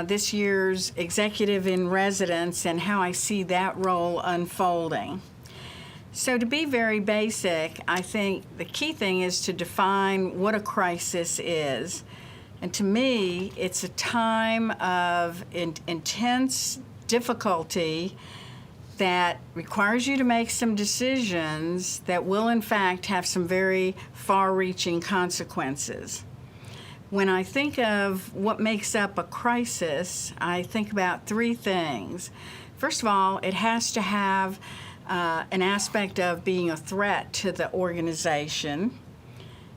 this year's executive in residence and how I see that role unfolding. So to be very basic, I think the key thing is to define what a crisis is. And to me, it's a time of intense difficulty that requires you to make some decisions that will in fact have some very far-reaching consequences. When I think of what makes up a crisis, I think about 3 things. First of all, it has to have an aspect of being a threat to the organization.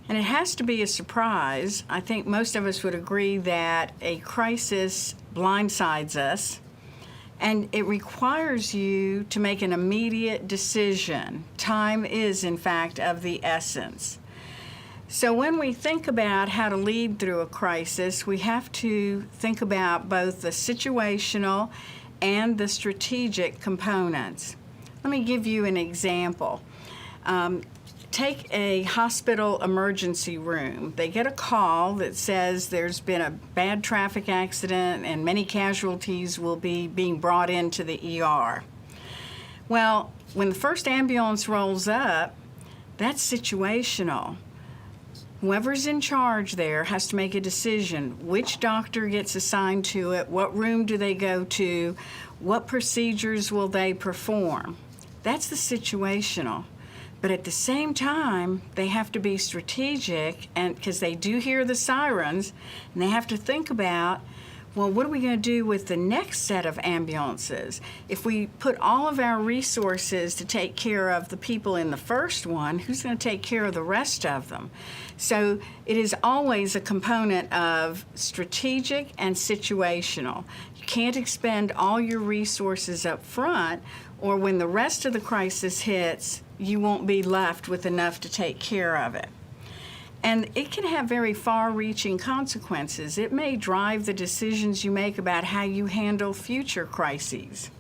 And it has to be a surprise. I think most of us would agree that a crisis blindsides us, and it requires you to make an immediate decision. Time is, in fact, of the essence. So when we think about how to lead through a crisis, we have to think about both the situational and the strategic components. Let me give you an example. Take a hospital emergency room. They get a call that says there's been a bad traffic accident and many casualties will be being brought into the ER. Well, when the first ambulance rolls up, that's situational. Whoever's in charge there has to make a decision. Which doctor gets assigned to it? What room do they go to? What procedures will they perform? That's the situational. But at the same time, they have to be strategic, and because they do hear the sirens, and they have to think about well, what are we going to do with the next set of ambulances? If we put all of our resources to take care of the people in the first one, who's going to take care of the rest of them? So it is always a component of strategic and situational. You can't expend all your resources up front, or when the rest of the crisis hits, you won't be left with enough to take care of it. And it can have very far-reaching consequences. It may drive the decisions you make about how you handle future crises.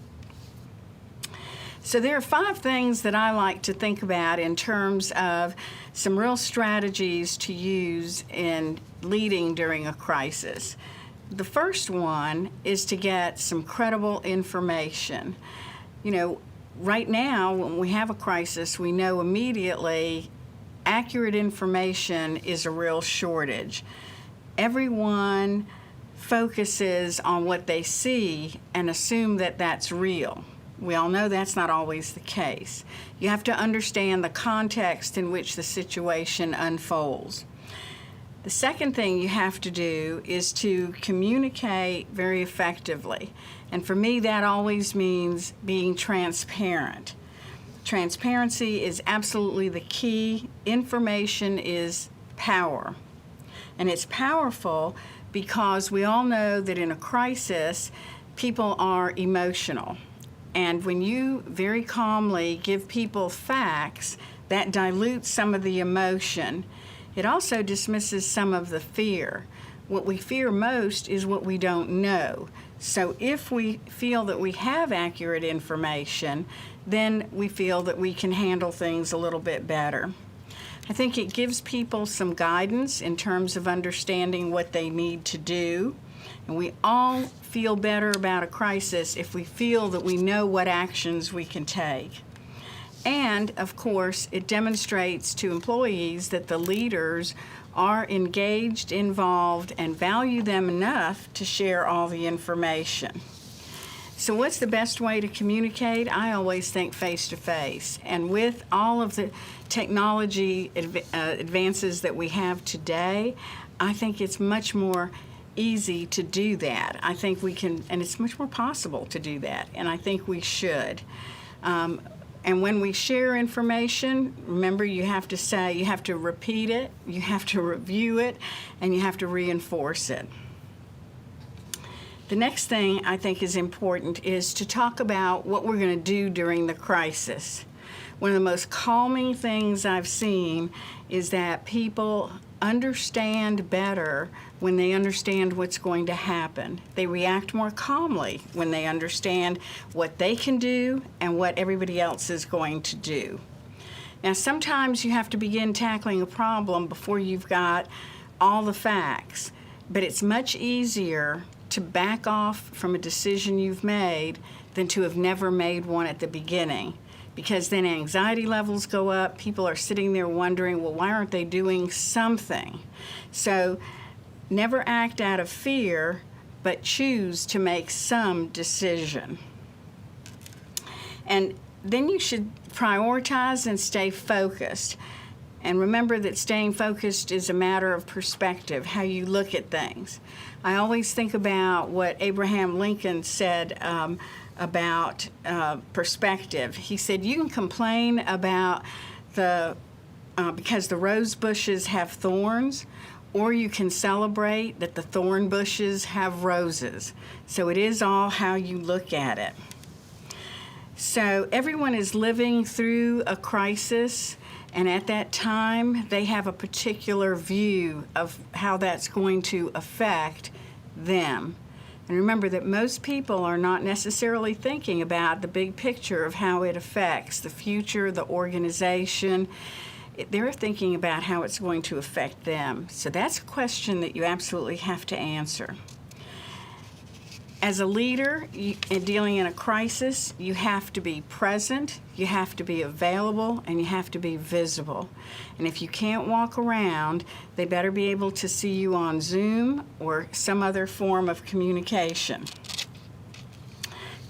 So there are 5 things that I like to think about in terms of some real strategies to use in leading during a crisis. The first one is to get some credible information. You know, right now, when we have a crisis, we know immediately accurate information is a real shortage. Everyone focuses on what they see and assume that that's real. We all know that's not always the case. You have to understand the context in which the situation unfolds. The second thing you have to do is to communicate very effectively. And for me, that always means being transparent. Transparency is absolutely the key. Information is power. And it's powerful because we all know that in a crisis, people are emotional. And when you very calmly give people facts, that dilutes some of the emotion. It also dismisses some of the fear. What we fear most is what we don't know. So if we feel that we have accurate information, then we feel that we can handle things a little bit better. I think it gives people some guidance in terms of understanding what they need to do. And we all feel better about a crisis if we feel that we know what actions we can take. And, of course, it demonstrates to employees that the leaders are engaged, involved, and value them enough to share all the information. So what's the best way to communicate? I always think face-to-face. And with all of the technology advances that we have today, I think it's much more easy to do that. I think we can, and it's much more possible to do that, and I think we should. And when we share information, remember you have to repeat it, you have to review it, and you have to reinforce it. The next thing I think is important is to talk about what we're going to do during the crisis. One of the most calming things I've seen is that people understand better when they understand what's going to happen. They react more calmly when they understand what they can do and what everybody else is going to do. Now, sometimes you have to begin tackling a problem before you've got all the facts, but it's much easier to back off from a decision you've made than to have never made one at the beginning. Because then anxiety levels go up, people are sitting there wondering, well, why aren't they doing something? So never act out of fear, but choose to make some decision. And then you should prioritize and stay focused. And remember that staying focused is a matter of perspective, how you look at things. I always think about what Abraham Lincoln said about perspective. He said, you can complain about because the rose bushes have thorns, or you can celebrate that the thorn bushes have roses. So it is all how you look at it. So everyone is living through a crisis, and at that time, they have a particular view of how that's going to affect them. And remember that most people are not necessarily thinking about the big picture of how it affects the future, the organization. They're thinking about how it's going to affect them. So that's a question that you absolutely have to answer. As a leader in dealing in a crisis, you have to be present, you have to be available, and you have to be visible. And if you can't walk around, they better be able to see you on Zoom or some other form of communication.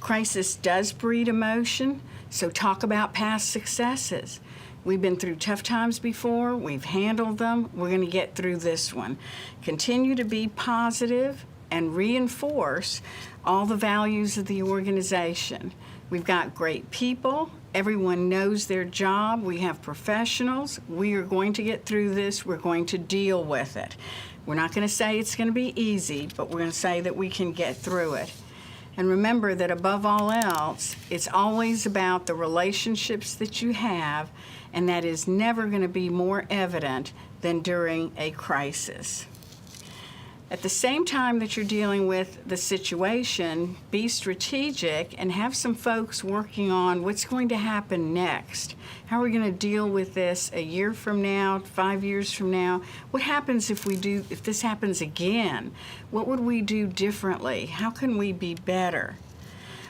Crisis does breed emotion, so talk about past successes. We've been through tough times before, we've handled them, we're going to get through this one. Continue to be positive. and reinforce all the values of the organization. We've got great people. Everyone knows their job. We have professionals. We are going to get through this. We're going to deal with it. We're not going to say it's going to be easy, but we're going to say that we can get through it. And remember that above all else, it's always about the relationships that you have, and that is never going to be more evident than during a crisis. At the same time that you're dealing with the situation, be strategic and have some folks working on what's going to happen next. How are we going to deal with this a year from now, 5 years from now? What happens if this happens again? What would we do differently? How can we be better?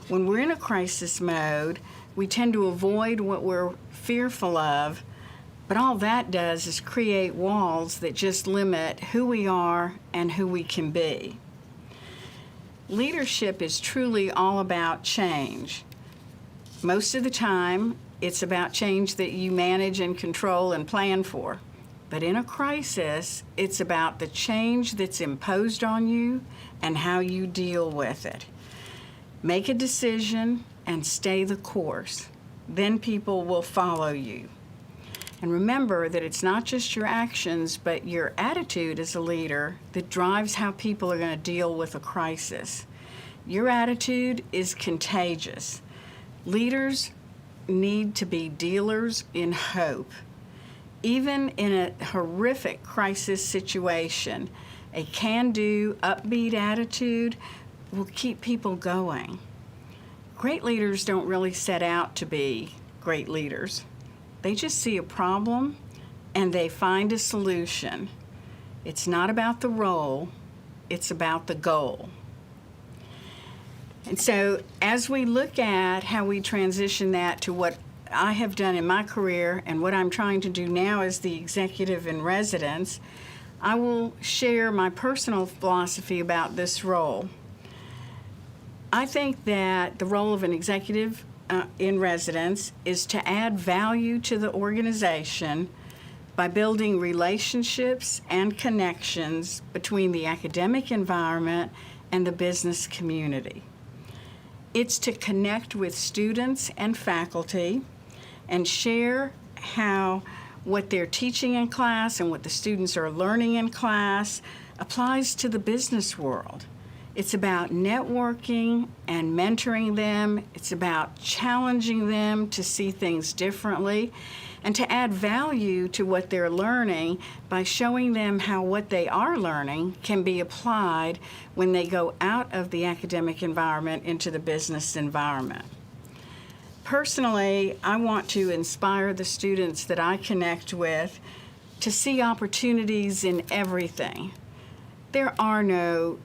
When we're in a crisis mode, we tend to avoid what we're fearful of, but all that does is create walls that just limit who we are and who we can be. Leadership is truly all about change. Most of the time, it's about change that you manage and control and plan for. But in a crisis, it's about the change that's imposed on you and how you deal with it. Make a decision and stay the course. Then people will follow you. And remember that it's not just your actions, but your attitude as a leader that drives how people are going to deal with a crisis. Your attitude is contagious. Leaders need to be dealers in hope. Even in a horrific crisis situation, a can-do, upbeat attitude will keep people going. Great leaders don't really set out to be great leaders. They just see a problem and they find a solution. It's not about the role, it's about the goal. And so as we look at how we transition that to what I have done in my career and what I'm trying to do now as the executive in residence, I will share my personal philosophy about this role. I think that the role of an executive in residence is to add value to the organization by building relationships and connections between the academic environment and the business community. It's to connect with students and faculty and share how what they're teaching in class and what the students are learning in class applies to the business world. It's about networking and mentoring them. It's about challenging them to see things differently and to add value to what they're learning by showing them how what they are learning can be applied when they go out of the academic environment into the business environment. Personally, I want to inspire the students that I connect with to see opportunities in everything. There are no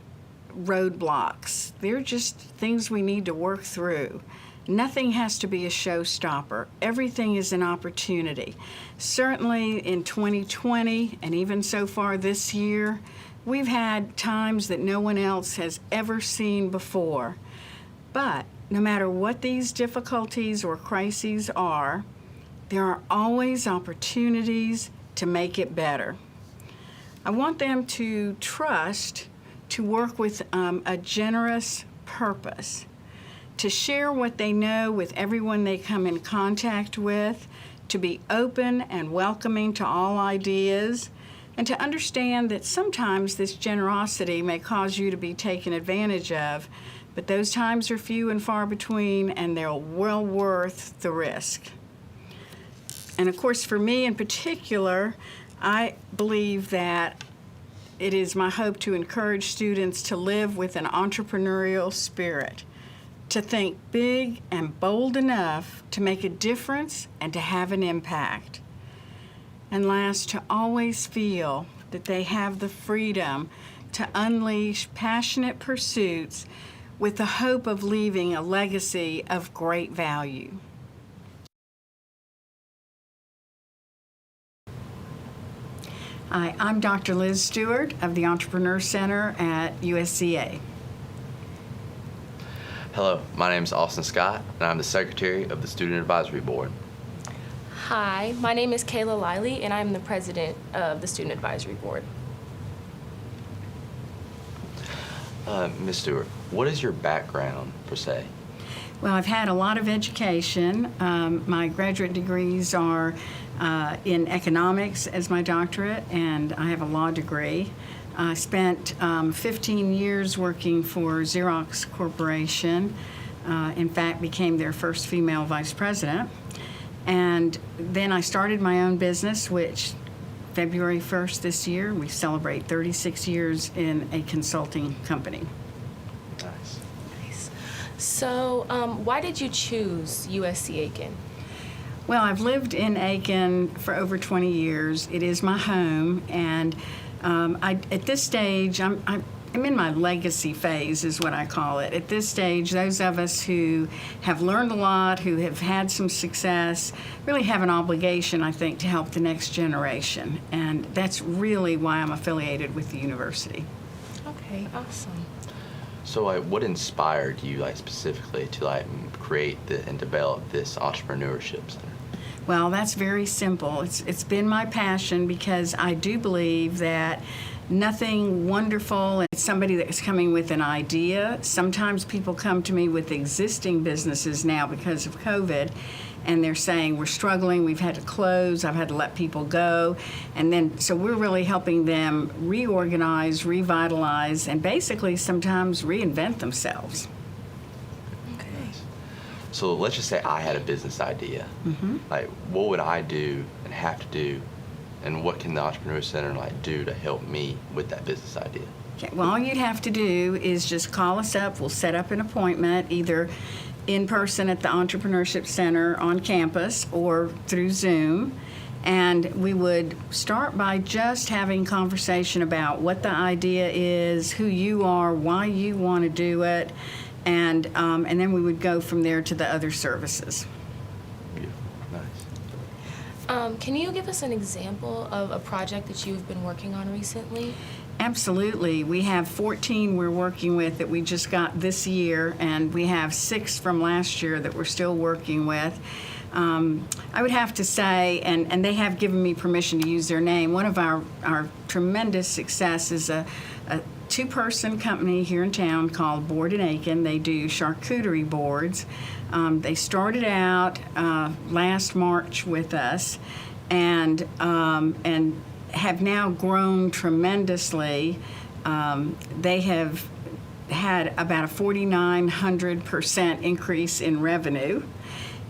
roadblocks. They're just things we need to work through. Nothing has to be a showstopper. Everything is an opportunity. Certainly in 2020, and even so far this year, we've had times that no one else has ever seen before. But no matter what these difficulties or crises are, there are always opportunities to make it better. I want them to trust to work with a generous purpose, to share what they know with everyone they come in contact with, to be open and welcoming to all ideas, and to understand that sometimes this generosity may cause you to be taken advantage of, but those times are few and far between, and they're well worth the risk. And of course, for me in particular, I believe that it is my hope to encourage students to live with an entrepreneurial spirit, to think big and bold enough to make a difference and to have an impact. And last, to always feel that they have the freedom to unleash passionate pursuits with the hope of leaving a legacy of great value. Hi, I'm Dr. Liz Stewart of the Entrepreneur Center at USCA. Hello, my name is Austin Scott, and I'm the Secretary of the Student Advisory Board. Hi, my name is Kayla Lively, and I'm the President of the Student Advisory Board. Ms. Stewart, what is your background per se? Well, I've had a lot of education. My graduate degrees are in economics as my doctorate, and I have a law degree. I spent 15 years working for Xerox Corporation. In fact, became their first female vice president. And then I started my own business, which February 1st this year, we celebrate 36 years in a consulting company. Nice. Nice. So, why did you choose USC Aiken? Well, I've lived in Aiken for over 20 years. It is my home, and at this stage, I'm in my legacy phase, is what I call it. At this stage, those of us who have learned a lot, who have had some success, really have an obligation, I think, to help the next generation. And that's really why I'm affiliated with the university. Okay, awesome. So, what inspired you, specifically to create and develop this entrepreneurship center? Well, that's very simple. It's been my passion because I do believe that nothing wonderful. It's somebody that's coming with an idea. Sometimes people come to me with existing businesses now because of COVID, and they're saying, we're struggling, we've had to close, I've had to let people go. And then, so we're really helping them reorganize, revitalize, and basically sometimes reinvent themselves. So let's just say I had a business idea. Mm-hmm. What would I do and have to do, and what can the Entrepreneur Center do to help me with that business idea? Okay, well, all you'd have to do is just call us up. We'll set up an appointment, either in person at the Entrepreneurship Center on campus or through Zoom. And we would start by just having conversation about what the idea is, who you are, why you want to do it, and then we would go from there to the other services. Nice. Can you give us an example of a project that you've been working on recently? Absolutely. We have 14 we're working with that we just got this year, and we have 6 from last year that we're still working with. I would have to say, and they have given me permission to use their name, one of our tremendous success is a 2-person company here in town called Board in Aiken. They do charcuterie boards. They started out last March with us, and have now grown tremendously. They have had about a 4,900% increase in revenue,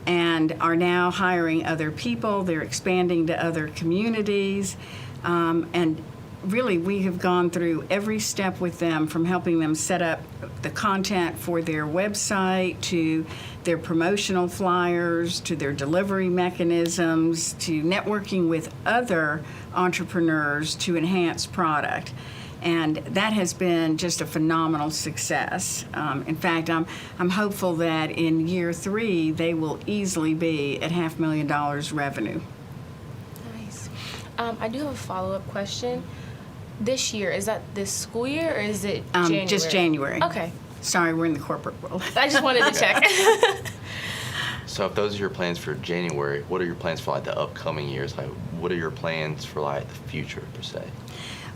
and are now hiring other people. They're expanding to other communities, and really, we have gone through every step with them, from helping them set up the content for their website, to their promotional flyers, to their delivery mechanisms, to networking with other entrepreneurs to enhance product. And that has been just a phenomenal success. In fact, I'm hopeful that in year 3, they will easily be at $500,000 revenue. Nice. I do have a follow-up question. This year, is that this school year, or is it January? Just January. Okay. Sorry, we're in the corporate world. I just wanted to check. So if those are your plans for January, what are your plans for the upcoming years? What are your plans for the future per se?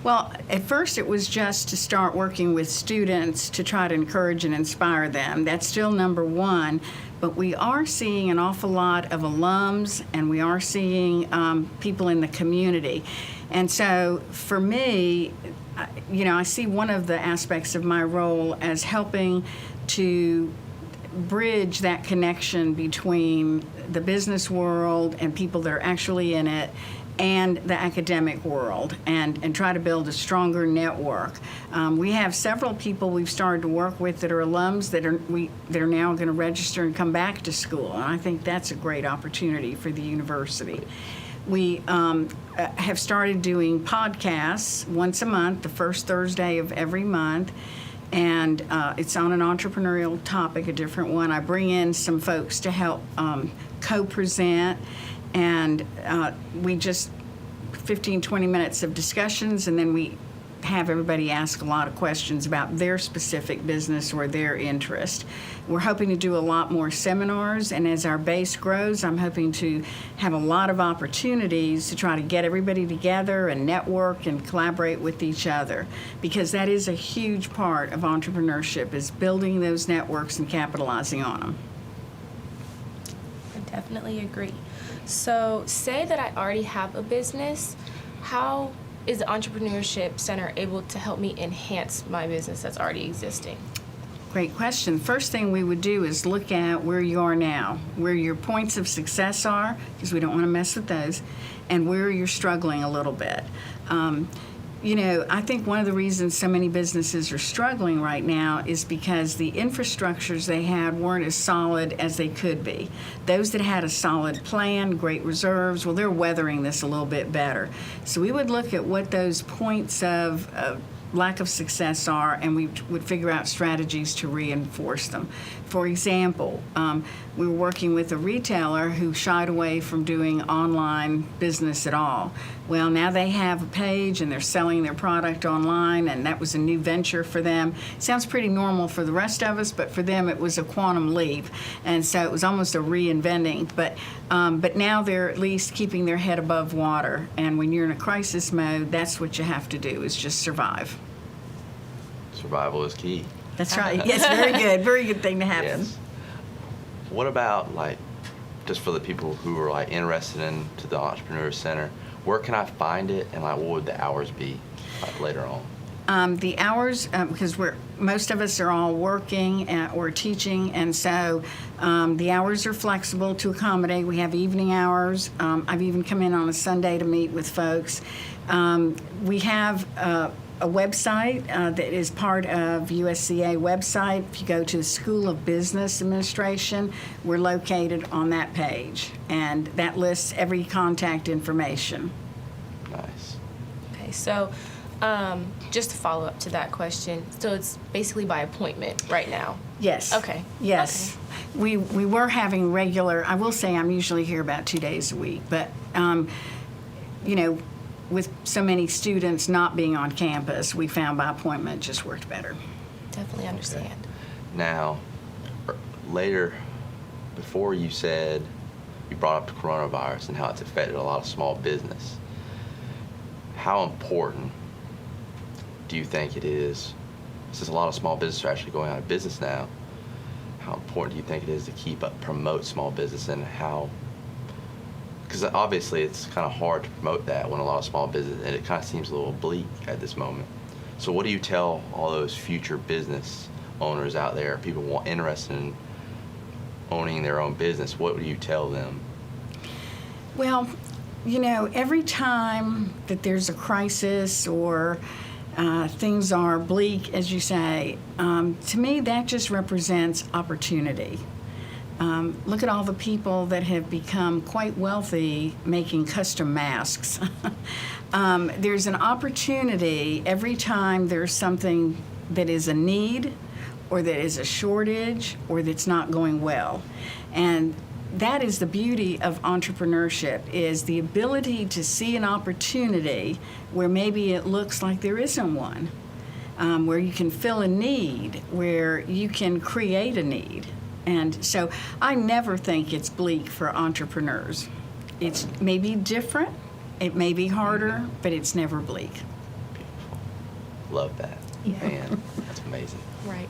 Well, at first it was just to start working with students to try to encourage and inspire them. That's still number one, but we are seeing an awful lot of alums, and we are seeing people in the community. And so for me, I see one of the aspects of my role as helping to bridge that connection between the business world and people that are actually in it, and the academic world, and try to build a stronger network. We have several people we've started to work with that are alums that are now going to register and come back to school, and I think that's a great opportunity for the university. We have started doing podcasts once a month, the first Thursday of every month, and it's on an entrepreneurial topic, a different one. I bring in some folks to help co-present, and we just 15, 20 minutes of discussions, and then we have everybody ask a lot of questions about their specific business or their interest. We're hoping to do a lot more seminars, and as our base grows, I'm hoping to have a lot of opportunities to try to get everybody together and network and collaborate with each other, because that is a huge part of entrepreneurship, is building those networks and capitalizing on them. I definitely agree. So say that I already have a business, how is the Entrepreneurship Center able to help me enhance my business that's already existing? Great question. First thing we would do is look at where you are now, where your points of success are, because we don't want to mess with those, and where you're struggling a little bit. You know, I think one of the reasons so many businesses are struggling right now is because the infrastructures they had weren't as solid as they could be. Those that had a solid plan, great reserves, well, they're weathering this a little bit better. So we would look at what those points of lack of success are, and we would figure out strategies to reinforce them. For example, we were working with a retailer who shied away from doing online business at all. Well, now they have a page and they're selling their product online, and that was a new venture for them. Sounds pretty normal for the rest of us, but for them it was a quantum leap, and so it was almost a reinventing. But now they're at least keeping their head above water, and when you're in a crisis mode, that's what you have to do, is just survive. Survival is key. That's right. Yes, very good. Very good thing to happen. Yes. What about, like, just for the people who are like interested into the Entrepreneur Center, where can I find it, and like what would the hours be like, later on? The hours, because most of us are all working or teaching, and so the hours are flexible to accommodate. We have evening hours. I've even come in on a Sunday to meet with folks. We have a website that is part of USCA website. If you go to the School of Business Administration, we're located on that page, and that lists every contact information. Nice. Okay, so just to follow up to that question, so it's basically by appointment right now? Yes. Okay. Yes. Okay. We were having regular, I will say I'm usually here about 2 days a week, but, you know, with so many students not being on campus, we found by appointment just worked better. Definitely understand. Okay. Now, later, before you said, you brought up the coronavirus and how it's affected a lot of small business. How important do you think it is, since a lot of small businesses are actually going out of business now, how important do you think it is to promote small business, and how, because obviously it's kind of hard to promote that when a lot of small business, and it kind of seems a little bleak at this moment. So what do you tell all those future business owners out there, people interested in owning their own business? What do you tell them? Well, you know, every time that there's a crisis or things are bleak, as you say, to me that just represents opportunity. Look at all the people that have become quite wealthy making custom masks. There's an opportunity every time there's something that is a need or that is a shortage or that's not going well. And that is the beauty of entrepreneurship, is the ability to see an opportunity where maybe it looks like there isn't one, where you can fill a need, where you can create a need. And so I never think it's bleak for entrepreneurs. It's maybe different, it may be harder, but it's never bleak. Beautiful. Love that. Yeah. Man, that's amazing. Right.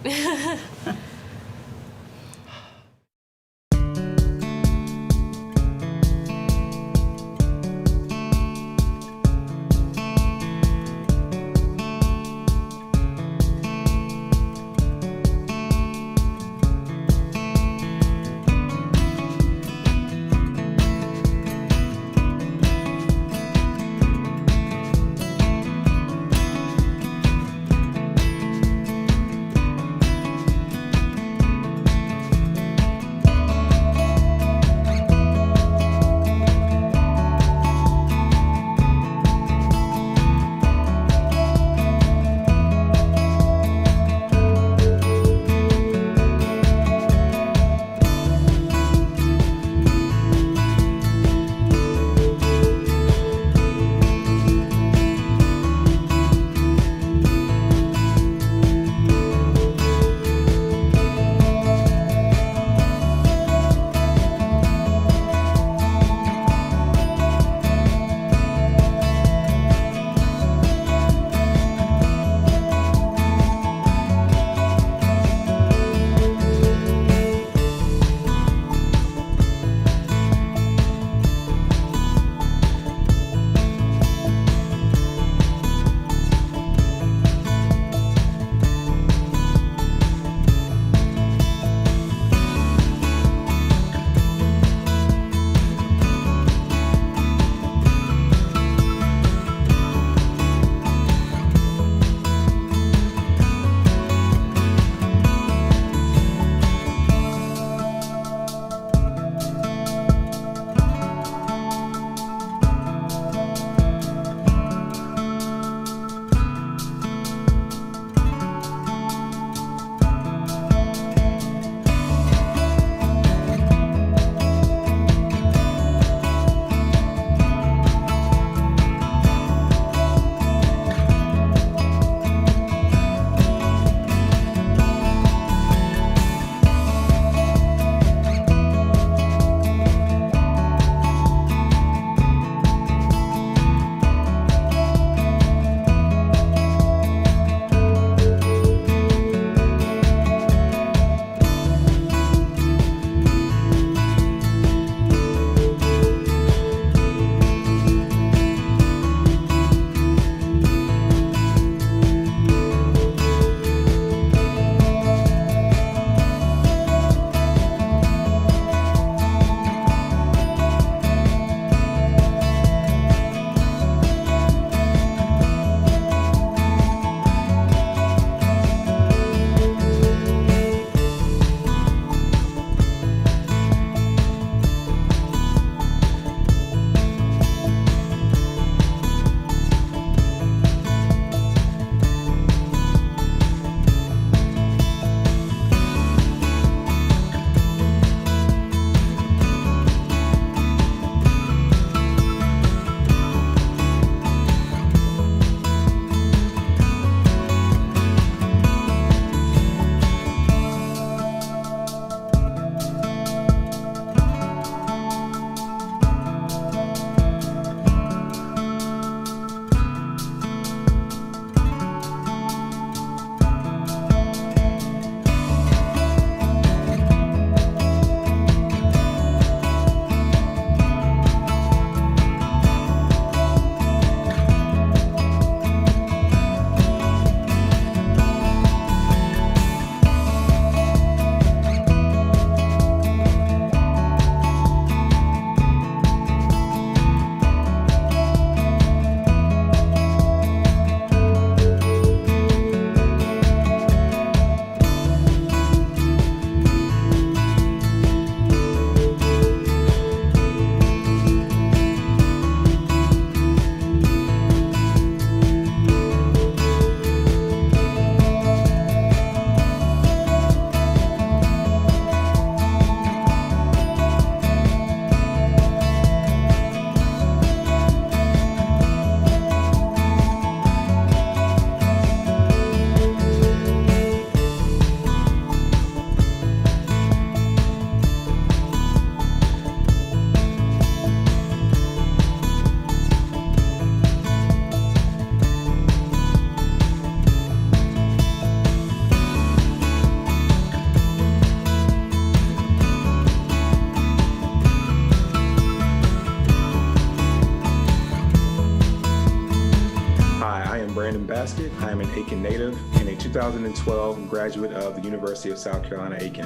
Baskett. I am an Aiken native and a 2012 graduate of the University of South Carolina, Aiken.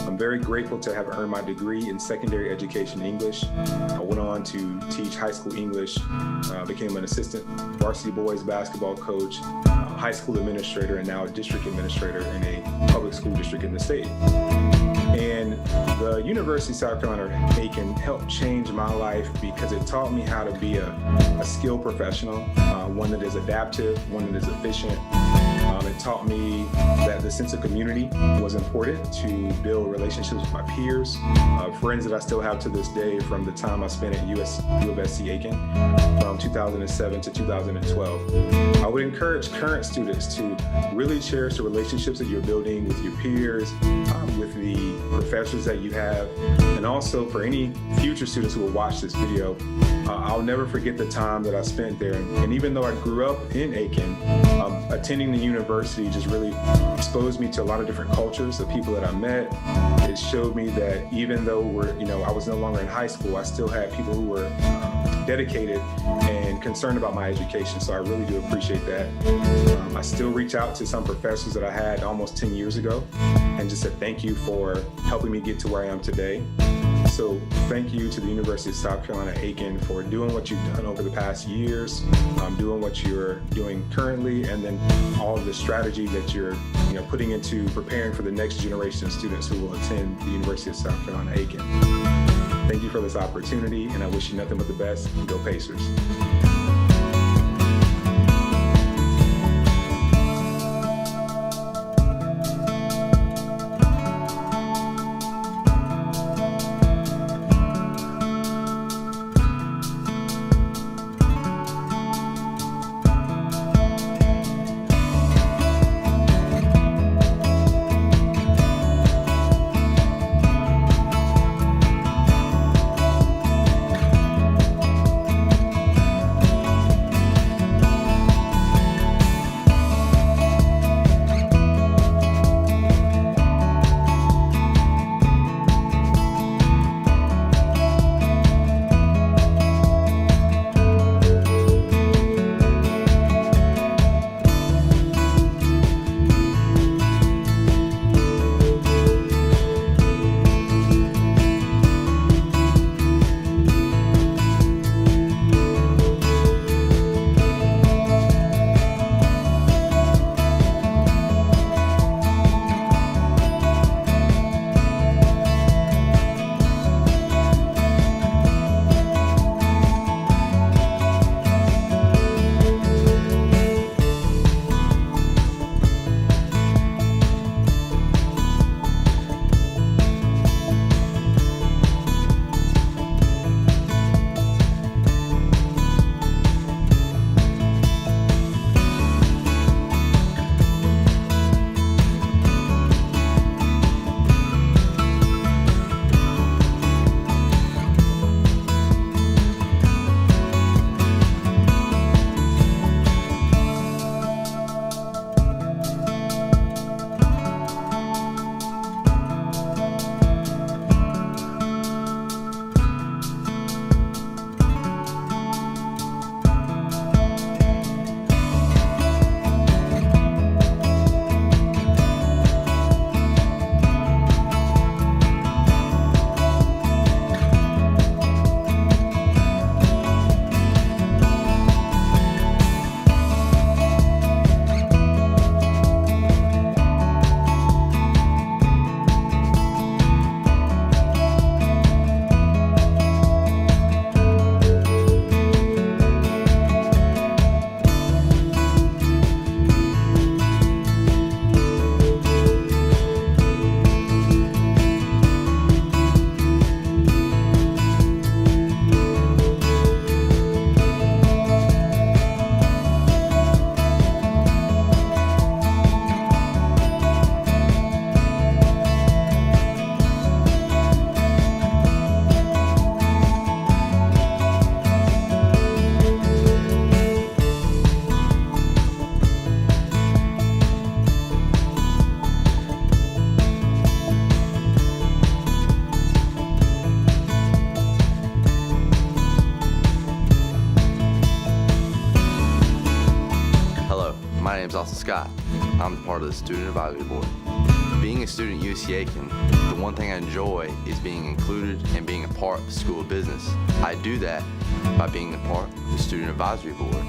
I'm very grateful to have earned my degree in secondary education English. I went on to teach high school English, became an assistant varsity boys basketball coach, high school administrator, and now a district administrator in a public school district in the state. And the University of South Carolina Aiken helped change my life because it taught me how to be a skilled professional, one that is adaptive, one that is efficient. It taught me that the sense of community was important to build relationships with my peers, friends that I still have to this day from the time I spent at USCA Aiken from 2007 to 2012. I would encourage current students to really cherish the relationships that you're building with your peers, with the professors that you have, and also for any future students who will watch this video, I'll never forget the time that I spent there. And even though I grew up in Aiken, attending the university just really exposed me to a lot of different cultures, the people that I met. It showed me that even though I was no longer in high school, I still had people who were dedicated and concerned about my education. So I really do appreciate that. I still reach out to some professors that I had almost 10 years ago and just said thank you for helping me get to where I am today. So thank you to the University of South Carolina Aiken for doing what you've done over the past years, doing what you're doing currently, and then all of the strategy that you're putting into preparing for the next generation of students who will attend the University of South Carolina Aiken. Thank you for this opportunity, and I wish you nothing but the best. Go Pacers. name's Austin Scott. I'm part of the Student Advisory Board. Being a student at USCA, the one thing I enjoy is being included and being a part of the School of Business. I do that by being a part of the Student Advisory Board.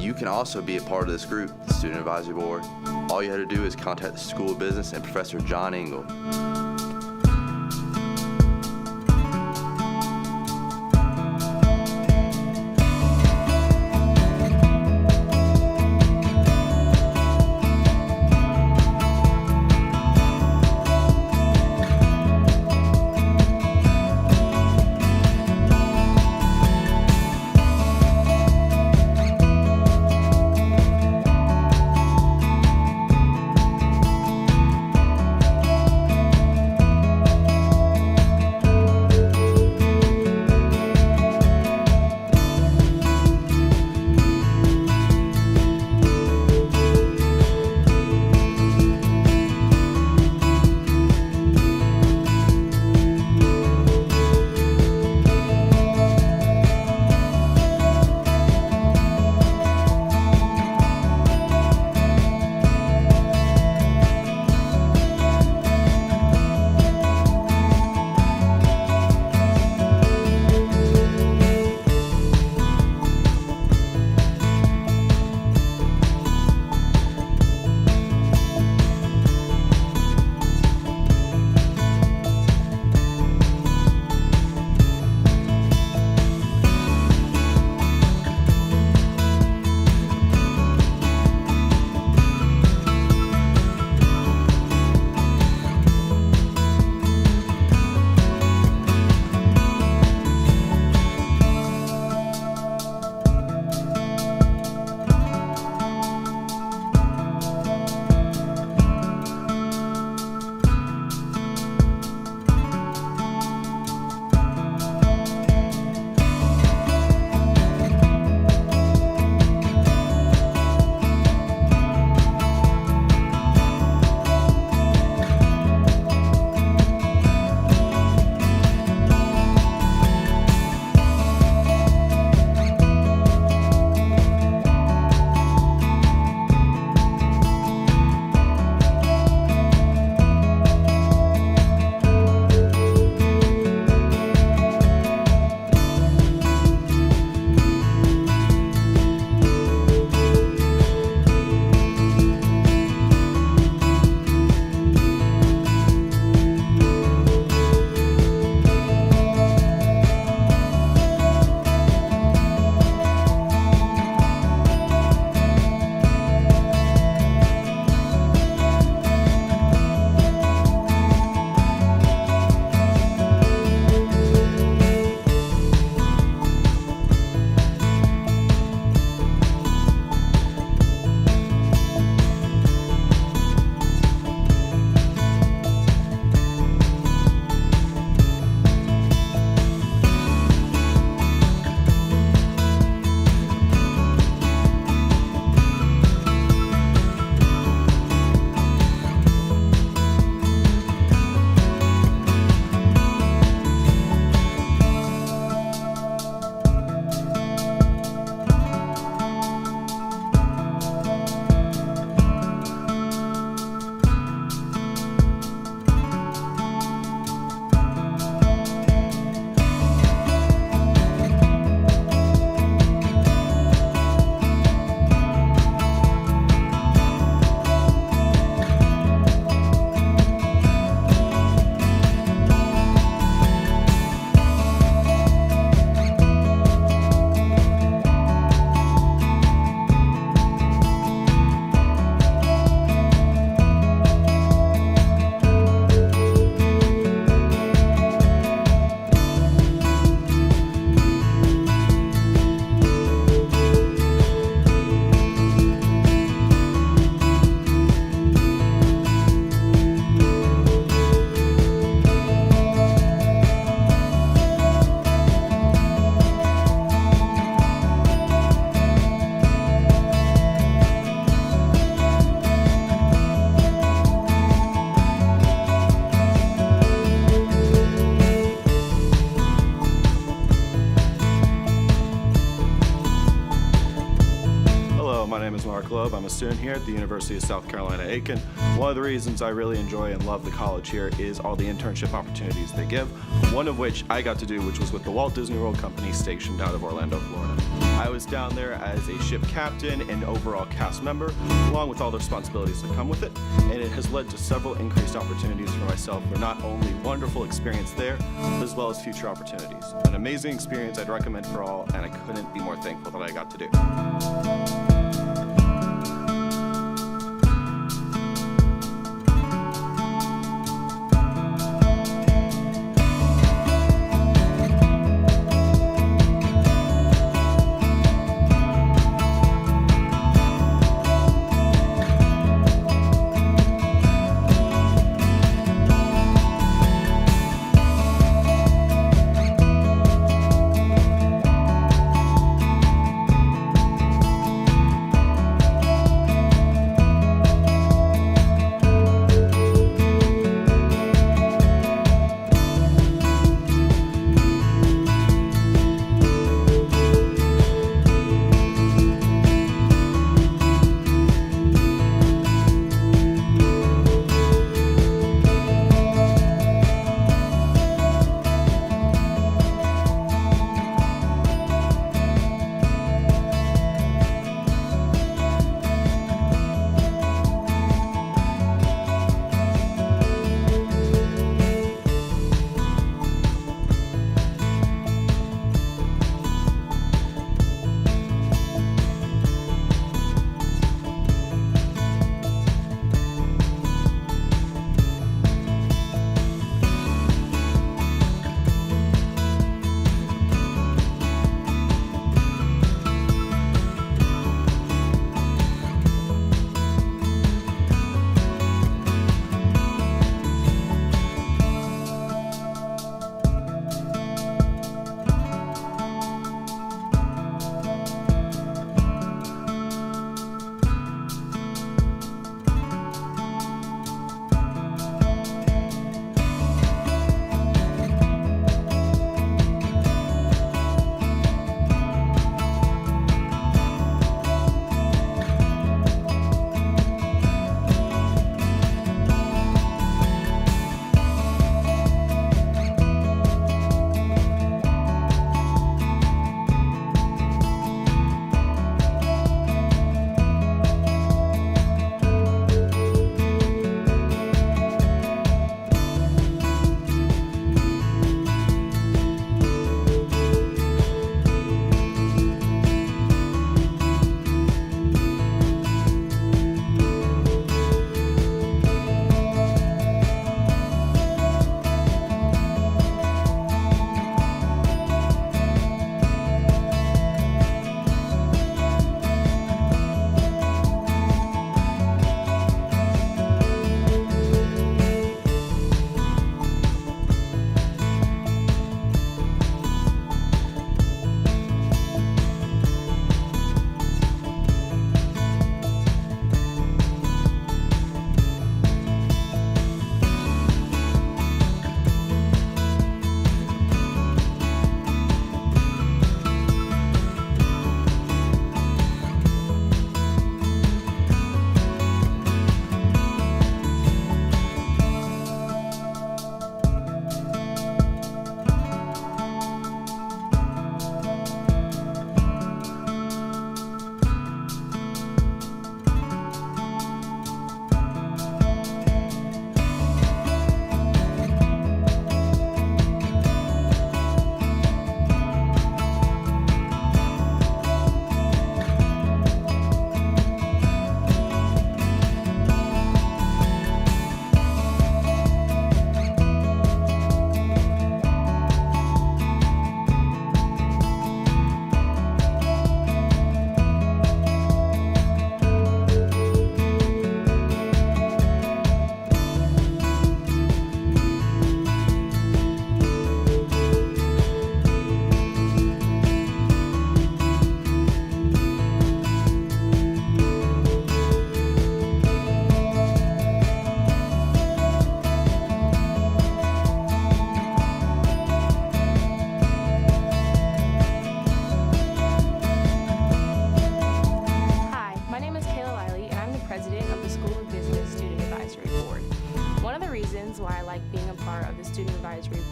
You can also be a part of this group, the Student Advisory Board. All you have to do is contact the School of Business and Professor John Engel. Mark Loeb. I'm a student here at the University of South Carolina, Aiken. One of the reasons I really enjoy and love the college here is all the internship opportunities they give, one of which I got to do, which was with the Walt Disney World Company stationed out of Orlando, Florida. I was down there as a ship captain and overall cast member, along with all the responsibilities that come with it, and it has led to several increased opportunities for myself for not only wonderful experience there, but as well as future opportunities. An amazing experience I'd recommend for all, and I couldn't be more thankful that I got to do.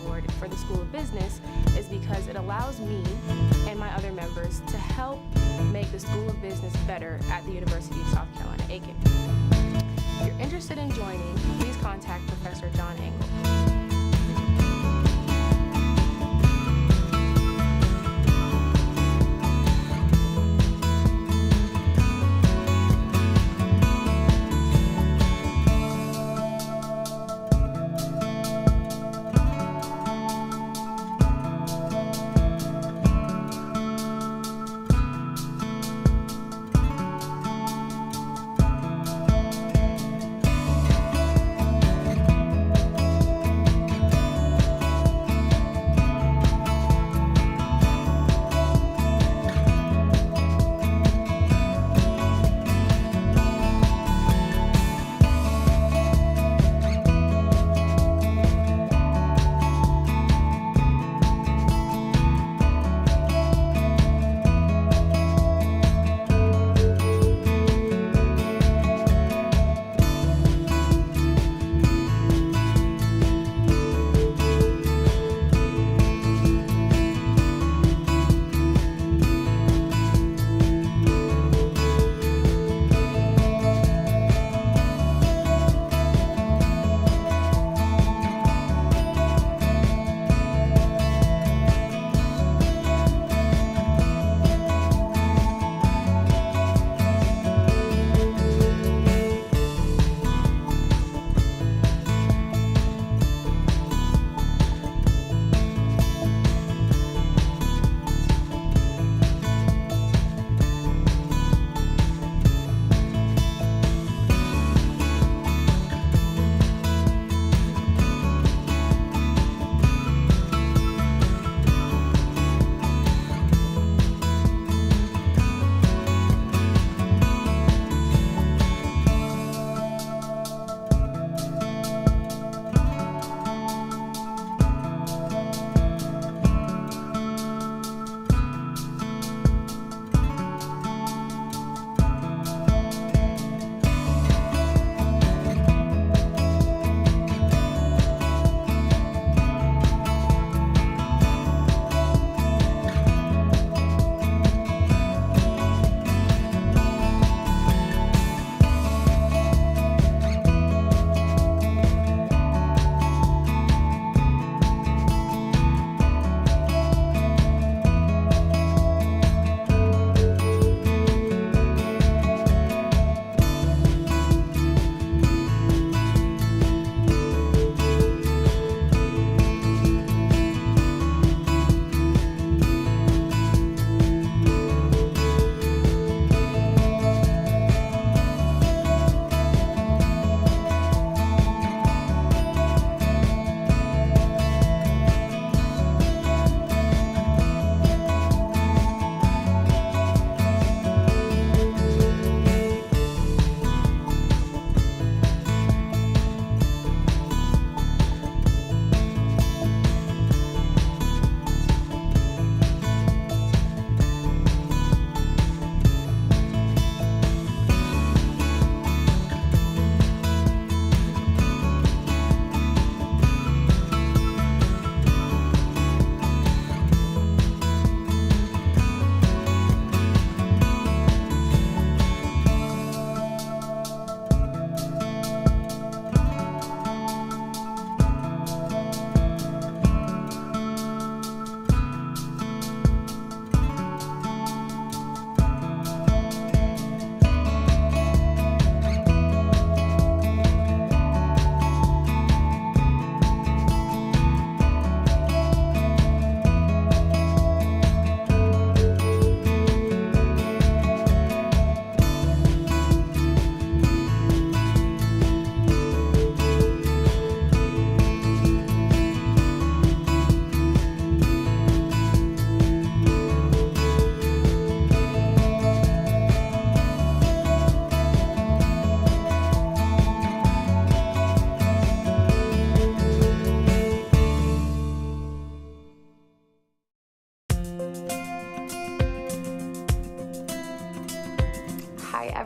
Board for the School of Business is because it allows me and my other members to help make the School of Business better at the University of South Carolina, Aiken. If you're interested in joining, please contact Professor John Engel.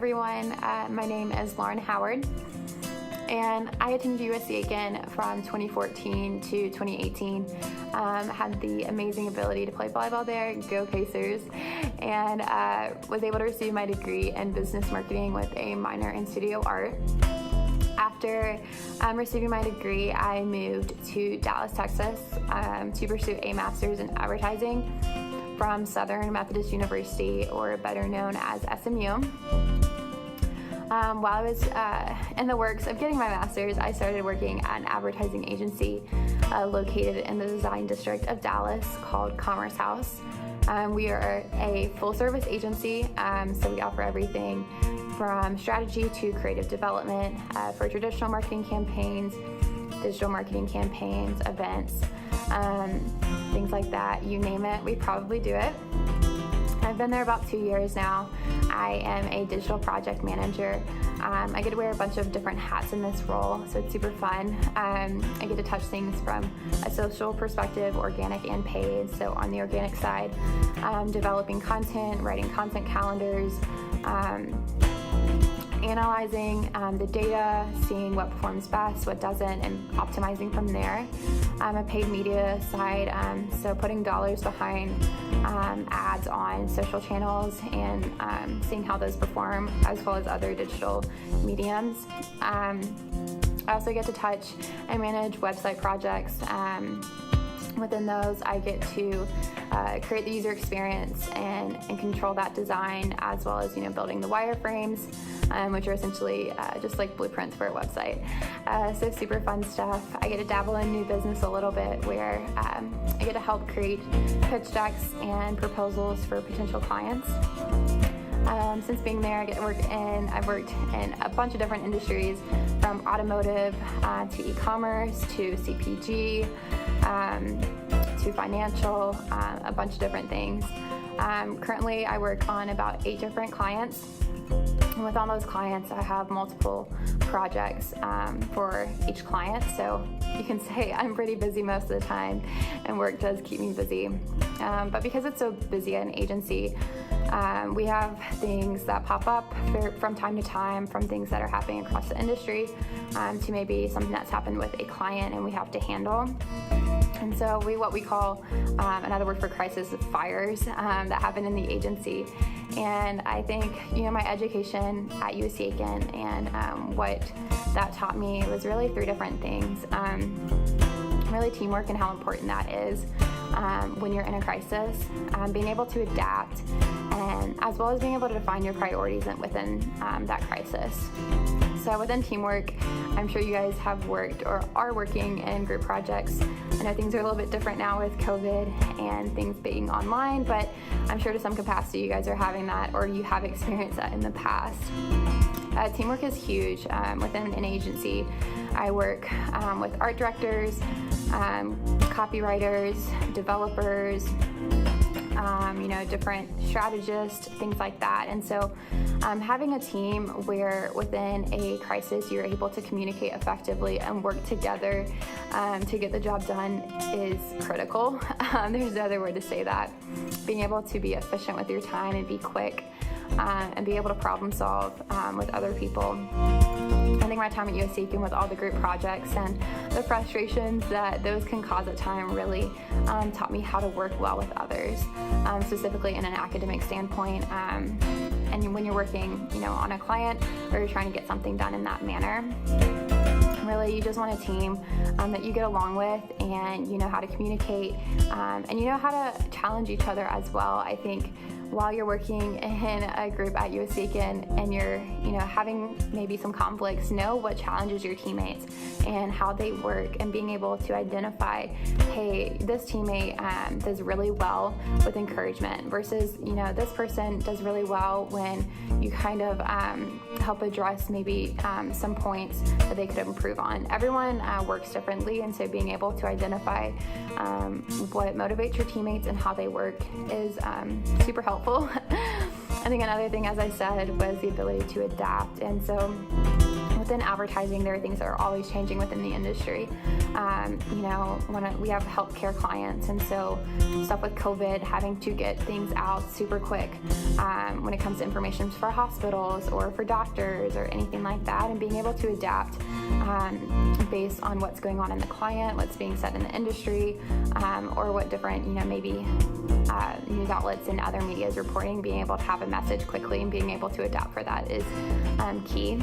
everyone. My name is Lauren Howard. and I attended USCA again from 2014 to 2018. Had the amazing ability to play volleyball there, go Pacers, and was able to receive my degree in business marketing with a minor in studio art. After receiving my degree, I moved to Dallas, Texas to pursue a master's in advertising from Southern Methodist University, or better known as SMU. While I was in the works of getting my master's, I started working at an advertising agency located in the design district of Dallas called Commerce House. We are a full-service agency, so we offer everything from strategy to creative development for traditional marketing campaigns, digital marketing campaigns, events, things like that. You name it, we probably do it. I've been there about 2 years now. I am a digital project manager. I get to wear a bunch of different hats in this role, so it's super fun. I get to touch things from a social perspective, organic and paid. So on the organic side, developing content, writing content calendars, analyzing the data, seeing what performs best, what doesn't, and optimizing from there. A paid media side, so putting dollars behind ads on social channels and seeing how those perform, as well as other digital mediums. I also get to touch and manage website projects. Within those, I get to create the user experience and control that design, as well as building the wireframes, which are essentially just like blueprints for a website. So super fun stuff. I get to dabble in new business a little bit, where I get to help create pitch decks and proposals for potential clients. Since being there, I've worked in a bunch of different industries, from automotive to e-commerce to CPG to financial, a bunch of different things. Currently, I work on about 8 different clients. And with all those clients, I have multiple projects for each client. So you can say I'm pretty busy most of the time, and work does keep me busy. But because it's so busy at an agency, we have things that pop up from time to time, from things that are happening across the industry to maybe something that's happened with a client and we have to handle. And so what we call, another word for crisis, fires that happen in the agency. And I think, my education at USCA and what that taught me was really 3 different things. Really teamwork and how important that is when you're in a crisis, being able to adapt, and as well as being able to define your priorities within that crisis. So within teamwork, I'm sure you guys have worked or are working in group projects. I know things are a little bit different now with COVID and things being online, but I'm sure to some capacity you guys are having that, or you have experienced that in the past. Teamwork is huge within an agency. I work with art directors, copywriters, developers, different strategists, things like that. And so having a team where within a crisis you're able to communicate effectively and work together to get the job done is critical. There's no other word to say that. Being able to be efficient with your time and be quick and be able to problem solve with other people. I think my time at USCA with all the group projects and the frustrations that those can cause at times really taught me how to work well with others, specifically in an academic standpoint. And when you're working, on a client or you're trying to get something done in that manner, really you just want a team that you get along with, and you know how to communicate, and you know how to challenge each other as well. I think while you're working in a group at USCA and you're having maybe some conflicts, know what challenges your teammates and how they work, and being able to identify, hey, this teammate does really well with encouragement versus this person does really well when you kind of help address maybe some points that they could improve on. Everyone works differently, and so being able to identify what motivates your teammates and how they work is super helpful. I think another thing, as I said, was the ability to adapt. And so within advertising, there are things that are always changing within the industry. When we have healthcare clients, and so stuff with COVID, having to get things out super quick when it comes to information for hospitals or for doctors or anything like that, and being able to adapt based on what's going on in the client, what's being said in the industry, or what different, maybe news outlets and other media is reporting, being able to have a message quickly and being able to adapt for that is key.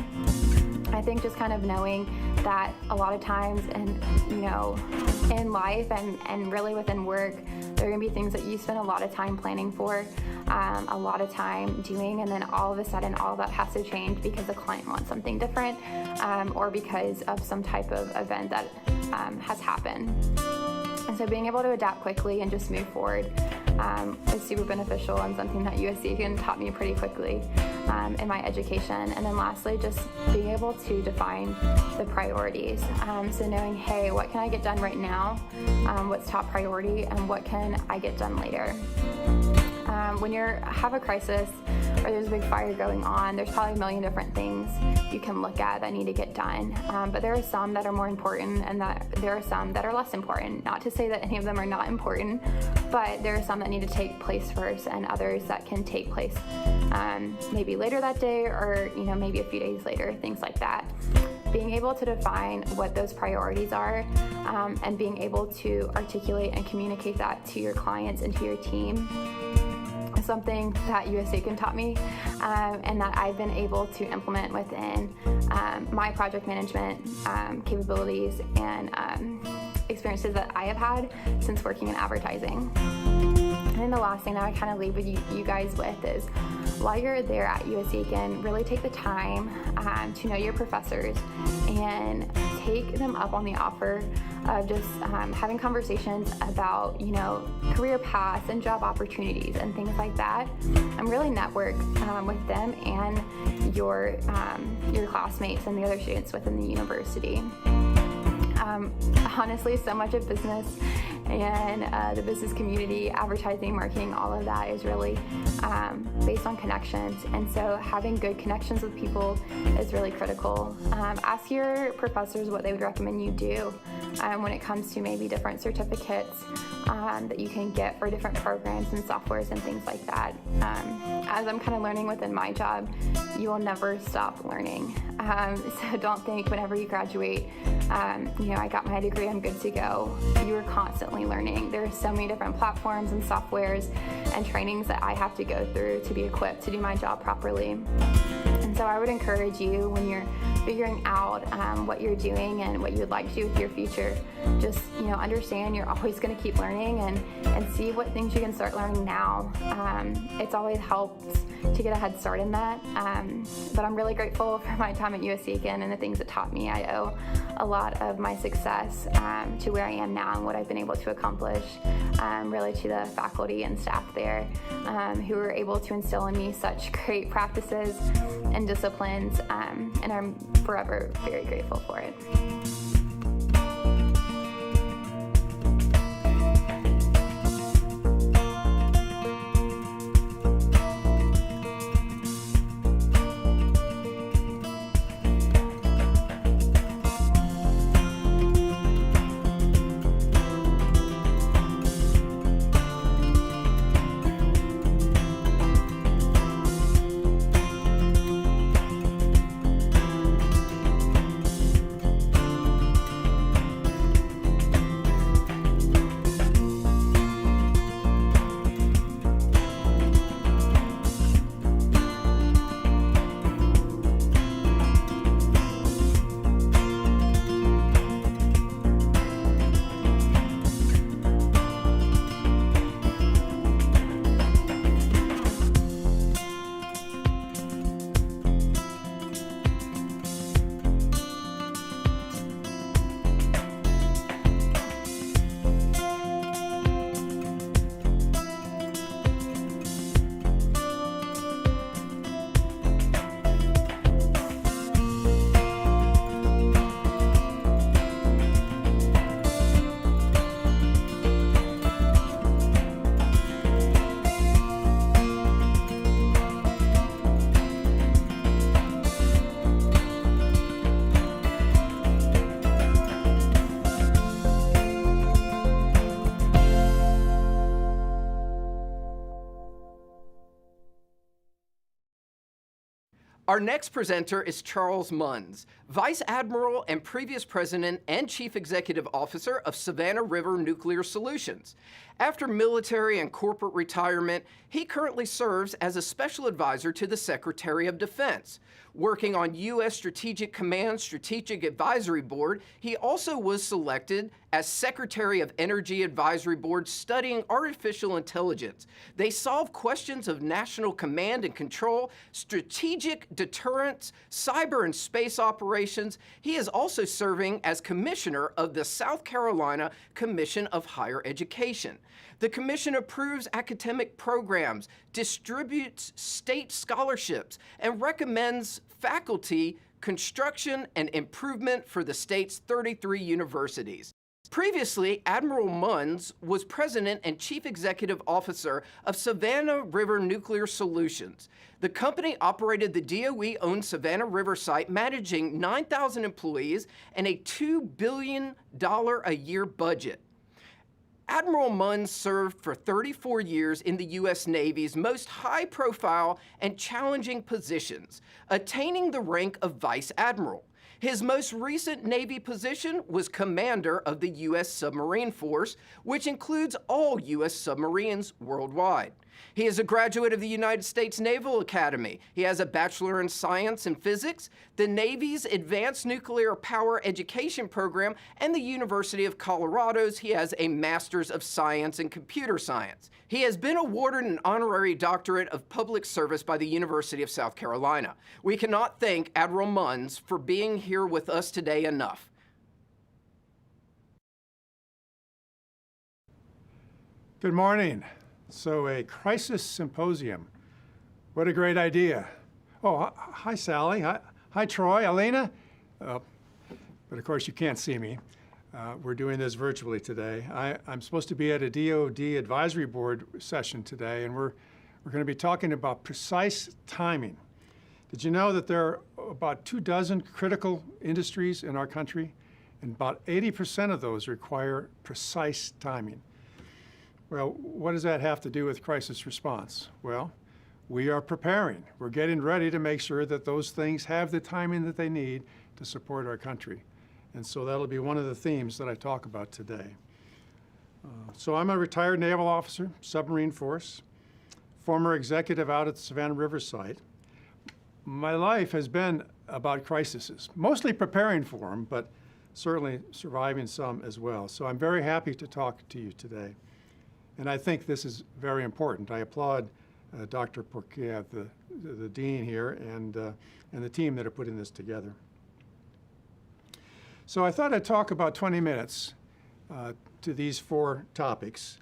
I think just kind of knowing that a lot of times in life and really within work, there are going to be things that you spend a lot of time planning for, a lot of time doing, and then all of a sudden all of that has to change because the client wants something different, or because of some type of event that has happened. And so being able to adapt quickly and just move forward is super beneficial, and something that USCA taught me pretty quickly in my education. And then lastly, just being able to define the priorities. So knowing, hey, what can I get done right now? What's top priority, and what can I get done later? When you have a crisis or there's a big fire going on, there's probably a million different things you can look at that need to get done. But there are some that are more important, and that there are some that are less important. Not to say that any of them are not important, but there are some that need to take place first, and others that can take place maybe later that day, or maybe a few days later, things like that. Being able to define what those priorities are, and being able to articulate and communicate that to your clients and to your team is something that USCA taught me, and that I've been able to implement within my project management capabilities and experiences that I have had since working in advertising. And then the last thing that I kind of leave with you guys with is, while you're there at USCA, really take the time to know your professors and take them up on the offer of just having conversations about, career paths and job opportunities and things like that, and really network with them and your classmates and the other students within the university. Honestly, so much of business and the business community, advertising, marketing, all of that is really based on connections. And so having good connections with people is really critical. Ask your professors what they would recommend you do when it comes to maybe different certificates that you can get for different programs and softwares and things like that. As I'm kind of learning within my job, you will never stop learning. So don't think whenever you graduate, I got my degree, I'm good to go. You are constantly learning. There are so many different platforms and softwares and trainings that I have to go through to be equipped to do my job properly. And so I would encourage you, when you're figuring out what you're doing and what you would like to do with your future, just understand you're always going to keep learning, and see what things you can start learning now. It's always helps to get a head start in that. But I'm really grateful for my time at USCA and the things it taught me. I owe a lot of my success to where I am now and what I've been able to accomplish, really to the faculty and staff there who were able to instill in me such great practices and disciplines, and I'm forever very grateful for it. Our next presenter is Charles Munns, Vice Admiral and previous President and Chief Executive Officer of Savannah River Nuclear Solutions. After military and corporate retirement, he currently serves as a special advisor to the Secretary of Defense. Working on U.S. Strategic Command Strategic Advisory Board, he also was selected as Secretary of Energy Advisory Board studying artificial intelligence. They solve questions of national command and control, strategic deterrence, cyber and space operations. He is also serving as Commissioner of the South Carolina Commission of Higher Education. The Commission approves academic programs, distributes state scholarships, and recommends faculty construction and improvement for the state's 33 universities. Previously, Admiral Munns was President and Chief Executive Officer of Savannah River Nuclear Solutions. The company operated the DOE-owned Savannah River site, managing 9,000 employees and a $2 billion a year budget. Admiral Munns served for 34 years in the U.S. Navy's most high-profile and challenging positions, attaining the rank of Vice Admiral. His most recent Navy position was Commander of the U.S. Submarine Force, which includes all U.S. submarines worldwide. He is a graduate of the United States Naval Academy. He has a Bachelor in Science and Physics, the Navy's Advanced Nuclear Power Education Program, and the University of Colorado's. He has a Master's of Science in Computer Science. He has been awarded an honorary doctorate of public service by the University of South Carolina. We cannot thank Admiral Munns for being here with us today enough. Good morning. So a crisis symposium. What a great idea. Oh, hi, Sally. Hi, Troy, Elena. But of course, you can't see me. We're doing this virtually today. I'm supposed to be at a DoD advisory board session today, and we're going to be talking about precise timing. Did you know that there are about 24 critical industries in our country, and about 80% of those require precise timing? Well, what does that have to do with crisis response? Well, we are preparing. We're getting ready to make sure that those things have the timing that they need to support our country. And so that'll be one of the themes that I talk about today. So I'm a retired naval officer, submarine force, former executive out at the Savannah River site. My life has been about crises, mostly preparing for them, but certainly surviving some as well. So I'm very happy to talk to you today. And I think this is very important. I applaud Dr. Pourquet, the dean here, and the team that are putting this together. So I thought I'd talk about 20 minutes to these 4 topics.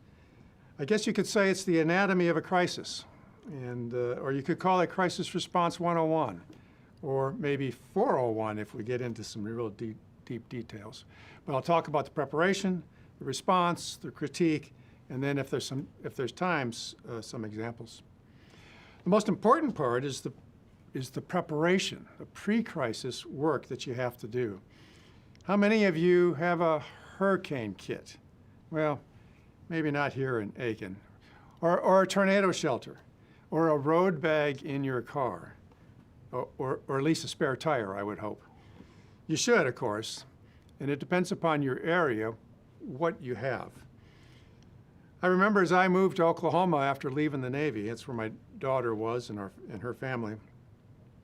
I guess you could say it's the anatomy of a crisis, and or you could call it Crisis Response 101, or maybe 401 if we get into some real deep details. But I'll talk about the preparation, the response, the critique, and then if there's time, some examples. The most important part is the preparation, the pre-crisis work that you have to do. How many of you have a hurricane kit? Well, maybe not here in Aiken. Or a tornado shelter, or a road bag in your car, or at least a spare tire, I would hope. You should, of course, and it depends upon your area what you have. I remember as I moved to Oklahoma after leaving the Navy, that's where my daughter was and her family,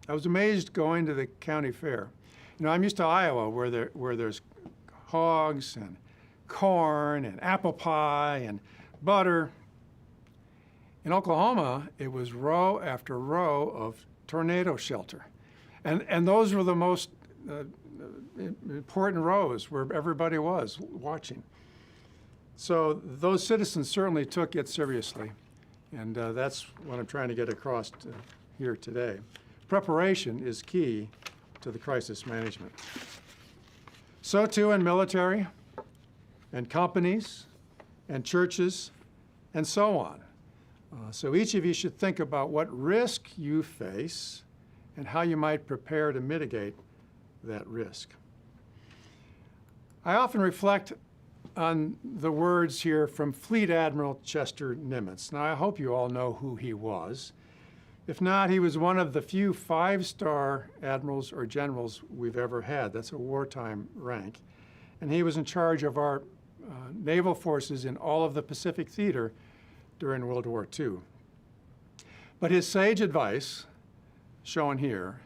I was amazed going to the county fair. You know, I'm used to Iowa where there's hogs and corn and apple pie and butter. In Oklahoma, it was row after row of tornado shelter. And those were the most important rows where everybody was watching. So those citizens certainly took it seriously, and that's what I'm trying to get across here today. Preparation is key to the crisis management. So too in military, and companies, and churches, and so on. So each of you should think about what risk you face and how you might prepare to mitigate that risk. I often reflect on the words here from Fleet Admiral Chester Nimitz. Now, I hope you all know who he was, If not, he was one of the few 5-star admirals or generals we've ever had. That's a wartime rank. And he was in charge of our naval forces in all of the Pacific theater during World War II. But his sage advice, shown here,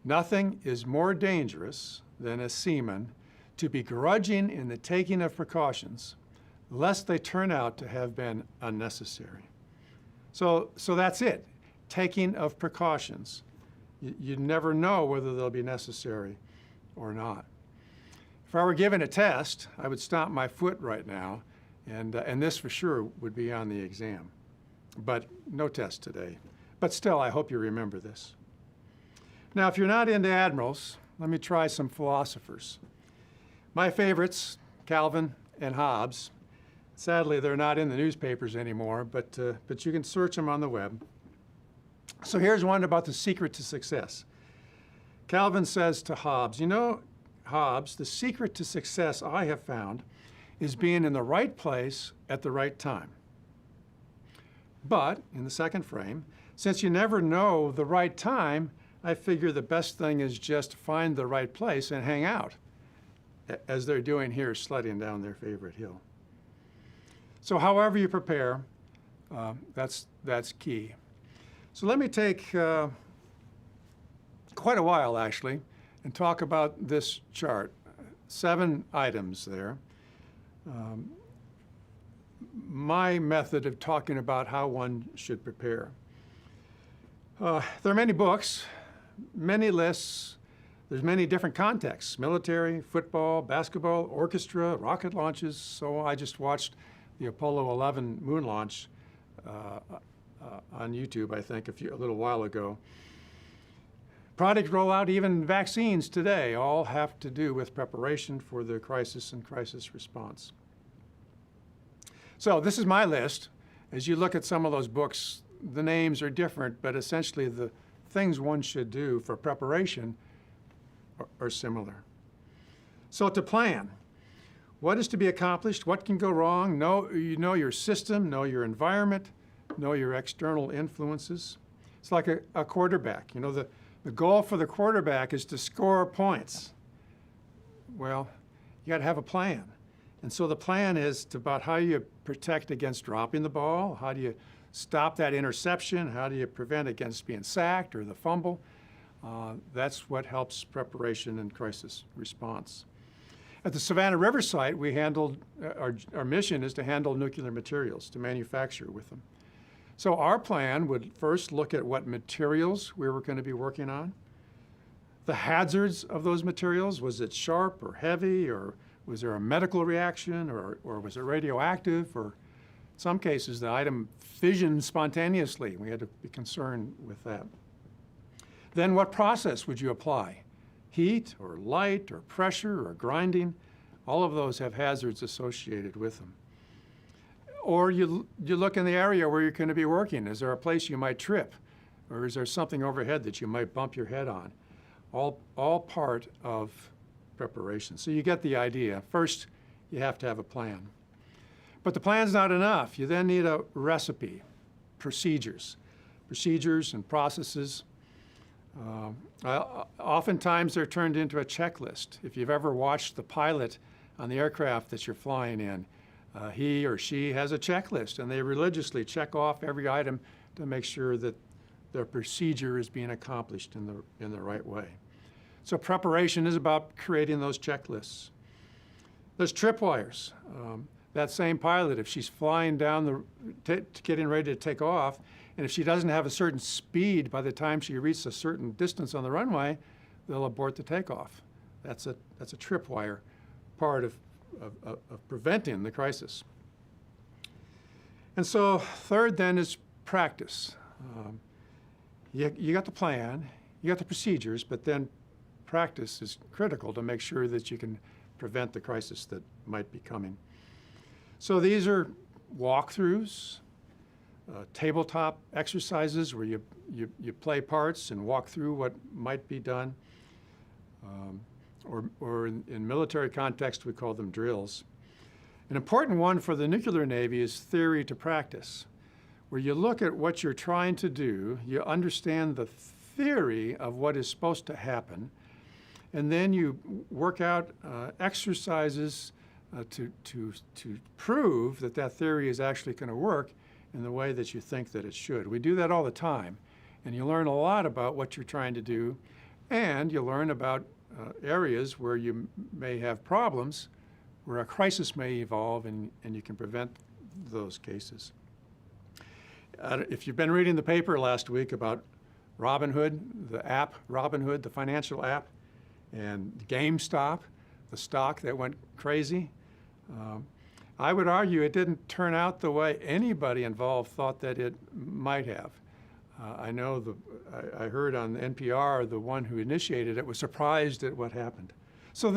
nothing is more dangerous than a seaman to be grudging in the taking of precautions, lest they turn out to have been unnecessary. So that's it, taking of precautions. You never know whether they'll be necessary or not. If I were given a test, I would stomp my foot right now, and this for sure would be on the exam. But no test today. But still, I hope you remember this. Now, if you're not into admirals, let me try some philosophers. My favorites, Calvin and Hobbes. Sadly, they're not in the newspapers anymore, but you can search them on the web. So here's one about the secret to success. Calvin says to Hobbes, you know, Hobbes, the secret to success I have found is being in the right place at the right time. But, in the second frame, since you never know the right time, I figure the best thing is just find the right place and hang out, as they're doing here, sledding down their favorite hill. So however you prepare, that's key. So let me take quite a while, actually, and talk about this chart. 7 items there. My method of talking about how one should prepare. There are many books, many lists. There's many different contexts: military, football, basketball, orchestra, rocket launches. So I just watched the Apollo 11 moon launch on YouTube, I think, a little while ago. Product rollout, even vaccines today, all have to do with preparation for the crisis and crisis response. So this is my list. As you look at some of those books, the names are different, but essentially the things one should do for preparation are similar. So to plan, what is to be accomplished? What can go wrong? You know your system, know your environment, know your external influences. It's like a quarterback. You know, the goal for the quarterback is to score points. Well, you got to have a plan. And so the plan is about how you protect against dropping the ball, how do you stop that interception, how do you prevent against being sacked or the fumble. That's what helps preparation and crisis response. At the Savannah River site, we handled, our mission is to handle nuclear materials, to manufacture with them. So our plan would first look at what materials we were going to be working on, the hazards of those materials. Was it sharp or heavy, or was there a medical reaction, or was it radioactive, or in some cases the item fissioned spontaneously. We had to be concerned with that. Then what process would you apply? Heat or light or pressure or grinding? All of those have hazards associated with them. Or you look in the area where you're going to be working. Is there a place you might trip? Or is there something overhead that you might bump your head on? All part of preparation. So you get the idea. First, you have to have a plan. But the plan's not enough. You then need a recipe, procedures and processes. Oftentimes they're turned into a checklist. If you've ever watched the pilot on the aircraft that you're flying in, he or she has a checklist, and they religiously check off every item to make sure that their procedure is being accomplished in the right way. So preparation is about creating those checklists. There's tripwires. That same pilot, if she's flying down getting ready to take off, and if she doesn't have a certain speed by the time she reaches a certain distance on the runway, they'll abort the takeoff. That's a tripwire, part of preventing the crisis. And so third then is practice. You got the plan, you got the procedures, but then practice is critical to make sure that you can prevent the crisis that might be coming. So these are walkthroughs, tabletop exercises where you play parts and walk through what might be done. Or in military context, we call them drills. An important one for the nuclear Navy is theory to practice. where you look at what you're trying to do, you understand the theory of what is supposed to happen, and then you work out exercises to prove that that theory is actually going to work in the way that you think that it should. We do that all the time, and you learn a lot about what you're trying to do, and you learn about areas where you may have problems, where a crisis may evolve, and you can prevent those cases. If you've been reading the paper last week about Robinhood, the app Robinhood, the financial app, and GameStop, the stock that went crazy, I would argue it didn't turn out the way anybody involved thought that it might have. I know I heard on NPR the one who initiated it was surprised at what happened. So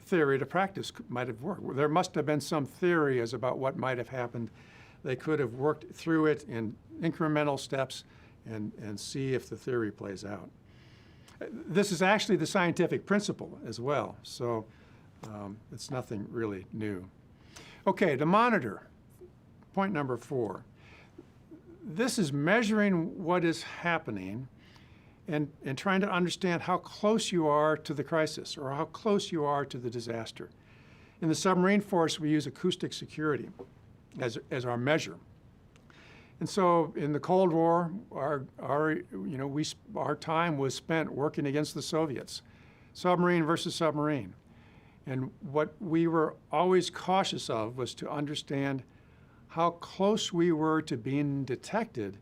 theory to practice might have worked. There must have been some theory as about what might have happened. They could have worked through it in incremental steps and see if the theory plays out. This is actually the scientific principle as well, so it's nothing really new. Okay, to monitor, point number 4. This is measuring what is happening and trying to understand how close you are to the crisis or how close you are to the disaster. In the submarine force, we use acoustic security as our measure. And so in the Cold War, our time was spent working against the Soviets, submarine versus submarine. And what we were always cautious of was to understand how close we were to being detected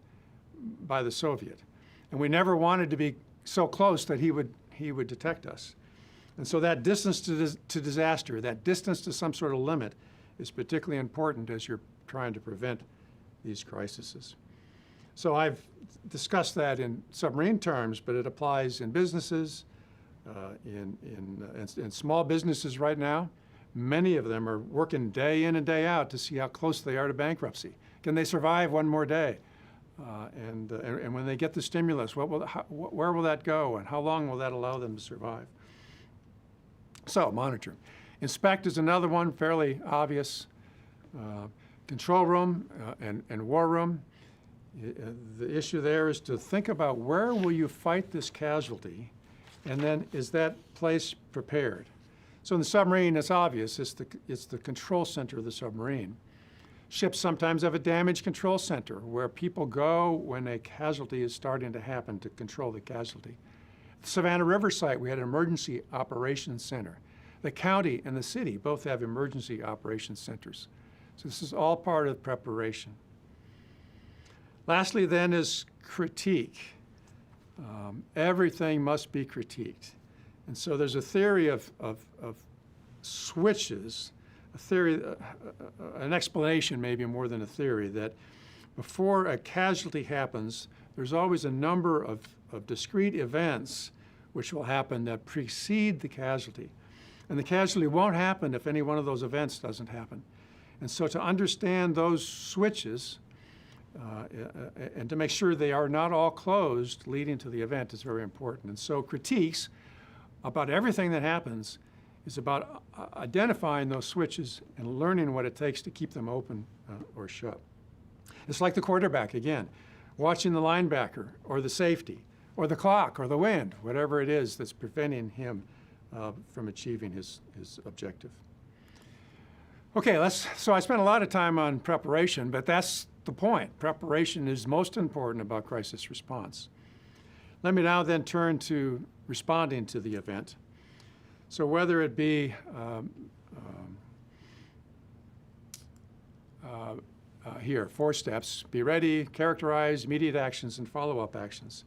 by the Soviet. And we never wanted to be so close that he would detect us. And so that distance to disaster, that distance to some sort of limit, is particularly important as you're trying to prevent these crises. So I've discussed that in submarine terms, but it applies in businesses, in small businesses right now. Many of them are working day in and day out to see how close they are to bankruptcy. Can they survive one more day? And when they get the stimulus, where will that go, and how long will that allow them to survive? So monitor. Inspect is another one, fairly obvious. Control room and war room. The issue there is to think about where will you fight this casualty, and then is that place prepared? So in the submarine, it's obvious. It's the control center of the submarine. Ships sometimes have a damage control center where people go when a casualty is starting to happen to control the casualty. At the Savannah River site, we had an emergency operations center. The county and the city both have emergency operations centers. So this is all part of preparation. Lastly then is critique. Everything must be critiqued. And so there's a theory of switches, a theory, an explanation maybe more than a theory, that before a casualty happens, there's always a number of discrete events which will happen that precede the casualty. And the casualty won't happen if any one of those events doesn't happen. And so to understand those switches and to make sure they are not all closed leading to the event is very important. And so critiques about everything that happens is about identifying those switches and learning what it takes to keep them open or shut. It's like the quarterback, again, watching the linebacker or the safety or the clock or the wind, whatever it is that's preventing him from achieving his objective. Okay, so I spent a lot of time on preparation, but that's the point. Preparation is most important about crisis response. Let me now then turn to responding to the event. So whether it be here, 4 steps: be ready, characterize, immediate actions, and follow-up actions.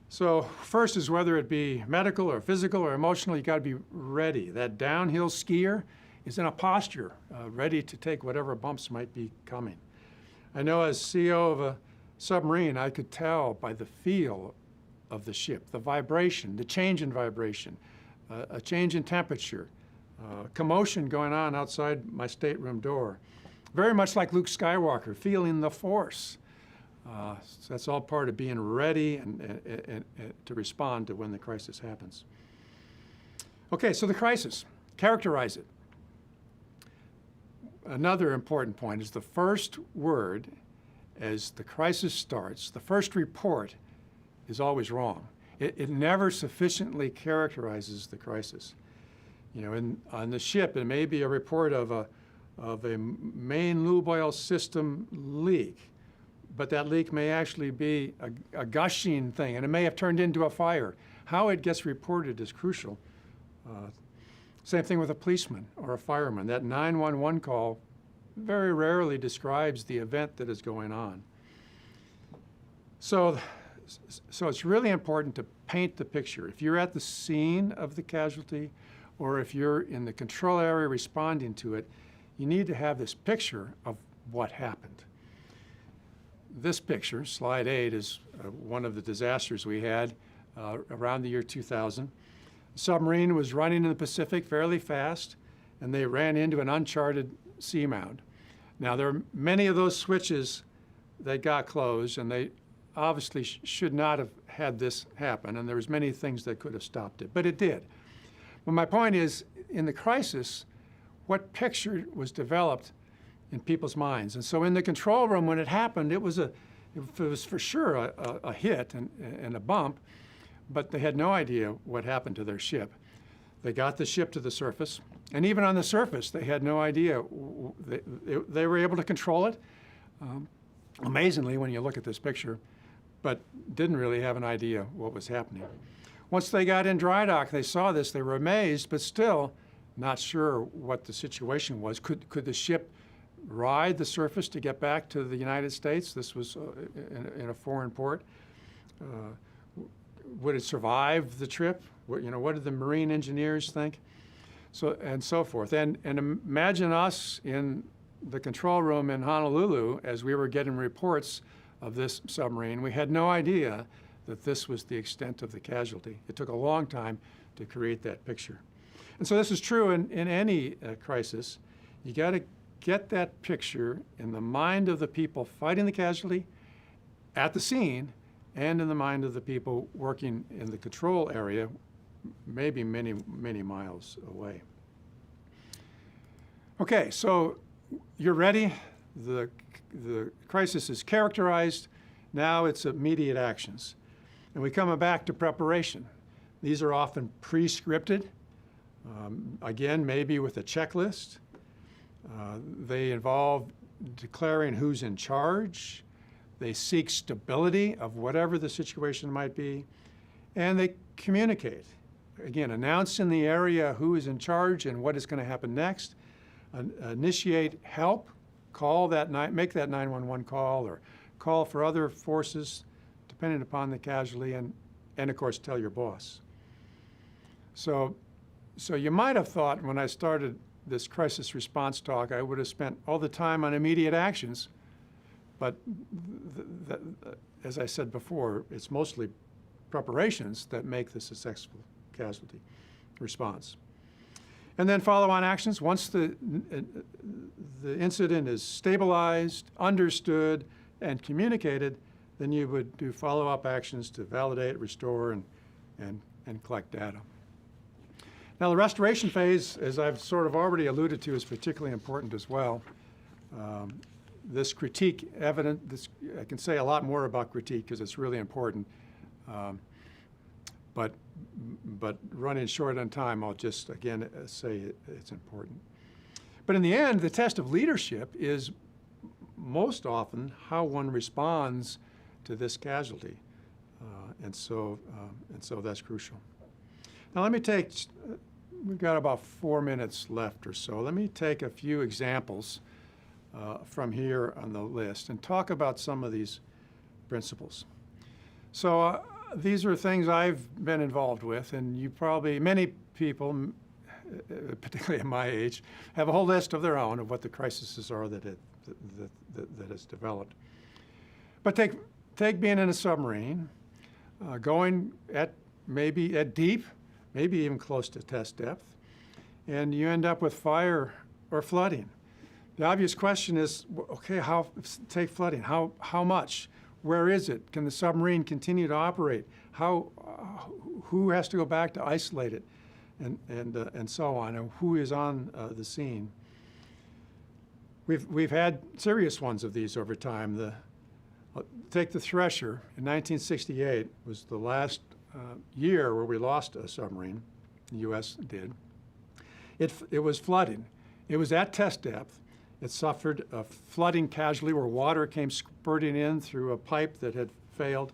So first is whether it be medical or physical or emotional, you got to be ready. That downhill skier is in a posture ready to take whatever bumps might be coming. I know as CEO of a submarine, I could tell by the feel of the ship, the vibration, the change in vibration, a change in temperature, commotion going on outside my stateroom door. Very much like Luke Skywalker, feeling the force. So that's all part of being ready and to respond to when the crisis happens. Okay, so the crisis, characterize it. another important point is the first word as the crisis starts, the first report is always wrong. It never sufficiently characterizes the crisis. On the ship, it may be a report of a main lube oil system leak, but that leak may actually be a gushing thing, and it may have turned into a fire. How it gets reported is crucial. Same thing with a policeman or a fireman. That 911 call very rarely describes the event that is going on. So it's really important to paint the picture. If you're at the scene of the casualty, or if you're in the control area responding to it, you need to have this picture of what happened. This picture, slide 8, is one of the disasters we had around the year 2000. The submarine was running in the Pacific fairly fast, and they ran into an uncharted seamount. Now, there are many of those switches that got closed, and they obviously should not have had this happen, and there was many things that could have stopped it, but it did. But my point is, in the crisis, what picture was developed in people's minds? And so in the control room, when it happened, it was for sure a hit and a bump, but they had no idea what happened to their ship. They got the ship to the surface, and even on the surface, they had no idea. They were able to control it, amazingly, when you look at this picture, but didn't really have an idea what was happening. Once they got in dry dock, they saw this, they were amazed, but still not sure what the situation was. Could the ship ride the surface to get back to the United States? This was in a foreign port. Would it survive the trip? What did the marine engineers think? And so forth. And imagine us in the control room in Honolulu as we were getting reports of this submarine. We had no idea that this was the extent of the casualty. It took a long time to create that picture. And so this is true in any crisis. You got to get that picture in the mind of the people fighting the casualty at the scene and in the mind of the people working in the control area, maybe many, many miles away. Okay, so you're ready. The crisis is characterized. Now it's immediate actions. And we come back to preparation. These are often pre-scripted, again, maybe with a checklist. They involve declaring who's in charge. They seek stability of whatever the situation might be. And they communicate. Again, announce in the area who is in charge and what is going to happen next. Initiate help. Make that 911 call, or call for other forces depending upon the casualty, and of course tell your boss. So you might have thought when I started this crisis response talk I would have spent all the time on immediate actions, but as I said before, it's mostly preparations that make the successful casualty response. And then follow-on actions. Once the incident is stabilized, understood, and communicated, then you would do follow-up actions to validate, restore, and collect data. Now, the restoration phase, as I've sort of already alluded to, is particularly important as well. This critique I can say a lot more about critique because it's really important. But running short on time, I'll just, again, say it's important. But in the end, the test of leadership is most often how one responds to this casualty. And so that's crucial. Now we've got about 4 minutes left or so. Let me take a few examples from here on the list and talk about some of these principles. So these are things I've been involved with, and many people, particularly at my age, have a whole list of their own of what the crises are that has developed. But take being in a submarine, going maybe at deep, maybe even close to test depth, and you end up with fire or flooding. The obvious question is, okay, take flooding, how much? Where is it? Can the submarine continue to operate? Who has to go back to isolate it, and so on, and who is on the scene? We've had serious ones of these over time. Take the Thresher in 1968 was the last year where we lost a submarine. The U.S. did. It was flooding. It was at test depth. It suffered a flooding casualty where water came spurting in through a pipe that had failed.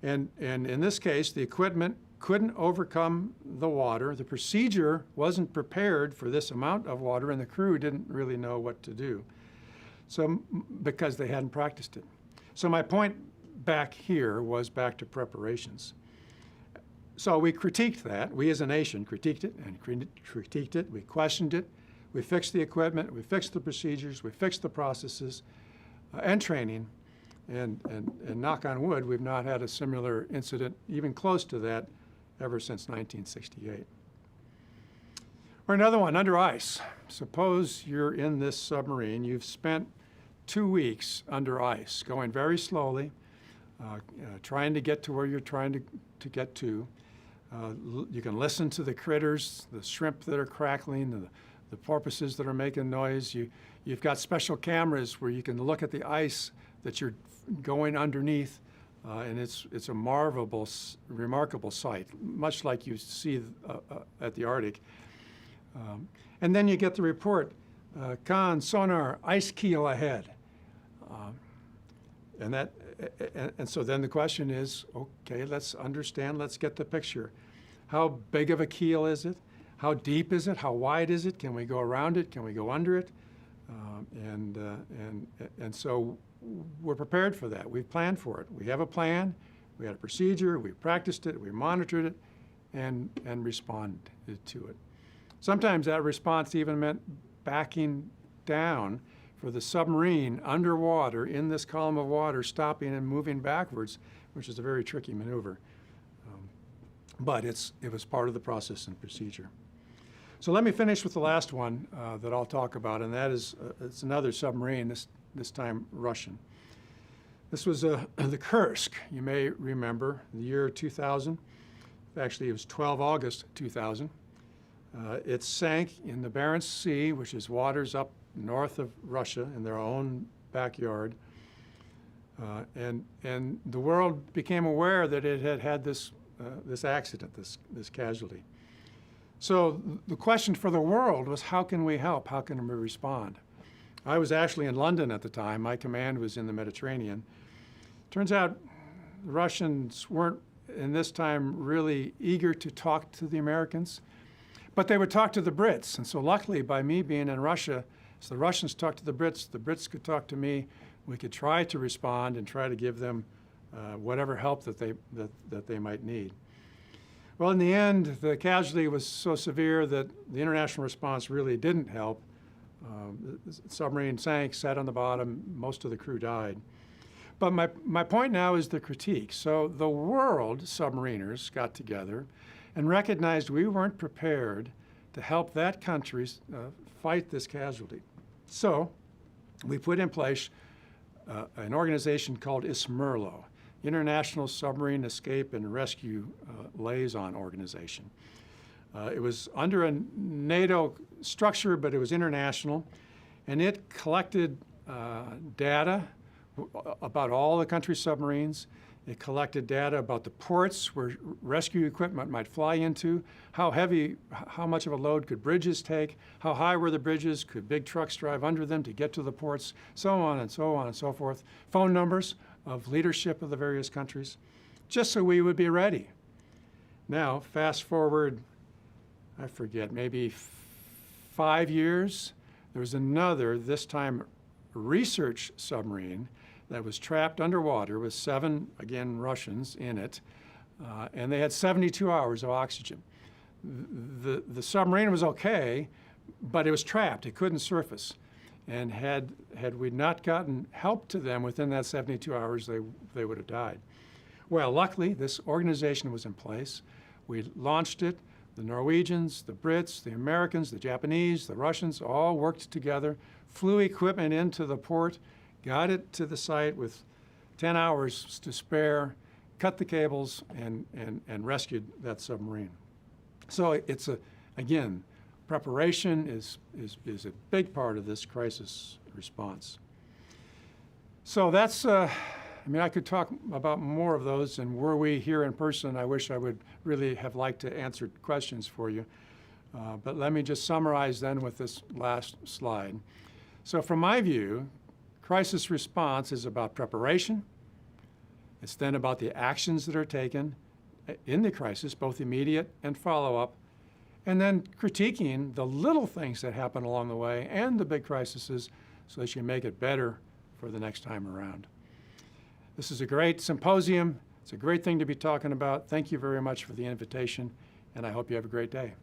And in this case, the equipment couldn't overcome the water. The procedure wasn't prepared for this amount of water, and the crew didn't really know what to do. So, because they hadn't practiced it. So my point back here was back to preparations. So we critiqued that. We as a nation critiqued it and critiqued it. We questioned it. We fixed the equipment. We fixed the procedures. We fixed the processes and training. And knock on wood, we've not had a similar incident, even close to that, ever since 1968. Or another one, under ice. Suppose you're in this submarine. You've spent 2 weeks under ice, going very slowly, trying to get to where you're trying to get to. You can listen to the critters, the shrimp that are crackling, the porpoises that are making noise. You've got special cameras where you can look at the ice that you're going underneath, and it's a remarkable sight, much like you see at the Arctic. And then you get the report, con, sonar, ice keel ahead. And so then the question is, okay, let's understand, let's get the picture. How big of a keel is it? How deep is it? How wide is it? Can we go around it? Can we go under it? And so we're prepared for that. We've planned for it. We have a plan. We had a procedure. We practiced it. We monitored it and responded to it. Sometimes that response even meant backing down for the submarine underwater in this column of water, stopping and moving backwards, which is a very tricky maneuver. But it was part of the process and procedure. So let me finish with the last one that I'll talk about, and that is it's another submarine, this time Russian. This was the Kursk, you may remember, the year 2000. Actually, it was 12 August 2000. It sank in the Barents Sea, which is waters up north of Russia in their own backyard. And the world became aware that it had had this accident, this casualty. So the question for the world was, how can we help? How can we respond? I was actually in London at the time. My command was in the Mediterranean. Turns out the Russians weren't, in this time, really eager to talk to the Americans, but they would talk to the Brits. And so luckily, by me being in Russia, as the Russians talked to the Brits could talk to me. We could try to respond and try to give them whatever help that they might need. Well, in the end, the casualty was so severe that the international response really didn't help. The submarine sank, sat on the bottom, most of the crew died. But my point now is the critique. So the world submariners got together and recognized we weren't prepared to help that country fight this casualty. So we put in place an organization called ISMERLO, International Submarine Escape and Rescue Liaison Organization. It was under a NATO structure, but it was international, and it collected data about all the country's submarines. It collected data about the ports where rescue equipment might fly into, how much of a load could bridges take, how high were the bridges, could big trucks drive under them to get to the ports, so on and so on and so forth. Phone numbers of leadership of the various countries, just so we would be ready. Now, fast forward, I forget, maybe 5 years, there was another, this time research submarine that was trapped underwater with 7, again, Russians in it, and they had 72 hours of oxygen. The submarine was okay, but it was trapped. It couldn't surface. And had we not gotten help to them within that 72 hours, they would have died. Well, luckily, this organization was in place. We launched it. The Norwegians, the Brits, the Americans, the Japanese, the Russians all worked together, flew equipment into the port, got it to the site with 10 hours to spare, cut the cables, and rescued that submarine. So it's, again, preparation is a big part of this crisis response. So that's, I mean, I could talk about more of those, and were we here in person, I wish I would really have liked to answer questions for you. But let me just summarize then with this last slide. So from my view, crisis response is about preparation. It's then about the actions that are taken in the crisis, both immediate and follow-up, and then critiquing the little things that happen along the way and the big crises so that you make it better for the next time around. This is a great symposium. It's a great thing to be talking about. Thank you very much for the invitation, and I hope you have a great day.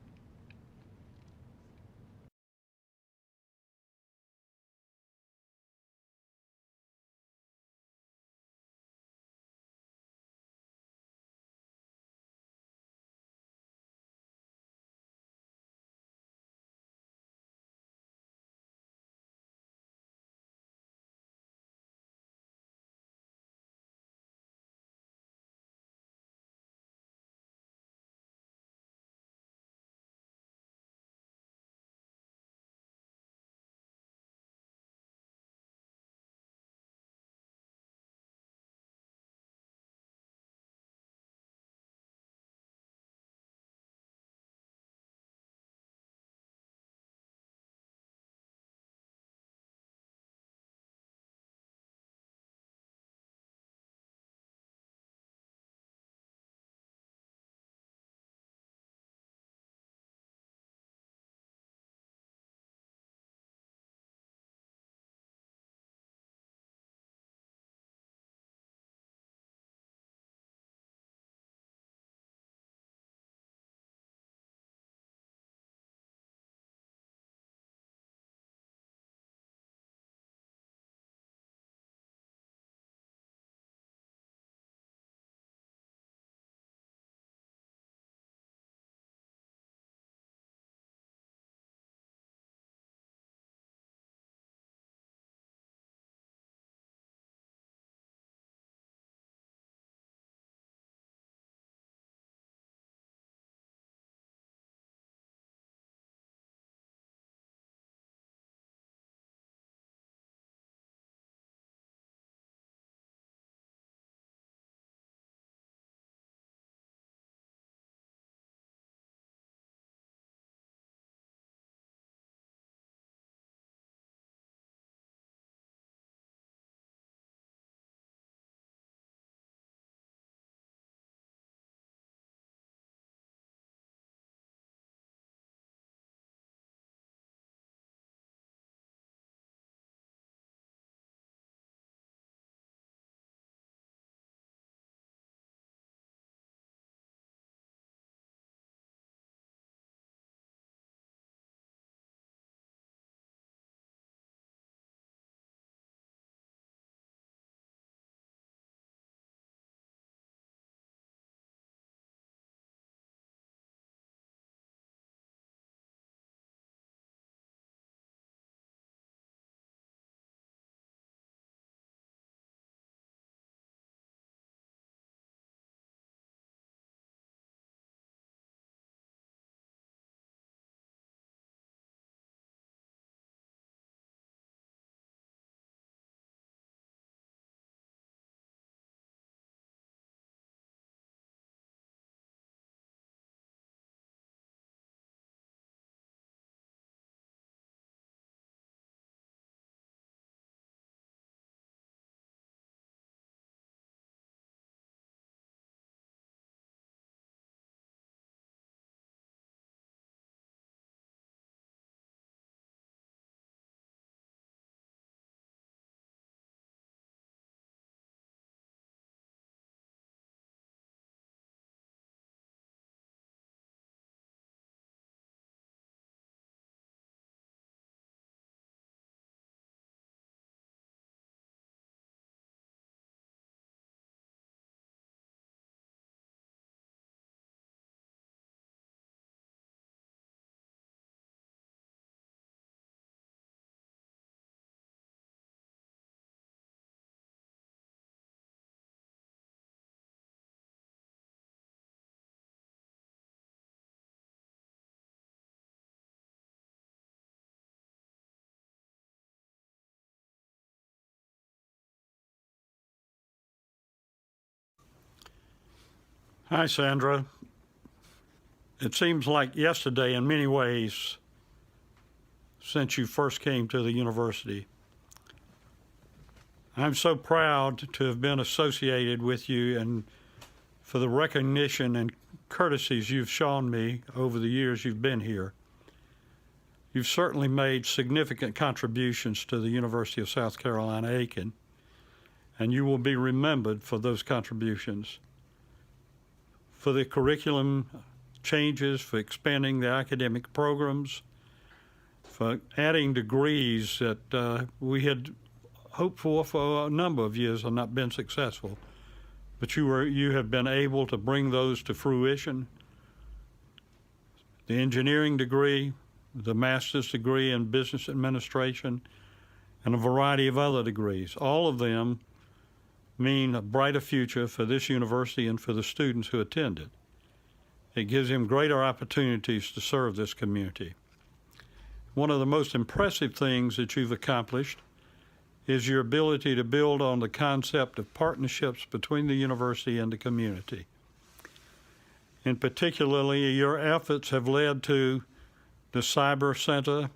Hi, Sandra. It seems like yesterday in many ways since you first came to the university. I'm so proud to have been associated with you and for the recognition and courtesies you've shown me over the years you've been here. You've certainly made significant contributions to the University of South Carolina, Aiken, and you will be remembered for those contributions. For the curriculum changes, for expanding the academic programs, for adding degrees that we had hoped for a number of years and not been successful. But you have been able to bring those to fruition. The engineering degree, the master's degree in business administration, and a variety of other degrees. All of them mean a brighter future for this university and for the students who attend it. It gives them greater opportunities to serve this community. One of the most impressive things that you've accomplished is your ability to build on the concept of partnerships between the university and the community. In particularly, your efforts have led to the Cyber Center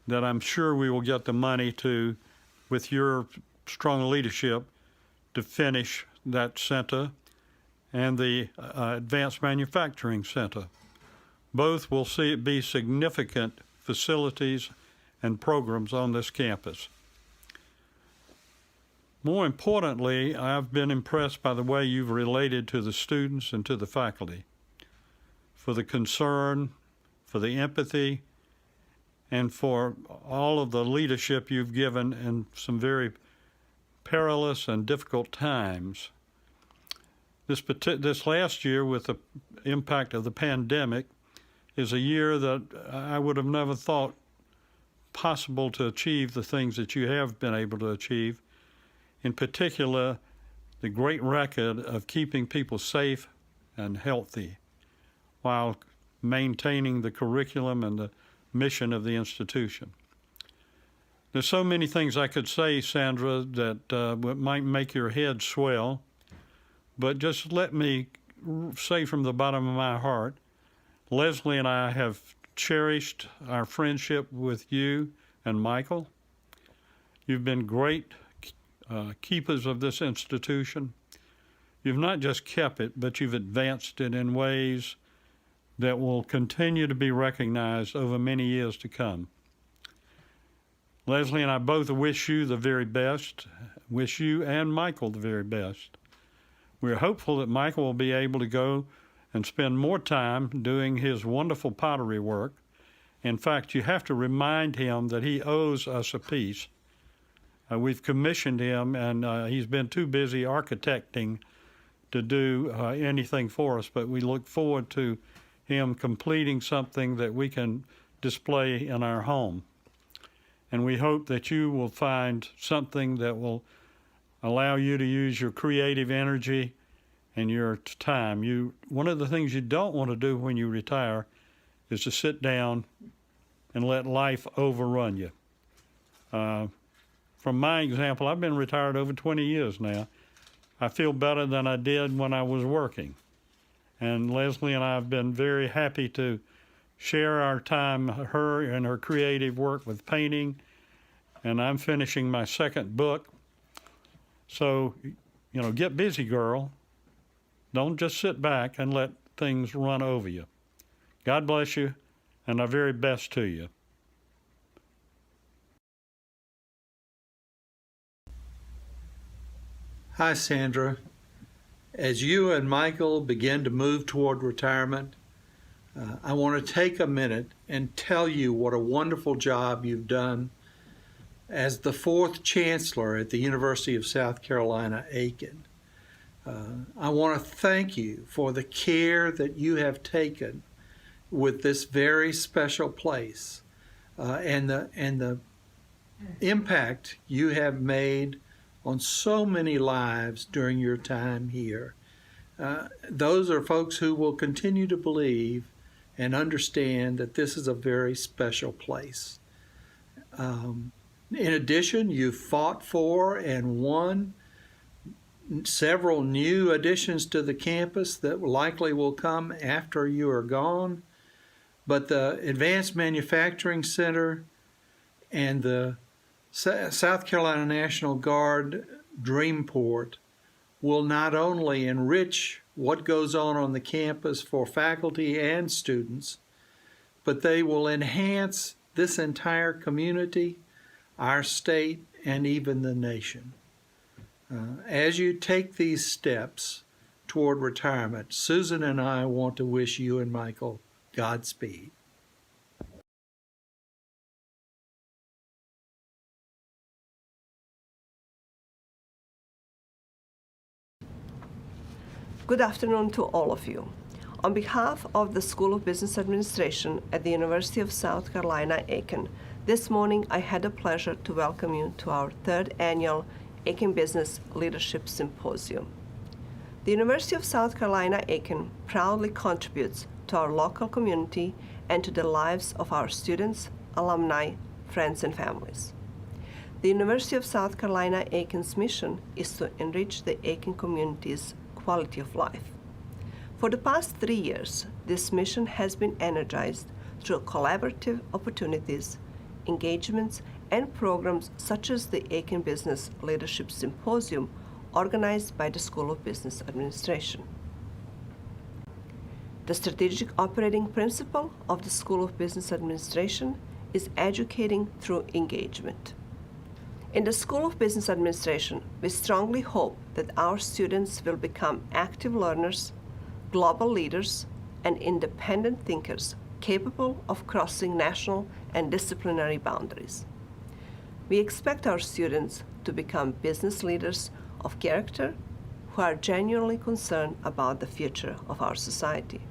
that I'm sure we will get the money to, with your strong leadership, to finish that center, and the Advanced Manufacturing Center. Both will be significant facilities and programs on this campus. More importantly, I've been impressed by the way you've related to the students and to the faculty, for the concern, for the empathy, and for all of the leadership you've given in some very perilous and difficult times. This last year, with the impact of the pandemic, is a year that I would have never thought possible to achieve the things that you have been able to achieve. In particular, the great record of keeping people safe and healthy while maintaining the curriculum and the mission of the institution. There's so many things I could say, Sandra, that might make your head swell, but just let me say from the bottom of my heart, Leslie and I have cherished our friendship with you and Michael. You've been great keepers of this institution. You've not just kept it, but you've advanced it in ways that will continue to be recognized over many years to come. Leslie and I both wish you the very best, wish you and Michael the very best. We're hopeful that Michael will be able to go and spend more time doing his wonderful pottery work. In fact, you have to remind him that he owes us a piece. We've commissioned him, and he's been too busy architecting to do anything for us, but we look forward to him completing something that we can display in our home. And we hope that you will find something that will allow you to use your creative energy and your time. One of the things you don't want to do when you retire is to sit down and let life overrun you. From my example, I've been retired over 20 years now. I feel better than I did when I was working. And Leslie and I have been very happy to share our time, her and her creative work with painting. And I'm finishing my second book. So, get busy, girl. Don't just sit back and let things run over you. God bless you, and our very best to you. Hi, Sandra. As you and Michael begin to move toward retirement, I want to take a minute and tell you what a wonderful job you've done as the fourth chancellor at the University of South Carolina, Aiken. I want to thank you for the care that you have taken with this very special place and the impact you have made on so many lives during your time here. Those are folks who will continue to believe and understand that this is a very special place. In addition, you fought for and won several new additions to the campus that likely will come after you are gone. But the Advanced Manufacturing Center and the South Carolina National Guard Dreamport will not only enrich what goes on the campus for faculty and students, but they will enhance this entire community, our state, and even the nation. As you take these steps toward retirement, Susan and I want to wish you and Michael Godspeed. Good afternoon to all of you. On behalf of the School of Business Administration at the University of South Carolina, Aiken, this morning I had the pleasure to welcome you to our third annual Aiken Business Leadership Symposium. The University of South Carolina, Aiken proudly contributes to our local community and to the lives of our students, alumni, friends, and families. The University of South Carolina, Aiken's mission is to enrich the Aiken community's quality of life. For the past 3 years, this mission has been energized through collaborative opportunities, engagements, and programs such as the Aiken Business Leadership Symposium organized by the School of Business Administration. The strategic operating principle of the School of Business Administration is educating through engagement. In the School of Business Administration, we strongly hope that our students will become active learners, global leaders, and independent thinkers capable of crossing national and disciplinary boundaries. We expect our students to become business leaders of character who are genuinely concerned about the future of our society.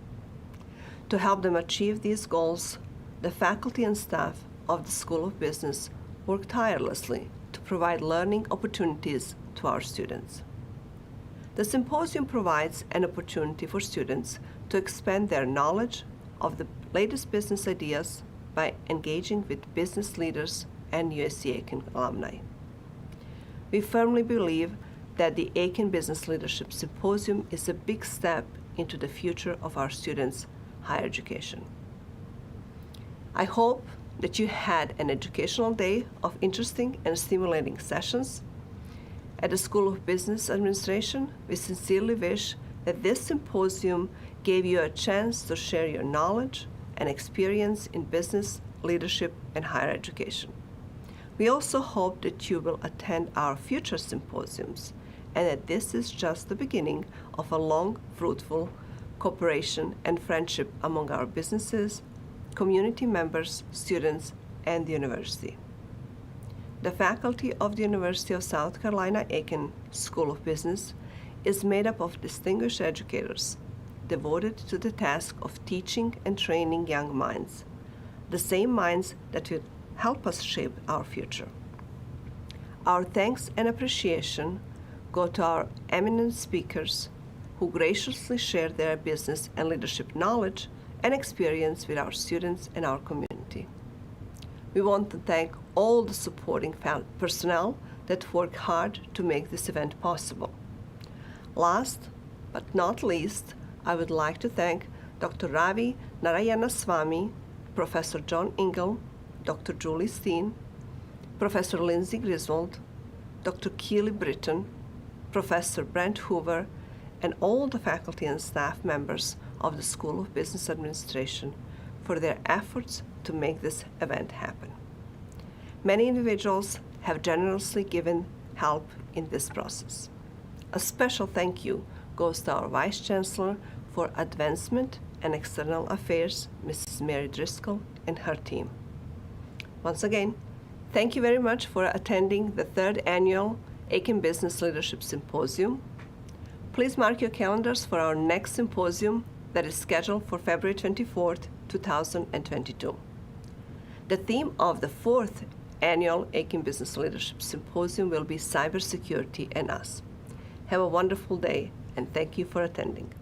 To help them achieve these goals, the faculty and staff of the School of Business work tirelessly to provide learning opportunities to our students. The symposium provides an opportunity for students to expand their knowledge of the latest business ideas by engaging with business leaders and USCA Aiken alumni. We firmly believe that the Aiken Business Leadership Symposium is a big step into the future of our students' higher education. I hope that you had an educational day of interesting and stimulating sessions. At the School of Business Administration, we sincerely wish that this symposium gave you a chance to share your knowledge and experience in business, leadership, and higher education. We also hope that you will attend our future symposiums and that this is just the beginning of a long, fruitful cooperation and friendship among our businesses, community members, students, and the university. The faculty of the University of South Carolina Aiken School of Business is made up of distinguished educators devoted to the task of teaching and training young minds, the same minds that will help us shape our future. Our thanks and appreciation go to our eminent speakers who graciously share their business and leadership knowledge and experience with our students and our community. We want to thank all the supporting personnel that work hard to make this event possible. Last but not least, I would like to thank Dr. Ravi Narayanaswamy, Professor John Engel, Dr. Julie Steen, Professor Lindsay Griswold, Dr. Keely Britton, Professor Brent Hoover, and all the faculty and staff members of the School of Business Administration for their efforts to make this event happen. Many individuals have generously given help in this process. A special thank you goes to our Vice Chancellor for Advancement and External Affairs, Mrs. Mary Driscoll, and her team. Once again, thank you very much for attending the third annual Aiken Business Leadership Symposium. Please mark your calendars for our next symposium that is scheduled for February 24th, 2022. The theme of the fourth annual Aiken Business Leadership Symposium will be Cybersecurity and Us. Have a wonderful day, and thank you for attending.